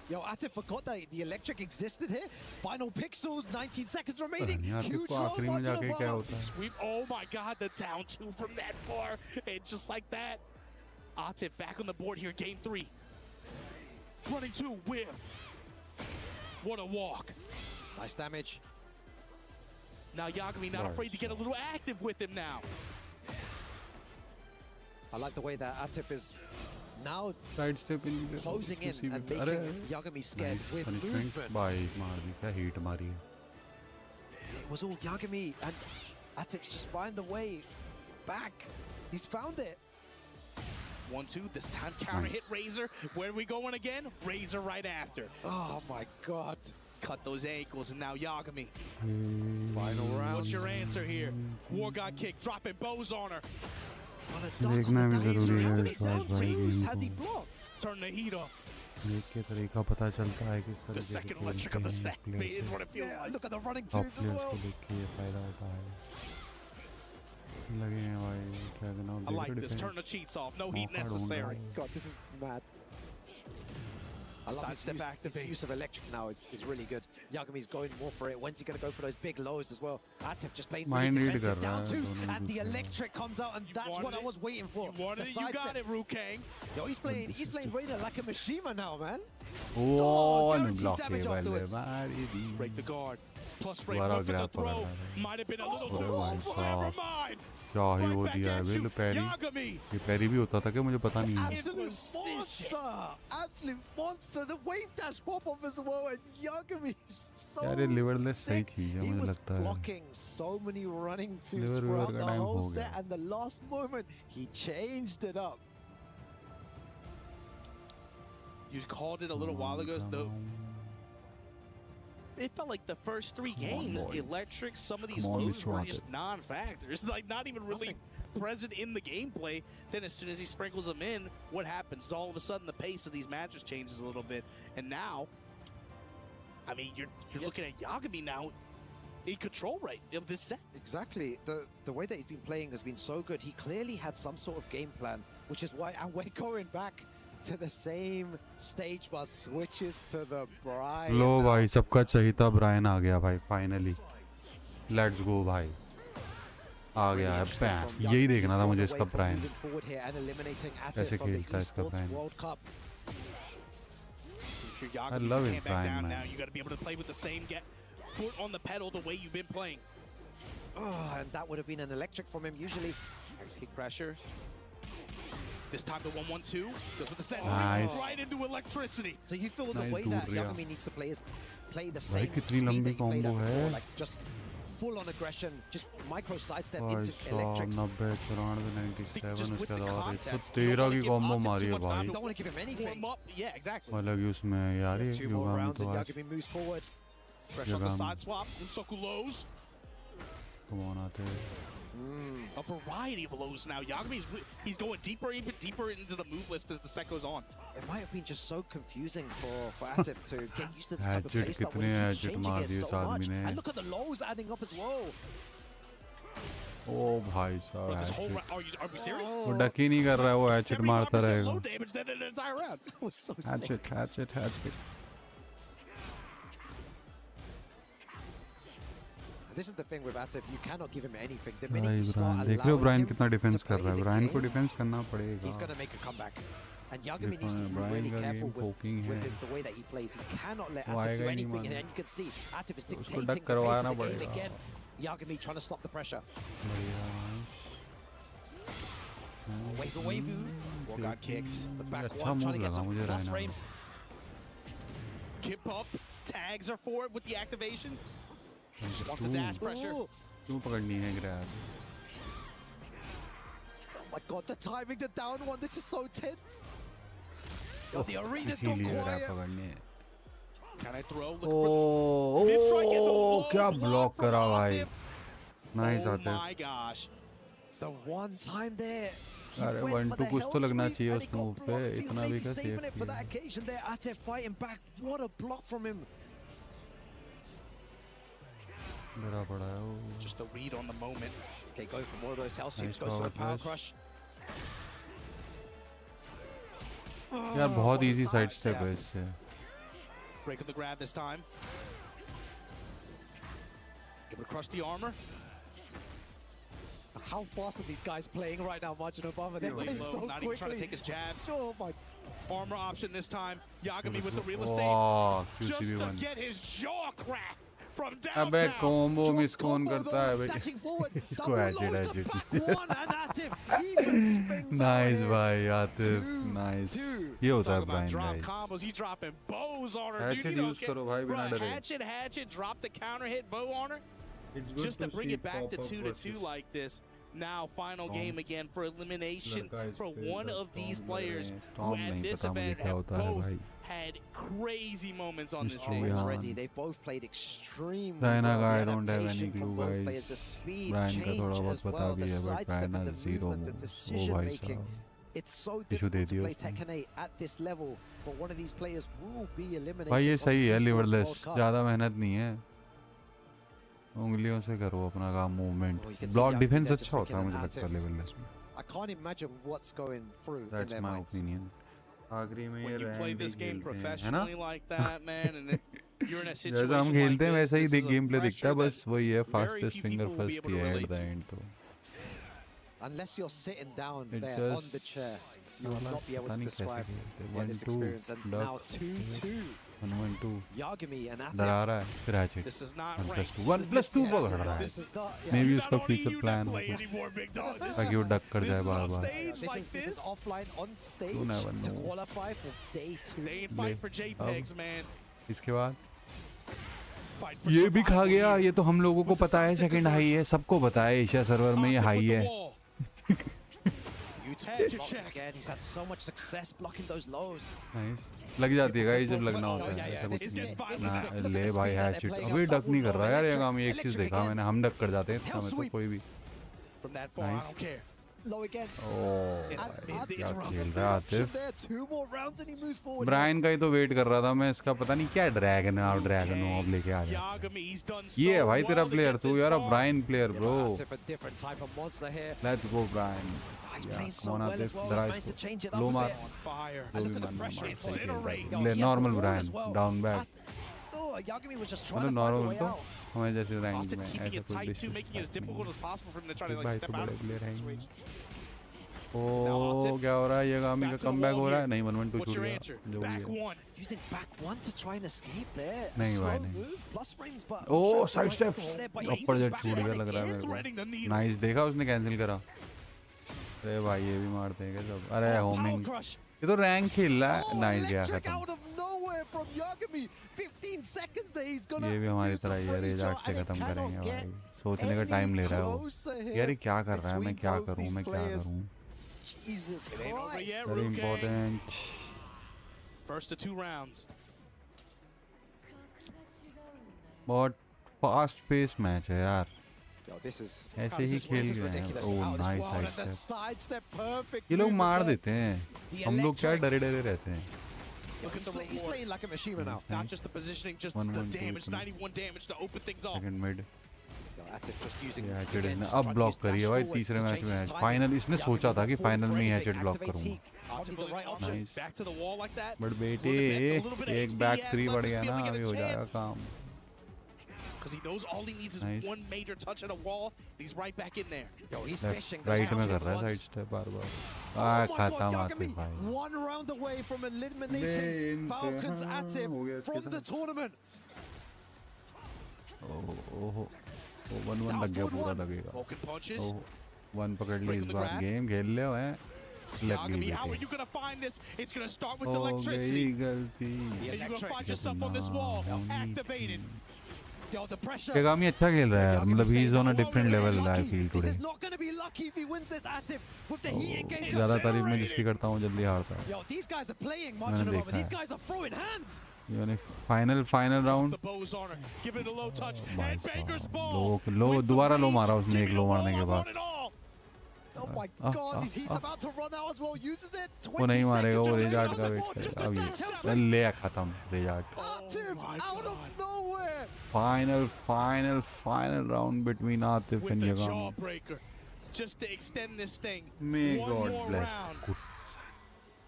Yo, Atif forgot that the electric existed here. Final pixels, 19 seconds remaining. Huge low आखिरी में onto जाके the क्या bottom. होता है? Sweep. Oh my God, the down two from that far. And just like that, Atif back on the board here, game 3. Running 2 whip. What a walk. Nice damage. Now Yagami not afraid to get a little active with him now. I like the way that Atif is now Side step in closing in and making Yagami scared with movement. Bye, मार दी क्या hit मारी है? It was all Yagami, and Atif's just find the way back. He's found it. 1-2, this time counter hit Razor. Where are we going again? Razor right after. Oh my God. Cut those ankles, and now Yagami. Final round. What's your answer here? War God kick, dropping bows on her. देखना भी जरूरी है इस बार भाई game Has he को. blocked? Turn the heat up. देख के तरीका पता चलता है किस तरीके The से second खेलते electric of the हैं set players is what it feels Yeah, like. look at the running top twos as players well. को देख के ये फायदा होता है. लगे हैं भाई ड्रैगन और I like देख this. Turn the cheats off. No heat necessary. God, this is mad. I love his use of electric now is really good. Yagami's going more for it. When's he going to go for those big lows as well? Atif just playing really Mind read defensive कर रहा down है twos, दोनों and the दूसरे. electric comes out, and that's what I was waiting for. You wanted The it, you got sidestep. it, Rukang. Yo, he's playing Raider like a Mishima now, man. Oh, guaranteed block damage के afterwards. बल्ले मारी दी. Break the guard. Plus Ray दोबारा went for the grab throw. पकड़ रहा है. Might have been a little अरे too भाई long. Never साहब. mind. क्या ही वो दिया है बिल पैरी. Yagami. ये पैरी भी होता था क्या मुझे पता नहीं है. Absolute monster! Absolute monster! The wave dash pop off as well, and Yagami is so यार ये liverless सही sick. चीज है He मुझे was लगता है. blocking so many running twos Liver throughout का the time whole हो set, गया. and the last moment he changed it up. You called it a little while ago. It felt like the first 3 games, electric, some of these lows were just non-factors. Like, not even really present in the gameplay. Then as soon as he sprinkles them in, what happens? All of a sudden, the pace of these matches changes a little bit. And now, I mean, you're looking at Yagami now in control right of this set. Exactly. The way that he's been playing has been so good. He clearly had some sort of game plan, which is why, and we're going back to the same stage but switches to the Brian. लो भाई सबका चहीता Brian आ गया भाई finally. Let's go भाई. आ गया है बैस. यही देखना था मुझे इसका ब्रायन. कैसे खेलता है इसका Brian. I love his Brian, man. You got to be able to play with the same foot on the pedal the way you've been playing. Oh, and that would have been an electric from him usually. Next kick pressure. This time the 1-1-2 goes with the set Nice. right into electricity. So you feel the Nice way that दूर गया. Yagami needs to play is play the भाई same कितनी speed लंबी that he played combo at before, है. like just full on aggression, just micro sidestep भाई into साहब electrics. 90 94 97 उसके बाद context, 113 की कॉम्बो Atif मारी too है much time भाई. to Don't want to give him anything. warm up. Yeah, exactly. अलग ही उसमें यार ये 2 more युगामी rounds तो and आज Yagami moves forward. Pressure on the Yagami. side swap. Unsoku lows. कौन आते हैं. A variety of lows now. Yagami's he's going deeper, even deeper into the move list as the set goes on. It might have been just so confusing for Atif to get used to this type of Hatchet play style when कितने he keeps hatchet changing मार it दिए so इस much. आदमी ने. And look at the lows adding up as well. ओ भाई साहब But this whole hatchet. are we serious? वो duck ही नहीं कर रहा है वो hatchet मारता 75% रहेगा. low damage then an entire round. That was so sick. hatchet. This is the thing with Atif, you cannot give him anything. The minute भाई you start Brian देख रहे हो allowing ब्रायन him कितना to defence कर play रहा है. the Brian को game, defence करना he's पड़ेगा. going to make a comeback. And Yagami देखो needs to ना, be Brian really का careful game poking with है. the way that he plays. He cannot let वो Atif आएगा do ही नहीं anything. मारने. And you can see Atif is उसको dictating duck the pace करवाना of the game पड़ेगा. again. Yagami trying to stop the pressure. Wave. War God kicks. The back अच्छा one, move trying to get लगा some मुझे plus रहना. frames. Kip up. Tags are for it with the activation. Just Wants the dash pressure. Ooh. क्यों पकड़नी है grab. Oh my god, the timing, the down one, this is so tense. Yo, the arena's gone इसीलिए grab quiet. पकड़नी है. Can I throw? ओ क्या block करा भाई. Nice Oh आते. my gosh. The one time there. अरे 1-2 कुछ तो लगना चाहिए उस मूव पे, इतना भी क्या saving it for that occasion there. Atif fighting back. What a block from him. डरा पड़ा है वो. Just a read on the moment. Okay, going for more of those health sweeps. Nice Goes for the power power crush. यार बहुत easy side step है इससे. Break of the grab this time. Able to crush the armor. How fast are these guys playing right now, Margin Obama? They're Really playing low, so not quickly. even trying to take his jabs. Oh my. Armor option this time. Yagami with the real Oh, estate. QCB Just to one. get his jaw cracked from अबे downtown. combo miss कौन करता है भाई? Dashing forward. इसको hatchet Back one and Atif even swings Nice out भाई Atif, nice. ये होता है Talk about Brian drop guys. combos. He's dropping bows on her. Hatchet Dude, you don't use करो भाई Bro, बिना डरे. hatchet, drop the counter hit bow on her. It's good Just to bring see it back to pop-up 2-2 versus like this. Now, final game again for elimination लड़का इस for पे one बस of these Storm players लग रहे हैं. who Storm at नहीं this पता मुझे event क्या have होता है both भाई. had crazy moments on this इसलिए stage. यहाँ already. They both played extremely Brian well. का The I don't have any adaptation clue from both players, guys. the speed Brian का change थोड़ा as बहुत पता well, भी the है but sidestep Brian and has the zero movement, the moves. O decision भाई making. साहब. It's so Issue they difficult to दिया play उसने. Tekken 8 at this level, but one of these players will be eliminated. भाई ये from सही the है Esports liverless, World Cup. ज़्यादा मेहनत नहीं है. उंगलियों से करो अपना काम, movement. Oh, you can see block Yagami defence there just अच्छा होता है thinking मुझे an लगता है Atif. liverless में. I can't imagine what's going through in That's their my minds. opinion. आखिरी में When ये you play रैंक this भी game खेलते हैं, है ना? professionally like that, man, and then you're in a situation जैसा हम like खेलते हैं this, वैसा ही this is a game play दिखता है, pressure बस वही है that very fastest few finger people will be first able to ही है relate at the to. end तो. Unless you're sitting down It there on the just chair, you will not be able पता to नहीं कैसे describe खेलते. yeah, this 1-2 experience. And duck, now 2-2. 1-1-2. Yagami and डरा Atif. रहा है फिर hatchet. This is not 1+2 ranked. 1+2 बोल रहा है. This is not. Maybe He's उसका not future only you plan that हो play anymore, big dog. This ताकि वो डक कर this जाए is bar on bar. stage This like is this. offline on stage You never to know. qualify for day 2. They ain't fight for JPEGs, man. इसके बाद Fight for ये भी खा survival गया. here. ये तो हम लोगों को पता है सेकंड हाई है, सबको पता है एशिया सर्वर में ये Contact हाई with the है. wall. Hedge Hedge check. again. He's had so much success blocking those lows. Nice. लग जाती है गाइस जब लगना होता है, ऐसा कुछ नहीं. ना ले भाई हैचेट. अभी डक नहीं कर रहा यार ये काम. एक चीज देखा मैंने, हम डक कर जाते हैं इतना में तो कोई भी. From that far, I Nice. don't care. Low again. Oh And क्या Atif खेल रहा है option Atif. there. 2 more rounds and he moves forward. Bryan का ही तो वेट कर रहा था मैं. इसका पता नहीं क्या ड्रैगन है, आप ड्रैगन हो अब लेके आ जा. Yagami, he's done ये है so भाई तेरा well to प्लेयर. get तू this यार far. Bryan player bro. Atif, a different type of monster here. Let's go Bryan. He's Yeah, playing so come on, well as Atif. well. Dry He's managed to change it up low a mark. bit. On fire. And look at the Man, pressure. man, Incinerate. Yo, he has the normal wall Bryan as well. Down back. Oh, Yagami was just trying मतलब to find a normal way तो out. हमें जैसे rank Often में keeping ऐसा it कोई tight too, making it as district difficult as possible for him to try to like भाई step तो out बड़े of some प्लेयर हैं. situation. ओ क्या हो रहा है? ये गामी का Back to the comeback wall हो रहा है. here. नहीं 1-1-2 What's छूट your गया answer? जो भी Back है. one. Using back one to try and escape there. नहीं Slow भाई नहीं. move, plus frames, but ओ side step. there, but upper he's jet back छूट गया one लग रहा है again. मेरे Threading the को. needle. नाइस. देखा उसने कैंसिल करा. अरे भाई ये भी मारते हैं क्या सब. अरे Oh, होमिंग. power crush. ये तो रैंक खेल रहा है. Oh, नाइस गया electric खत्म. out of nowhere from Yagami. 15 seconds there. He's gonna ये भी हमारी use a तरह ही है. free रेज shot 8 से and it खत्म cannot करेंगे get भाई. सोचने का any टाइम ले रहा है वो. closer here यार ये क्या कर रहा है? मैं between क्या both करूं? these मैं क्या players. करूं? Jesus It ain't over Christ. yet, Very Ruke. important. First of 2 rounds. बहुत फास्ट पेस मैच है यार. Yo, this is ऐसे ही खेल गए हैं. Oh nice and the side step. sidestep perfect. ये लोग movement मार there. देते हैं. हम लोग क्या डरे डरे रहते हैं. Look at the He's reward. playing like a Mishima now. Not just the positioning, just One, the one, two, damage. three. 91 damage to open things off. Second mid. Yo, Atif just using ये hatchet again, ने just अब trying to block use करी है dash भाई. forwards तीसरे to match change में his timing. Final इसने Yagami सोचा था कि went फाइनल forward में ही for hatchet anything, block activates करूंगा. heat. Onto the right option. Nice. Back to the wall like that. But A बेटे little bit of एक HP back he has 3 left बढ़ to गया be ना. able to अभी get हो a जाएगा chance. काम. Because he knows all he needs is Nice. one major touch at a wall. He's right back in there. Yo, he's fishing. Right में कर रहा है side step bar bar. Oh my God, खत्म Yagami, आते भाई. 1 round away from eliminating Falcons Atif from the tournament. ओह 1-1 लग गया. पूरा लगेगा. Broken punches. ओह 1 पकड़ ली Break इस of the bar. grab. Game खेल ले हैं. लग गई Yagami, how are बेटे. you going to find this? It's going to start with हो electricity. गई गलती. And you're going to find yourself on this wall. Activated. Yo, the pressure. Yagami अच्छा खेल रहा है. मतलब he is on a No different longer level I lucky. feel This today. is not going to be lucky if he wins this Atif with the heat engage. ज़्यादा तारीफ मैं जिसकी करता हूँ जल्दी हारता है. Yo, these guys are playing मैंने margin देखा over. These है. guys are throwing hands. यानी final round. The bows on her. Give it a low touch. भाई And Banger's साहब ball. लो दोबारा लो मारा उसने. एक लो मारने के बाद. Oh my God, he's about to run out as well. Uses it. वो नहीं मारेगा, वो रिजार्ट का वेट करेगा अभी। ले खत्म resort. Out of nowhere. Final round between Atif and Yagami. Jawbreaker, just to extend this thing. May One God more bless. round.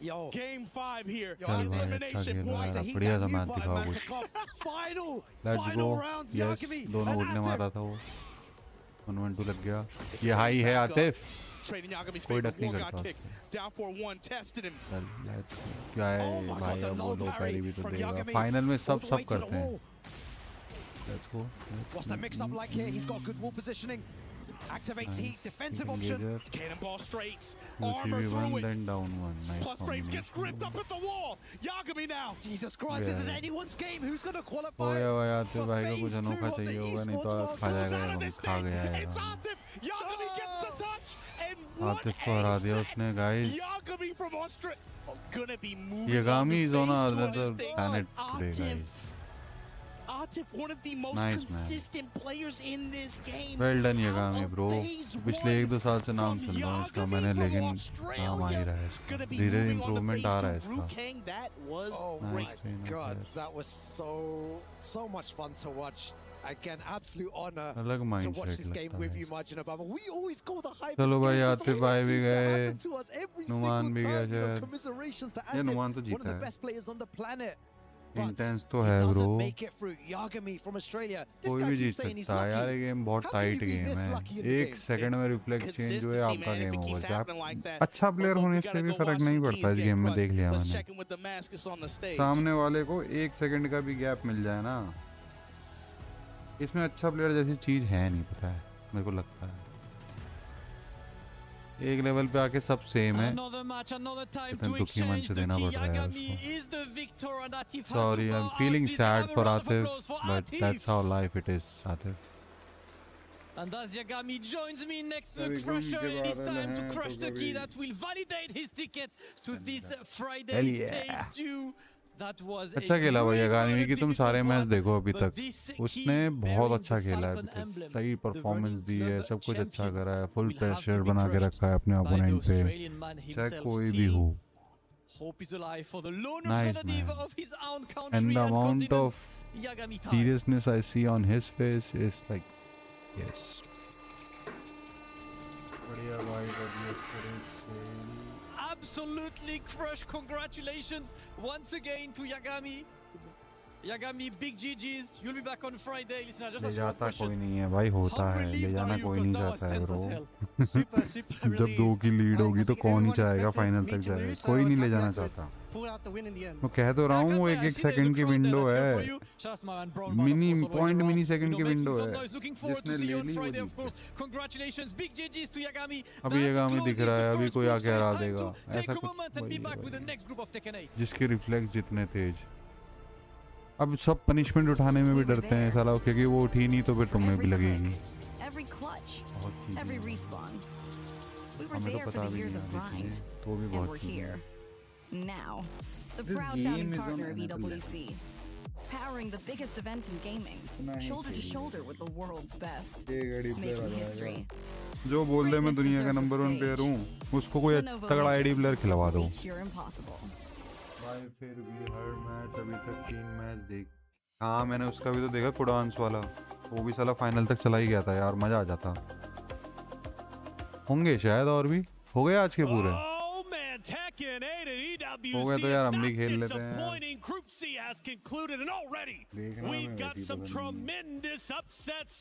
Yo, Game 5 here. चल भाई अच्छा खेल रहा है, बढ़िया सा मैच दिखाओ कुछ। Let's go. Yes, दोनों उड़ने मारा था वो। 1-1-2 लग गया। ये हाई है आतिफ। कोई डक नहीं करता। चल let's क्या है भाई, अब वो लो पैरी भी तो देगा। फाइनल में सब करते हैं। Let's go. What's the mix-up like here? He's got good wall positioning. Activates heat, defensive option. Cannonball straights. Armor through it. Then down one. Nice Plus Braves gets gripped up at the wall. Yagami now. Jesus Christ, this is anyone's game. Who's going to qualify? Oh yeah, Atif भाई को कुछ अनोखा चाहिए होगा, नहीं तो खा जाएगा, खा गया है। Yagami gets the touch. And Atif को हरा दिया उसने, guys. Yagami from Australia. Gonna be moving. Yagami is on another planet today, guys. Atif, one of the most consistent players in this game. Well done Yagami bro. पिछले 1-2 साल से नाम सुन रहा हूँ इसका मैंने, लेकिन नाम आ ही रहा है इसका। धीरे इम्प्रूवमेंट आ रहा है इसका। Oh my God, that was so much fun to watch. Again, absolute honor to watch this game with you, Margin Obama. We always call the hype. चलो भाई आतिफ भाई भी गए, every नुमान भी गया शायद। commiserations to ये नुमान तो Atif, one जीता of the है। best players on the planet. Intense तो है ब्रो। कोई भी जीत सकता है यार, ये गेम बहुत टाइट गेम है। 1 सेकंड में रिफ्लेक्स चेंज हुए आपका गेम ओवर। अच्छा प्लेयर होने से भी फर्क नहीं पड़ता इस गेम में, देख लिया मैंने। सामने वाले को 1 सेकंड का भी गैप मिल जाए ना, इसमें अच्छा प्लेयर जैसी चीज है नहीं, पता है मेरे को लगता है। एक लेवल पे आके सब सेम है, इतना दुखी मन से देना पड़ रहा है उसको। Sorry, I am feeling sad for Atif, but that's how life it is Atif. And as Yagami joins me next to Crusher, it is time to crush the key that will validate his ticket to this Friday stage 2. अच्छा खेला भाई यगामी की, तुम सारे match देखो अभी तक, उसने बहुत अच्छा खेला है अभी तक, सही परफॉर्मेंस दी है, सब कुछ अच्छा करा है, फुल प्रेशर बना के रखा है अपने ओपोनेंट पे, चाहे कोई भी हो। Nice man. And the amount of seriousness I see on his face is like, yes. बढ़िया भाई, Absolutely crush. Congratulations once again to Yagami. Yagami, big GG's. You'll be back on Friday. Listen, just ले a short जाता question. कोई नहीं है भाई, होता है, ले जाना कोई नहीं चाहता है ब्रो। जब 2 की लीड होगी तो कौन ही चाहेगा फाइनल तक जाए, कोई नहीं ले जाना चाहता। मैं कह तो रहा हूँ, वो 1-1 सेकंड की विंडो है, मिनी सेकंड की विंडो है, जिसने ले ली वो जीत। अभी यगामी दिख रहा है, अभी कोई आके हरा देगा, ऐसा कुछ जिसके रिफ्लेक्स जितने तेज। अब सब पनिशमेंट उठाने में भी डरते हैं साला, क्योंकि वो उठी नहीं तो फिर तुम्हें भी लगेगी। हमें तो पता भी नहीं है, तो भी बहुत चीज़ है। Now, the proud founding partner of EWC, powering the biggest event in gaming, shoulder to shoulder with the world's best, making history. जो बोल दे मैं दुनिया का नंबर 1 प्लेयर हूँ, उसको कोई तगड़ा आईडी प्लेयर खिलवा दो। भाई फिर भी हर मैच अभी तक 3 मैच देख, हाँ मैंने उसका भी तो देखा, कुडांस वाला, वो भी साला फाइनल तक चला ही गया था यार, मजा आ जाता। होंगे शायद और भी, हो गए आज के पूरे। Tekken 8 at EWC हो गया तो यार हम भी खेल लेते हैं। Group C has concluded, and already we've got some tremendous upsets.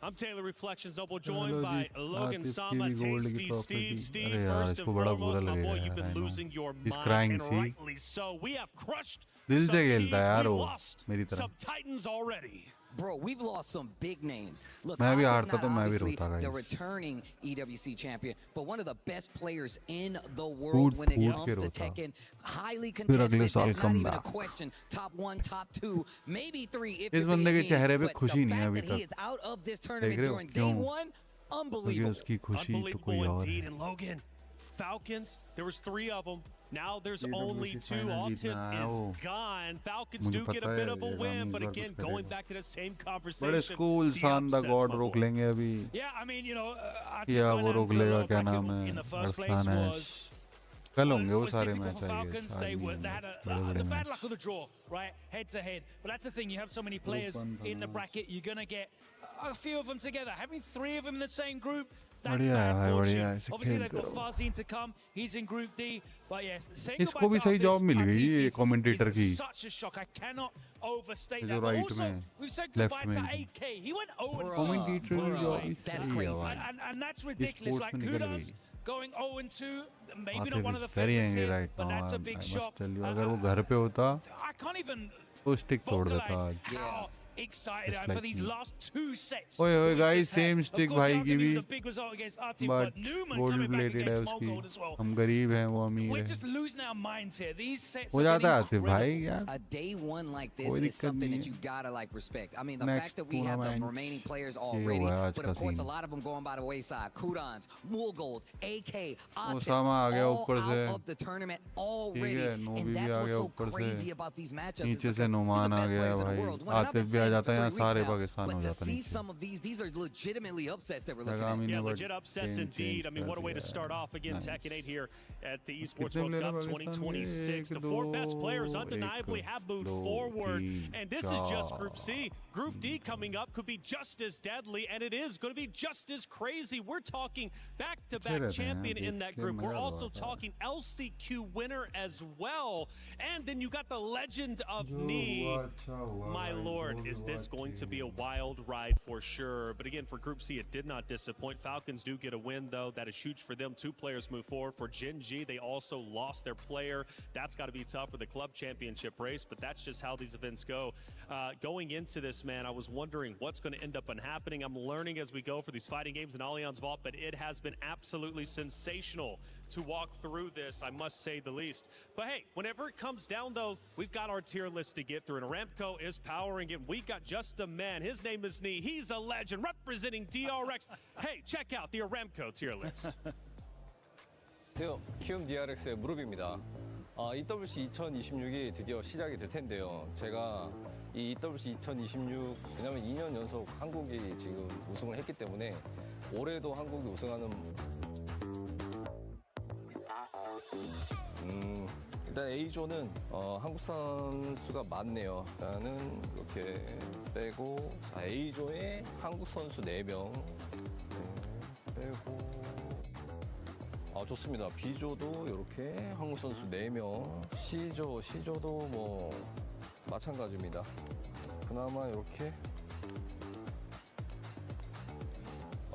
I'm Taylor Reflections Noble, joined by Logan Sama, Tasty Steve. Steve, first and foremost, my boy, you've been losing your mind, and rightly so. We have crushed some keys, we lost some titans already. Bro, we've lost some big names. Look, मैं भी Atif हारता not तो मैं भी obviously रोता the guys. returning EWC champion, but one of the best players in the world when it comes to Tekken. Highly contested. It's not even a question. Top 1, top 2, maybe 3 if इस बंदे के चेहरे पे खुशी नहीं है अभी he is तक। out of this tournament during day 1, unbelievable. उसकी खुशी तो कोई और है। And Logan, Falcons, there was 3 of them. Now there's only two. Altif is gone. Falcons do get a bit of a win, but again, going back to the same conversation. बड़े school सान the God रोक लेंगे अभी. Yeah, I mean, you know, क्या वो रोक लेगा क्या नाम है? अरसलान है. कल होंगे वो सारे मैच आएंगे. The bad luck of the draw, right, head to head. But that's the thing. You have so many players in the bracket. You're gonna get a few of them together. Having three of them in the same group, that's bad fortune. Obviously, they've got Farzin to come. He's in Group D. But yes, इसको भी सही job मिल गई ये commentator की. Such a shock. I cannot overstate that. But also, we've said goodbye to AK. He went 0-2. Commentator की job भी सही है. And that's ridiculous. Like kudos. Going 0-2, maybe not one of the very favorites angry here, right but now. that's a big shock. अगर वो घर पे होता, I can't even तो स्टिक तोड़ देता आज. how excited I am for these last two sets. ओए guys, same stick भाई की भी. The big result against Artie, But but Newman gold coming back related है against Small Gold उसकी. as well. हम गरीब हैं वो अमीर We're हैं. just losing our minds here. These sets हो are जाता है getting आतिफ भाई यार. A day one like this is something that you gotta like respect. I mean, the fact that we have the remaining players already, but of course a lot of them going by the wayside. Kudans, Mulgold, AK, Atif, Osama आ गया ऊपर all से. out of the tournament already, नोबी and भी that's uh what's गया so ऊपर crazy से. about these matchups. नीचे से नुमान आ गया भाई. आतिफ भी आ जाता है यहाँ सारे पाकिस्तान हो But to जाता see नीचे. some of these are legitimately upsets that we're looking at. Yeah, legit upsets indeed. I mean, what a way to start off again. Tekken 8 here at the Esports World Cup 2026. The four best players undeniably have moved forward, and this is just Group C. Group D coming up could be just as deadly, and it is going to be just as crazy. We're talking back-to-back champion in that group. We're also talking LCQ winner as well, and then you got the legend of Knee. My lord, is this going to be a wild ride for sure? But again, for Group C, it did not disappoint. Falcons do get a win, though. That is huge for them. Two players move forward. For Gen G, they also lost their player. That's got to be tough for the club championship race, but that's just how these events go. Going into this, man, I was wondering what's going to end up happening. I'm learning as we go for these fighting games in Allianz Vault, but it has been absolutely sensational to walk through this, I must say the least. But hey, whenever it comes down, though, we've got our tier list to get through, and Aramco is powering it. We got just a man. His name is Nee. He's a legend representing DRX. Hey, check out the Aramco tier list. 키움 DRX의 무릎입니다. EWC 2026이 드디어 시작이 될 텐데요. 제가 이 EWC 2026 왜냐면 2년 연속 한국이 지금 우승을 했기 때문에 올해도 한국이 우승하는 일단 A조는 한국 선수가 많네요. 일단은 이렇게 빼고 자, A조에 한국 선수 4명 빼고 좋습니다. B조도 이렇게 한국 선수 4명 C조도 뭐 마찬가지입니다. 그나마 이렇게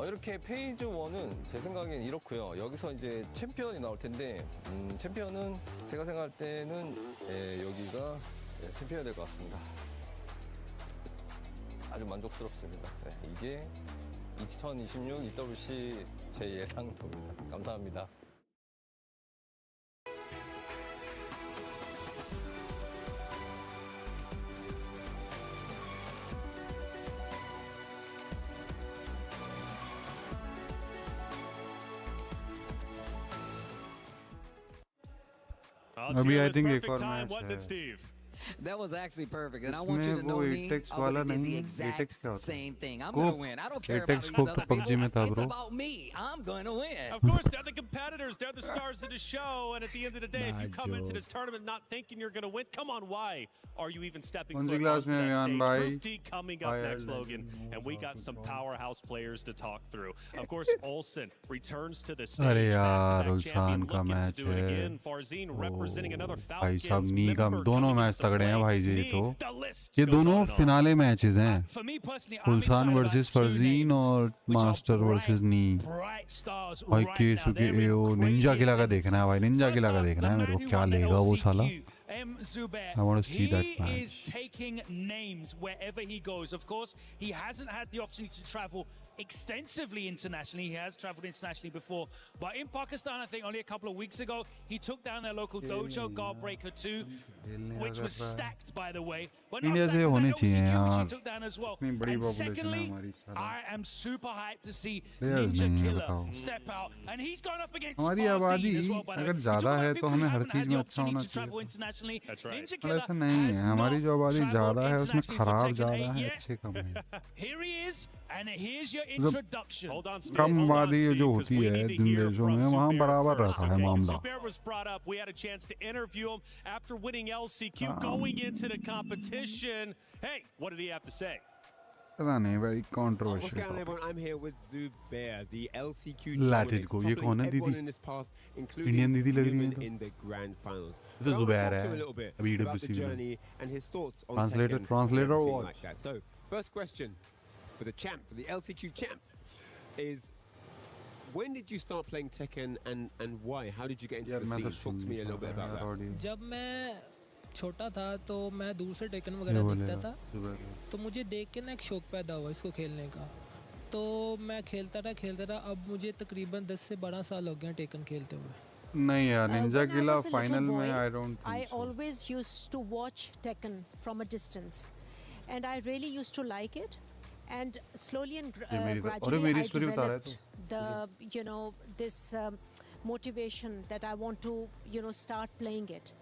이렇게 페이즈 1은 제 생각엔 이렇고요. 여기서 이제 챔피언이 나올 텐데 챔피언은 제가 생각할 때는 여기가 챔피언이 될 것 같습니다. 아주 만족스럽습니다. 이게 2026 EWC 제 예상도입니다. 감사합니다. अभी I think एक और match है. That was actually perfect, and I want you to know me. I would have did the exact same thing. I'm gonna win. I don't care about these other people. It's about me. I'm gonna win. Of course, they're the competitors. They're the stars of the show. And at the end of the day, if you come into this tournament not thinking you're gonna win, come on, why are you even stepping foot onto that stage? Group D coming up next, Logan, and we got some powerhouse players to talk through. Of course, ULSAN returns to the stage. अरे यार ULSAN का match है. Farzin representing another भाई Falcons साहब नी का member दोनों match तगड़े हैं भाई जी. तो ये दोनों फिनाले मैचेस हैं. ULSAN वर्सेस फरजीन और मास्टर वर्सेस नी. भाई केसुके एओ निंजा किला का देखना है भाई. निंजा किला का देखना है मेरे को. क्या लेगा वो साला. I want to see that match. He is taking names wherever he goes. Of course, he hasn't had the opportunity to travel extensively internationally. He has traveled internationally before. But in Pakistan, I think only a couple of weeks ago, he took down their local dojo, Guard Breaker 2, which was stacked, by the way. But not stacked as that LCQ, which he took down as well. And secondly, I am super hyped to see Ninja Killer step out. And he's going up against Farsi as well, by the way. अगर ज़्यादा है तो हमें हर चीज़ में अच्छा होना चाहिए। पर ऐसा नहीं है, हमारी जो आबादी ज़्यादा है उसमें खराब ज़्यादा है, अच्छे कम है। Here he is, and here's your introduction. कम आबादी जो होती है जिन देशों में वहाँ बराबर रहता है मामला। Zubair was brought up. We had a chance to interview him after winning LCQ, going into the competition. Hey, what did he have to say? पता नहीं, very controversial. What's going on, everyone? I'm here with Zubair, the LCQ Let it go. ये कौन है दीदी? in this path, Indian दीदी लग रही है in the grand finals. तो Zubair है, a little bit अभी about the EWC journey and his thoughts on translator Tekken or and what? like that. So, first question for the champ, for the LCQ champ, is when did you start playing Tekken and why? How did you get into the scene? Talk to me a little bit about that. जब मैं छोटा था तो मैं दूर से taken वगैरह देखता था, तो मुझे देख के ना एक शौक पैदा हुआ इसको खेलने का। तो मैं खेलता था, अब मुझे तकरीबन 10 से 12 साल हो गए टेकन खेलते हुए। नहीं यार, निंजा किला फाइनल में I always used to watch Tekken from a distance and I really used to like it, and slowly and gradually I developed the this motivation that I want to start playing it.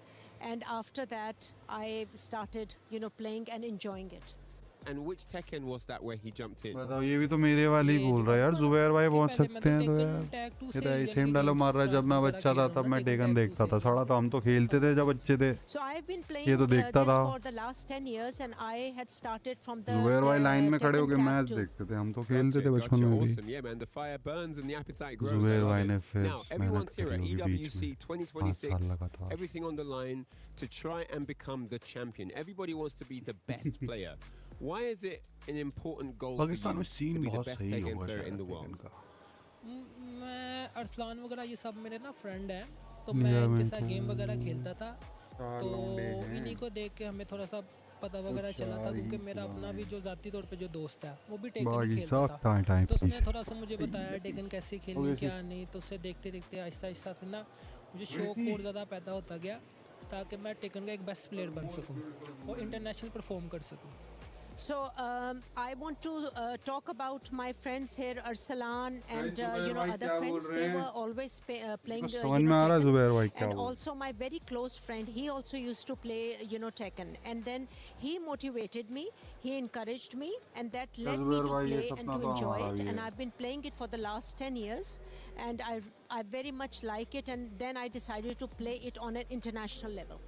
And after that, I started, playing and enjoying it. And which Tekken was that where he jumped in? बताओ, ये भी तो मेरे वाली बोल रहा है यार। जुबैर भाई पहुंच सकते हैं तो यार। ये तो सेम डायलॉग मार रहा है। जब मैं बच्चा था तब मैं टेकन देखता था। साला तो हम तो खेलते थे जब बच्चे थे। So I've been playing ये तो देखता था। for the last 10 years and I had started from the Zubair भाई लाइन में खड़े होके मैच देखते थे। हम तो खेलते थे बचपन में भी। Yeah, man, the fire burns and the appetite grows. Zubair भाई ने फिर Now, everyone's here at EWC 2026. Everything on the line to try and become the champion. Everybody wants to be the best player. Why is it an important goal for you to be the best Tekken player in the world? मैं अरसलान वगैरह ये सब मेरे ना friend हैं, तो मैं इनके साथ गेम वगैरह खेलता था, तो इन्हीं को देख के हमें थोड़ा सा पता वगैरह चला था, क्योंकि मेरा अपना भी जो ज़ाती तौर पे जो दोस्त है वो भी टेकन खेलता था, तो उसने थोड़ा सा मुझे बताया टेकन कैसे खेलनी क्या नहीं, तो उससे देखते देखते आहिस्ता आहिस्ता से ना मुझे शौक और ज़्यादा पैदा होता गया, ताकि मैं टेकन का एक बेस्ट प्लेयर बन सकूँ और इंटरनेशनल परफॉर्म कर सकूँ। So I want to talk about my friends here, Arslan and other friends. They were always playing Tekken. And also my very close friend, he also used to play Tekken. And then he motivated me, he encouraged me, and that led me to play and to enjoy it. And I've been playing it for the last 10 years, and I very much like it. And then I decided to play it on an international level.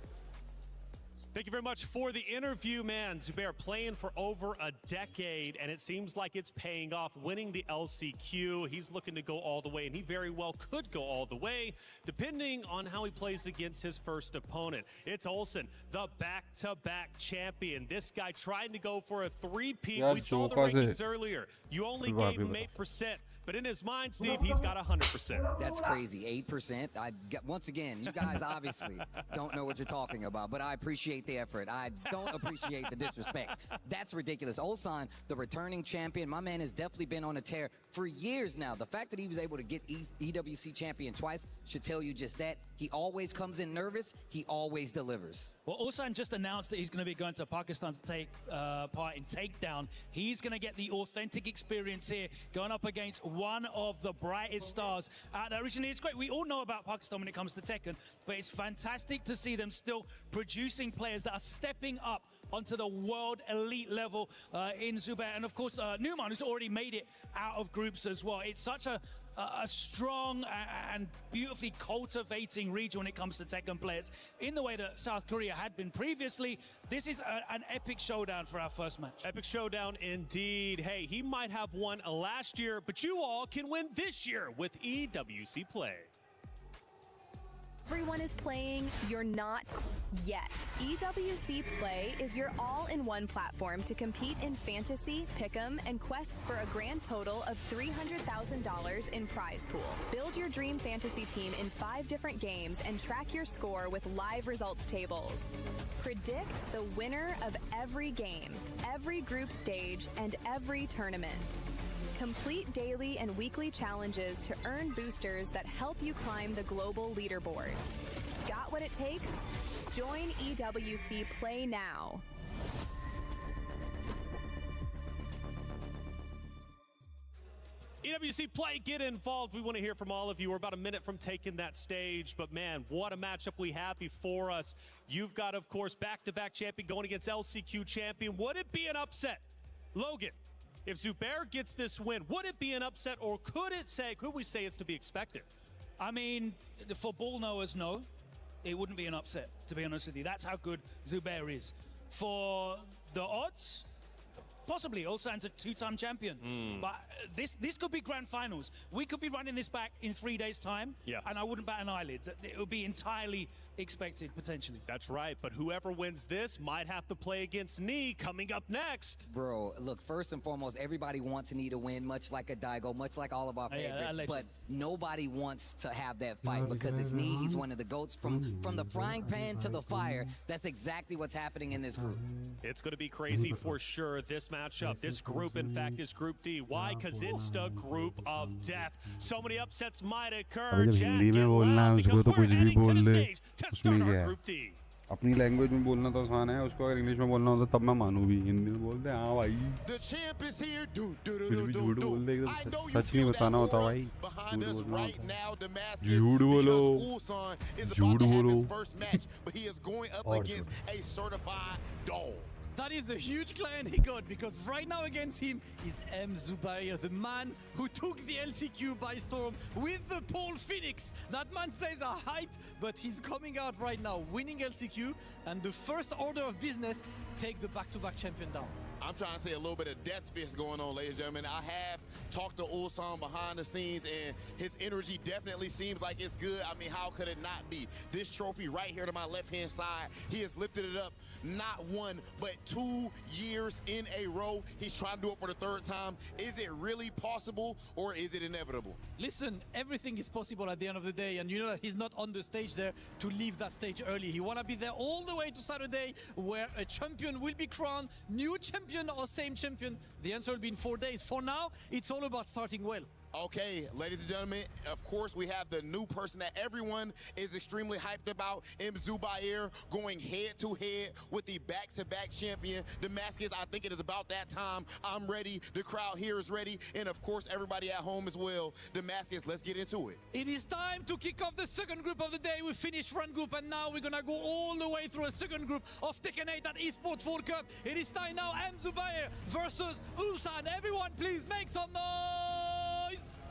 Thank you very much for the interview, man. Zubair playing for over a decade, and it seems like it's paying off, winning the LCQ. He's looking to go all the way, and he very well could go all the way, depending on how he plays against his first opponent. It's ULSAN, the back-to-back champion. This guy trying to go for a three-peat. We saw the rankings earlier. You only gave him 8%. But in his mind, Steve, he's got 100%. That's crazy. 8%. Once again, you guys obviously don't know what you're talking about, but I appreciate the effort. I don't appreciate the disrespect. That's ridiculous. ULSAN, the returning champion, my man has definitely been on a tear for years now. The fact that he was able to get EWC champion twice should tell you just that. He always comes in nervous. He always delivers. Well, ULSAN just announced that he's going to be going to Pakistan to take part in Takedown. He's going to get the authentic experience here, going up against one of the brightest stars out there. Originally, it's great. We all know about Pakistan when it comes to Tekken, but it's fantastic to see them still producing players that are stepping up onto the world elite level in Zubair. And of course, Numan, who's already made it out of groups as well. It's such a strong and beautifully cultivating region when it comes to Tekken players. In the way that South Korea had been previously, this is an epic showdown for our first match. Epic showdown indeed. Hey, he might have won last year, but you all can win this year with EWC Play. Everyone is playing, you're not yet. EWC Play is your all-in-one platform to compete in fantasy, pick'em, and quests for a grand total of $300,000 in prize pool. Build your dream fantasy team in 5 different games and track your score with live results tables. Predict the winner of every game, every group stage, and every tournament. Complete daily and weekly challenges to earn boosters that help you climb the global leaderboard. Got what it takes? Join EWC Play now. EWC Play, get involved. We want to hear from all of you. We're about a minute from taking that stage, but man, what a matchup we have before us. You've got, of course, back-to-back champion going against LCQ champion. Would it be an upset? Logan, if Zubair gets this win, would it be an upset, or could we say it's to be expected? I mean, for ball knowers, no. It wouldn't be an upset, to be honest with you. That's how good Zubair is. For the odds, possibly. ULSAN's a two-time champion. But this could be grand finals. We could be running this back in 3 days' time, and I wouldn't bat an eyelid. It would be entirely expected, potentially. That's right, but whoever wins this might have to play against Nee coming up next. Bro, look, first and foremost, everybody wants Nee to win, much like a Daigo, much like all of our favorites, but nobody wants to have that fight because it's Nee. He's one of the GOATs. From the frying pan to the fire, that's exactly what's happening in this group. It's going to be crazy for sure, this matchup. This group, in fact, is Group D. Why? Because it's the group of death. So many upsets might occur. Jack, get loud, because we're heading to the stage to start our Group D. अपनी language में बोलना तो आसान है, उसको अगर English में बोलना होता तब मैं मानूं भी। हिंदी में बोलते हैं हाँ भाई, फिर भी झूठ बोल दे, सच नहीं बताना होता भाई, झूठ बोलना होता, झूठ बोलो, झूठ बोलो। That is a huge client he got, because right now against him is M. Zubair, the man who took the LCQ by storm with the Paul Phoenix. That man plays a hype, but he's coming out right now winning LCQ, and the first order of business, take the back-to-back champion down. I'm trying to say a little bit of death fist going on, ladies and gentlemen. I have talked to ULSAN behind the scenes, and his energy definitely seems like it's good. I mean, how could it not be? This trophy right here to my left-hand side, he has lifted it up not 1, but 2 years in a row. He's trying to do it for the 3rd time. Is it really possible, or is it inevitable? Listen, everything is possible at the end of the day, and you know that he's not on the stage there to leave that stage early. He want to be there all the way to Saturday, where a champion will be crowned, new champion or same champion. The answer will be in 4 days. For now, it's all about starting well. Okay, ladies and gentlemen, of course we have the new person that everyone is extremely hyped about, M. Zubair, going head-to-head with the back-to-back champion, Damascus. I think it is about that time. I'm ready. The crowd here is ready. And, of course, everybody at home as well. Damascus, let's get into it. It is time to kick off the second group of the day. We finished front group, and now we're going to go all the way through a second group of Tekken 8 at Esports World Cup. It is time now, M. Zubair versus ULSAN. Everyone, please make some noise!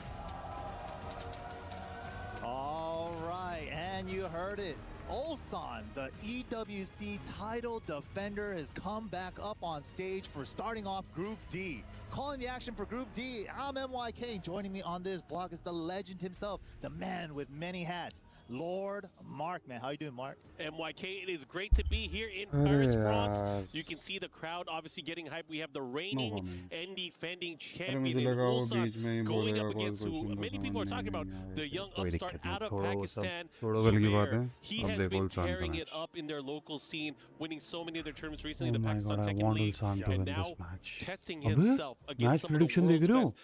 All right, and you heard it. ULSAN, the EWC title defender, has come back up on stage for starting off Group D. Calling the action for Group D, I'm MYK. Joining me on this block is the legend himself, the man with many hats, Lord Mark. Man, how you doing, Mark? MYK, it is great to be here in Paris, France. You can see the crowd obviously getting hyped. We have the reigning and defending champion in ULSAN going up against who many people are talking about, the young upstart out of Pakistan, Zubair. He has been tearing it up in their local scene, winning so many of their tournaments recently, the Pakistan Tekken League, and now testing himself against some of the world's best.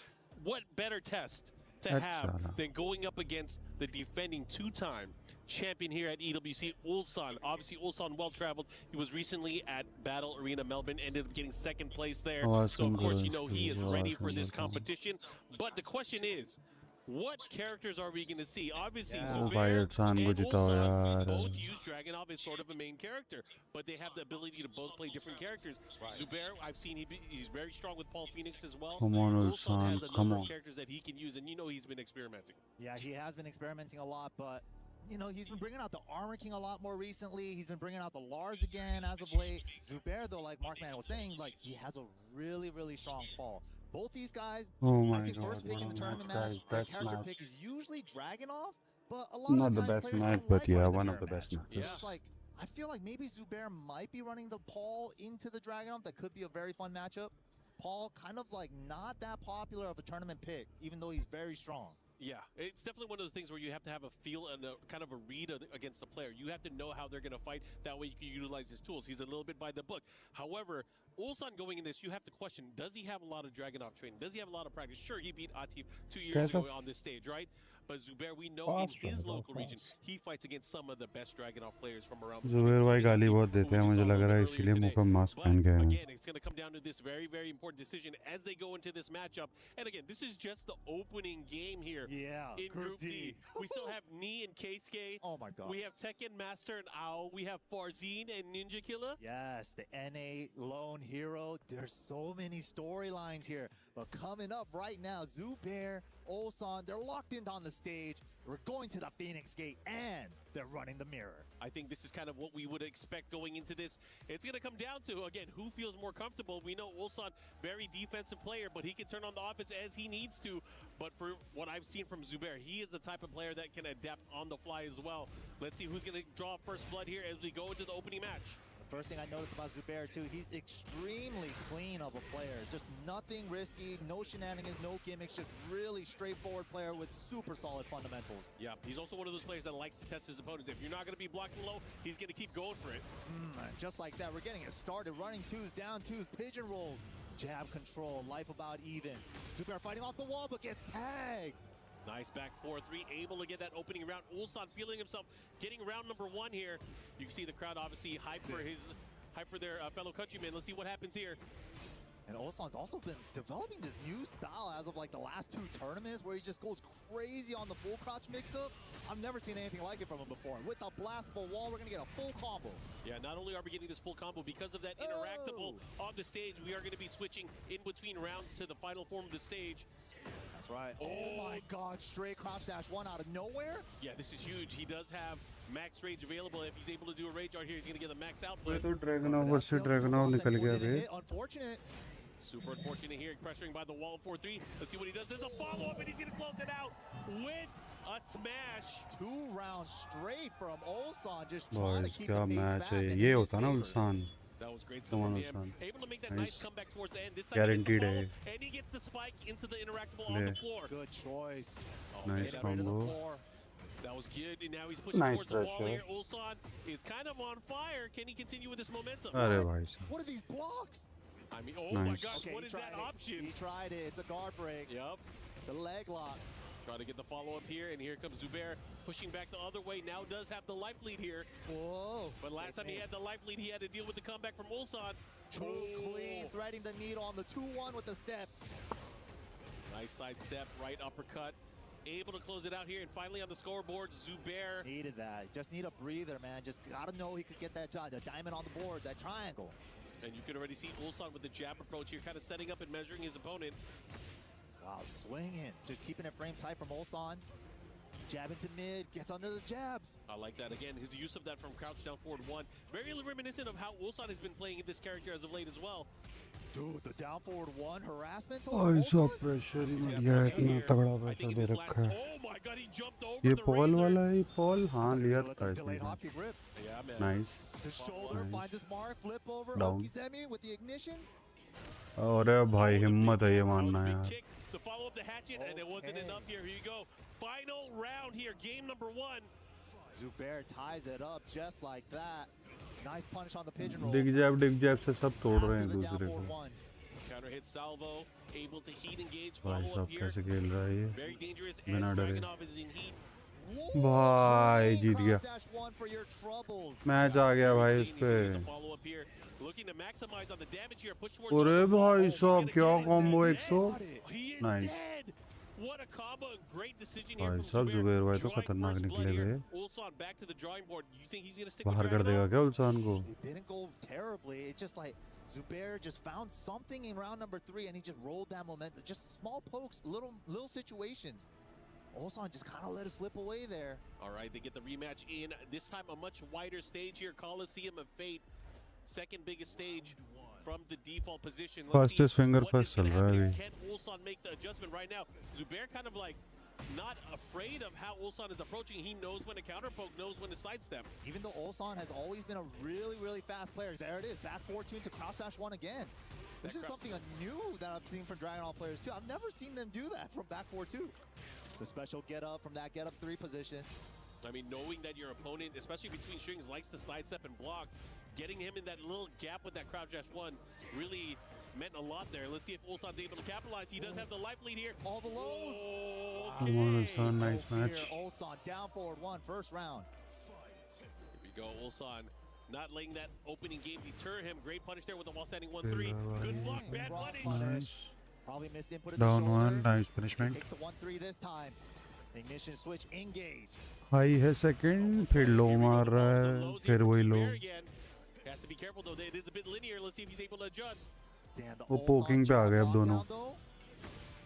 What better test to have than going up against the defending 2-time champion here at EWC, ULSAN. Obviously, ULSAN well-traveled. He was recently at Battle Arena Melbourne, ended up getting 2nd place there. So, of course, you know he is ready for this competition. But the question is, what characters are we going to see? Obviously, Zubair and ULSAN both use Dragunov as sort of a main character, but they have the ability to both play different characters. Zubair, I've seen he's very strong with Paul Phoenix as well. Come on, ULSAN has a come number of on. characters that he can use, and you know he's been experimenting. Yeah, he has been experimenting a lot, but you know, he's been bringing out the Armor King a lot more recently. He's been bringing out the Lars again as of late. Zubair, though, like Markman was saying, like he has a really, really strong fall. Both these guys, I think first pick in the tournament match, their character pick is usually Dragunov, but a lot Not of the times best players match, don't but like yeah, running the one of mirror the best match. matches. It's like, I feel like maybe Zubair might be running the Paul into the Dragunov. That could be a very fun matchup. Paul kind of like not that popular of a tournament pick, even though he's very strong. Yeah, it's definitely one of those things where you have to have a feel and a kind of a read against the player. You have to know how they're going to fight. That way you can utilize his tools. He's a little bit by the book. However, Ulsan going in this, you have to question, does he have a lot of Dragunov training? Does he have a lot of practice? Sure, he beat Atif 2 years ago on this stage, right? But Zubair, we know in his local region, he fights against some of the best Dragunov players from around the Zubair भाई गाली बहुत देते हैं मुझे लग रहा है इसीलिए मुंह पे मास्क पहन के आए हैं again, it's going to come down to this very, very important decision as they go into this matchup. And again, this is just the opening game here in Group D. We still have Ni and Keisuke. Oh my god. We have Tekken, Master, and Ao. We have Farzine and Ninja Killer. Yes, the NA lone hero. There's so many storylines here. But coming up right now, Zubair, Ulsan, they're locked in on the stage. We're going to the Phoenix Gate, and they're running the mirror. I think this is kind of what we would expect going into this. It's going to come down to, again, who feels more comfortable. We know Ulsan, very defensive player, but he can turn on the offense as he needs to. But for what I've seen from Zubair, he is the type of player that can adapt on the fly as well. Let's see who's going to draw first blood here as we go into the opening match. First thing I noticed about Zubair too, he's extremely clean of a player. Just nothing risky, no shenanigans, no gimmicks, just really straightforward player with super solid fundamentals. Yeah, he's also one of those players that likes to test his opponents. If you're not going to be blocking low, he's going to keep going for it. Just like that, we're getting it started. Running twos, down twos, pigeon rolls, jab control, life about even. Zubair fighting off the wall but gets tagged. Nice back 4-3, able to get that opening round. Ulsan feeling himself getting round number 1 here. You can see the crowd obviously hype for their fellow countrymen. Let's see what happens here. And Ulsan's also been developing this new style as of like the last 2 tournaments where he just goes crazy on the full crouch mix-up. I've never seen anything like it from him before. And with the blastable wall, we're going to get a full combo. Yeah, not only are we getting this full combo, because of that interactable on the stage, we are going to be switching in between rounds to the final form of the stage. That's right. Oh my god, straight crouch dash 1 out of nowhere? Yeah, this is huge. He does have max rage available. If he's able to do a rage out here, he's going to get the max output. तो Dragunov versus Dragunov निकल गया बे. Unfortunate. Super unfortunate here, pressuring by the wall 4-3. Let's see what he does. There's a follow-up, and he's going to close it out with a smash. 2 rounds straight from Ulsan, just trying to keep the क्या pace match fast. है and ये in his होता ना favor. उल्सान. That was great stuff from him. Able to make that nice comeback towards the end. This time Guaranteed he gets the है. follow, and he gets the spike into the interactable on the floor. Good choice. Nice Get rid of the combo. floor. That was good, and now he's pushing Nice towards the wall pressure. here. Ulsan is kind of on fire. Can he continue with this momentum? अरे भाई साहब. What are these blocks? I mean, oh my Nice. gosh, Okay, what he is that tried it. option? He tried it. It's a guard break. Yep. The leg lock. Try to get the follow-up here, and here comes Zubair pushing back the other way. Now does have the life lead here. Whoa. But last time he had the life lead, he had to deal with the comeback from Ulsan. True clean, threading the needle on the 2-1 with the step. Nice side step, right uppercut. Able to close it out here, and finally on the scoreboard, Zubair. Needed that. Just need a breather, man. Just gotta know he could get that job. The diamond on the board, that triangle. And you can already see Ulsan with the jab approach here, kind of setting up and measuring his opponent. Wow, swinging. Just keeping it frame tight from Ulsan. Jab into mid, gets under the jabs. I like that. Again, his use of that from crouch down forward 1. Very reminiscent of how Ulsan has been playing this character as of late as well. Dude, the down forward 1 harassment. भाई साहब pressure ही मर गया इतना तगड़ा pressure दे रखा है. Oh my god, he jumped over ये the Paul razor. वाला है पॉल हाँ लिया था Delayed इसने. hop kick rip. Yeah, man. Nice. The shoulder Nice. finds his mark, flip over, Down. Okizemi with the ignition. अरे भाई हिम्मत है ये मानना यार. Kick to follow up the hatchet, and it wasn't enough here. Here you go. Final round here, game number 1. Zubair ties it up just like that. Nice punish on the pigeon roll. डिग जैब से सब तोड़ रहे हैं दूसरे को. Counter hit salvo, able to heat engage, भाई follow साहब up here. कैसे खेल रहा है ये. Very dangerous as बिना डरे. Dragunov is in heat. भाई जीत गया. Dash 1 for your troubles. Match आ गया भाई इस पे. Follow up here, looking to maximize on the damage here. Push towards अरे भाई साहब क्या combo 100. He is Nice. dead. What a combo and great decision here भाई from साहब जुबैर भाई तो Drawing खतरनाक first निकले blood bay. here. Ulsan back to the drawing board. You think he's going to stick with बाहर कर देगा Dragunov? क्या उल्सान को. It didn't go terribly. It's just like Zubair just found something in round number 3 and he just rolled that momentum. Just small pokes, little situations. Ulsan just kind of let it slip away there. All right, they get the rematch in. This time a much wider stage here. Coliseum of Fate. Second biggest stage from the default position. First is finger what first is gonna चल रहा है happen अभी. here. Can Ulsan make the adjustment right now? Zubair kind of like not afraid of how Ulsan is approaching. He knows when to counter poke, knows when to sidestep. Even though Ulsan has always been a really fast player. There it is, back 4-2 to cross dash 1 again. This is something new that I've seen from Dragunov players too. I've never seen them do that from back 4-2. The special get up from that get up 3 position. I mean, knowing that your opponent, especially between strings, likes to sidestep and block, getting him in that little gap with that crowd dash one really meant a lot there. Let's see if Ulsan's able to capitalize. He does have the life lead here. All the lows. Come on, Ulsan, nice match. Ulsan down forward one, first round. Here we go, Ulsan. Not letting that opening game deter him. Great punish there with the wall standing 1-3. Good block, bad punish. Nice. Probably missed input in the Down shoulder. one, nice punishment. Takes the 1-3 this time. Ignition switch, engage. High है second, फिर low मार रहा है, फिर वही low. Has to be careful though. It is a bit linear. Let's see if he's able to adjust. वो poking पे आ गए अब दोनों.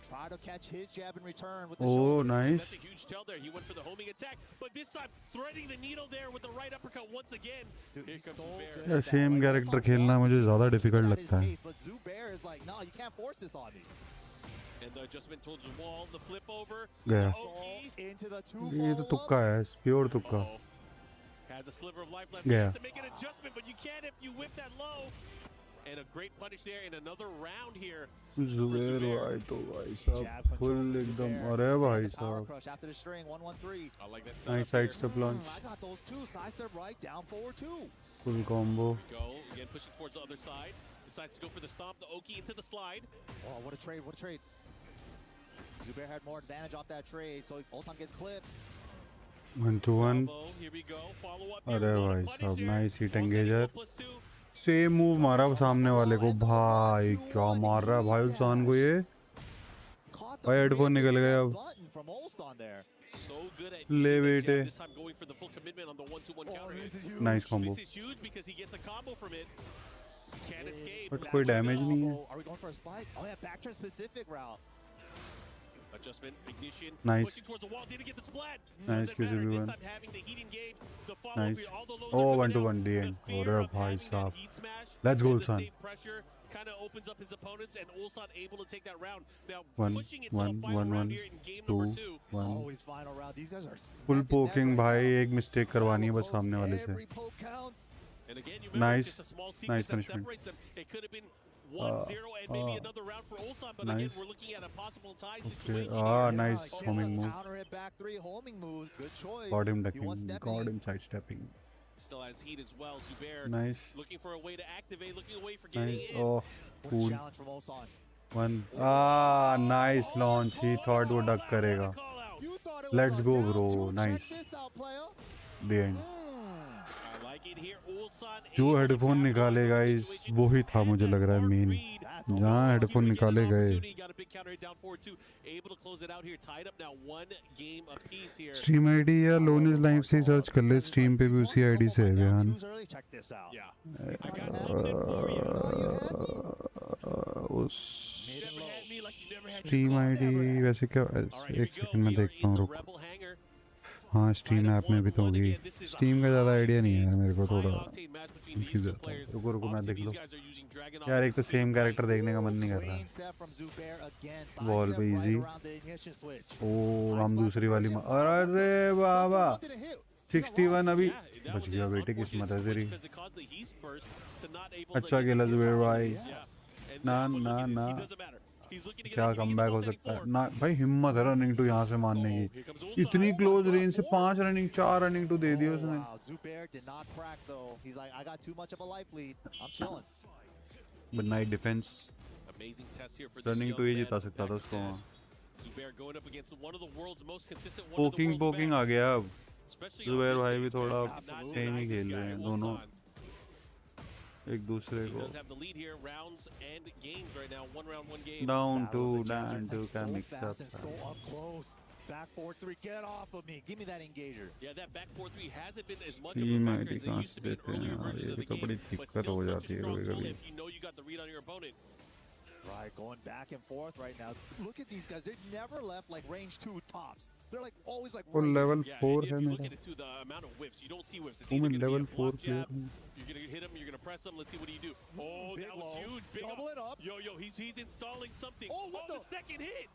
Try to catch his jab in return with the Oh, shoulder. nice. That's a huge tell there. He went for the homing attack, but this time threading the needle there with the right uppercut once again. Here comes Zubair. यार same character खेलना मुझे ज़्यादा difficult लगता है. But Zubair is like, no, you can't force this on me. And the adjustment towards the wall, the flip over. Yeah. Into the two ये तो तुक्का है, pure तुक्का. Has a sliver of life left. Yeah. He has to make an adjustment, but you can't if you whip that low. And a great punish there in another round here. Zubair भाई तो भाई साहब full एकदम अरे भाई साहब. After the string, 1-1-3. I like that. Nice side step launch. I got those two. Side step right, down forward two. Full combo. Go again, pushing towards the other side. Decides to go for the stomp, the Oki into the slide. Oh, what a trade! What a trade! Zubair had more advantage off that trade, so Ulsan gets clipped. 1-1. Here we go. Follow up. अरे भाई साहब nice hit engager. Same move मारा सामने वाले को भाई क्या मार रहा है भाई उल्सान को ये. भाई हेडफोन निकल गए अब. ले बेटे. Nice combo. But कोई damage नहीं है. Are we going for a spike? Oh yeah, backturn specific route. Adjustment, ignition, Nice. pushing towards the wall, didn't get the splat. Nice Doesn't matter, QCB this one. time having the heat engage, the follow Nice. all the lows Oh, are 1-1 the end. अरे भाई साहब. Let's go Ulsan. pressure kind of opens up his opponents and Ulsan able to take that round. Now One, pushing it to the one, final one, round one, here in game number 2. 1. Always final round. These guys are Full poking भाई एक mistake करवानी है बस सामने वाले से. And again, you remember Nice. it's just a small Nice sequence that punishment. separates them. It could have been 1-0 and maybe another round for Ulsan, but again, Nice. we're looking at a possible tie Okay. situation. Ah, nice homing move. Counter it back three, homing moves. Good choice. Got him He ducking. was stepping. Got him sidestepping. Still has heat as well. Zubair Nice. looking for a way to activate, looking away for getting Nice. in. Oh, cool. Challenge from Ulsan. One. Ah, nice launch. He thought वो duck करेगा. Let's go, bro. Nice. The end. जो headphone निकाले guys वही था मुझे लग रहा है मेन. जहाँ हेडफोन निकाले गए. स्ट्रीम आईडी या लोनेज लाइव से सर्च कर ले. स्ट्रीम पे भी उसी आईडी से है बयान. उस स्ट्रीम आईडी वैसे क्या. एक सेकंड में देखता हूँ रुक. हाँ स्ट्रीम ऐप में भी तो होगी. स्ट्रीम का ज़्यादा आइडिया नहीं है मेरे को. थोड़ा कंफ्यूज होता है. रुको रुको मैं देख लूँ यार. एक तो सेम कैरेक्टर देखने का मन नहीं कर रहा. वॉल पे इजी. ओ हम दूसरी वाली अरे बाबा 61 अभी बच गया बेटे. किस्मत है तेरी. अच्छा खेला जुबेर भाई. ना ना ना क्या कमबैक हो सकता है ना भाई. हिम्मत है रनिंग टू यहाँ से मारने की. इतनी क्लोज रेंज से 5 रनिंग 4 रनिंग टू दे दिया उसने. बट नाइट डिफेंस रनिंग टू ही जिता सकता था उसको. पोकिंग पोकिंग आ गया अब. जुबैर भाई भी थोड़ा सेम ही खेल रहे हैं दोनों एक दूसरे को. Down two can mix up. Back 4-3, get off of me. Give me that engager. Yeah, that back 4-3 hasn't been as much Team of a factor ID as it used to be earlier ये in the तो बड़ी game, but दिक्कत still हो such a जाती है strong tool कभी-कभी. if you know you got the read on your opponent. Right, going back and forth right now. Look at these guys. They've never left like range 2 tops. They're like always like वो level 4 if है you look मेरा. at it too, the amount of whiffs, you don't see whiffs. It's वो either मैं going to be level a 4 block player jab, हूँ. you're going to hit him, you're going to press him. Let's see what do you do. Oh, big that was low. huge. Big Double it up. Yo, he's installing something. Oh, what the second hit.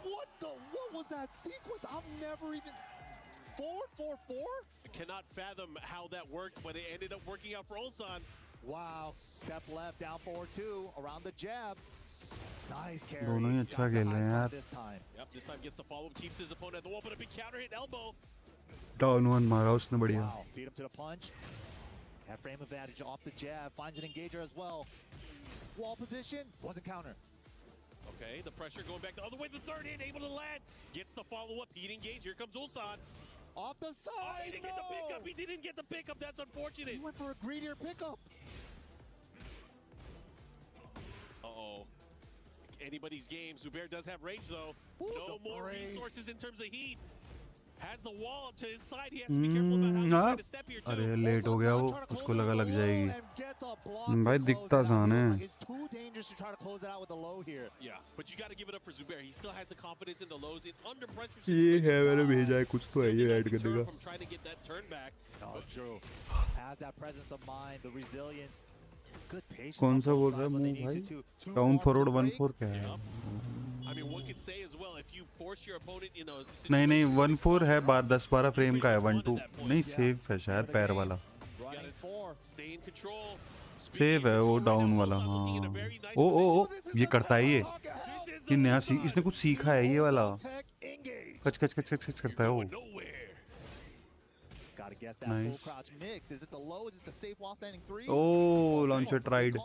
What was that sequence? I've never even 4-4-4? I cannot fathom how that worked, but it ended up working out for Ulsan. Wow. Step left, down 4-2, around the jab. Nice carry. दोनों ही अच्छा खेल रहे हैं यार. Yep, this time gets the follow-up, keeps his opponent at the wall, but a big counter hit elbow. Down one मारा उसने बढ़िया. Wow, beat him to the punch. That frame advantage off the jab, finds an engager as well. Wall position, wasn't counter. Okay, the pressure going back the other way. The third hit, able to land. Gets the follow-up. Heat engage. Here comes ULSAN. Off the side. Oh, he didn't get the pickup. He didn't get the pickup. That's unfortunate. He went for a greedier pickup. Uh-oh. Anybody's game. Zubair does have range, though. Ooh, no more range. resources in terms of heat. Has the wall up to his side. He has to be careful about how he's trying to step here, too. अरे late हो गया वो, उसको लग जाएगी भाई, दिखता सान है. It's too dangerous to try to close it out with a low here. Yeah, but you got to give it up for Zubair. He still has the confidence in the lows in under pressure. ये है, मैंने भेजा है, कुछ तो है ये add करने का. From trying to get that turn back. Oh, true. Has that presence of mind, the resilience. Good patience. कौन सा बोल रहा है मूव भाई? डाउन फॉरवर्ड 1-4 क्या है? I mean, one could say as well, if you force your opponent in a नहीं नहीं 1-4 है, 10-12 फ्रेम का है. 1-2 नहीं, सेफ है शायद पैर वाला. सेव है वो डाउन वाला. हाँ ओ ओ ओ ये करता है ये नया इसने कुछ सीखा है ये वाला. कच कच कच कच कच करता है वो. Nice. Oh, launcher tried.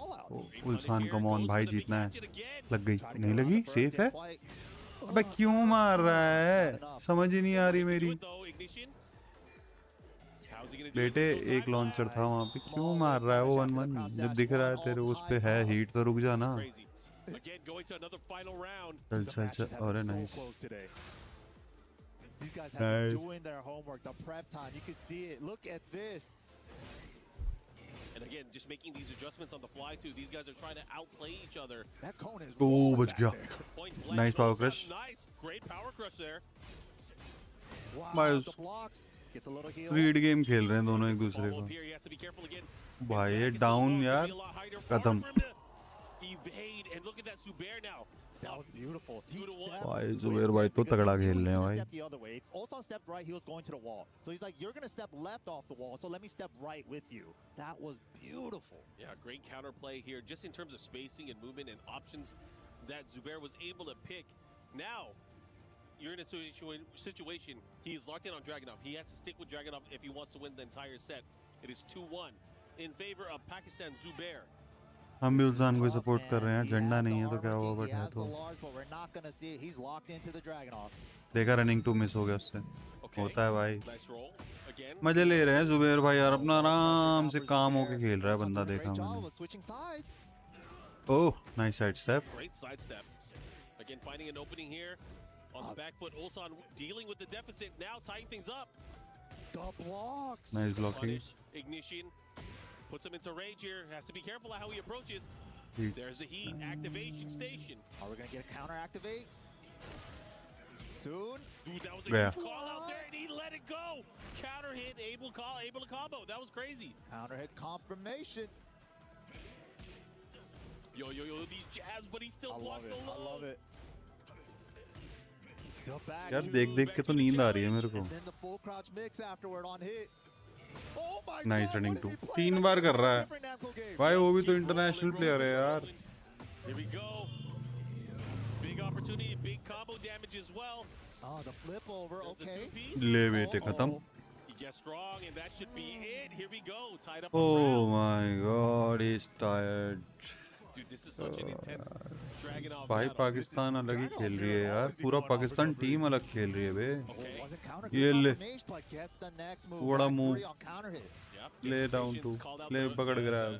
ULSAN, come on, भाई जीतना है. लग गई, नहीं लगी, सेफ है. अबे क्यों मार रहा है? समझ ही नहीं आ रही मेरी. बेटे एक लॉन्चर था वहाँ पे, क्यों मार रहा है वो 1-1? जब दिख रहा है तेरे उस पे है हीट तो रुक जा ना. चल चल चल, अरे nice. These guys have been doing their homework, the prep time. You can see it. Look at this. And again, just making these adjustments on the fly too. These guys are trying to outplay each other. That cone is बच गया. Nice power crush. Nice, great power crush there. Wow, the blocks. Gets a little heal. Read game खेल रहे हैं दोनों एक दूसरे को. भाई ये डाउन यार खत्म. Evade and look at that Zubair now. That was beautiful. भाई जुबैर भाई तो तगड़ा खेल रहे हैं भाई. The other way. Also stepped right, he was going to the wall. So he's like, you're going to step left off the wall, so let me step right with you. That was beautiful. Yeah, great counterplay here, just in terms of spacing and movement and options that Zubair was able to pick. Now, you're in a situation, he is locked in on Dragunov. He has to stick with Dragunov if he wants to win the entire set. It is 2-1 in favor of Pakistan, Zubair. हम भी ULSAN को support कर रहे हैं. झंडा नहीं है तो क्या हुआ, बट है तो. देखा रनिंग 2 मिस हो गया उससे. होता है भाई. मजे ले रहे हैं जुबैर भाई यार, अपना आराम से काम होके खेल रहा है बंदा. देखा मैंने. Oh nice side step. Again, finding an opening here on the back foot. ULSAN dealing with the deficit now, tying things up. The blocks. Nice blocking. Ignition puts him into range here. Has to be careful of how he approaches. There's the heat activation station. Are we gonna get a counter activate soon? Dude, that was a huge call out there, and he let it go. Counter hit, able to combo. That was crazy. Counter hit confirmation. Yo, these jabs, but he still blocks the low. I love it. यार देख देख के तो नींद आ रही है मेरे को. Nice running 2. 3 बार कर रहा है भाई, वो भी तो इंटरनेशनल प्लेयर है यार. Here we go. Big opportunity, big combo damage as well. Oh, the flip over. Okay. ले बेटे खत्म. He gets strong, and that should be it. Here we go. Tied up. Oh my God, he's tired. Dude, this is such an intense Dragunov. भाई पाकिस्तान अलग ही खेल रही है यार. पूरा पाकिस्तान टीम अलग खेल रही है बे. ये ले बड़ा मूव. Lay down 2. ले पकड़ ग्रैब.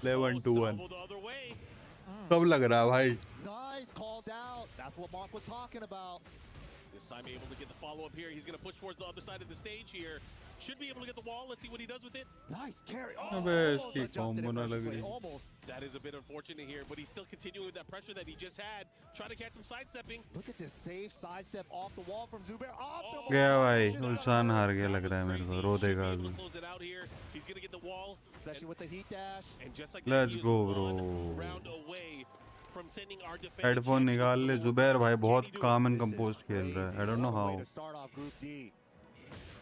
ले 1-2-1. कब लग रहा है भाई? Nice called out. That's what Mark was talking about. This time able to get the follow-up here. He's going to push towards the other side of the stage here. Should be able to get the wall. Let's see what he does with it. Nice carry. अबे इसकी combo ना लग रही. That is a bit unfortunate here, but he's still continuing with that pressure that he just had. Trying to catch him sidestepping. Look at this safe sidestep off the wall from Zubair. Off the wall. गया भाई. ULSAN हार गया लग रहा है मेरे को. रो देगा अभी. Close it out here. He's going to get the wall. Especially with the heat dash. And just like Let's go bro. Round away from sending our defense. Headphone निकाल ले. जुबैर भाई बहुत काम एंड कंपोज्ड खेल रहा है. I don't know how.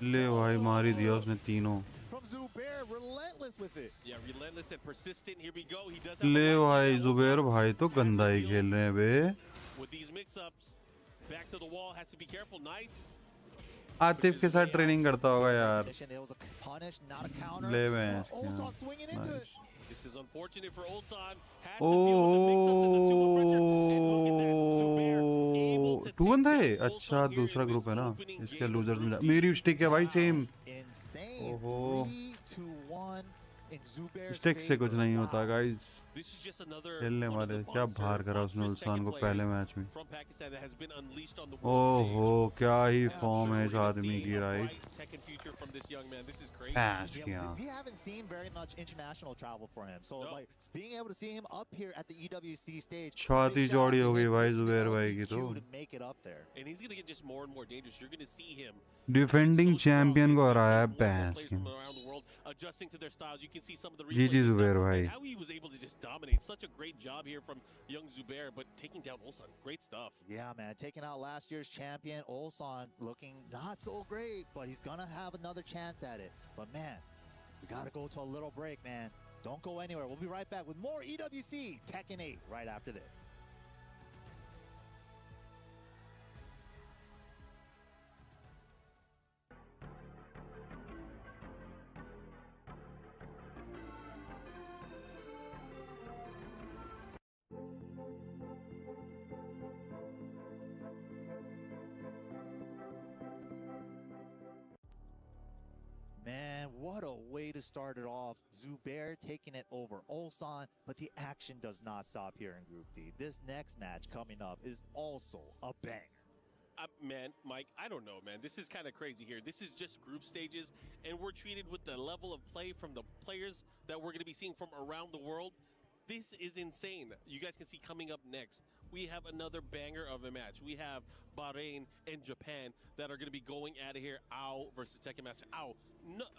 ले भाई मार ही दिया उसने तीनों. ले भाई जुबैर भाई तो गंदा ही खेल रहे हैं बे. आतिफ के साथ ट्रेनिंग करता होगा यार। ले मैं This is unfortunate for Ulsan. Has to deal with the mix-up to the two Bridger. And look at that. Zubair able to two one take है। down अच्छा Ulsan here दूसरा in ग्रुप this है ना, opening इसके game of losers में Group D. मेरी stick है भाई सेम। Insane. ओहो 3-1 in Zubair's स्टिक से कुछ favor. नहीं होता guys. This is just another खेलने one of वाले the क्या monster, बाहर करा उसने monstrous उल्सान को Tekken पहले players मैच में। from Pakistan that has been unleashed on the world stage. ओहो क्या ही फॉर्म है इस We're gonna आदमी see की a right. bright Tekken future from this young man. This is crazy. We haven't seen very much international travel for him. So like being able to see him up here at the EWC stage. छाती चौड़ी हो गई भाई जुबैर भाई की तो। to make it up there. And he's going to get just more and more dangerous. You're going to see him defending champion को हराया बैंस के। around the world adjusting to their styles. You can see some of the ji ji replays Zubair भाई। and how he was able to just dominate. Such a great job here from young Zubair, but taking down Ulsan, great stuff. Yeah, man, taking out last year's champion Ulsan, looking not so great, but he's gonna have another chance at it. But man, we gotta go to a little break, man. Don't go anywhere. We'll be right back with more EWC Tekken 8 right after this. Man, what a way to start it off. Zubair taking it over Ulsan, but the action does not stop here in Group D. This next match coming up is also a banger. Man, Mike, I don't know, man. This is kind of crazy here. This is just group stages, and we're treated with the level of play from the players that we're going to be seeing from around the world. This is insane. You guys can see coming up next, we have another banger of a match. We have Bahrain and Japan that are going to be going at it here. Ao versus Tekken Master. Ao,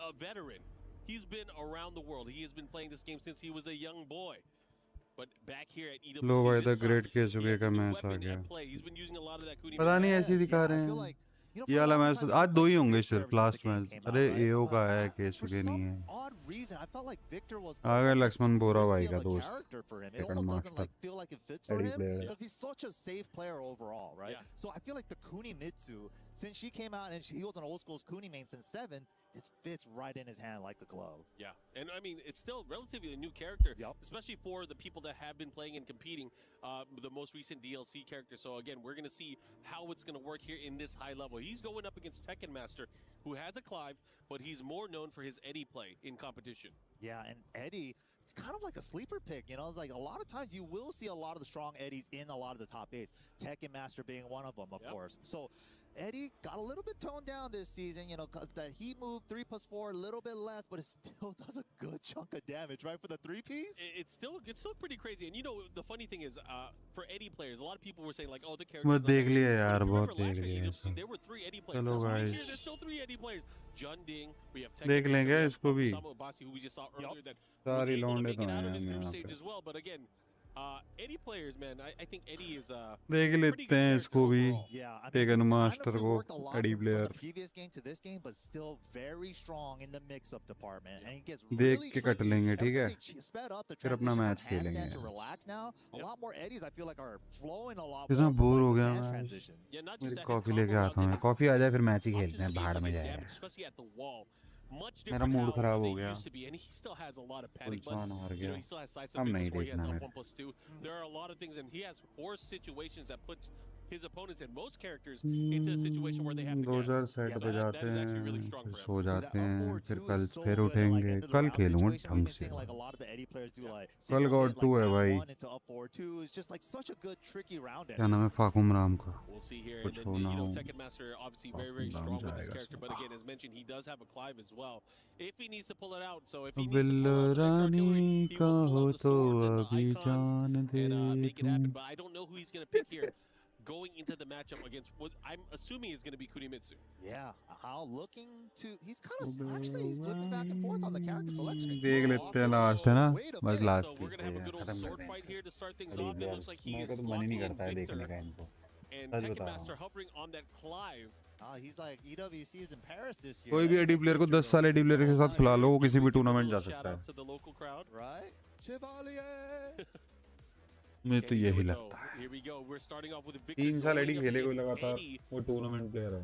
a veteran. He's been around the world. He has been playing this game since he was a young boy. But back here at EWC, लो भाई the great केसुगे का match आ गया। पता नहीं ऐसे दिखा रहे हैं। ये वाला मैच तो आज दो ही होंगे सिर्फ लास्ट मैच। अरे एओ का है केसुगे नहीं है। आ गया लक्ष्मण बोरा भाई का दोस्त। Tekken master. Eddie player. Because he's such a safe player overall, right? Yeah. So I feel like the Kunimitsu, since she came out and he was an old school Kuni main since 7, it fits right in his hand like a glove. Yeah, and I mean, it's still relatively a new character, especially for the people that have been playing and competing the most recent DLC character. So again, we're going to see how it's going to work here in this high level. He's going up against Tekken Master, who has a Clive, but he's more known for his Eddie play in competition. Yeah, and Eddie, it's kind of like a sleeper pick, you know. It's like a lot of times you will see a lot of the strong Eddies in a lot of the top 8s. Tekken Master being one of them, of course. So Eddie got a little bit toned down this season, you know, that he moved 3+4 a little bit less, but it still does a good chunk of damage, right, for the 3-piece? It's still pretty crazy. And you know, the funny thing is, for Eddie players, a lot of people were saying like, oh, the character. मैं देख लिया यार, बहुत देख लिया। There were 3 Eddie players. चलो guys। There's still 3 Eddie players. John Ding, we have देख लेंगे इसको भी। Samuel Bassi, who we just saw earlier, that सारी was able to लौंडे make तो it out हैं of his group यहाँ stage पे। as well. But again, Eddie players, man, I think Eddie is देख लेते हैं इसको भी। टेकन मास्टर को Eddie player. Previous game to this game, but still very strong in the mix-up department, and he gets देख really के cut लेंगे, ठीक है? sped up the फिर अपना transition मैच from handstand खेलेंगे। to relax now. A lot more Eddies, I feel like, are flowing a lot इतना more bore हो like the गया sand मैं। transitions. मेरी कॉफी लेके आता हूँ। कॉफी आ जाए फिर मैच ही खेलते हैं, भाड़ में जाएगा। much मेरा different मूड how खराब हो they गया। used to be, and he still has a lot of panic उल्सान buttons. हार You know, गया। he still has sides अब of नहीं business where he has देखना that मेरे। 1+2. There are a lot of things, and he has 4 situations that puts his opponents and most characters into a situation where they have to दो चार guess. Set पे जाते That is actually really हैं, strong फिर for him. सो जाते हैं, फिर कल So फिर good at, like, उठेंगे। into the कल round खेलूंगा situation, we've ढंग been से। seeing, like, a lot of the Eddie players do, like, कल single गॉड hit, 2 like, है भाई। 1 into up 4-2. It's just like such a good tricky round क्या नाम है फाकुम राम का? We'll see here, and कुछ then होना you know हो। Tekken Master obviously very फाकुम राम strong with this जाएगा character, इसमें। but again, as mentioned, he does have a Clive as well. If he needs to pull it out, so if he needs to bill pull out some extra artillery, Rani he का will pull हो out the तो swords and अभी the icons जान दे and make it happen. तुम। But I don't know who he's going to pick here. Going into the matchup against what I'm assuming is going to be Kunimitsu. Yeah, how looking to, he's kind of, actually, he's flipping back and forth on the character selection. देख लेते हैं last है ना, बस last So we're going to have a good old खत्म sword करते fight here to start things हैं। off. It looks like he मेरे is को तो मन ही नहीं locking in करता है Victor, देखने का इनको। and सच Tekken बता रहा Master हूँ। hovering on that Clive. He's like, EWC is in Paris this year. कोई भी एडी प्लेयर को 10 साल एडी प्लेयर के साथ खिला लो, वो किसी भी टूर्नामेंट जा Shout सकता out है। to the local crowd. Right? Chevalier! मुझे तो Okay, यही here we लगता go. है। Here we go. We're starting off with a Victor 3 साल एडी going up खेले कोई against लगातार, Eddie. वो टूर्नामेंट प्लेयर है।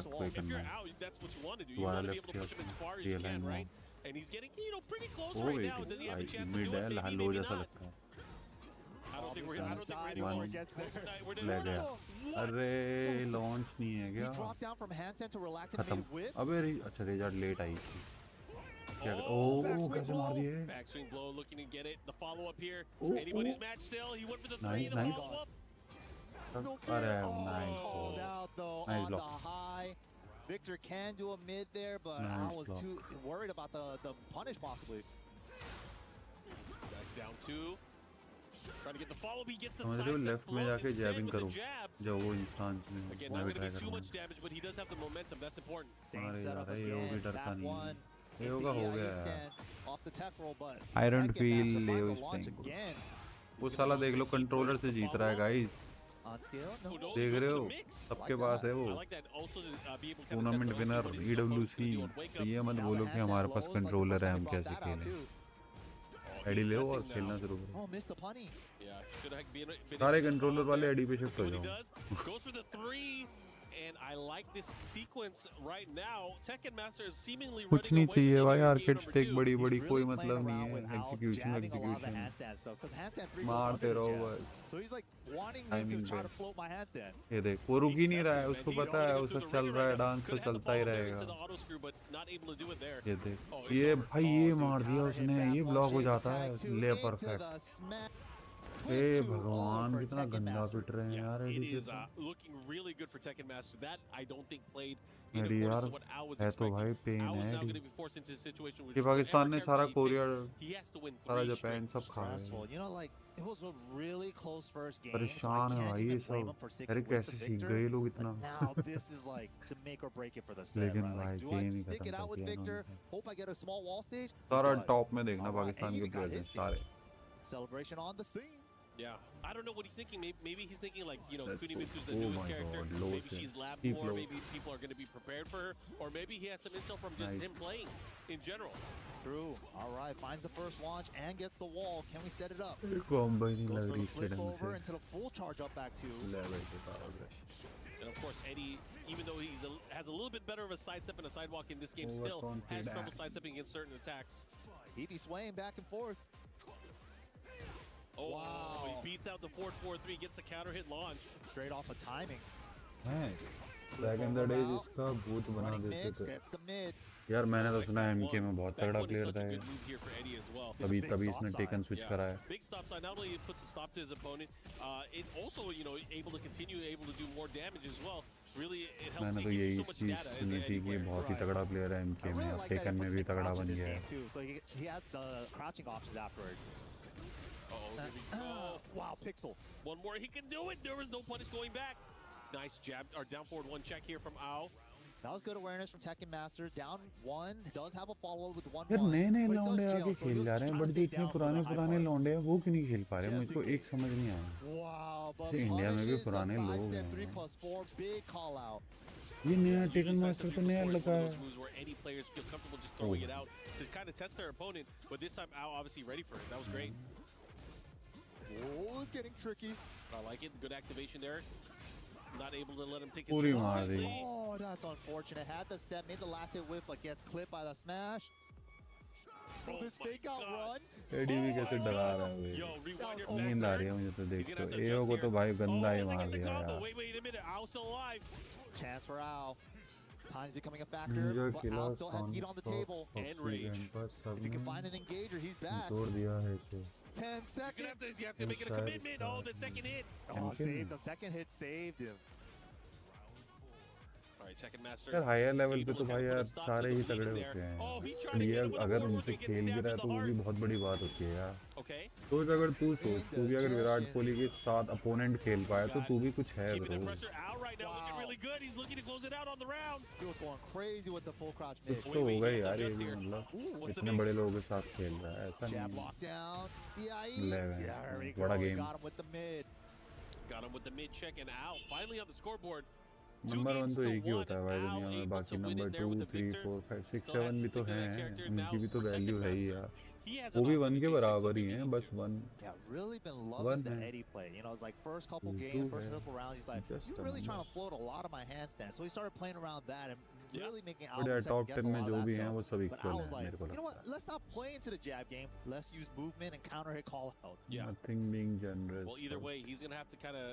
लेफ्ट पे If करना you're है out, that's what you want to do. You दोबारा want to be left able to push him as far as you real can, line right? And he's getting, pretty close ओ right now. Does he have a wait chance to mid do है it? Maybe, low maybe जैसा not. लगता है I don't think we're ready One. for it. We're ले गया अरे launch नहीं है क्या खत्म अबे अच्छा रेजार्ड लेट आई थी क्या ओह कैसे मार दिए Backswing blow, looking to get it. The follow up here. Oh, Anybody's oh. match still. He went for the Nice, 3 in the nice. follow up. अरे nice nice block Victor can do a mid there, but Nice I was block. too worried about the punish possibly. 2. Trying to get the follow. He gets the समझ रहे हो side left में जाके जैबिंग करो जब वो instance में Again, मैं not भी going to try be too करूँगा much damage, but he does have the momentum. That's important. अरे यार ये भी डरता नहीं ये होगा हो गया I don't feel Leo is playing good वो साला देख लो कंट्रोलर से जीत रहा है गाइस देख रहे हो सबके पास है वो टूर्नामेंट विनर EWC तो ये मत बोलो कि हमारे पास कंट्रोलर है हम कैसे खेलें एडी ले और खेलना शुरू करो सारे कंट्रोलर वाले एडी पे शिफ्ट हो जाओ And I like this sequence right now. Tekken Master is seemingly कुछ नहीं चाहिए भाई आर्केड स्टेक बड़ी बड़ी कोई मतलब नहीं है एग्जीक्यूशन मारते रहो बस ये देख वो रुक ही नहीं रहा है उसको पता है उसका चल रहा है डांस तो चलता ही रहेगा ये देख ये भाई ये मार दिया उसने ये ब्लॉक हो जाता है ले परफेक्ट हे भगवान कितना गंदा पिट रहे हैं यार एडी यार है तो भाई पेन है ये पाकिस्तान ने सारा कोरिया सारा जापान सब खा परेशान है भाई ये सब अरे कैसे सीख गए लोग इतना लेकिन भाई गेम ही खत्म कर दिया सारा टॉप में देखना पाकिस्तान के प्लेयर्स सारे Celebration on the scene. Yeah, I don't know what he's thinking. Maybe he's thinking like, you know, Kunimitsu's the newest character. Maybe she's labbed more. Maybe people are going to be prepared for her, or maybe he has some intel from just him playing in general. True. All right, finds the first launch and gets the wall. Can we set it up? Goes for the flip over into the full charge up back two. And of course, Eddie, even though he's has a little bit better of a sidestep and a sidewalk in this game, still has trouble sidestepping against certain attacks. He be swaying back and forth. Oh, wow. He beats out the 4-4-3, gets a counter hit launch. Straight off of timing. Back in the days इसका भूत बना देते थे यार मैंने तो सुना है MK में बहुत तगड़ा प्लेयर था तभी इसने टेकन स्विच करा है Big stop sign, not only it puts a stop to his opponent, it also, you know, able to continue, able to do more damage as well. Really, it helps मैंने तो यही चीज सुनी थी कि बहुत ही तगड़ा प्लेयर है MK में अब टेकन में भी तगड़ा बन गया है So he has the crouching options afterwards. Wow, Pixel. One more, he can do it. There was no punish going back. Nice jab, or down forward one check here from Ao. That was good awareness from Tekken Master. Down one, does have a follow-up with 1-1. यार नए लौंडे आके खेल जा रहे हैं but जो इतने पुराने लौंडे हैं वो क्यों नहीं खेल पा रहे मुझको एक समझ नहीं आया इंडिया में भी पुराने लोग हैं ये नया टेकन मास्टर तो नया लगा है to kind of test their opponent, but this time Ao obviously ready for it. That was great. Oh, it's getting tricky. I like it. Good activation there. Not able to let him take his turn. Oh, that's unfortunate. Had the step, made the last hit whip, but gets clipped by the smash. Oh, this fake out run. Eddie भी कैसे डरा रहा है नींद आ रही है मुझे तो देख के एओ को तो भाई गंदा ही मार दिया यार Wait a minute. Ao's still alive. Chance for Ao. Time's becoming a factor, but Ao still has heat on the table. And rage. If you can find an engager, he's back. 10 seconds. You have to make it a commitment. Oh, the second hit. Oh, saved him. Second hit saved him. All right, Tekken Master. यार higher level पे तो भाई यार सारे ही तगड़े होते हैं ये अगर उनसे खेल भी रहा है तो वो भी बहुत बड़ी बात होती है यार सोच अगर तू सोच तू भी अगर विराट कोहली के साथ अपोनेंट खेल पाया तो तू भी कुछ है ब्रो कुछ तो होगा यार ये भी मतलब इतने बड़े लोगों के साथ खेल रहा है ऐसा नहीं बड़ा game Got him with the mid check and Ao finally on the scoreboard. Number 1 तो एक ही होता है भाई दुनिया में बाकी नंबर 2 3 4 5 6 7 भी तो हैं उनकी भी तो वैल्यू है ही यार वो भी 1 के बराबर ही हैं बस 1 really been loving the Eddie play. You know, it's like first couple games, first couple rounds, he's like, you're really trying to float a lot of my handstands. So he started playing around that and really making out top 10 में जो भी हैं वो सब equal हैं मेरे को you know what? Let's not play into the jab game. Let's use movement and counter hit call outs. Nothing being generous. Well, either way, he's going to have to kind of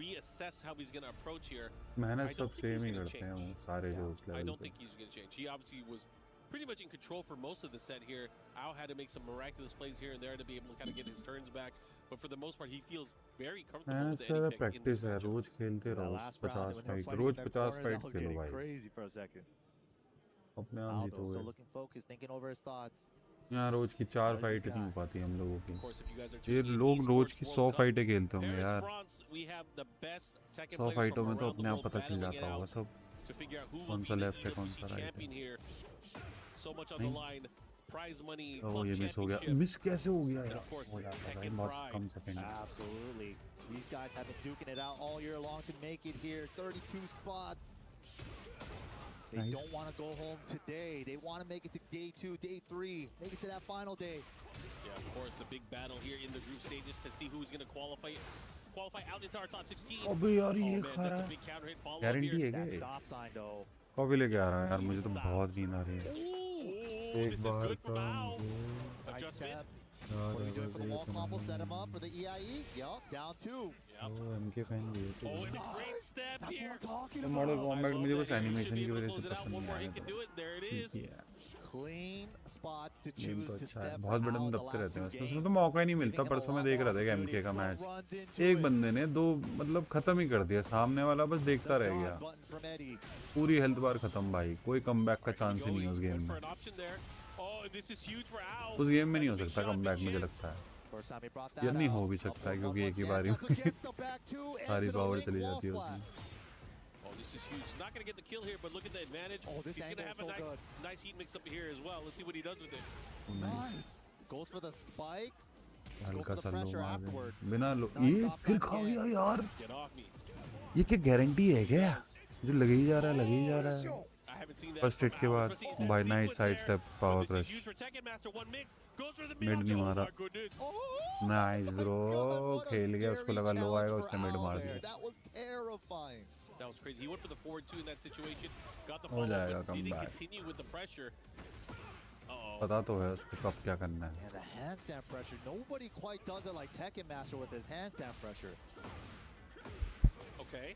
reassess how he's going to approach here. मेहनत सब same ही करते हैं वो सारे जो उस level पे. I don't think he's going to change. He obviously was pretty much in control for most of the set here. Ao had to make some miraculous plays here and there to be able to kind of get his turns back. But for the most part, he feels very comfortable with the Eddie pick. Practice है रोज खेलते रहो 50 fight रोज 50 fight खेलो भाई crazy for a second. अपने आप जीतोगे still looking focused, thinking over his thoughts. यहाँ रोज की 4 fight नहीं हो पाती हम लोगों की। ये लोग रोज की 100 फाइटें खेलते होंगे यार। 100 फाइटों में तो अपने आप पता चल जाता होगा सब, कौन सा लेफ्ट है कौन सा राइट है। ओ ये मिस हो गया, मिस कैसे हो गया यार? हो जाता है भाई बहुत कम second. Absolutely. These guys have been duking it out all year long to make it here. 32 spots. They don't want to go home today. They want to make it to day 2, day 3, make it to that final day. Yeah, of course, the big battle here in the group stages to see who's going to qualify out into our top 16. अबे यार ये खरा guarantee है क्या? Stop sign though. Copy लेके आ रहा है यार, मुझे तो बहुत नींद आ रही है। एक बार का Nice step. What are we doing for the wall combo? Set him up for the EIE. Yup, down 2. MK fan भी है तो। It's a great step here. तो मॉडल कॉम्बैट मुझे बस एनिमेशन की वजह से पसंद नहीं आया। ठीक है। Clean spots to choose to step बहुत बड़े दबते रहते हैं उसमें तो मौका ही नहीं मिलता। परसों मैं देख रहा था एमके का मैच, एक बंदे ने 2 मतलब खत्म ही कर दिया, सामने वाला बस देखता रह गया। पूरी हेल्थ बार खत्म भाई, कोई कमबैक का चांस ही नहीं है उस गेम में। उस गेम में नहीं हो सकता कमबैक मुझे लगता है, या नहीं हो भी सकता है क्योंकि एक ही बारी सारी पावर चली जाती है उसमें। This is huge. Not going to get the kill here, but look at the advantage. He's going to have a nice heat mix up here as well. Let's see what he does with it. Nice. Goes for the spike. हल्का सा लो मार बिना लो, ये फिर खा गया यार। ये क्या गारंटी है क्या? जो लगे ही जा रहा है, लगे ही जा रहा है। फर्स्ट हिट के बाद by nice side step power crush, mid नहीं मारा। नाइस ब्रो, खेल गया, उसको लगा लो आएगा, उसने मिड मार दिया। That was crazy. He went for the forward 2 in that situation. Got the हो जाएगा follow-up, didn't comeback। continue with the pressure. पता तो है उसको कब क्या करना है। And the handstand pressure. Nobody quite does it like Tekken Master with his handstand pressure. Okay.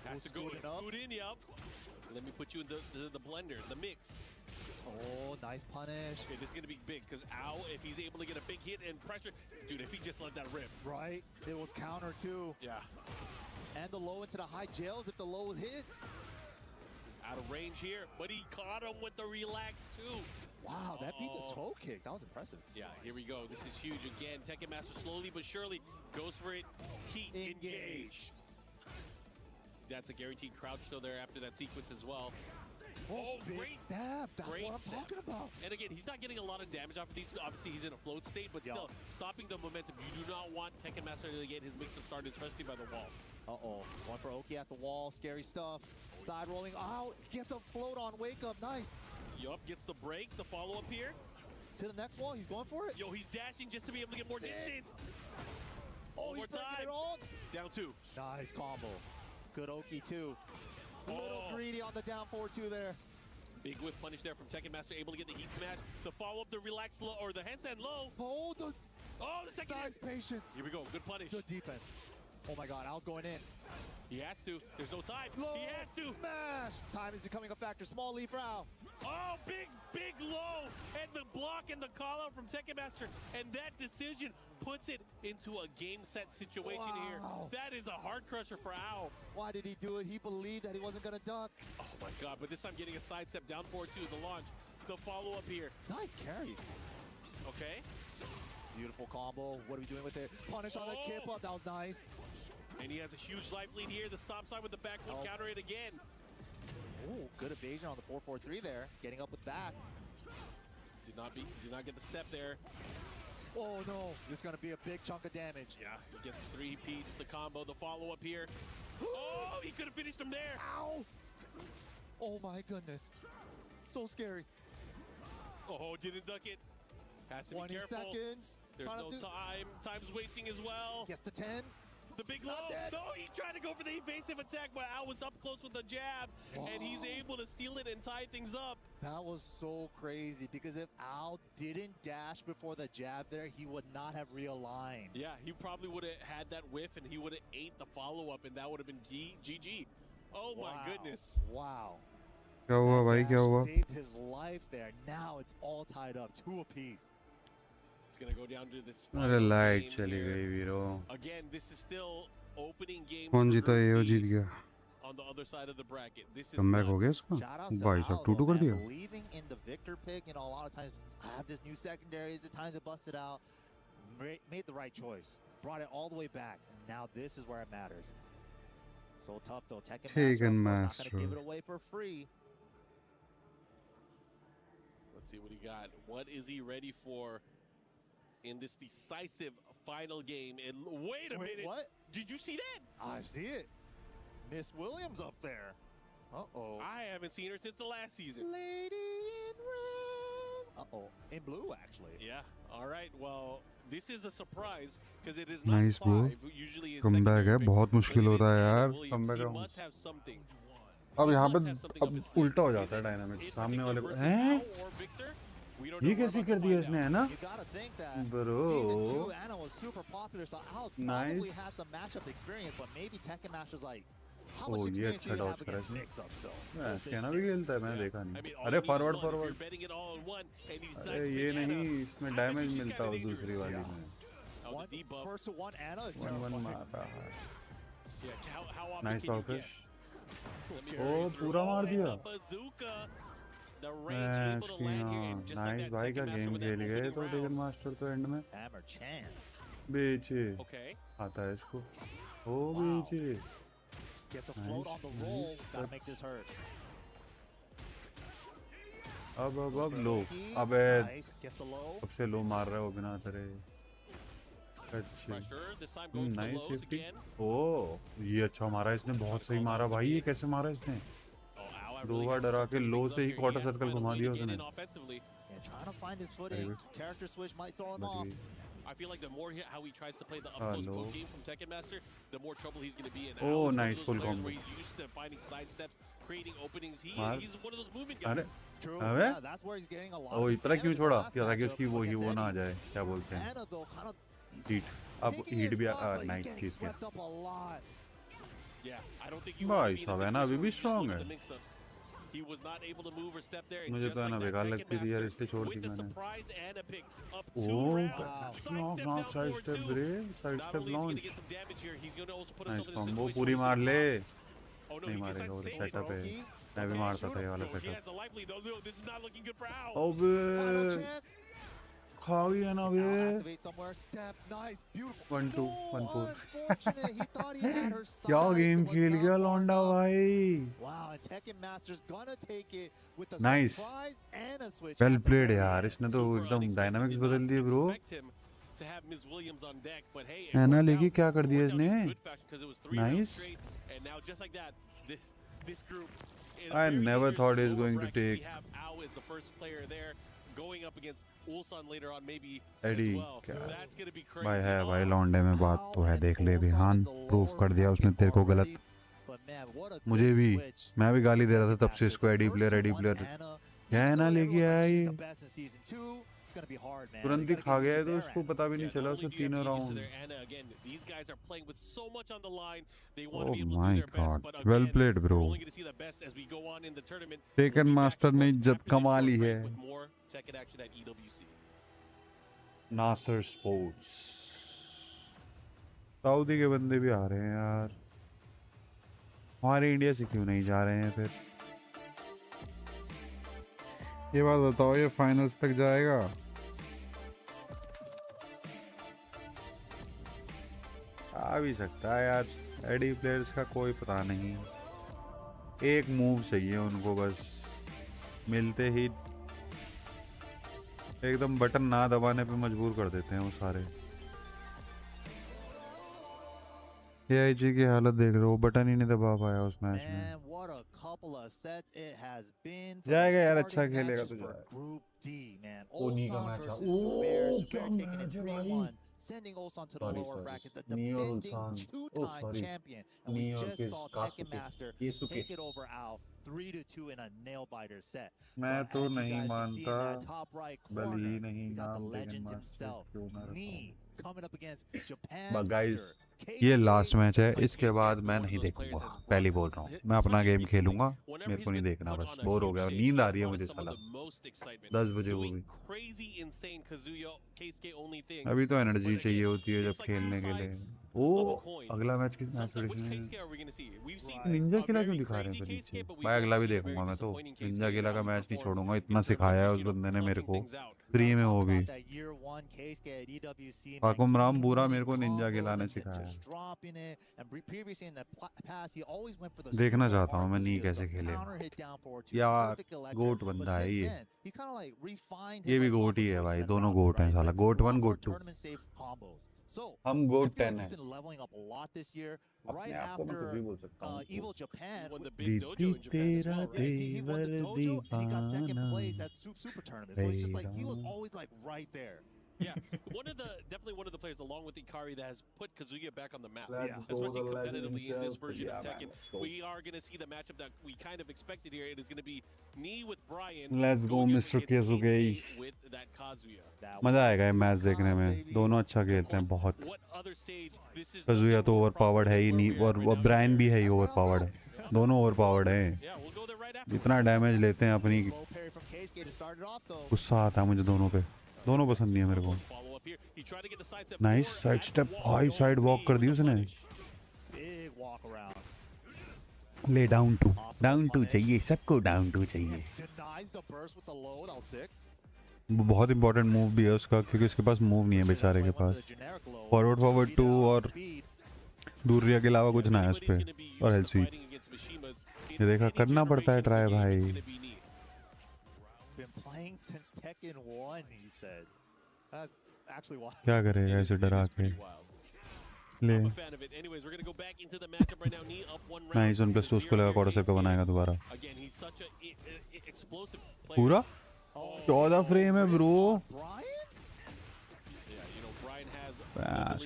Has to go and scoot in, yup. Let me put you in the blender, the mix. Oh, nice punish. Okay, this is going to be big because Ao, if he's able to get a big hit and pressure, dude, if he just let that rip. Right. It was counter too. Yeah. And the low into the high jails if the low hits. Out of range here, but he caught him with the relax too. Wow, that beat the toe kick. That was impressive. Yeah, here we go. This is huge. Again, Tekken Master slowly but surely goes for it. Heat engage. That's a guaranteed crouch still there after that sequence as well. Oh, big stab. That's great what I'm step. talking about. And again, he's not getting a lot of damage off of these. Obviously, he's in a float state, but still stopping the momentum. You do not want Tekken Master to get his mix-up started, especially by the wall. Uh-oh. One for Oki at the wall. Scary stuff. Side rolling. Oh, gets a float on. Wake up. Nice. Yup, gets the break. The follow-up here. To the next wall. He's going for it. Yo, he's dashing just to be able to get more distance. Oh, One more he's bringing time. it on. Down 2. Nice combo. Good Oki, too. A little greedy on the down forward 2 there. Big whiff punish there from Tekken Master, able to get the heat smash. The follow-up, the relax low, or the handstand low. Oh, the second nice patience. Here we go. Good punish. Good defense. Oh my God, Al's going in. He has to. There's no time. Low He has to. Smash. Time is becoming a factor. Small leaf Rao. Oh, big low. And the block and the call-out from Tekken Master. And that decision puts it into a game-set situation here. That is a hard crusher for Ao. Why did he do it? He believed that he wasn't going to duck. Oh, my God. But this time getting a sidestep down forward, too, the launch. The follow-up here. Nice carry. Okay. Beautiful combo. What are we doing with it? Punish on the kip up. That was nice. And he has a huge life lead here. The stop side with the back one, counter it again. Oh, good evasion on the 4-4-3 there. Getting up with back. Did not get the step there. Oh no, this is gonna be a big chunk of damage. Yeah, he gets the 3-piece, the combo, the follow-up here. Oh, he could have finished him there. Ow! Oh my goodness. So scary. Oh, didn't duck it. Has to be 20 careful. seconds. There's no time. Time's wasting as well. Gets to 10. The big low. No, he's trying to go for the evasive attack, but Al was up close with the jab, and he's able to steal it and tie things up. That was so crazy, because if Al didn't dash before the jab there, he would not have realigned. Yeah, he probably would have had that whiff, and he would have ate the follow-up, and that would have been GG. Oh, my goodness. Wow. क्या हुआ भाई, क्या हुआ? Saved his life there. Now it's all tied up, 2 apiece. It's gonna go down to this. अरे light चली गई वीरो। Again, this is still opening games. कौन जीता? ये जीत गया। On on the other side of the bracket. This is comeback हो गया इसका भाई साहब 2-2 कर दिया believing in the victor pick, you know, a lot of times I have this new secondary, is it time to bust it out? Made the right choice, brought it all the way back, and now this is where it matters. So tough though. Tekken Master not gonna give it away for free. Let's see what he got. What is he ready for in this decisive final game? And wait a minute. What? Did you see that? I see it. Miss Williams up there. Uh-oh. I haven't seen her since the last season. Lady in red. Uh-oh. In blue, actually. Yeah. All right. Well, this is a surprise because it is not nice bro usually is comeback है बहुत मुश्किल होता है यार comeback अब यहाँ पे अब उल्टा हो जाता है डायनामिक्स सामने वाले को हैं ये कैसे कर दिया इसने है ना ब्रो नाइस ओ ये अच्छा डॉज करा इसने स्कैनर भी खेलता है मैंने देखा नहीं अरे फॉरवर्ड अरे ये नहीं इसमें डैमेज मिलता हो दूसरी वाली में 1-1 मार रहा है नाइस टॉकर्स ओ पूरा मार दिया नाइस भाई का गेम खेल गए तो टेकन मास्टर तो एंड में बेचे आता है इसको ओ बेचे Gets a float on the roll. Gotta make this hurt. अब लो अबे सबसे लो मार रहा है वो बिना तेरे अच्छा नाइस सेफ्टी ओ ये अच्छा मारा इसने बहुत सही मारा भाई ये कैसे मारा इसने 2 बार डरा के लो से ही क्वार्टर सर्कल घुमा दिया उसने I feel like the more how he tries to play the up close poke game from Tekken Master, the more trouble he's going to be in. Oh, nice full combo. Where he's used to finding side steps, creating openings. He's one of those movement guys. True. Yeah, that's where he's getting a lot. Oh, इतना क्यों छोड़ा? क्या था कि उसकी वो ना आ जाए? क्या बोलते हैं? Heat. अब heat भी nice चीज़ क्या? Yeah, I don't think you. भाई साहब है ना अभी भी strong है. He was not able to move or step there. मुझे तो ना बेकार लगती थी यार इसलिए छोड़ दी मैंने ओह नॉट साइड स्टेप ब्रे side step launch nice combo पूरी मार ले नहीं मारेगा वो सेटअप है मैं भी मारता था ये वाला सेटअप ओबे खा गया ना बे 1-2 1-4 क्या गेम खेल गया लौंडा भाई नाइस वेल प्लेड यार इसने तो एकदम डायनामिक्स बदल दिए ब्रो एना लेगी क्या कर दिया इसने nice I never thought he was going to take going up against ULSAN later on maybe Eddie, as well. That's going to be crazy. भाई है भाई लौंडे में बात तो है देख ले बिहान प्रूफ कर दिया उसने तेरे को गलत मुझे भी मैं भी गाली दे रहा था तब से इसको एडी प्लेयर क्या है ना लेके आया ये तुरंत ही खा गया है तो उसको पता भी नहीं चला उसको तीनों round oh my God well played bro taken master ने इज्जत कमा ली है नासर स्पोर्ट्स सऊदी के बंदे भी आ रहे हैं यार हमारे इंडिया से क्यों नहीं जा रहे हैं फिर ये बात बताओ ये फाइनल्स तक जाएगा आ भी सकता है यार एडी प्लेयर्स का कोई पता नहीं एक मूव चाहिए उनको बस मिलते ही एकदम बटन ना दबाने पे मजबूर कर देते हैं वो सारे AIG की हालत देख रहे हो बटन ही नहीं दबा पाया उस मैच में जाएगा यार अच्छा खेलेगा तो जाएगा ओनी का match sending ULSAN to the lower bracket. The defending two-time champion. And we just saw Tekken Master take it over Al 3-2 in a nail-biter set. मैं तो नहीं मानता बली नहीं नाम legend himself. Knee coming up against Japan. But guys, ये last match है इसके बाद मैं नहीं देखूंगा पहले बोल रहा हूँ मैं अपना गेम खेलूंगा मेरे को नहीं देखना बस बोर हो गया नींद आ रही है मुझे साला 10 बजे वो भी अभी तो एनर्जी चाहिए होती है जब खेलने के लिए ओ अगला मैच किस मैच प्रेडिक्शन निंजा किला क्यों दिखा रहे हैं फिर नीचे? भाई अगला भी देखूंगा मैं तो, निंजा किला का मैच नहीं छोड़ूंगा, इतना सिखाया है उस बंदे ने मेरे को फ्री में, वो भी पाकुम राम बुरा मेरे को निंजा किला ने सिखाया है। देखना चाहता हूँ मैं नी कैसे खेले यार, गोट बंदा है ये भी गोट ही है भाई, दोनों गोट हैं साला, गोट 1 गोट 2, हम गोट 10 है। अपने आप को मैं कुछ भी बोल सकता हूँ। दीदी तेरा देवर दीवाना Yeah, definitely one of the players, along with Ikari, that has put Kazuya back on the map, especially competitively in this version of Tekken. We are going to see the matchup that we kind of expected here. It is going to be Knee with Brian. Let's go Mr. Kazuya with that Kazuya. मजा आएगा ये match देखने में, दोनों अच्छा खेलते हैं बहुत। काजुया तो ओवरपावर्ड है ही नहीं, और ब्रायन भी है ही ओवरपावर्ड, दोनों ओवरपावर्ड हैं, इतना डैमेज लेते हैं अपनी, गुस्सा आता है मुझे दोनों पे, दोनों पसंद नहीं है मेरे को। Nice side step, high side walk कर दी उसने, ले डाउन टू चाहिए सबको, डाउन टू चाहिए। बहुत इंपॉर्टेंट मूव भी है उसका, क्योंकि उसके पास मूव नहीं है बेचारे के पास, फॉरवर्ड 2 और दूरिया के अलावा कुछ ना है उस पर, और हेल्थ स्वीप ये देखा, करना पड़ता है ट्राई भाई। क्या करेगा ऐसे डरा के, ले नाइस 1+2 उसको लगा क्वार्टर सेट पे बनाएगा दोबारा, पूरा 14 फ्रेम है ब्रो,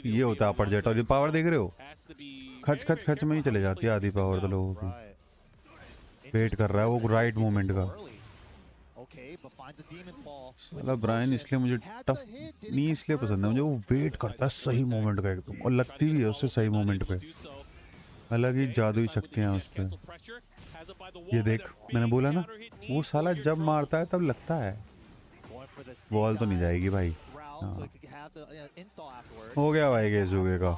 ये होता है अपर जेट, और ये पावर देख रहे हो, खच में ही चले जाती है आधी पावर तो लोगों की, वेट कर रहा है वो राइट मोमेंट का। मतलब ब्रायन इसलिए मुझे टफ नहीं इसलिए पसंद है, मुझे वो वेट करता है सही मोमेंट का एकदम, और लगती भी है उससे सही मोमेंट पे, अलग ही जादुई शक्तियां उस पे। ये देख मैंने बोला ना, वो साला जब मारता है तब लगता है, बॉल तो नहीं जाएगी भाई। हाँ। हो गया भाई केजुए का,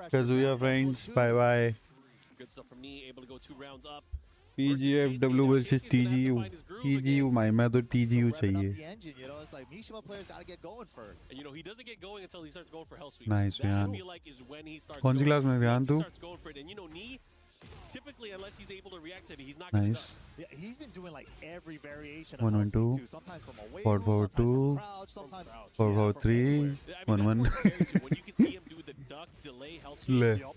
केजुया friends bye bye. PGFW versus TGU, TGU मैं तो TGU चाहिए। नाइस यान, कौन सी क्लास में ध्यान तू? Nice. He's been doing like every variation of 1-1-2, forward 2, forward 3, 1-1. When you can see him do the duck delay health,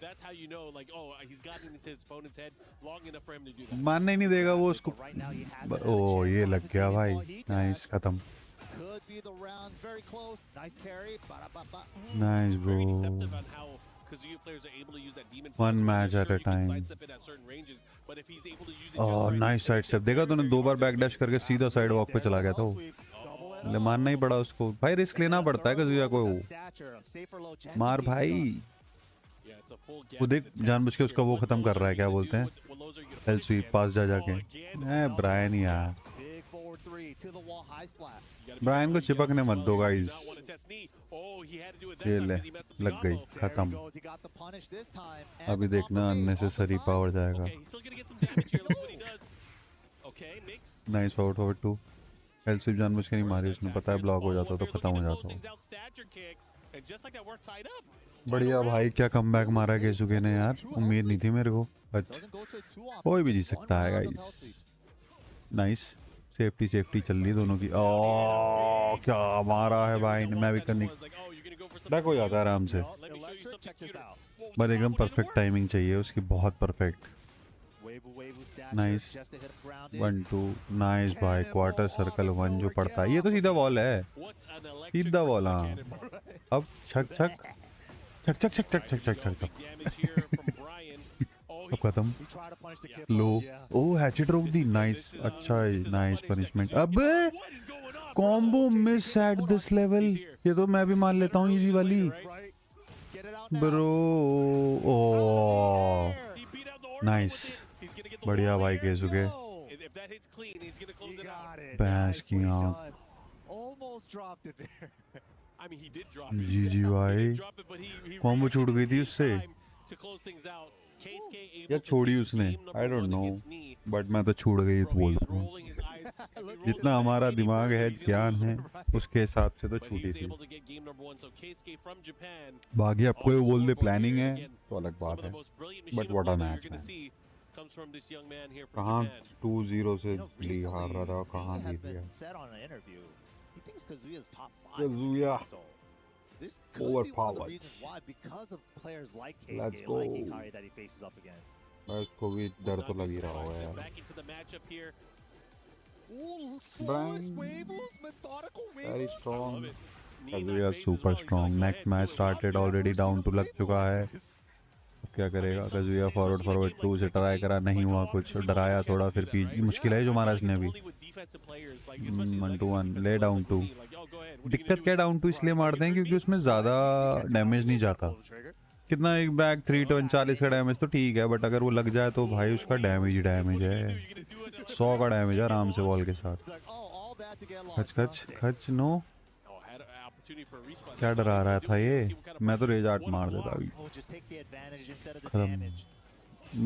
that's how you know like oh he's gotten into his opponent's head long enough for him to do that. मानने ही नहीं देगा वो उसको। ओह ये लग गया भाई, nice खत्म। Nice bro. One match at a time. Oh, nice side step. देखा तूने, 2 बार बैक डैश करके सीधा साइड वॉक पे चला गया था वो, ले मानना ही पड़ा उसको भाई, रिस्क लेना पड़ता है काजुया को, मार भाई। वो देख जानबूझ के उसका वो खत्म कर रहा है, क्या बोलते हैं, हेल्थ स्वीप, पास जा जाके। ब्रायन ही यार, ब्रायन को चिपकने मत दो गाइस। ये ले लग गई, खत्म। अभी देखना अननेसेसरी पावर जाएगा। नाइस फॉरवर्ड 2, हेल्थ स्वीप जानबूझ के नहीं मारी उसने, पता है ब्लॉक हो जाता तो खत्म हो जाता। बढ़िया भाई, क्या कमबैक मारा केसुके ने यार, उम्मीद नहीं थी मेरे को, बट कोई भी जीत सकता है गाइस। नाइस, सेफ्टी चल रही दोनों की। ओह क्या मारा है भाई ने, मैं भी करने बैक हो जाता है आराम से, बस एकदम परफेक्ट टाइमिंग चाहिए उसकी, बहुत परफेक्ट। नाइस 1-2, नाइस भाई, क्वार्टर सर्कल 1 जो पड़ता है, ये तो सीधा वॉल है, सीधा वॉल। हाँ अब छक अब खत्म, लो ओ हैचेट रोक दी, नाइस, अच्छा नाइस पनिशमेंट। अब combo miss at this level, ये तो मैं भी मान लेता हूँ इजी वाली ब्रो। ओ नाइस, बढ़िया भाई केसुके, भैंस की आँख। जी भाई कॉम्बो छूट गई थी उससे या छोड़ी उसने, आई डोंट नो, बट मैं तो छूट गई बोल रहा हूँ। जितना हमारा दिमाग है, ज्ञान है, उसके हिसाब से तो छूटी थी। बाकी आपको ये बोल दे प्लानिंग है तो अलग बात है, बट व्हाट अ मैच है। कहाँ 2-0 से ली हार रहा था, कहाँ जीत गया। Kazuya This could be one of the reasons why, because of players like Keisuke and like Hikari that he faces up against. उसको भी डर तो लग ही रहा होगा यार। Very strong. Kazuya super strong. Next match started already, down to लग चुका है। क्या करेगा Kazuya? फॉरवर्ड 2 से ट्राई करा, नहीं हुआ कुछ, डराया थोड़ा, फिर पीछे मुश्किल है जो महाराज ने अभी 1-1 ले डाउन 2। दिक्कत क्या डाउन 2 इसलिए मारते हैं क्योंकि उसमें ज़्यादा डैमेज नहीं जाता। कितना एक बैग 340 का डैमेज तो ठीक है, बट अगर वो लग जाए तो भाई उसका डैमेज ही डैमेज है। 100 का डैमेज है आराम से बॉल के साथ। खच खच खच नो, क्या डरा रहा था ये? मैं तो रेज आर्ट मार देता अभी। खत्म,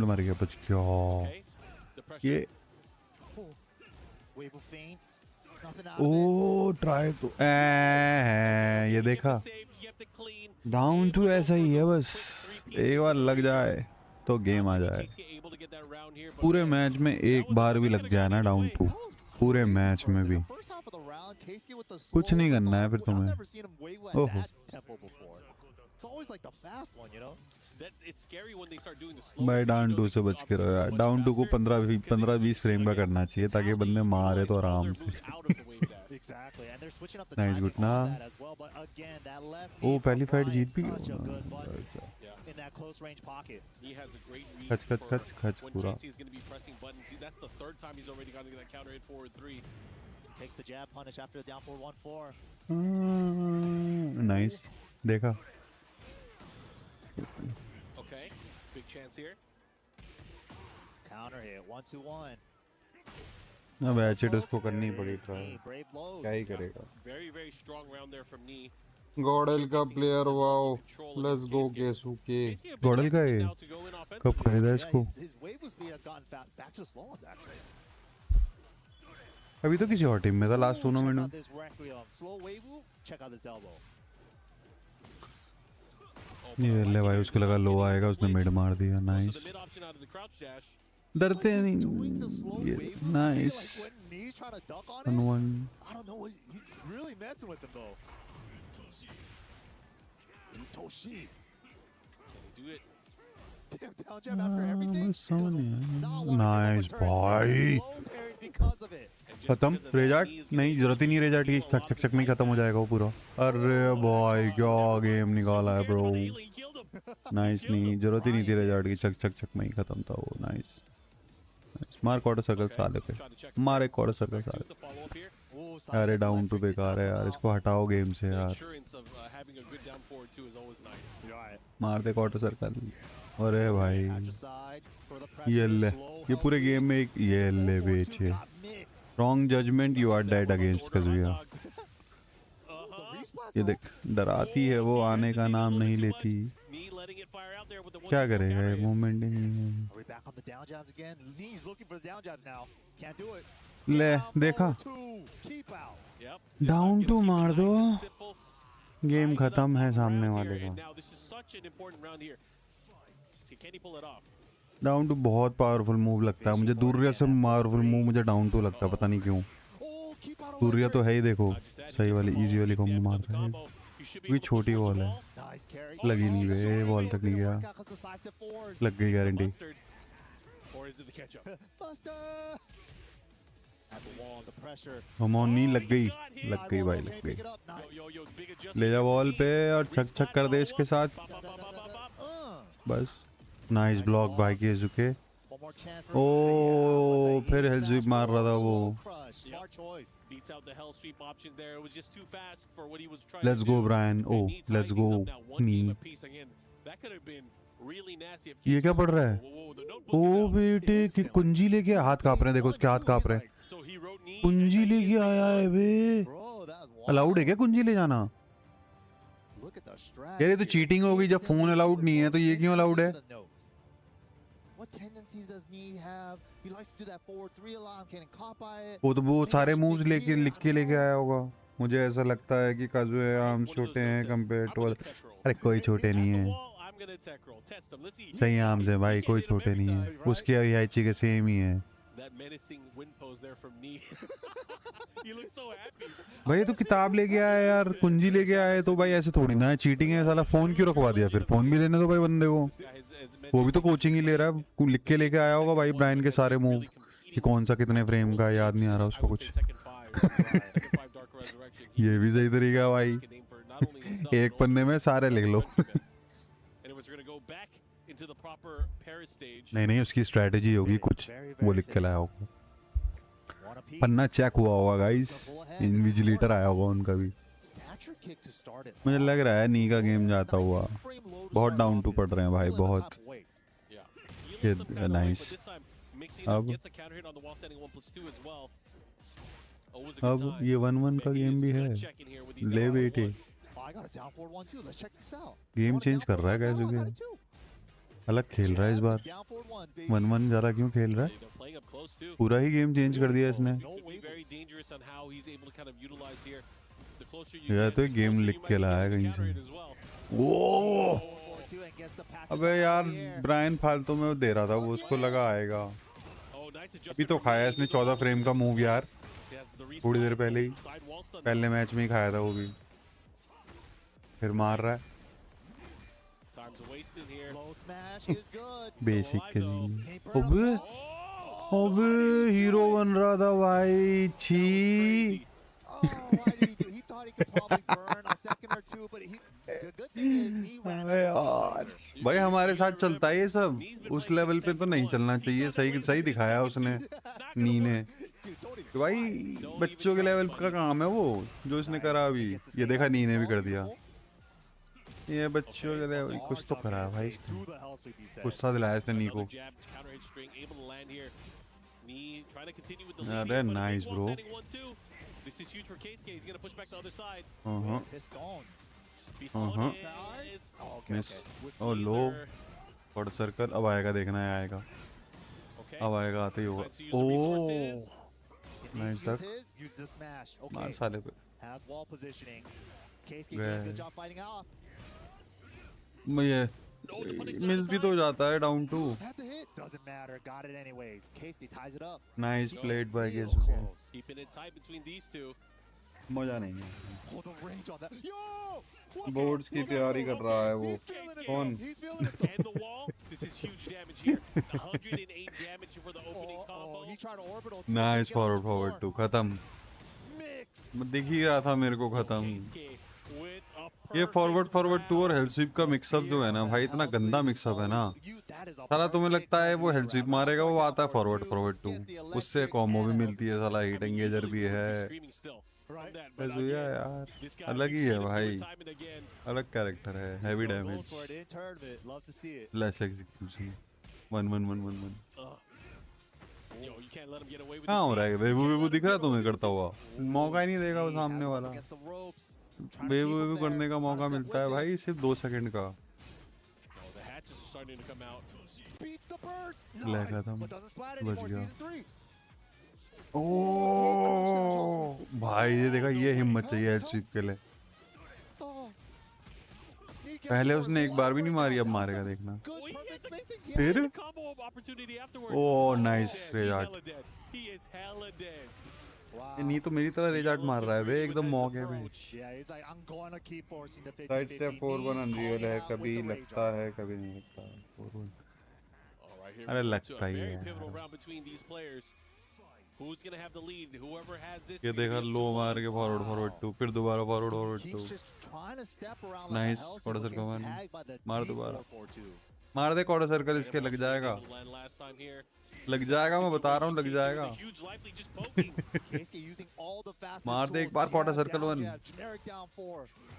मर गया, बच गया ये। ओ ट्राई तो ये देखा, डाउन टू ऐसा ही है, बस एक बार लग जाए तो गेम आ जाए। पूरे मैच में एक बार भी लग जाए ना डाउन टू, पूरे मैच में भी कुछ नहीं करना है फिर तुम्हें। ओहो भाई डाउन टू से बच के रहो यार। डाउन टू को 15-20 फ्रेम का करना चाहिए ताकि बंदे मारे तो आराम से। नाइस गुड ना। ओ पहली फाइट जीत भी खच खच खच खच पूरा। नाइस देखा। Okay, big chance here. Counter hit 1-1. ना बैचेट उसको करनी पड़ी ट्राई, क्या ही करेगा। Very strong round there from Knee. गॉडल का प्लेयर, वाओ लेट्स गो केसुके। गॉडल का है, कब खरीदा इसको? अभी तो किसी और टीम में था लास्ट टूर्नामेंट में। ये ले भाई, उसको लगा लो आएगा, उसने मिड मार दिया। नाइस, डरते नहीं ये। नाइस 1-1। नाइस भाई, खत्म। रेजार्ट नहीं, जरूरत ही नहीं रेजार्ट की, चक चक चक में खत्म हो जाएगा वो पूरा। अरे भाई क्या गेम निकाला है ब्रो। नाइस, नहीं जरूरत ही नहीं थी रेजार्ट की, चक चक चक में ही खत्म था वो। नाइस मार क्वार्टर सर्कल साले पे, मारे क्वार्टर सर्कल साले। अरे डाउन टू बेकार है यार, इसको हटाओ गेम से यार। मार दे क्वार्टर सर्कल। अरे भाई ये ले, ये पूरे गेम में एक ये ले बेचे। Wrong judgement, you are dead against Kazuya। ये देख, डराती है वो, आने का नाम नहीं लेती। क्या करेगा ये, मूवमेंट ही नहीं है। ले देखा, डाउन टू मार दो, गेम खत्म है सामने वाले का। डाउन टू बहुत पावरफुल मूव लगता है मुझे। दूरिया से पावरफुल मूव मुझे डाउन टू लगता है, पता नहीं क्यों। दूरिया तो है ही, देखो सही वाली इजी वाली कॉम्बो मारता है। कोई छोटी बॉल है, लगी नहीं वे, बॉल तक नहीं गया, लग गई गारंटी। नहीं लग गई, लग गई भाई, लग गई। ले जा बॉल पे और छक छक कर दे इसके साथ, बस। नाइस ब्लॉक भाई के झुके। ओ फिर हेल स्वीप मार रहा था वो। Let's go Bryan. ओ लेट्स गो नी। ये क्या पड़ रहा है? ओ बेटे की कुंजी लेके, हाथ कांप रहे हैं, देखो उसके हाथ कांप रहे हैं। कुंजी लेके आया है बे। अलाउड है क्या कुंजी ले जाना? यार ये तो चीटिंग हो गई, जब फोन अलाउड नहीं है तो ये क्यों अलाउड है? वो तो वो सारे मूव्स लेके लिख के लेके आया होगा। मुझे ऐसा लगता है कि काजुए आर्म्स छोटे हैं कंपेयर टू, अरे कोई छोटे नहीं है, सही आर्म्स है भाई, कोई छोटे नहीं है। उसकी आईची के सेम ही है भाई। तो किताब लेके आया यार, कुंजी लेके आए तो भाई ऐसे थोड़ी ना है, चीटिंग है साला। फोन क्यों रखवा दिया फिर? फोन भी देने दो भाई बंदे को, वो भी तो कोचिंग ही ले रहा है। लिख के लेके आया होगा भाई ब्रायन के सारे मूव कि कौन सा कितने फ्रेम का, याद नहीं आ रहा उसको कुछ। ये भी सही तरीका है भाई, एक पन्ने में सारे लिख लो। नहीं उसकी स्ट्रेटेजी होगी कुछ, वो लिख के लाया होगा। पन्ना चेक हुआ होगा गाइस, इनविजिलेटर आया होगा उनका भी। मुझे लग रहा है नी का गेम जाता हुआ। बहुत डाउन टू पड़ रहे हैं भाई, बहुत। ये नाइस। अब ये 1-1 का गेम भी है, ले बेटे। गेम चेंज कर रहा है गाइस, अलग खेल रहा है इस बार। 1-1 ज़रा क्यों खेल रहा है? पूरा ही गेम चेंज कर दिया इसने। यह तो एक गेम लिख के लाया है कहीं से। वो अबे यार ब्रायन फालतू में दे रहा था, वो उसको लगा आएगा। अभी तो खाया इसने 14 फ्रेम का मूव यार, थोड़ी देर पहले ही, पहले मैच में ही खाया था वो भी। फिर मार रहा है बेसिक के लिए। अबे अबे हीरो बन रहा था भाई, छी। यार भाई हमारे साथ चलता है ये सब, उस लेवल पे तो नहीं चलना चाहिए। सही सही दिखाया उसने, नी ने। तो भाई बच्चों के लेवल का काम है वो जो इसने करा अभी। ये देखा नी ने भी कर दिया। ये बच्चों के लेवल कुछ तो करा है भाई, गुस्सा दिलाया इसने नी को। अरे नाइस ब्रो। मिस। ओ लो कॉर्ड सर्कल। अब आएगा, देखना है आएगा, अब आएगा, आते ही होगा। ओ नाइस तक मार साले पे। ये मिस भी तो जाता है डाउन टू। नाइस प्लेड बाय गेसु। मजा नहीं है। बोर्ड्स की तैयारी कर रहा है वो कौन? नाइस फॉरवर्ड टू, खत्म। दिख ही रहा था मेरे को खत्म। ये फॉरवर्ड टू और हेल्थ स्वीप का मिक्सअप जो है ना भाई, इतना गंदा मिक्सअप है ना साला। तुम्हें लगता है वो हेल्थ स्वीप मारेगा, वो आता है फॉरवर्ड टू, उससे कॉम्बो भी मिलती है साला, हिट एंगेजर भी है। यार अलग ही है भाई, अलग कैरेक्टर है। Heavy damage, less execution. 1-1-1-1-1 कहाँ हो रहा है? बेबू दिख रहा है तुम्हें करता हुआ? मौका ही नहीं देगा वो सामने वाला। बेबू करने का मौका मिलता है भाई सिर्फ 2 सेकंड का। बच गया। ओ भाई ये देखा, ये हिम्मत चाहिए हेड स्वीप के लिए। पहले उसने एक बार भी नहीं मारी, अब मारेगा देखना। फिर ओ नाइस रेजार्ट। नहीं तो मेरी तरह रेजार्ट मार रहा है वे एकदम मौके पे। साइड स्टेप 4-1 अनरियल है, कभी लगता है कभी नहीं लगता। अरे लगता ही है। ये देखा लो मार के फॉरवर्ड टू, फिर दोबारा फॉरवर्ड टू। नाइस कॉर्डर सर्कल मार, दोबारा मार दे कॉर्डर सर्कल, इसके लग जाएगा, लग जाएगा, मैं बता रहा हूँ लग जाएगा। मार दे एक बार कॉर्डर सर्कल 1।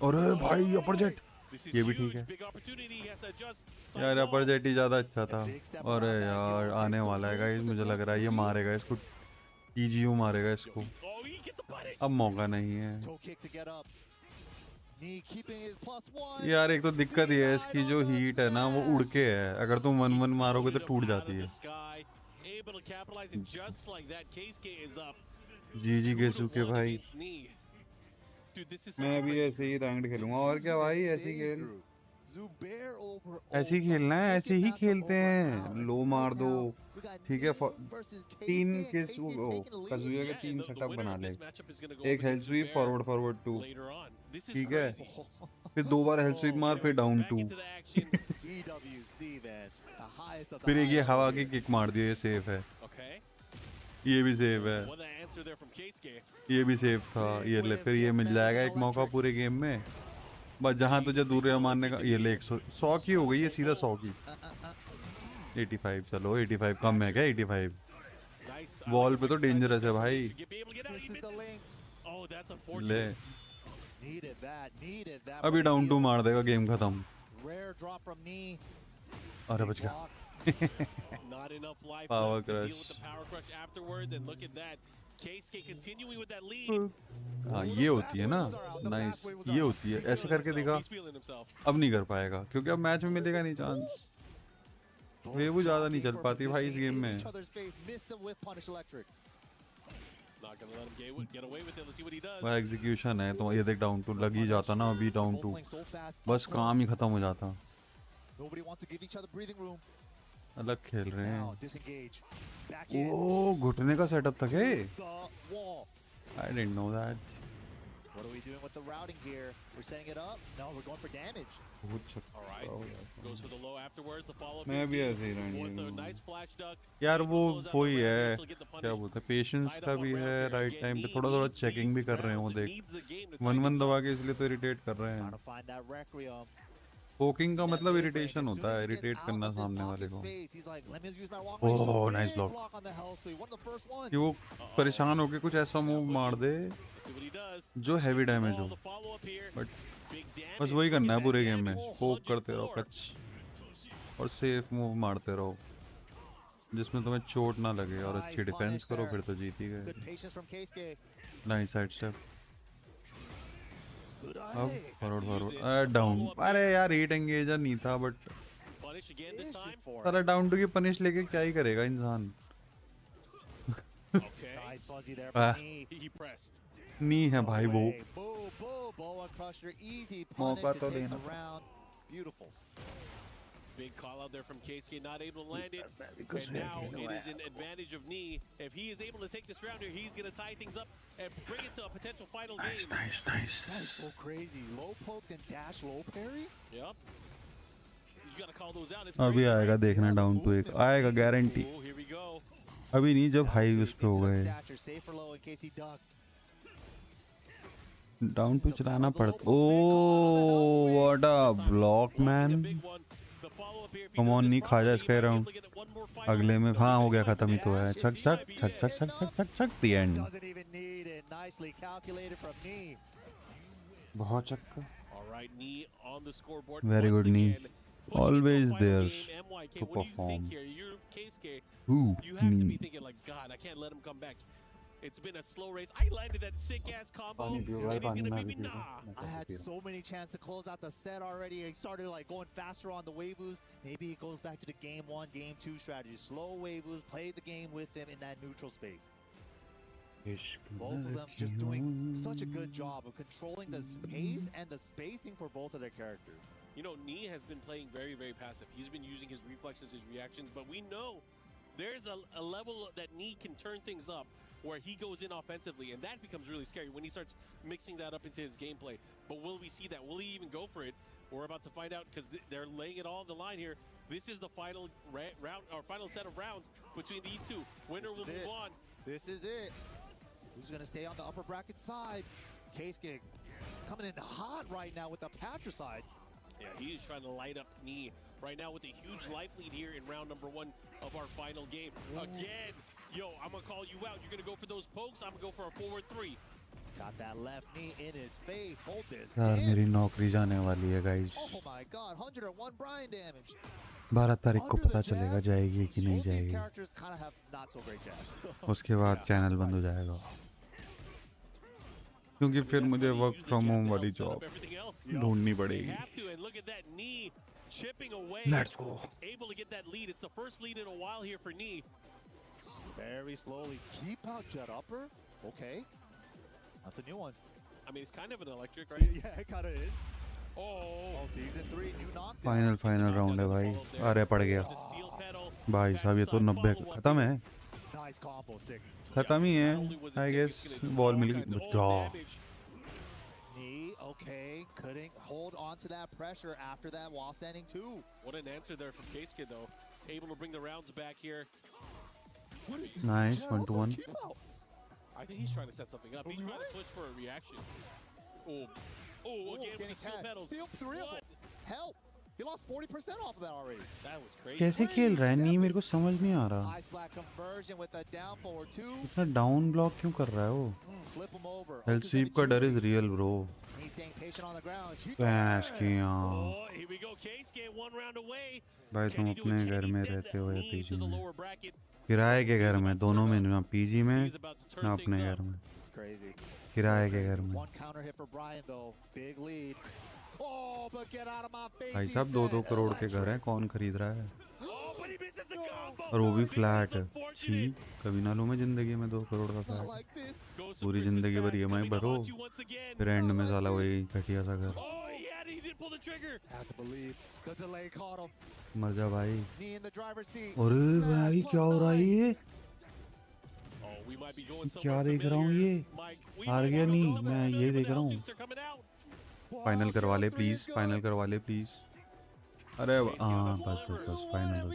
अरे भाई अपर जेट, ये भी ठीक है यार, अपर जेट ही ज्यादा अच्छा था। अरे यार आने वाला है गाइस, मुझे लग रहा है ये मारेगा इसको, ईजीओ मारेगा इसको। अब मौका नहीं है। यार एक तो दिक्कत ये है इसकी जो हीट है ना वो उड़ के है, अगर तुम 1-1 मारोगे तो टूट जाती है। जी गेसू के भाई, मैं भी ऐसे ही रैंक्ड खेलूंगा और क्या भाई, ऐसे ही खेल, ऐसे ही खेलना है, ऐसे ही खेलते हैं। लो मार दो, ठीक है। 3 किस कजुया के 3 सेटअप बना ले, एक हेल्थ स्वीप फॉरवर्ड 2, ठीक है, फिर 2 बार हेल्थ स्वीप मार, फिर डाउन 2 फिर एक ये हवा की किक मार दियो, ये सेफ है, ये भी सेफ है, ये भी सेफ था, ये ले, फिर ये मिल जाएगा एक मौका पूरे गेम में, बस जहाँ तुझे दूर मारने का। ये ले 100 की हो गई है, सीधा 100 की। 85, चलो 85 कम है क्या? 85 वॉल पे तो डेंजरस है भाई। ले अभी डाउन 2 मार देगा, गेम खत्म। अरे बच गया। Power crush. हाँ ये होती है ना, नाइस, ये होती है, ऐसे करके दिखा। अब नहीं कर पाएगा क्योंकि अब मैच में मिलेगा नहीं चांस, वेव ज्यादा नहीं चल पाती भाई इस गेम में। भाई एग्जीक्यूशन है तो ये देख, डाउन 2 लग ही जाता ना, अभी डाउन 2 बस काम ही खत्म हो जाता। अलग खेल रहे हैं। ओ घुटने का सेटअप था क्या? I didn't know that. What are we doing with the routing here? We're setting it up? No, we're going for damage. All right. Goes for the low afterwards. The follow-up. मैं भी ऐसे ही रहने nice flash duck. यार वो ही है, क्या बोलते हैं, पेशेंस का भी है, राइट टाइम पे थोड़ा चेकिंग भी कर रहे हैं वो, देख 1-1 दबा के, इसलिए तो इरिटेट कर रहे हैं। पोकिंग का मतलब इरिटेशन होता है, इरिटेट करना सामने वाले को। ओह नाइस ब्लॉक, कि वो परेशान होके कुछ ऐसा मूव मार दे जो हैवी डैमेज हो, बट बस वही करना है पूरे गेम में, पोक करते रहो कच और सेफ मूव मारते रहो जिसमें तुम्हें चोट ना लगे, और अच्छी डिफेंस करो, फिर तो जीत ही गए। नाइस साइड स्टेप, अब फॉरवर्ड डाउन। अरे यार 8 एंगेजर नहीं था, बट सारा डाउन 2 की पनिश लेके क्या ही करेगा इंसान। नी है भाई वो, मौका तो देना। Big call out there from KSK, not able to land it. And now it is an advantage of Knee. If he is able to take this round here, he's going to tie things up and bring it to a potential final game. Nice. That is so crazy. Low poke and dash low parry? Yep. You got to call those out. अभी आएगा देखना, down 2 एक आएगा guarantee. अभी नहीं, जब high उस पे हो गए डाउन 2 चलाना पड़ता। Oh what a block man, come on नहीं खा जा इसका राउंड। अगले में हाँ हो गया, खत्म ही तो है। छक द एंड। बहुत चक्का, very good knee, always there to perform. You have to be thinking like, God, I can't let him come back. It's been a slow race. I landed that sick ass combo, and he's gonna beat me. Nah. I had so many chances to close out the set already. He started like going faster on the waivus. Maybe it goes back to the game 1, game 2 strategy. Slow waivus, play the game with them in that neutral space. Both of them just doing such a good job of controlling the pace and the spacing for both of their characters. You know, Nee has been playing very, very passive. He's been using his reflexes, his reactions, but we know there's a level that Nee can turn things up where he goes in offensively, and that becomes really scary when he starts mixing that up into his gameplay. But will we see that? Will he even go for it? We're about to find out, because they're laying it all on the line here. This is the final round, or final set of rounds between these two. Winner will move on. This is it. Who's going to stay on the upper bracket side? Keisuke coming in hot right now with the patricides. Yeah, he is trying to light up Nee right now with a huge life lead here in round number 1 of our final game. Again, yo, I'm going to call you out. You're going to go for those pokes. I'm going to go for a forward 3. Got that left knee in his face. Hold this. यार मेरी नौकरी जाने वाली है guys. Oh my god, 101 Brian damage. 12 तारीख को पता चलेगा जाएगी कि नहीं जाएगी। उसके बाद चैनल बंद हो जाएगा। क्योंकि फिर मुझे वर्क फ्रॉम होम वाली जॉब ढूंढनी पड़ेगी. Let's go. Able to get that lead. It's the first lead in a while here for Knee. Very slowly keep out jet upper. Okay, that's a new one. I mean, it's kind of an electric, right? Yeah, it kind of is. Oh, season 3 new knockdown. Final round है भाई. अरे पड़ गया भाई साहब. ये तो 90 खत्म है. Nice combo, sick. खत्म ही है आई गेस. बॉल मिल गई. Knee, okay, couldn't hold on to that pressure after that while standing 2. What an answer there from Keisuke, though. Able to bring the rounds back here. What is this? Nice 1-1. I think he's trying to set something up. He's trying to push for a reaction. Oh, again with the steel pedals. Steal 3 of them. Help! He lost 40% off of that already. That was crazy. कैसे खेल रहा है नहीं मेरे को समझ नहीं आ रहा. Ice black conversion with a down forward 2. इतना डाउन ब्लॉक क्यों कर रहा है वो. Flip him over. Health sweep का डर is real bro. He's staying patient on the ground. पैश किया. Here we go. Keisuke 1 round away. भाई तुम अपने घर में रहते हो या पीजी में. किराए के घर में. दोनों में. ना पीजी में ना अपने घर में. किराए के घर में. One counter hit for Brian though. Big lead. Oh, but get out of my face. भाई साहब 2-2 करोड़ के घर हैं. कौन खरीद रहा है. और वो भी फ्लैट है. छी कभी ना लूं मैं जिंदगी में 2 करोड़ का फ्लैट. पूरी जिंदगी भर EMI भरो फिर एंड में साला वही घटिया सा घर. मर जा भाई. अरे भाई क्या हो रहा है ये. क्या देख रहा हूँ ये. हार गया नहीं मैं ये देख रहा हूँ. फाइनल करवा ले प्लीज. फाइनल करवा ले प्लीज. अरे हाँ बस फाइनल.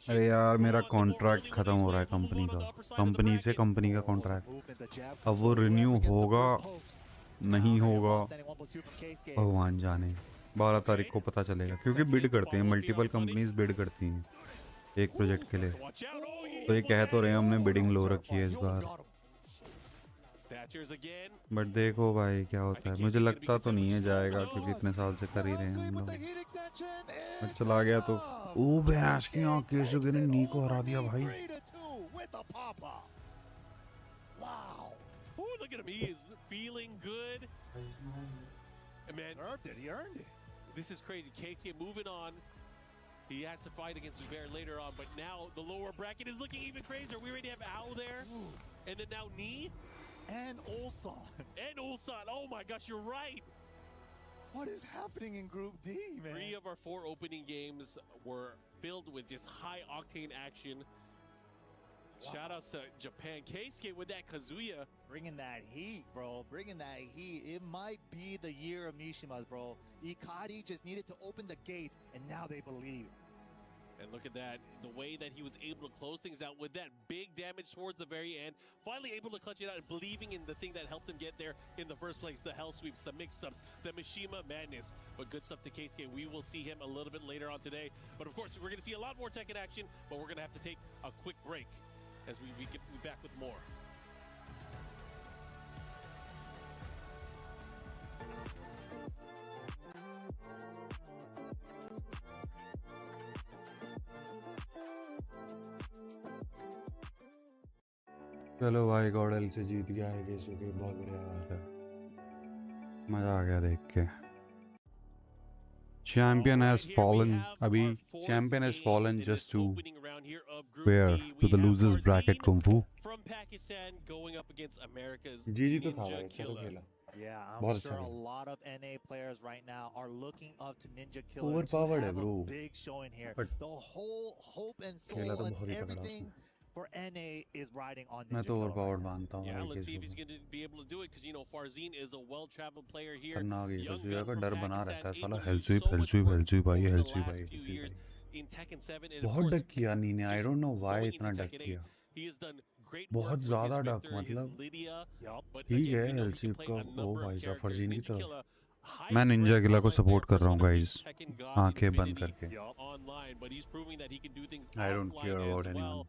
अरे यार मेरा कॉन्ट्रैक्ट खत्म हो रहा है कंपनी का. कंपनी का कॉन्ट्रैक्ट. अब वो रिन्यू होगा नहीं होगा भगवान जाने. 12 तारीख को पता चलेगा. क्योंकि बिड करते हैं मल्टीपल कंपनीज बिड करती हैं एक प्रोजेक्ट के लिए. तो ये कह तो रहे हैं हमने बिडिंग लो रखी है इस बार. बट देखो भाई क्या होता है. मुझे लगता तो नहीं है जाएगा क्योंकि इतने साल से कर ही रहे हैं हम लोग. चला गया तो ओ भैंस की आँख. केसुके ने नी को हरा दिया भाई. Look at him. He is feeling good. Man, he earned it. This is crazy. Keisuke moving on. He has to fight against Zubair later on, but now the lower bracket is looking even crazier. We already have Ao there, and then now Knee. And ULSAN. Oh my gosh, you're right. What is happening in Group D, man? 3 of our 4 opening games were filled with just high octane action. Wow. Shout out to Japan. Keisuke with that Kazuya. Bringing that heat, bro. Bringing that heat. It might be the year of Mishima's, bro. Ikari just needed to open the gates, and now they believe. And look at that, the way that he was able to close things out with that big damage towards the very end. Finally able to clutch it out and believing in the thing that helped him get there in the first place. The hell sweeps, the mix-ups, the Mishima madness. But good stuff to Keisuke. We will see him a little bit later on today. But of course, we're going to see a lot more Tekken action, but we're going to have to take a quick break as we get back with more. चलो भाई गॉडल से जीत गया है केसुके. बहुत बढ़िया बात है. मजा आ गया देख के. Champion has fallen. अभी champion has fallen just to where to the losers bracket kung fu. From Pakistan going up against America's GG तो था भाई. अच्छा खेला. Yeah, I'm sure a lot of NA players right now are looking up to Ninja Killer. Overpowered है bro. Big showing here. But the whole hope and soul and everything for NA is riding on Ninja मैं तो Killer. overpowered मानता हूँ. Yeah, let's see if he's going to be able to do it because you know Farzin is a well-traveled player here. करना आगे कसूया का डर बना रहता है साला. हेल्थ स्वीप भाई. In Tekken 7 बहुत डक किया नी ने. I don't know why इतना डक किया. He has done great बहुत ज़्यादा डक. मतलब ठीक है हेल्थ स्वीप का. ओ भाई साहब फर्जीन की तरफ. मैं निंजा किला को सपोर्ट कर रहा हूँ गाइस. आंखें बंद करके. I don't care about anyone.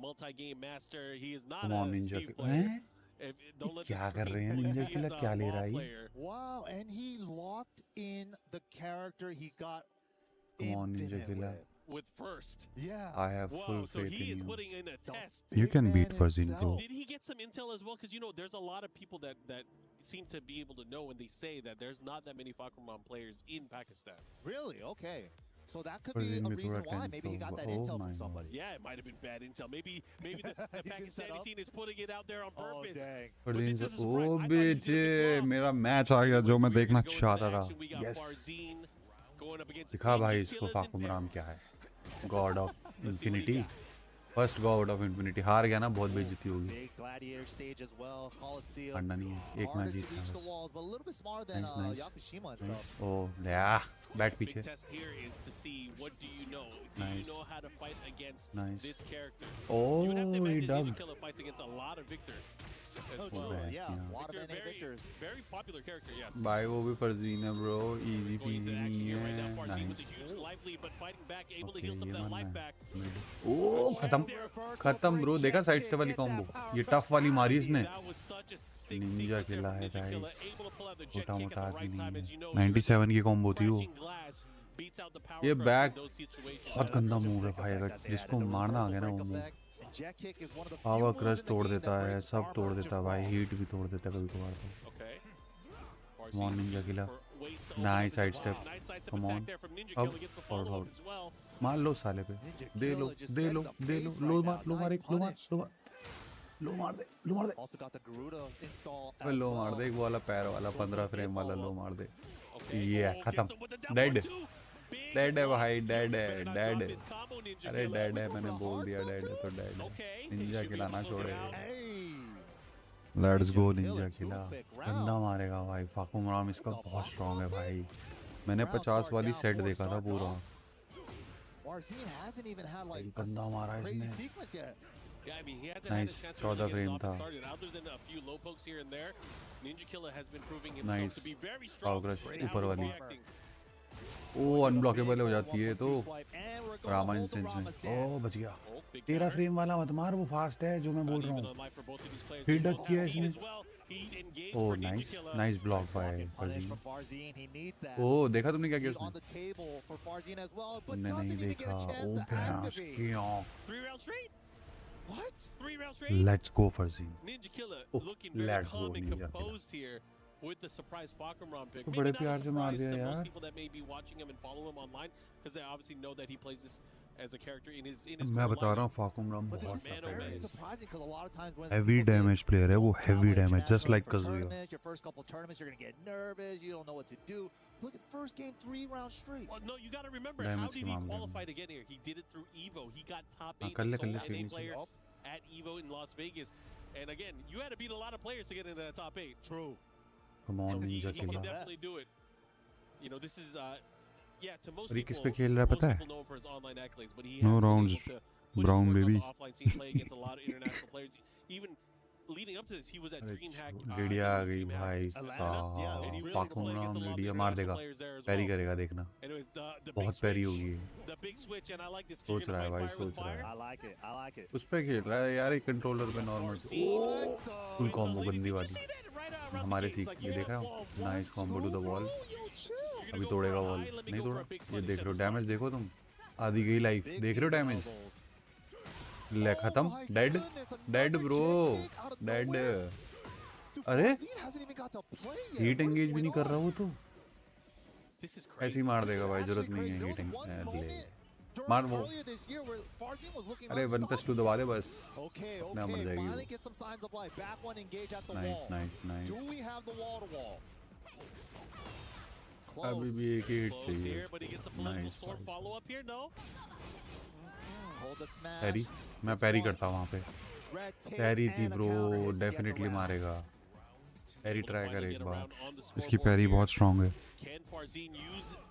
Multi-game master. He is not Come on, Ninja. क्या कर रहे हैं निंजा किला. क्या ले रहा है. Wow, and he locked in the character he got. Come on, Ninja Killa. with first. Yeah. I have full So faith he in is you. putting in a test. You can beat Farzin, bro. Did he get some intel as well? Because, you know, there's a lot of people that seem to be able to know, and they say that there's not that many Fakhraman players in Pakistan. Really? Okay. So that could Farzin be a में reason थोड़ा why. tense Maybe he got होगा. that Oh intel my from God. somebody. Yeah, it might have been bad intel. Maybe the Pakistani scene is putting it out there on purpose. Dang. Farzin से ओ बेटे मेरा match आ गया जो मैं देखना चाहता था. Yes. दिखा भाई इसको फाकुमराम क्या है. God of Infinity. First God of Infinity. हार गया ना, बहुत बेइज्जती होगी. Big gladiator stage as well. Coliseum. पढ़ना नहीं है, एक मैच जीतना Reach the बस. walls, but a little bit smaller than Nice. Yakushima and stuff. Oh, yeah. बैठ Big पीछे. test here is to see what do you know? Do you Nice. know how to fight against Nice. this character? Oh, you would have to he imagine dubbed. Ninja Killer fights against a lot of Victor. As well. Yeah, a lot of Victor, NA victors. very popular character, yes. भाई वो भी Farzin है bro. Easy peasy नहीं Right now, है. Farzin with Nice. a huge life lead, but fighting back, able to Okay, heal some of ये that मानना life है. back. ओ खत्म bro. देखा साइड स्टेप वाली कॉम्बो. ये टफ वाली मारी इसने. निंजा किला है गाइस. मोटा मोटा आदमी नहीं है. 97 की कॉम्बो थी वो. ये बैक बहुत गंदा मूव है भाई. अगर जिसको मारना आ गया ना वो मूव. पावर क्रश तोड़ देता है, सब तोड़ देता है भाई. हीट भी तोड़ देता है कभी कभार तो. Come on Ninja Qila. Nice side step. Come on. अब और मार लो साले पे. दे लो दे लो दे लो. लो मार लो मार एक लो मार लो मार. लो मार दे लो मार दे. अबे लो मार दे. एक वाला पैर वाला 15 फ्रेम वाला लो मार दे. ये खत्म. डेड डेड है भाई. डेड है. डेड. अरे डेड है. मैंने बोल दिया डेड है तो डेड है. निंजा किला ना छोड़े. लेट्स गो निंजा किला. गंदा मारेगा भाई. फाकुमराम इसका बहुत स्ट्रॉन्ग है भाई. मैंने 50 वाली सेट देखा था पूरा. गंदा मारा इसने. नाइस. 14 फ्रेम था. नाइस. पावर क्रश ऊपर वाली. ओ अनब्लॉकेबल हो जाती है तो रामा इंस्टेंस में. ओ बच गया. 13 फ्रेम वाला मत मार. वो फास्ट है जो मैं बोल रहा हूँ. फिर डक किया इसने. ओ nice. Nice block by Farzin. ओ देखा तुमने क्या किया उसने. तुमने नहीं देखा. ओ भैंस की आँख. Let's go Farzin. Ninja Killer Oh, looking very let's calm go, and Ninja composed here with the surprise Fakhraman pick. तो Maybe बड़े not a प्यार से मार surprise दिया to most यार. people that may be watching him and follow him online because they obviously know that he plays this as a character in his मैं core बता रहा हूँ lineup. फाकुमराम But बहुत this is tough है very guys. Surprising because a lot of times when Heavy people say damage player है वो. Heavy damage just challenge like for Kazuya. tournaments, your first couple tournaments, you're gonna get nervous. You don't know what to do. Look at the first game, 3 rounds straight. Well, no, you got to remember Damage how did के he मामले में. qualify to get here? He did it through Evo. He got top 8 कर ले, the कर ले, sole NA Sidhi player C. at Evo in Las Vegas. And again, you had to beat a lot of players to get into that top 8. True. Come on So he Ninja can Killer. definitely do it. You know, this is yeah, to most और ये किस people, पे खेल रहा है most पता है? people know him for his online accolades, but he No has been rounds, able to put brown his work baby. on the offline scene, play against a lot of international players. Even leading up to this, he was at DreamHack. लीडिया आ गई भाई साहब. फाकुमराम Lydia मार देगा. पैरी करेगा देखना. बहुत पैरी होगी. सोच रहा है भाई. सोच रहा है. I like it. I like it. उस पे खेल रहा है यार. एक कंट्रोलर पे नॉर्मल. फुल कॉम्बो गंदी वाली. हमारे सीख ये देख रहा हूँ. Nice combo to the wall. अभी तोड़ेगा वॉल. नहीं तोड़ा. ये देख रहे हो डैमेज. देखो तुम. आधी गई लाइफ. देख रहे हो डैमेज. ले खत्म. डेड. Dead bro. डेड. अरे हीट एंगेज भी नहीं कर रहा वो तो. ऐसे ही मार देगा भाई. जरूरत नहीं है हीट एंगेज. मार वो. अरे 1+2 दबा दे बस. अपने मर जाएगी. Nice nice nice. अभी भी एक हिट चाहिए. नाइस. पैरी. मैं पैरी करता हूँ वहाँ पे. पैरी थी ब्रो. डेफिनेटली मारेगा. पैरी ट्राई कर एक बार. इसकी पैरी बहुत स्ट्रॉन्ग है.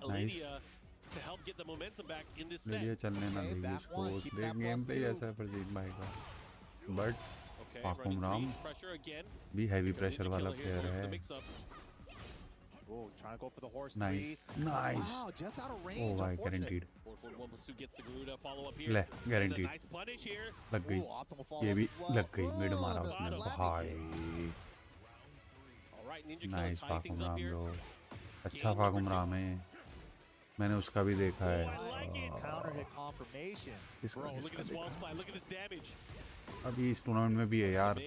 नाइस. लीडिया चलने ना देगी इसको. देख गेम प्ले ऐसा है Farzin भाई का. बट फाकुमराम भी हैवी प्रेशर वाला प्लेयर है. Nice nice. ओ भाई गारंटीड. ले गारंटीड. लग गई. ये भी लग गई. मिड मारा उसने भाई. नाइस फाकुमराम ब्रो. अच्छा फाकुमराम है. मैंने उसका भी देखा है. Counter hit confirmation. Bro, look at this wall splat. Look at this damage. अभी इस टूर्नामेंट में भी है यार,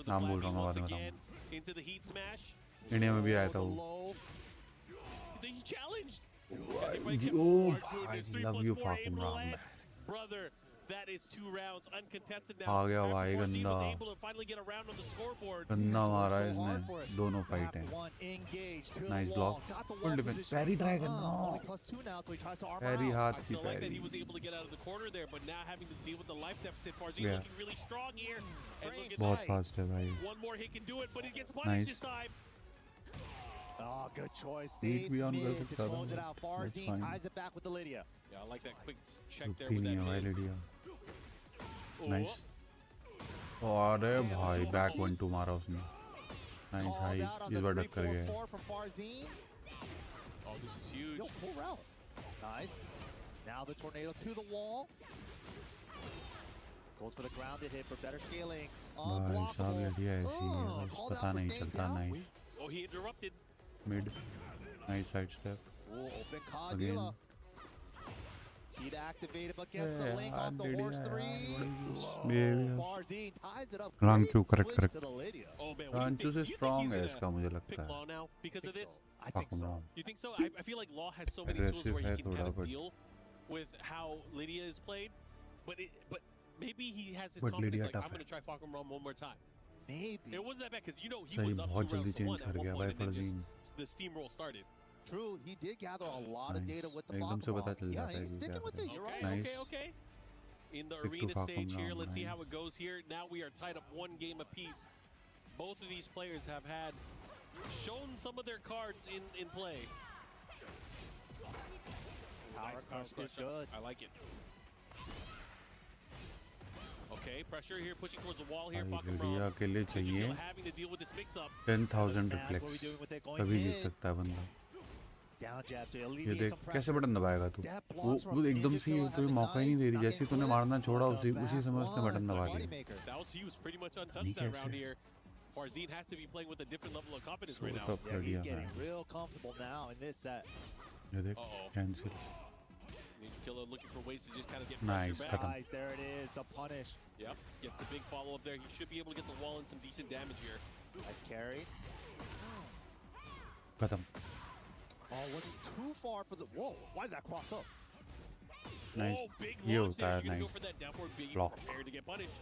नाम बोल रहा हूँ बाद में बताऊँ. Into the heat smash. India में भी आया था वो. He challenged. Oh, I love you, fucking Ram. Brother, that is 2 rounds uncontested now. आ गया भाई गंदा. गंदा मारा है इसने. दोनों फाइट हैं. Nice block. Full defense. Parry try करना. Parry हाथ की I like that he parry. was able to get out of the corner there, but now having to deal with the life deficit. Farzin Yeah. looking really strong here. And look at बहुत that. fast है भाई. One more hit can do it, but he gets punished Nice. this time. Oh, good choice. Beat Safe beyond mid welcome to था. close it out. That's Farzin fine. ties it back with the Lydia. Yeah, I like that quick check there रुकती with नहीं है that भाई mid. Lydia. Nice. अरे भाई back 1-2 मारा उसने. Nice high. इस बार टक्कर गया है. Oh, this is huge. Yo, full route. Nice. Now the tornado to the wall. Goes for the grounded hit for better scaling. भाई साहब लिडिया ऐसी है, बस पता नहीं चलता. Nice. Oh, he interrupted. Mid. Nice side step. Oh, open Again. Kadila. Heat activated, but gets the link off the horse 3. Farzin ties it up. Rangchu, correct, Switch correct. to the Lydia. Oh man, Ranchu से strong है इसका मुझे pick लगता Law है. now because of this? I think so. You think so? I feel like Law has so many tools Aggressive where he है can kind थोड़ा, of but- deal with how Lydia is played, but maybe he has his But confidence Lydia like tough I'm going to try Falcon Realm one more time. Maybe. It wasn't that bad because you know he सही was up 2 बहुत जल्दी rounds to 1 change at कर one गया point, भाई and then Farzeen. just the steamroll started. True, he did gather a lot of data with the एकदम से Falcon पता Realm. चल Yeah, जाता है he's कि sticking क्या with it. You're right. Nice. Okay. In the Pick to arena Falcon stage here, Realm, let's see nice. how it goes here. Now we are tied up 1 game apiece. Both of these players have had shown some of their cards in play. Nice power is crush. good. I like it. Okay, pressure here, pushing towards the wall here. भाई Falcon Lydia Realm. के लिए चाहिए Having to deal with this mix-up. 10,000 reflex. तभी जीत सकता है बंदा. Down jab to ये alleviate देख some pressure. कैसे बटन दबाएगा तू. वो एकदम से ही तुम्हें मौका ही नहीं दे रही. जैसे तूने मारना छोड़ा उसी समय उसने बटन दबा दिया. That was he was pretty much नहीं untouched that round कैसे. here. Farzin has to be playing with a different level of confidence right now. World Cup Yeah, he's Lydia getting है. real comfortable now in this set. ये देख cancel. Ninja Killer looking for ways to just kind of get Nice, pressure back. खत्म. Nice, there it is, the punish. Yep, gets the big follow up there. He should be able to get the wall and some decent damage here. Nice carry. खत्म. Oh, was too far for the. Whoa, why did that cross up? Nice. Oh, big ये launch होता there. है You're gonna go nice. for that downward big. Block. Prepared to get punished.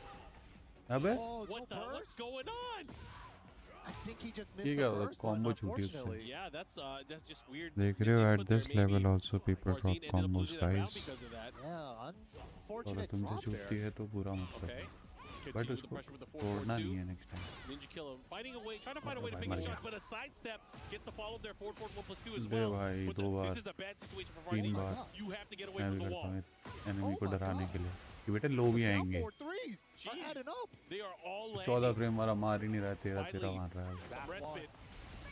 अबे Oh, What the? What's going on? I think he just missed ये the क्या होता है? first Combo one, छूटी उससे. unfortunately. Yeah, that's just weird. देख रहे हो at this level also people Farzin drop ended up combos losing that round guys. because of that. Yeah, अगर unfortunate तुमसे drop छूटती there. है तो बुरा मत Okay. करो. Continues बट the उसको pressure with the तोड़ना 4-4-2. नहीं है next time. Ninja Killer finding a way, trying to find a way to भाई pick his मर shots, but a sidestep gets the follow there. 4-4-1+2 as they well. भाई But 2 bar this is a bad situation for 3 Farzin. Bar You have to get away मैं from भी the करता wall. हूँ enemy को डराने के लिए कि बेटे लो भी आएंगे. 4 threes are adding up. They are all 14 frame मारा मार ही नहीं रहा. 13 मार रहा है. some respite.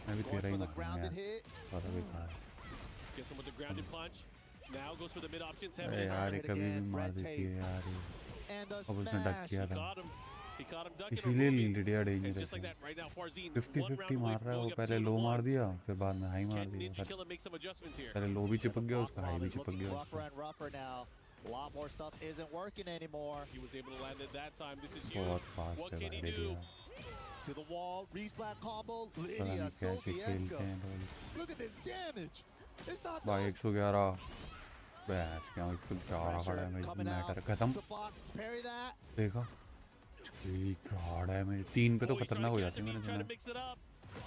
मैं भी 13 ही For the मारूंगा grounded यार. hit. सारा बेकार. Gets him with the grounded punch. Now goes for the mid option. अरे यार ये कभी भी मार देती है यार ये. And the अब उसने डक smash. किया था. Got him. He caught him ducking or इसीलिए moving. Lydia And dangerous just like है. that, right now, Farzin 50-50 मार रहा है. वो पहले लो मार दिया फिर बाद में हाई मार Can दिया. Ninja Killer make some adjustments here? पहले लो भी चिपक गया उसका हाई भी Is चिपक looking गया rougher उसका. and rougher now. A lot more stuff isn't working anymore. He was able to land it that time. This is बहुत huge. फास्ट What है can he भाई do? Lydia. To the wall, resplat combo. पता Lydia, नहीं कैसे खेलते Sobieska. हैं लोग. Look at this damage. It's not भाई done. 111 बैच क्या 111 का डैमेज मैटर खत्म. Sabak, parry that. देखा क्या डैमेज 3 पे तो खतरनाक हो जाते हैं मैंने Trying सुना. to mix it up.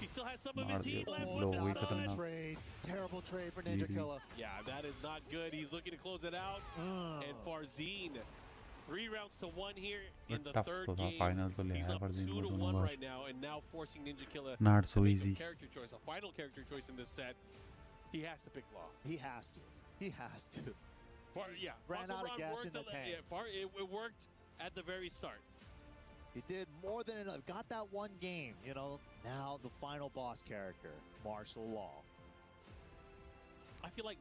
He still has some of मार his heat दिया. left. लो What वही the खतरनाक. Trade. Terrible trade for Ninja Really? Killer. Yeah, that is not good. He's looking to close it out. And Farzin, 3 rounds to 1 here in the tough third तो था. game. Final तो ले He's आया up Farzeen 2 को to दोनों 1 बार. right now, and now forcing Ninja Killer Not to so make easy. a character choice, a final character choice in this set. He has to pick Law. He has to. He has to. Yeah, Ran Falcon out of Realm gas worked in the a- tank. yeah, it worked at the very start. He did more than enough. Got that one game, you know. Now the final boss character, Martial Law. I feel like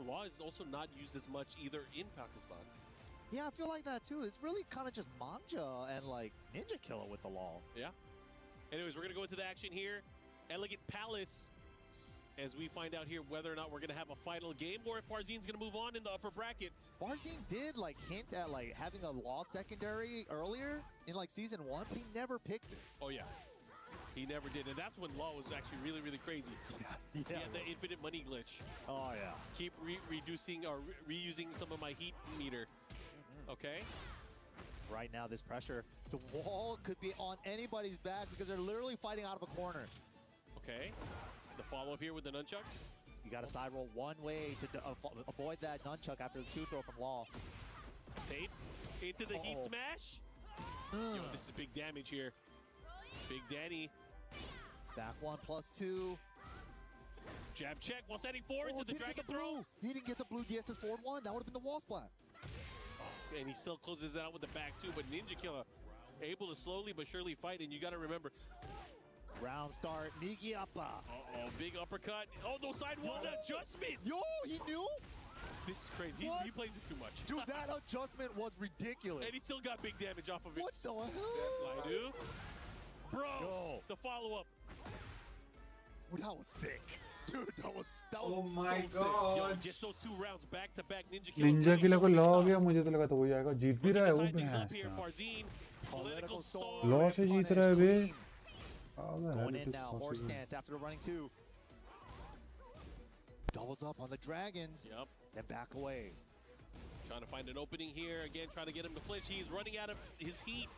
Law is also not used as much either in Pakistan. Yeah, I feel like that too. It's really kind of just Manja and like Ninja Killer with the Law. Yeah. Anyways, we're going to go into the action here. Elegant Palace. as we find out here whether or not we're going to have a final game or if Farzine's going to move on in the upper bracket. Farzine did like hint at like having a law secondary earlier in like season 1. He never picked it. Oh yeah, he never did, and that's when law was actually really, really crazy. He had the infinite money glitch. Oh yeah. Keep reducing or reusing some of my heat meter. Okay. Right now, this pressure, the wall could be on anybody's back because they're literally fighting out of a corner. Okay. The follow-up here with the nunchucks. You got to side roll one way to avoid that nunchuck after the 2-throw from Law. Tape into the heat smash. Yo, this is big damage here. Big Danny. Back 1+2. Jab check while setting forward to the dragon throw. He didn't get the blue DSS forward 1. That would have been the wall splat. And he still closes it out with the back too, but Ninja Killer able to slowly but surely fight, and you got to remember. Round start, Migi Appa. Uh-oh, big uppercut. Oh, no side wall adjustment. Yo, he knew? This is crazy. He plays this too much. Dude, that adjustment was ridiculous. And he still got big damage off of it. What the hell? Yes, I do. Bro, the follow-up. That was sick. Dude, that was Oh so my sick. God. Yo, just those 2 rounds back-to-back. Ninja Killer. Ninja killer को लॉ हो गया, मुझे तो लगा था वो जाएगा, जीत भी रहा है वो भी Things है up here, Farzine. Political storm. Law से जीत रहा है बे. Going in now, horse stance after the running 2. Doubles up on the Dragons. Yep. Then back away. Trying to find an opening here. Again, trying to get him to flinch. He's running out of his heat.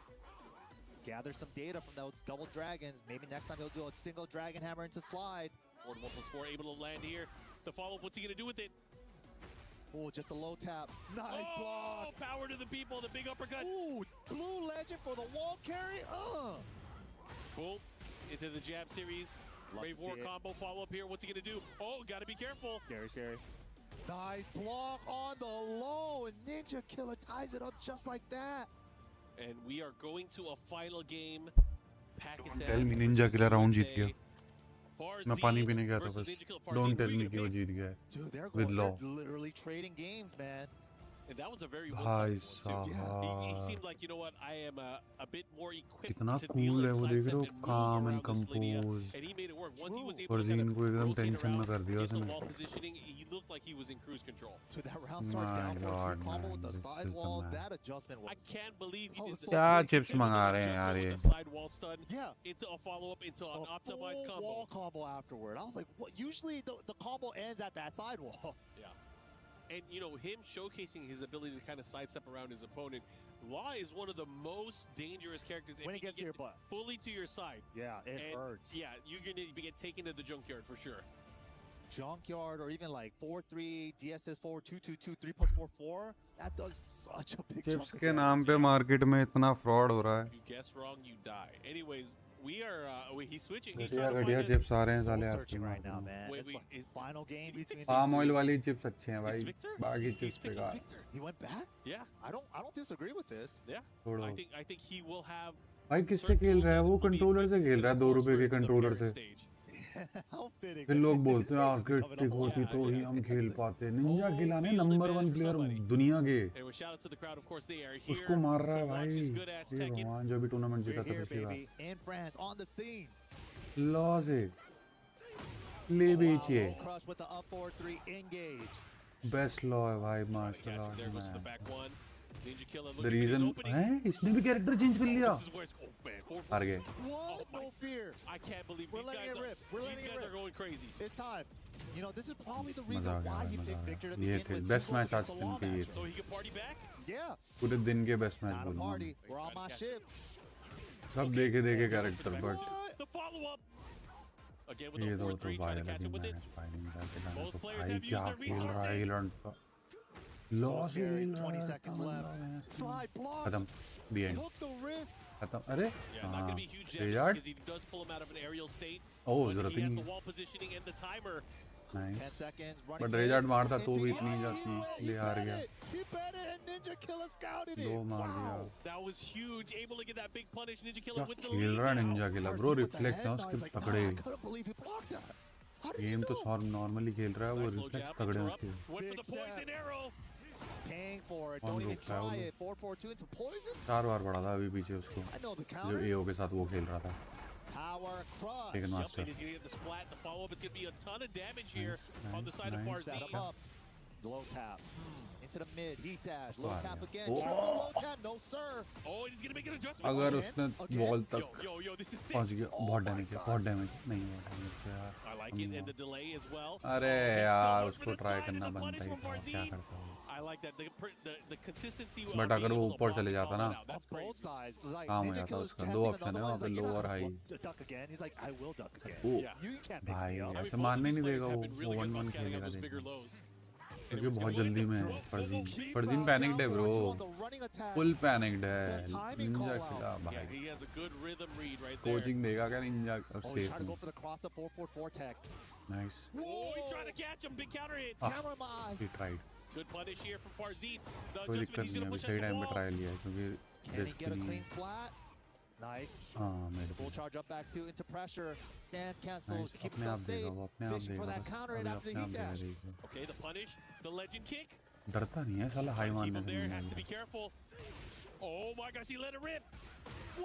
Gather some data from those double Dragons. Maybe next time he'll do a single Dragon Hammer into slide. Forward 1+4 able to land here. The follow-up, what's he going to do with it? Oh, just a low tap. Nice block. Power to the people, the big uppercut. Ooh, blue legend for the wall carry. Cool. Into the jab series. Love Brave to War see it. combo follow-up here. What's he going to do? Oh, got to be careful. Scary, scary. Nice block on the low, and Ninja Killer ties it up just like that. And we are going to a final game. Pakistan. Tell me Ninja Killer round जीत गया. Farzine मैं पानी पीने गया था versus बस. Ninja Killer. Farzine, Don't tell who are me you कि वो gonna जीत गया. Dude, they're With Law. literally trading games, man. And that was a very भाई one-sided one, too. He साहब. seemed like, you know what, I am a bit more equipped कितना to deal cool है in वो, देख रहे हो? sidestep and move Calm and around this linear. composed. And he made it work. Once he was able to Farzine kind of को एकदम rotate tension में around, कर दिया get the उसने. wall positioning, he looked like he was in cruise control. To that round start My down for God, 2 combo with man, the this side is the wall. man. That adjustment was. I can't believe he did so क्या big. chips मंगा रहे हैं यार ये? With a side wall stun into a follow-up into an A optimized full combo. wall combo afterward. I was like, what? Usually the combo ends at that side wall. Yeah. And, you know, him showcasing his ability to kind of sidestep around his opponent. Law is one of the most dangerous characters. When if he gets to your butt. Fully to your side. Yeah, it And, hurts. Yeah, you're going to get taken to the junkyard for sure. Junkyard or even like 4-3, DSS 4-2-2-2, 3+4-4. That does such a big chips chunk के of नाम पे market में इतना fraud हो रहा है. You guess wrong, you die. Anyways, we are, he's switching. He's घटिया trying to घटिया find चिप्स आ रहे हैं Soul साले searching आपके right now, मार्केट में. man. Wait, It's wait, like is- final game between these palm two. Oil वाली chips अच्छे हैं भाई. Is Victor? बाकी He's चिप्स picking बेकार. Victor. He went back? Yeah. I don't disagree with this. Yeah. छोड़ो. I think he will have भाई किससे खेल रहा है वो? कंट्रोलर से खेल रहा है, 2 रुपए के कंट्रोलर से. How fitting. फिर लोग बोलते हैं आर्किटेक्ट होती तो ही हम खेल पाते. निंजा किला ने नंबर 1 प्लेयर दुनिया के Anyway, shout out to the crowd. Of course, they are here. उसको मार रहा है to watch भाई. this good-ass ये Tekken. भगवान जो भी टूर्नामेंट जीता We're था here, पिछली बार. baby. In France, on the scene. Law से ले बेचिए. Low crush with the up 4-3 engage. Best law है भाई There माशाल्लाह. goes to the back one. Ninja Killer the looking for his reason opening. है इसने भी कैरेक्टर चेंज कर लिया. This is where it's man, हार गए. What? No fear. I can't believe We're these letting guys it are, rip. We're these letting it guys are rip. going crazy. It's time. You know, this is probably the मजा reason आ गया why भाई, he मजा picked uh Victor to गया. ये begin थे with. Best 2 match आज against the दिन law के ये matchup. So थे. he can party back? Yeah. पूरे दिन के बेस्ट मैच Not a बोलूँगा. party. We're on my ship. सब देखे देखे character but The follow-up. Again with ये the तो 4-3 भाई trying to catch लगी him with it. Match fighting करते हैं Both तो players भाई have क्या used their खेल रहा है resources. इंग्लैंड. लॉ So से scary. खेल 20 रहा seconds है. left. Slide blocked. खत्म. The end. Took the risk. खत्म. अरे Yeah, not going to be huge damage रिजार्ड. because he does pull him out of an aerial state. Oh, But जरूरत he he has नहीं the है. wall positioning and the timer. 10 nice. seconds. But Running रिजार्ड legs मारता तो into भी it. इतनी He जाती. went. ले हार bet गया. it. He bet it, and Ninja Killer scouted it. दो मार दिया. That was huge. Able to get that big punish. Ninja Killer क्या with the खेल lead रहा है now. Ninja Qila bro. Farzine with the reflex है head उसके nod. He's like, तगड़े. I couldn't believe he blocked that. How did he game do तो it? Normally खेल रहा है वो. Nice low रिफ्लेक्स jab, तगड़े हैं interrupt. उसके. Went for Big the poison step. arrow. Paying for it. कौन Don't even रोक रहा है try वो? it. 4-4-2 into poison. 4 बार पड़ा था अभी पीछे उसको. I know the जो counter. एओ के साथ वो खेल रहा था. Tekken Master. He's gonna get the splat, the follow-up. It's gonna be a ton of damage here on the side of Farzine. Low tap into the mid, heat dash, low tap again. Oh. Low tap, no sir. Oh, he's gonna make an adjustment. अगर उसने wall तक this is sick. पहुंच गया, बहुत damage है, बहुत damage नहीं हुआ डैमेज यार. I like it, and the delay as well. अरे यार उसको ट्राई करना बनता ही था, क्या करता हूँ. I like that the consistency. But अगर वो ऊपर चले जाता ना, काम हो जाता उसका. दो ऑप्शन है वहाँ पे, लो और हाई. ओ भाई ऐसे मानने नहीं देगा वो 1-1 खेलेगा देखो. क्योंकि बहुत जल्दी में है फर्जीन पैनिक्ड है ब्रो, फुल पैनिक्ड है. निंजा खिला भाई, कोचिंग देगा क्या निंजा? अब सेफ है. नाइस. He tried. कोई दिक्कत नहीं है, अभी सही टाइम पे ट्राई लिया है क्योंकि रिस्क नहीं है. Nice. मेरे full charge up back two into pressure. Stands cancels. Nice. Keep अपने himself आप देगा safe. वो, अपने आप Fishing for देगा that बस. counter अभी and after the अपने आप heat देगा dash. देखो. Okay, the punish, the legend kick. डरता नहीं है साला हाई मारने से. There has to be careful. Oh my gosh, he let it rip.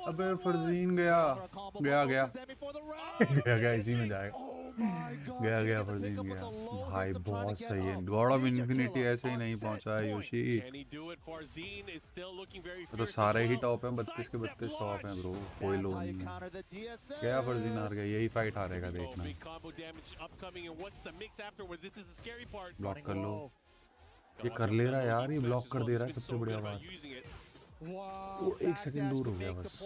अबे फर्जीन गया गया इसी में जाएगा. गया फर्जीन गया. भाई बहुत सही है. गॉड ऑफ इन्फिनिटी ऐसे ही नहीं पहुंचा है योशी. तो सारे ही टॉप हैं, 32 के 32 टॉप हैं ब्रो, कोई लो नहीं है. गया फर्जीन हार गया, यही फाइट हारेगा देखना. ब्लॉक कर लो. ये कर ले रहा है यार, ये ब्लॉक कर दे रहा है, सबसे बढ़िया बात. वो 1 सेकंड दूर हो गया बस.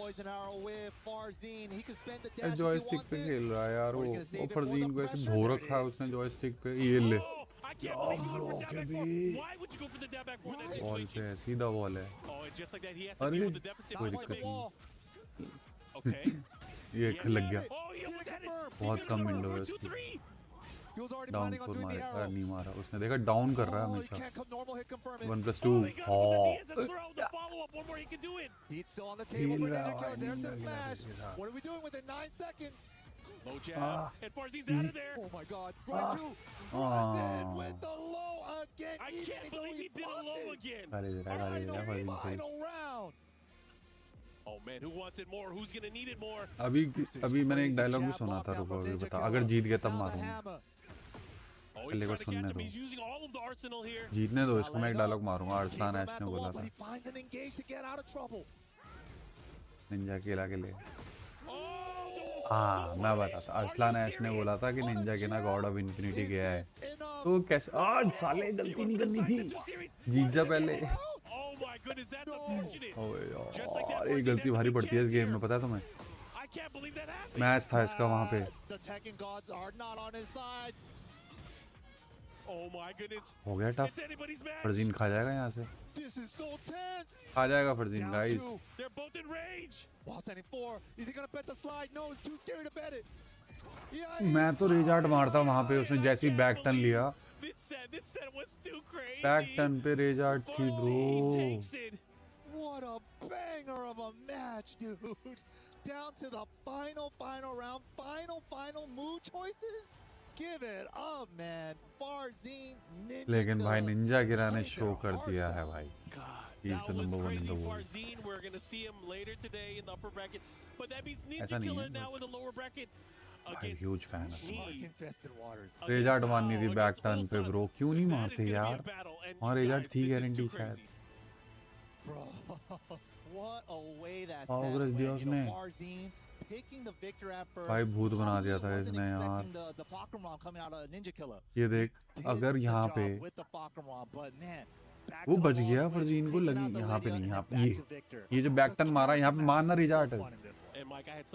जॉयस्टिक पे खेल रहा है यार वो फर्जीन को ऐसे धो रखा है उसने जॉयस्टिक पे. ये ले ब्लॉक है भी. बॉल पे है, सीधा बॉल है. अरे कोई दिक्कत नहीं. ये लग गया. बहुत कम विंडो है उसकी. डाउन 4 मारा, नहीं मारा उसने. देखा डाउन कर रहा है हमेशा. 1+2. Low jab, and Farzine's out of there. Oh my God, right two. Runs in with the low again. I can't believe he did a low again. Final round. Oh man, who wants it more? Who's gonna need it more? अभी मैंने एक dialogue भी सुना था, रुको अभी बता. अगर जीत गया तब मारूंगा. पहले को सुनने दो, जीतने दो इसको. मैं एक डायलॉग मारूंगा. आर्सलान ऐश ने बोला था निंजा अकेला के लिए. हाँ मैं बताता. आर्सलान ऐश ने बोला था कि निंजा के ना गॉड ऑफ इन्फिनिटी गया है. तो कैसे आज साले गलती नहीं करनी थी. जीत जा पहले. यार ये गलती भारी पड़ती है इस गेम में, पता है तुम्हें. मैच था इसका वहाँ पे. हो गया टफ. फर्जीन खा जाएगा यहाँ से. खा जाएगा फर्जीन गाइस. मैं तो रेजार्ट मारता वहाँ पे. उसने जैसी बैक टर्न लिया, बैक टर्न पे रेजार्ट थी bro. What a banger of a match, dude. Down to the final round, final move choices. Give it up, man. Farzine, Ninja. लेकिन भाई निंजा गिरा ने शो कर दिया है भाई. He's the number 1 in the world. We're going to see him later today in the upper bracket, but that means ऐसा Ninja नहीं Killer है. now in the lower bracket. भाई ह्यूज फैन है. रेजार्ट मारनी थी बैक टर्न पे bro. क्यों नहीं मारते यार? वहाँ रेजार्ट थी गारंटी शायद. अग्रेस दिया उसने. भाई भूत बना दिया था इसने यार. ये देख, अगर यहाँ पे वो बच गया फर्जीन को लगी. यहाँ पे नहीं, यहाँ पे ये जो बैक टर्न मारा यहाँ पे मारना रिजार्ट.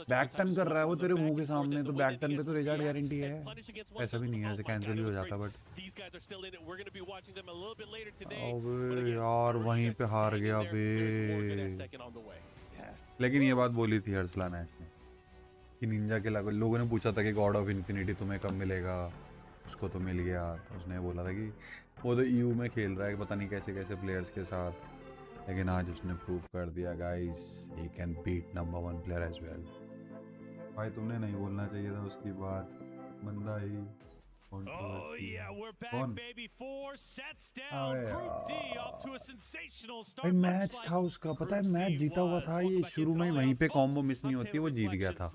बैक टर्न कर रहा है वो तेरे मुंह के सामने, तो बैक टर्न पे तो रिजार्ट गारंटी है. ऐसा भी नहीं है, ऐसे कैंसिल भी हो जाता. बट अबे यार वहीं पे हार गया बे. लेकिन ये बात बोली थी अरसलान ऐश ने कि निंजा के लोगों ने पूछा था कि गॉड ऑफ इन्फिनिटी तुम्हें कब मिलेगा. उसको तो मिल गया. तो उसने बोला था कि वो तो EU में खेल रहा है, पता नहीं कैसे कैसे प्लेयर्स के साथ. लेकिन आज उसने प्रूव कर दिया guys, he can beat number 1 player as well. भाई तुमने नहीं बोलना चाहिए था उसकी बात. बंदा ही Oh yeah, we're back, baby. 4 sets down. Group D off to a sensational start. भाई मैच था उसका, पता है मैच जीता हुआ था, ये शुरू में वहीं पे कॉम्बो मिस नहीं होती, वो जीत गया था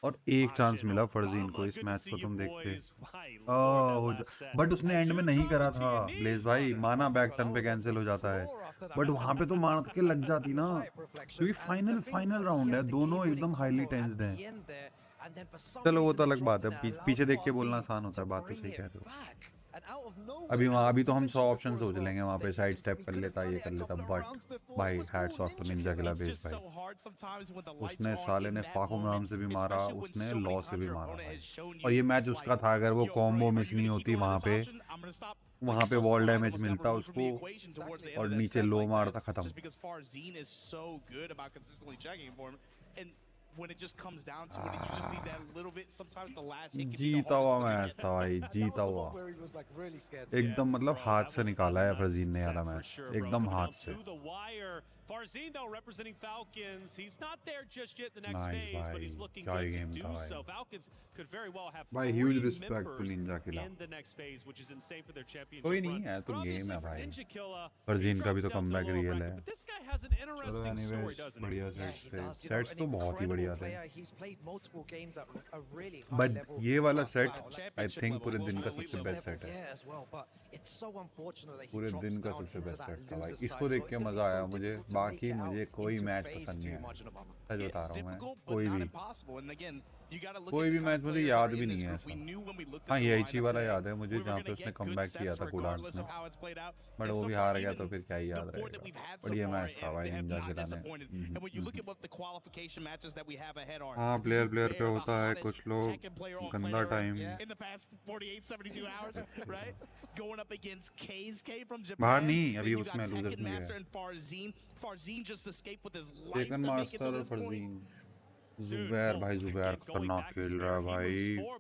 और एक चांस मिला फर्जीन को इस मैच को तुम देखते। बट उसने एंड में नहीं करा था ब्लेज भाई, माना बैक टर्न पे कैंसिल हो जाता है, बट वहां पे तो मार के लग जाती ना, क्योंकि फाइनल राउंड है, दोनों एकदम हाईली टेंस्ड हैं। चलो वो तो अलग बात है, पीछे देख के बोलना आसान होता है, बात तो सही कह रहे हो। अभी तो हम 100 ऑप्शन सोच लेंगे वहाँ पे, साइड स्टेप कर लेता, ये कर लेता, बट भाई hats off to ninja killer base भाई, उसने साले ने फाकुम राम से भी मारा, उसने लॉ से भी मारा भाई। और ये मैच उसका था, अगर वो कॉम्बो मिस नहीं होती वहाँ पे वॉल डैमेज मिलता उसको और नीचे लो मारता, खत्म। When it just comes down to it, you just need that little bit. Sometimes the last hit can be जीता हुआ मैच था भाई, जीता हुआ एकदम, मतलब हाथ से निकाला है फरजीन ने वाला मैच, एकदम हाथ से। Farzin, though, representing Falcons, he's not there just yet the next phase, but he's looking good to do so. Falcons could very well have 3 members in the next phase, which is insane for their championship कोई नहीं है, तो game है भाई, फरजीन का भी तो comeback real है। But this guy has an interesting story, doesn't he? बढ़िया सेट्स तो बहुत ही बढ़िया थे, बट ये वाला सेट आई थिंक पूरे दिन का सबसे बेस्ट सेट है, पूरे दिन का सबसे बेस्ट सेट था भाई, इसको देख के मजा आया मुझे, बाकी मुझे कोई मैच पसंद नहीं है, सच बता रहा हूँ मैं, कोई भी मैच मुझे याद भी नहीं है ऐसा। हाँ ये एची वाला याद है मुझे, जहाँ पे उसने कमबैक किया था कूलार्स में, बट वो भी हार गया तो फिर क्या ही याद रहेगा, बढ़िया मैच था भाई निंजा किला ने। हाँ प्लेयर पे होता है कुछ लोग गंदा टाइम, बाहर नहीं अभी उसमें लूजर्स में गया टेकन मास्टर और फरजीन। जुबैर भाई, जुबैर खतरनाक खेल रहा है भाई,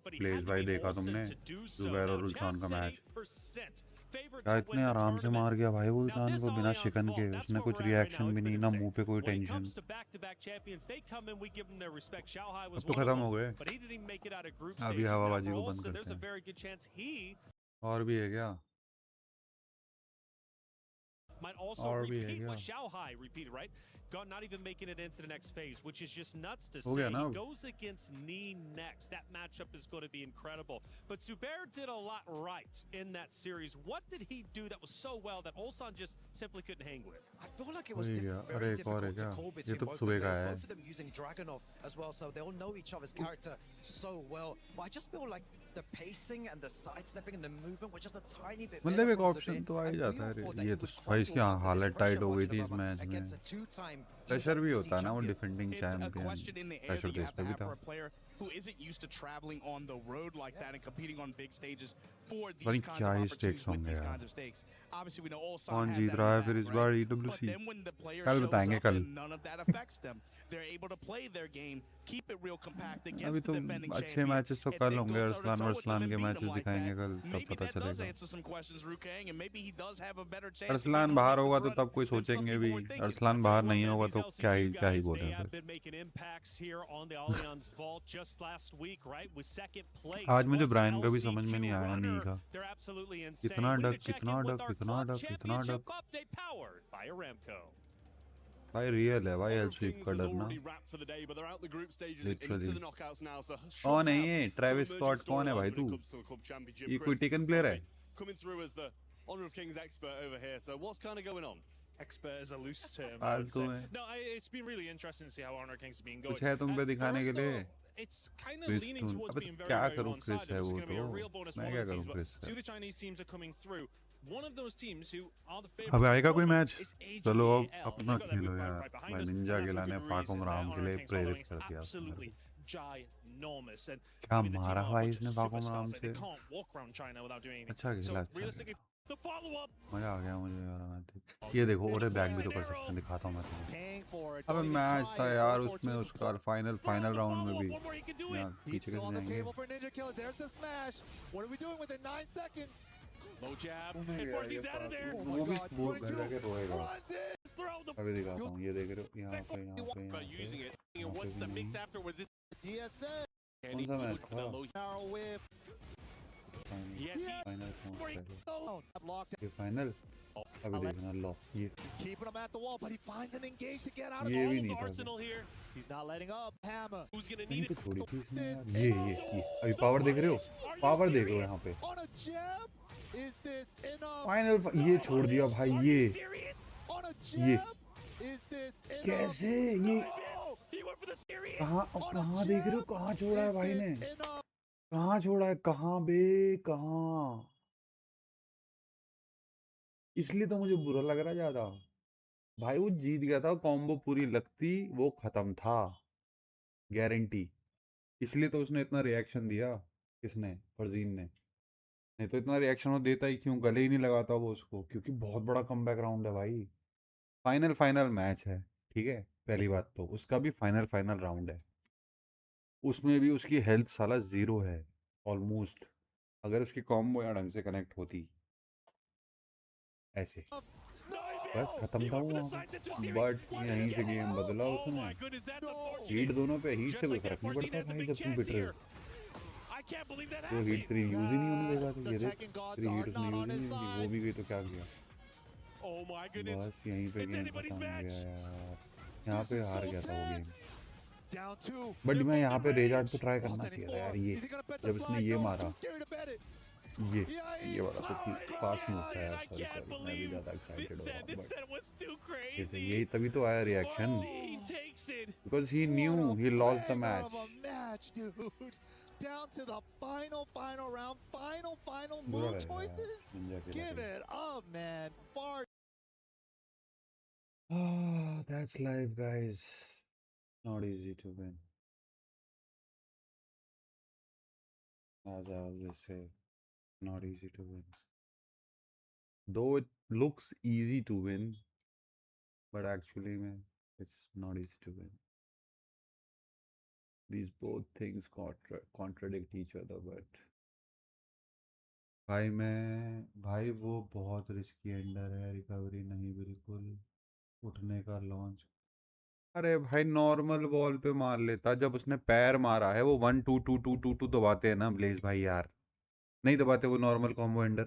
प्लेज भाई देखा तुमने जुबैर और उल्सान का मैच, क्या इतने आराम से मार गया भाई वो उल्सान को बिना शिकन के, उसने कुछ रिएक्शन भी नहीं, ना मुंह पे कोई टेंशन। अब तो खत्म हो गए, अभी हवाबाजी को बंद करते हैं। और भी है क्या? Might also repeat what Shanghai repeated, right? God not even making it into the next phase, which is just nuts to see. He goes against Knee next. That matchup is going to be incredible. But Zubair did a lot right in that series. What did he do that was so well that ULSAN just simply couldn't hang with? I feel like it was very difficult to call between both of them. Both of them using Dragunov as well, so they all know each other's character so well. But I just feel like the pacing and the sidestepping and the movement were just a tiny bit मतलब एक option तो आ ही जाता है, ये तो भाई इसकी हालत टाइट हो गई थी इस मैच में, प्रेशर भी होता है ना, वो डिफेंडिंग चैंपियन, प्रेशर तो इस पे भी था। Who isn't used to traveling on the road like that and competing on big stages for these भाई kinds क्या of he stakes opportunities with होंगे these यार, kinds of stakes. Obviously we know ULSAN कौन has Jeet that रहा है advantage, फिर इस right? Bar But EWC then when the player कल shows बताएंगे up, कल, then none of that affects them. They're able to play their game, keep it real compact अभी against तो the defending अच्छे champion. मैचेस तो कल होंगे, अरसलान वर्सलान के मैचेस दिखाएंगे कल, तब पता चलेगा। Answer some questions, Rukang, and maybe he does have a better chance. Arsalan बाहर होगा तो तब कोई सोचेंगे भी, अरसलान बाहर नहीं होगा तो क्या ही बोलेंगे। आज मुझे ब्रायन का भी समझ में नहीं आया, नहीं का कितना डक भाई, रियल है भाई, एल स्वीप का डरना लिटरली। कौन है ये ट्रेविस स्कॉट, कौन है भाई तू, ये कोई टेकन प्लेयर है? Honor of King's expert over here. So what's kind of going on? Expert is a loose term, I would say. No, it's been really interesting to see how Honor of King's been going. कुछ है तुम पे दिखाने के लिए? It's kind of leaning towards being very, very one-sided. It's going to be a real bonus for the teams, but two of the Chinese teams are coming through. One of those teams who are the favorites. अब आएगा कोई match? चलो अब अपना खेलो यार, भाई Ninja किला ने फाकुम राम के लिए प्रेरित कर दिया। Ginormous and क्या मारा भाई इसने फाकुम राम से, अच्छा खेला, मजा आ गया मुझे यार। ये देखो और बैक भी तो कर सकते हैं, दिखाता हूँ मैं तुम्हें। अब मैच था यार उसमें, उसका फाइनल राउंड में भी यार पीछे कैसे जाएंगे। वो भी बहुत गंदा के रोएगा। अभी दिखाता हूँ, ये देख रहे हो यहाँ पे कौन सा मैच था? ये फाइनल अभी देखना लो ये He's keeping him at the wall, but he finds an engage to get out of ये भी all नहीं of था Arsenal here. He's not letting up. Hammer. Who's gonna कहीं need पे it? छोड़ी थी इसने यार ये अभी पावर देख रहे हो पावर देख रहे हो यहाँ पे On a jab? Is this enough? Final ये छोड़ दिया भाई ये On a ये jab? Is this enough? कैसे ये कहाँ कहाँ देख रहे हो कहाँ छोड़ा है भाई ने कहाँ छोड़ा है कहाँ बे कहाँ इसलिए तो मुझे बुरा लग रहा ज्यादा भाई वो जीत गया था कॉम्बो पूरी लगती वो खत्म था गारंटी इसलिए तो उसने इतना रिएक्शन दिया किसने फरजीन ने नहीं तो इतना रिएक्शन वो देता ही क्यों गले ही नहीं लगाता वो उसको क्योंकि बहुत बड़ा कमबैक राउंड है भाई फाइनल मैच है ठीक है पहली बात तो उसका भी फाइनल राउंड है उसमें भी उसकी हेल्थ साला 0 है ऑलमोस्ट अगर उसकी कॉम्बो या ढंग से कनेक्ट होती ऐसे बस खत्म था वो बट यहीं से गेम बदला उसने हीट दोनों पे हीट से कोई फर्क नहीं पड़ता भाई जब तुम पिट रहे हो तो हीट तेरी यूज ही नहीं होने देगा तो ये देख तेरी हीट उसने यूज ही नहीं की वो भी गई तो क्या किया बस यहीं पे गेम खत्म हो गया यार यहाँ पे हार गया था वो गेम बट मैं यहाँ पे रेजार्ड पे ट्राई करना चाहिए था यार ये जब इसने ये मारा ये वाला तो पास में होता है यार सॉरी मैं भी ज़्यादा एक्साइटेड हो रहा हूँ बट यही तभी तो आया reaction because he new he lost the match down to the final round, final move choices. Give it up, man. Far. That's life, guys. Not easy to win. As I always say, not easy to win. Though it looks easy to win, but actually, man, it's not easy to win. These both things contradict each other, but भाई वो बहुत risky ender है recovery नहीं बिल्कुल उठने का launch अरे भाई नॉर्मल वॉल पे मार लेता जब उसने पैर मारा है वो 1 2 2 2 2 2 दबाते हैं ना ब्लेज भाई यार नहीं दबाते वो नॉर्मल कॉम्बो एंडर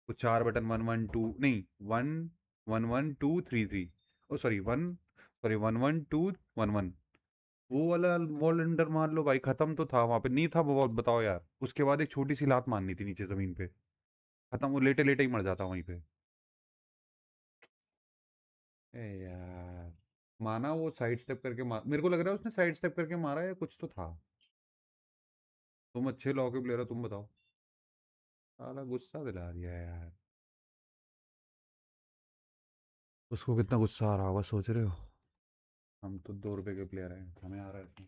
वो 4 बटन 1 1 2 नहीं 1 1 1 2 3 3 ओ सॉरी 1 1 2 1 1 वो वाला वॉल अंडर मार लो भाई खत्म तो था वहां पे नहीं था वो बताओ यार उसके बाद एक छोटी सी लात मारनी थी नीचे जमीन पे खत्म वो लेटे लेटे ही मर जाता वहीं पे ए यार माना वो साइड स्टेप करके मेरे को लग रहा है उसने साइड स्टेप करके मारा या कुछ तो था तुम अच्छे लॉ के प्लेयर हो तुम बताओ साला गुस्सा दिला दिया यार उसको कितना गुस्सा आ रहा होगा सोच रहे हो हम तो 2 रुपए के प्लेयर हैं हमें आ रहा है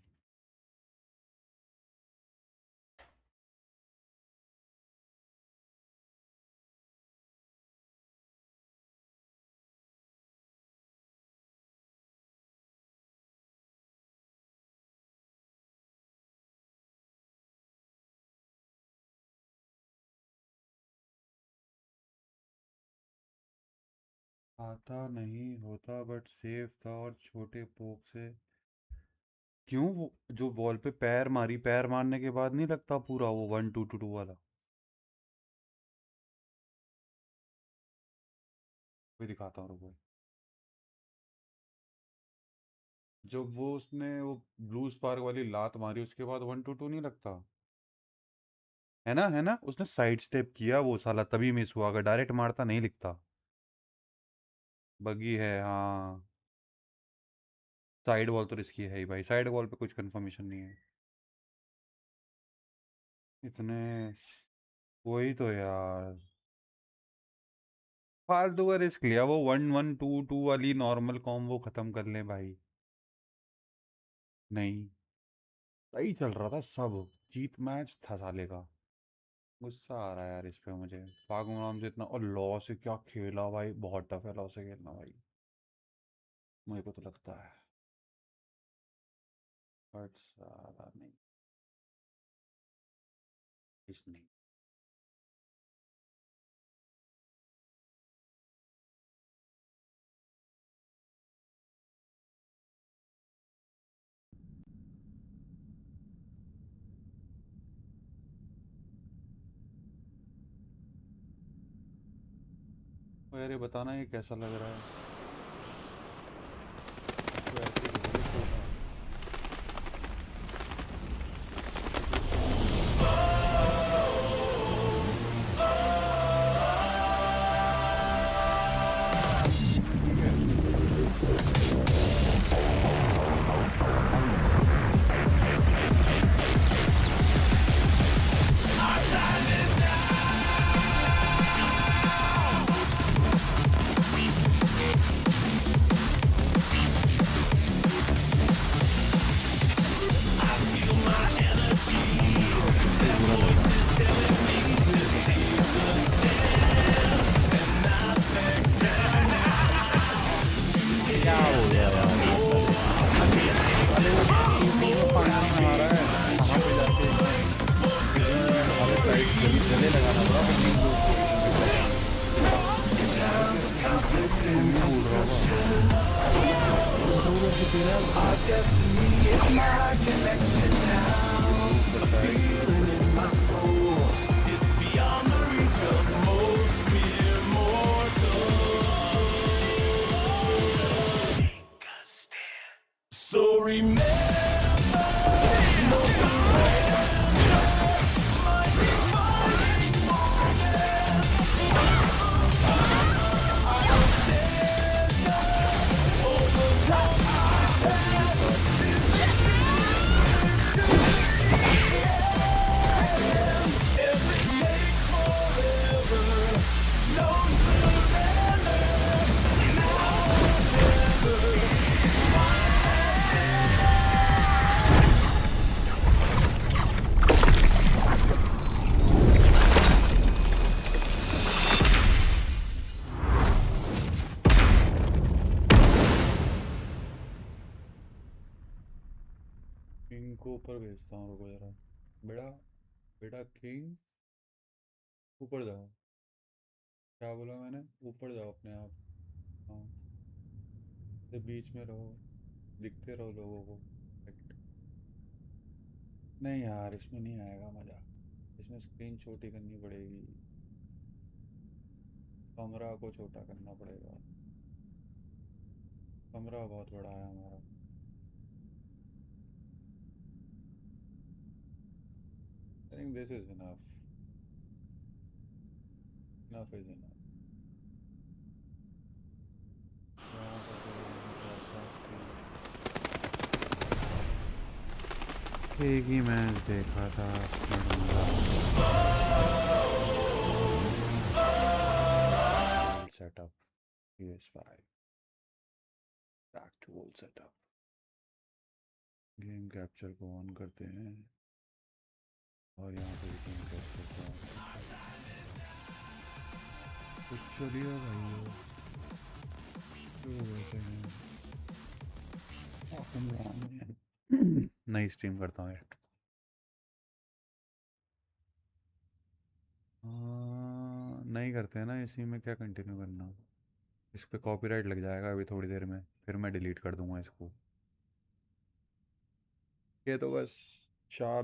आता नहीं होता बट सेफ था और छोटे पोक से क्यों वो जो वॉल पे पैर मारने के बाद नहीं लगता पूरा वो 1 2 2 2 वाला कोई दिखाता हूँ रुको जब वो उसने वो ब्लू स्पार्क वाली लात मारी उसके बाद 1 2 2 नहीं लगता है ना उसने साइड स्टेप किया वो साला तभी मिस हुआ अगर डायरेक्ट मारता नहीं लिखता बगी है हाँ साइड वॉल तो रिस्की है ही भाई साइड वॉल पे कुछ कंफर्मेशन नहीं है इतने वही तो यार फालतू का रिस्क लिया वो 1 1 2 2 वाली नॉर्मल कॉम्बो खत्म कर ले भाई नहीं सही चल रहा था सब जीत मैच था साले का गुस्सा आ रहा है यार इस पे मुझे फागुन राम से इतना और लॉ से क्या खेला भाई बहुत टफ है लॉ से खेलना भाई मुझे को तो लगता है बट साला नहीं इस नहीं यार ये बताना ये कैसा लग रहा है। तो ऐसे ही लग रहा है। So remember. किंग को ऊपर भेजता हूँ, रुको जरा। बेटा बेटा किंग ऊपर जाओ। क्या बोला मैंने? ऊपर जाओ अपने आप। हाँ, तो बीच में रहो, दिखते रहो लोगों को। नहीं यार, इसमें नहीं आएगा मज़ा। इसमें स्क्रीन छोटी करनी पड़ेगी, कमरा को छोटा करना पड़ेगा। कमरा बहुत बड़ा है हमारा। I think this is enough. Enough is enough. एक ही मैच देखा था setup PS5 back to old setup. Game capture को ऑन करते हैं और यहाँ पे गेम कैप्चर को ऑन करते हैं। तो चलिए भाई शुरू करते हैं। नई स्ट्रीम करता हूँ यार। नहीं करते हैं ना, इसी में क्या कंटिन्यू करना। इस पे कॉपीराइट लग जाएगा अभी थोड़ी देर में, फिर मैं डिलीट कर दूंगा इसको। ये तो बस 4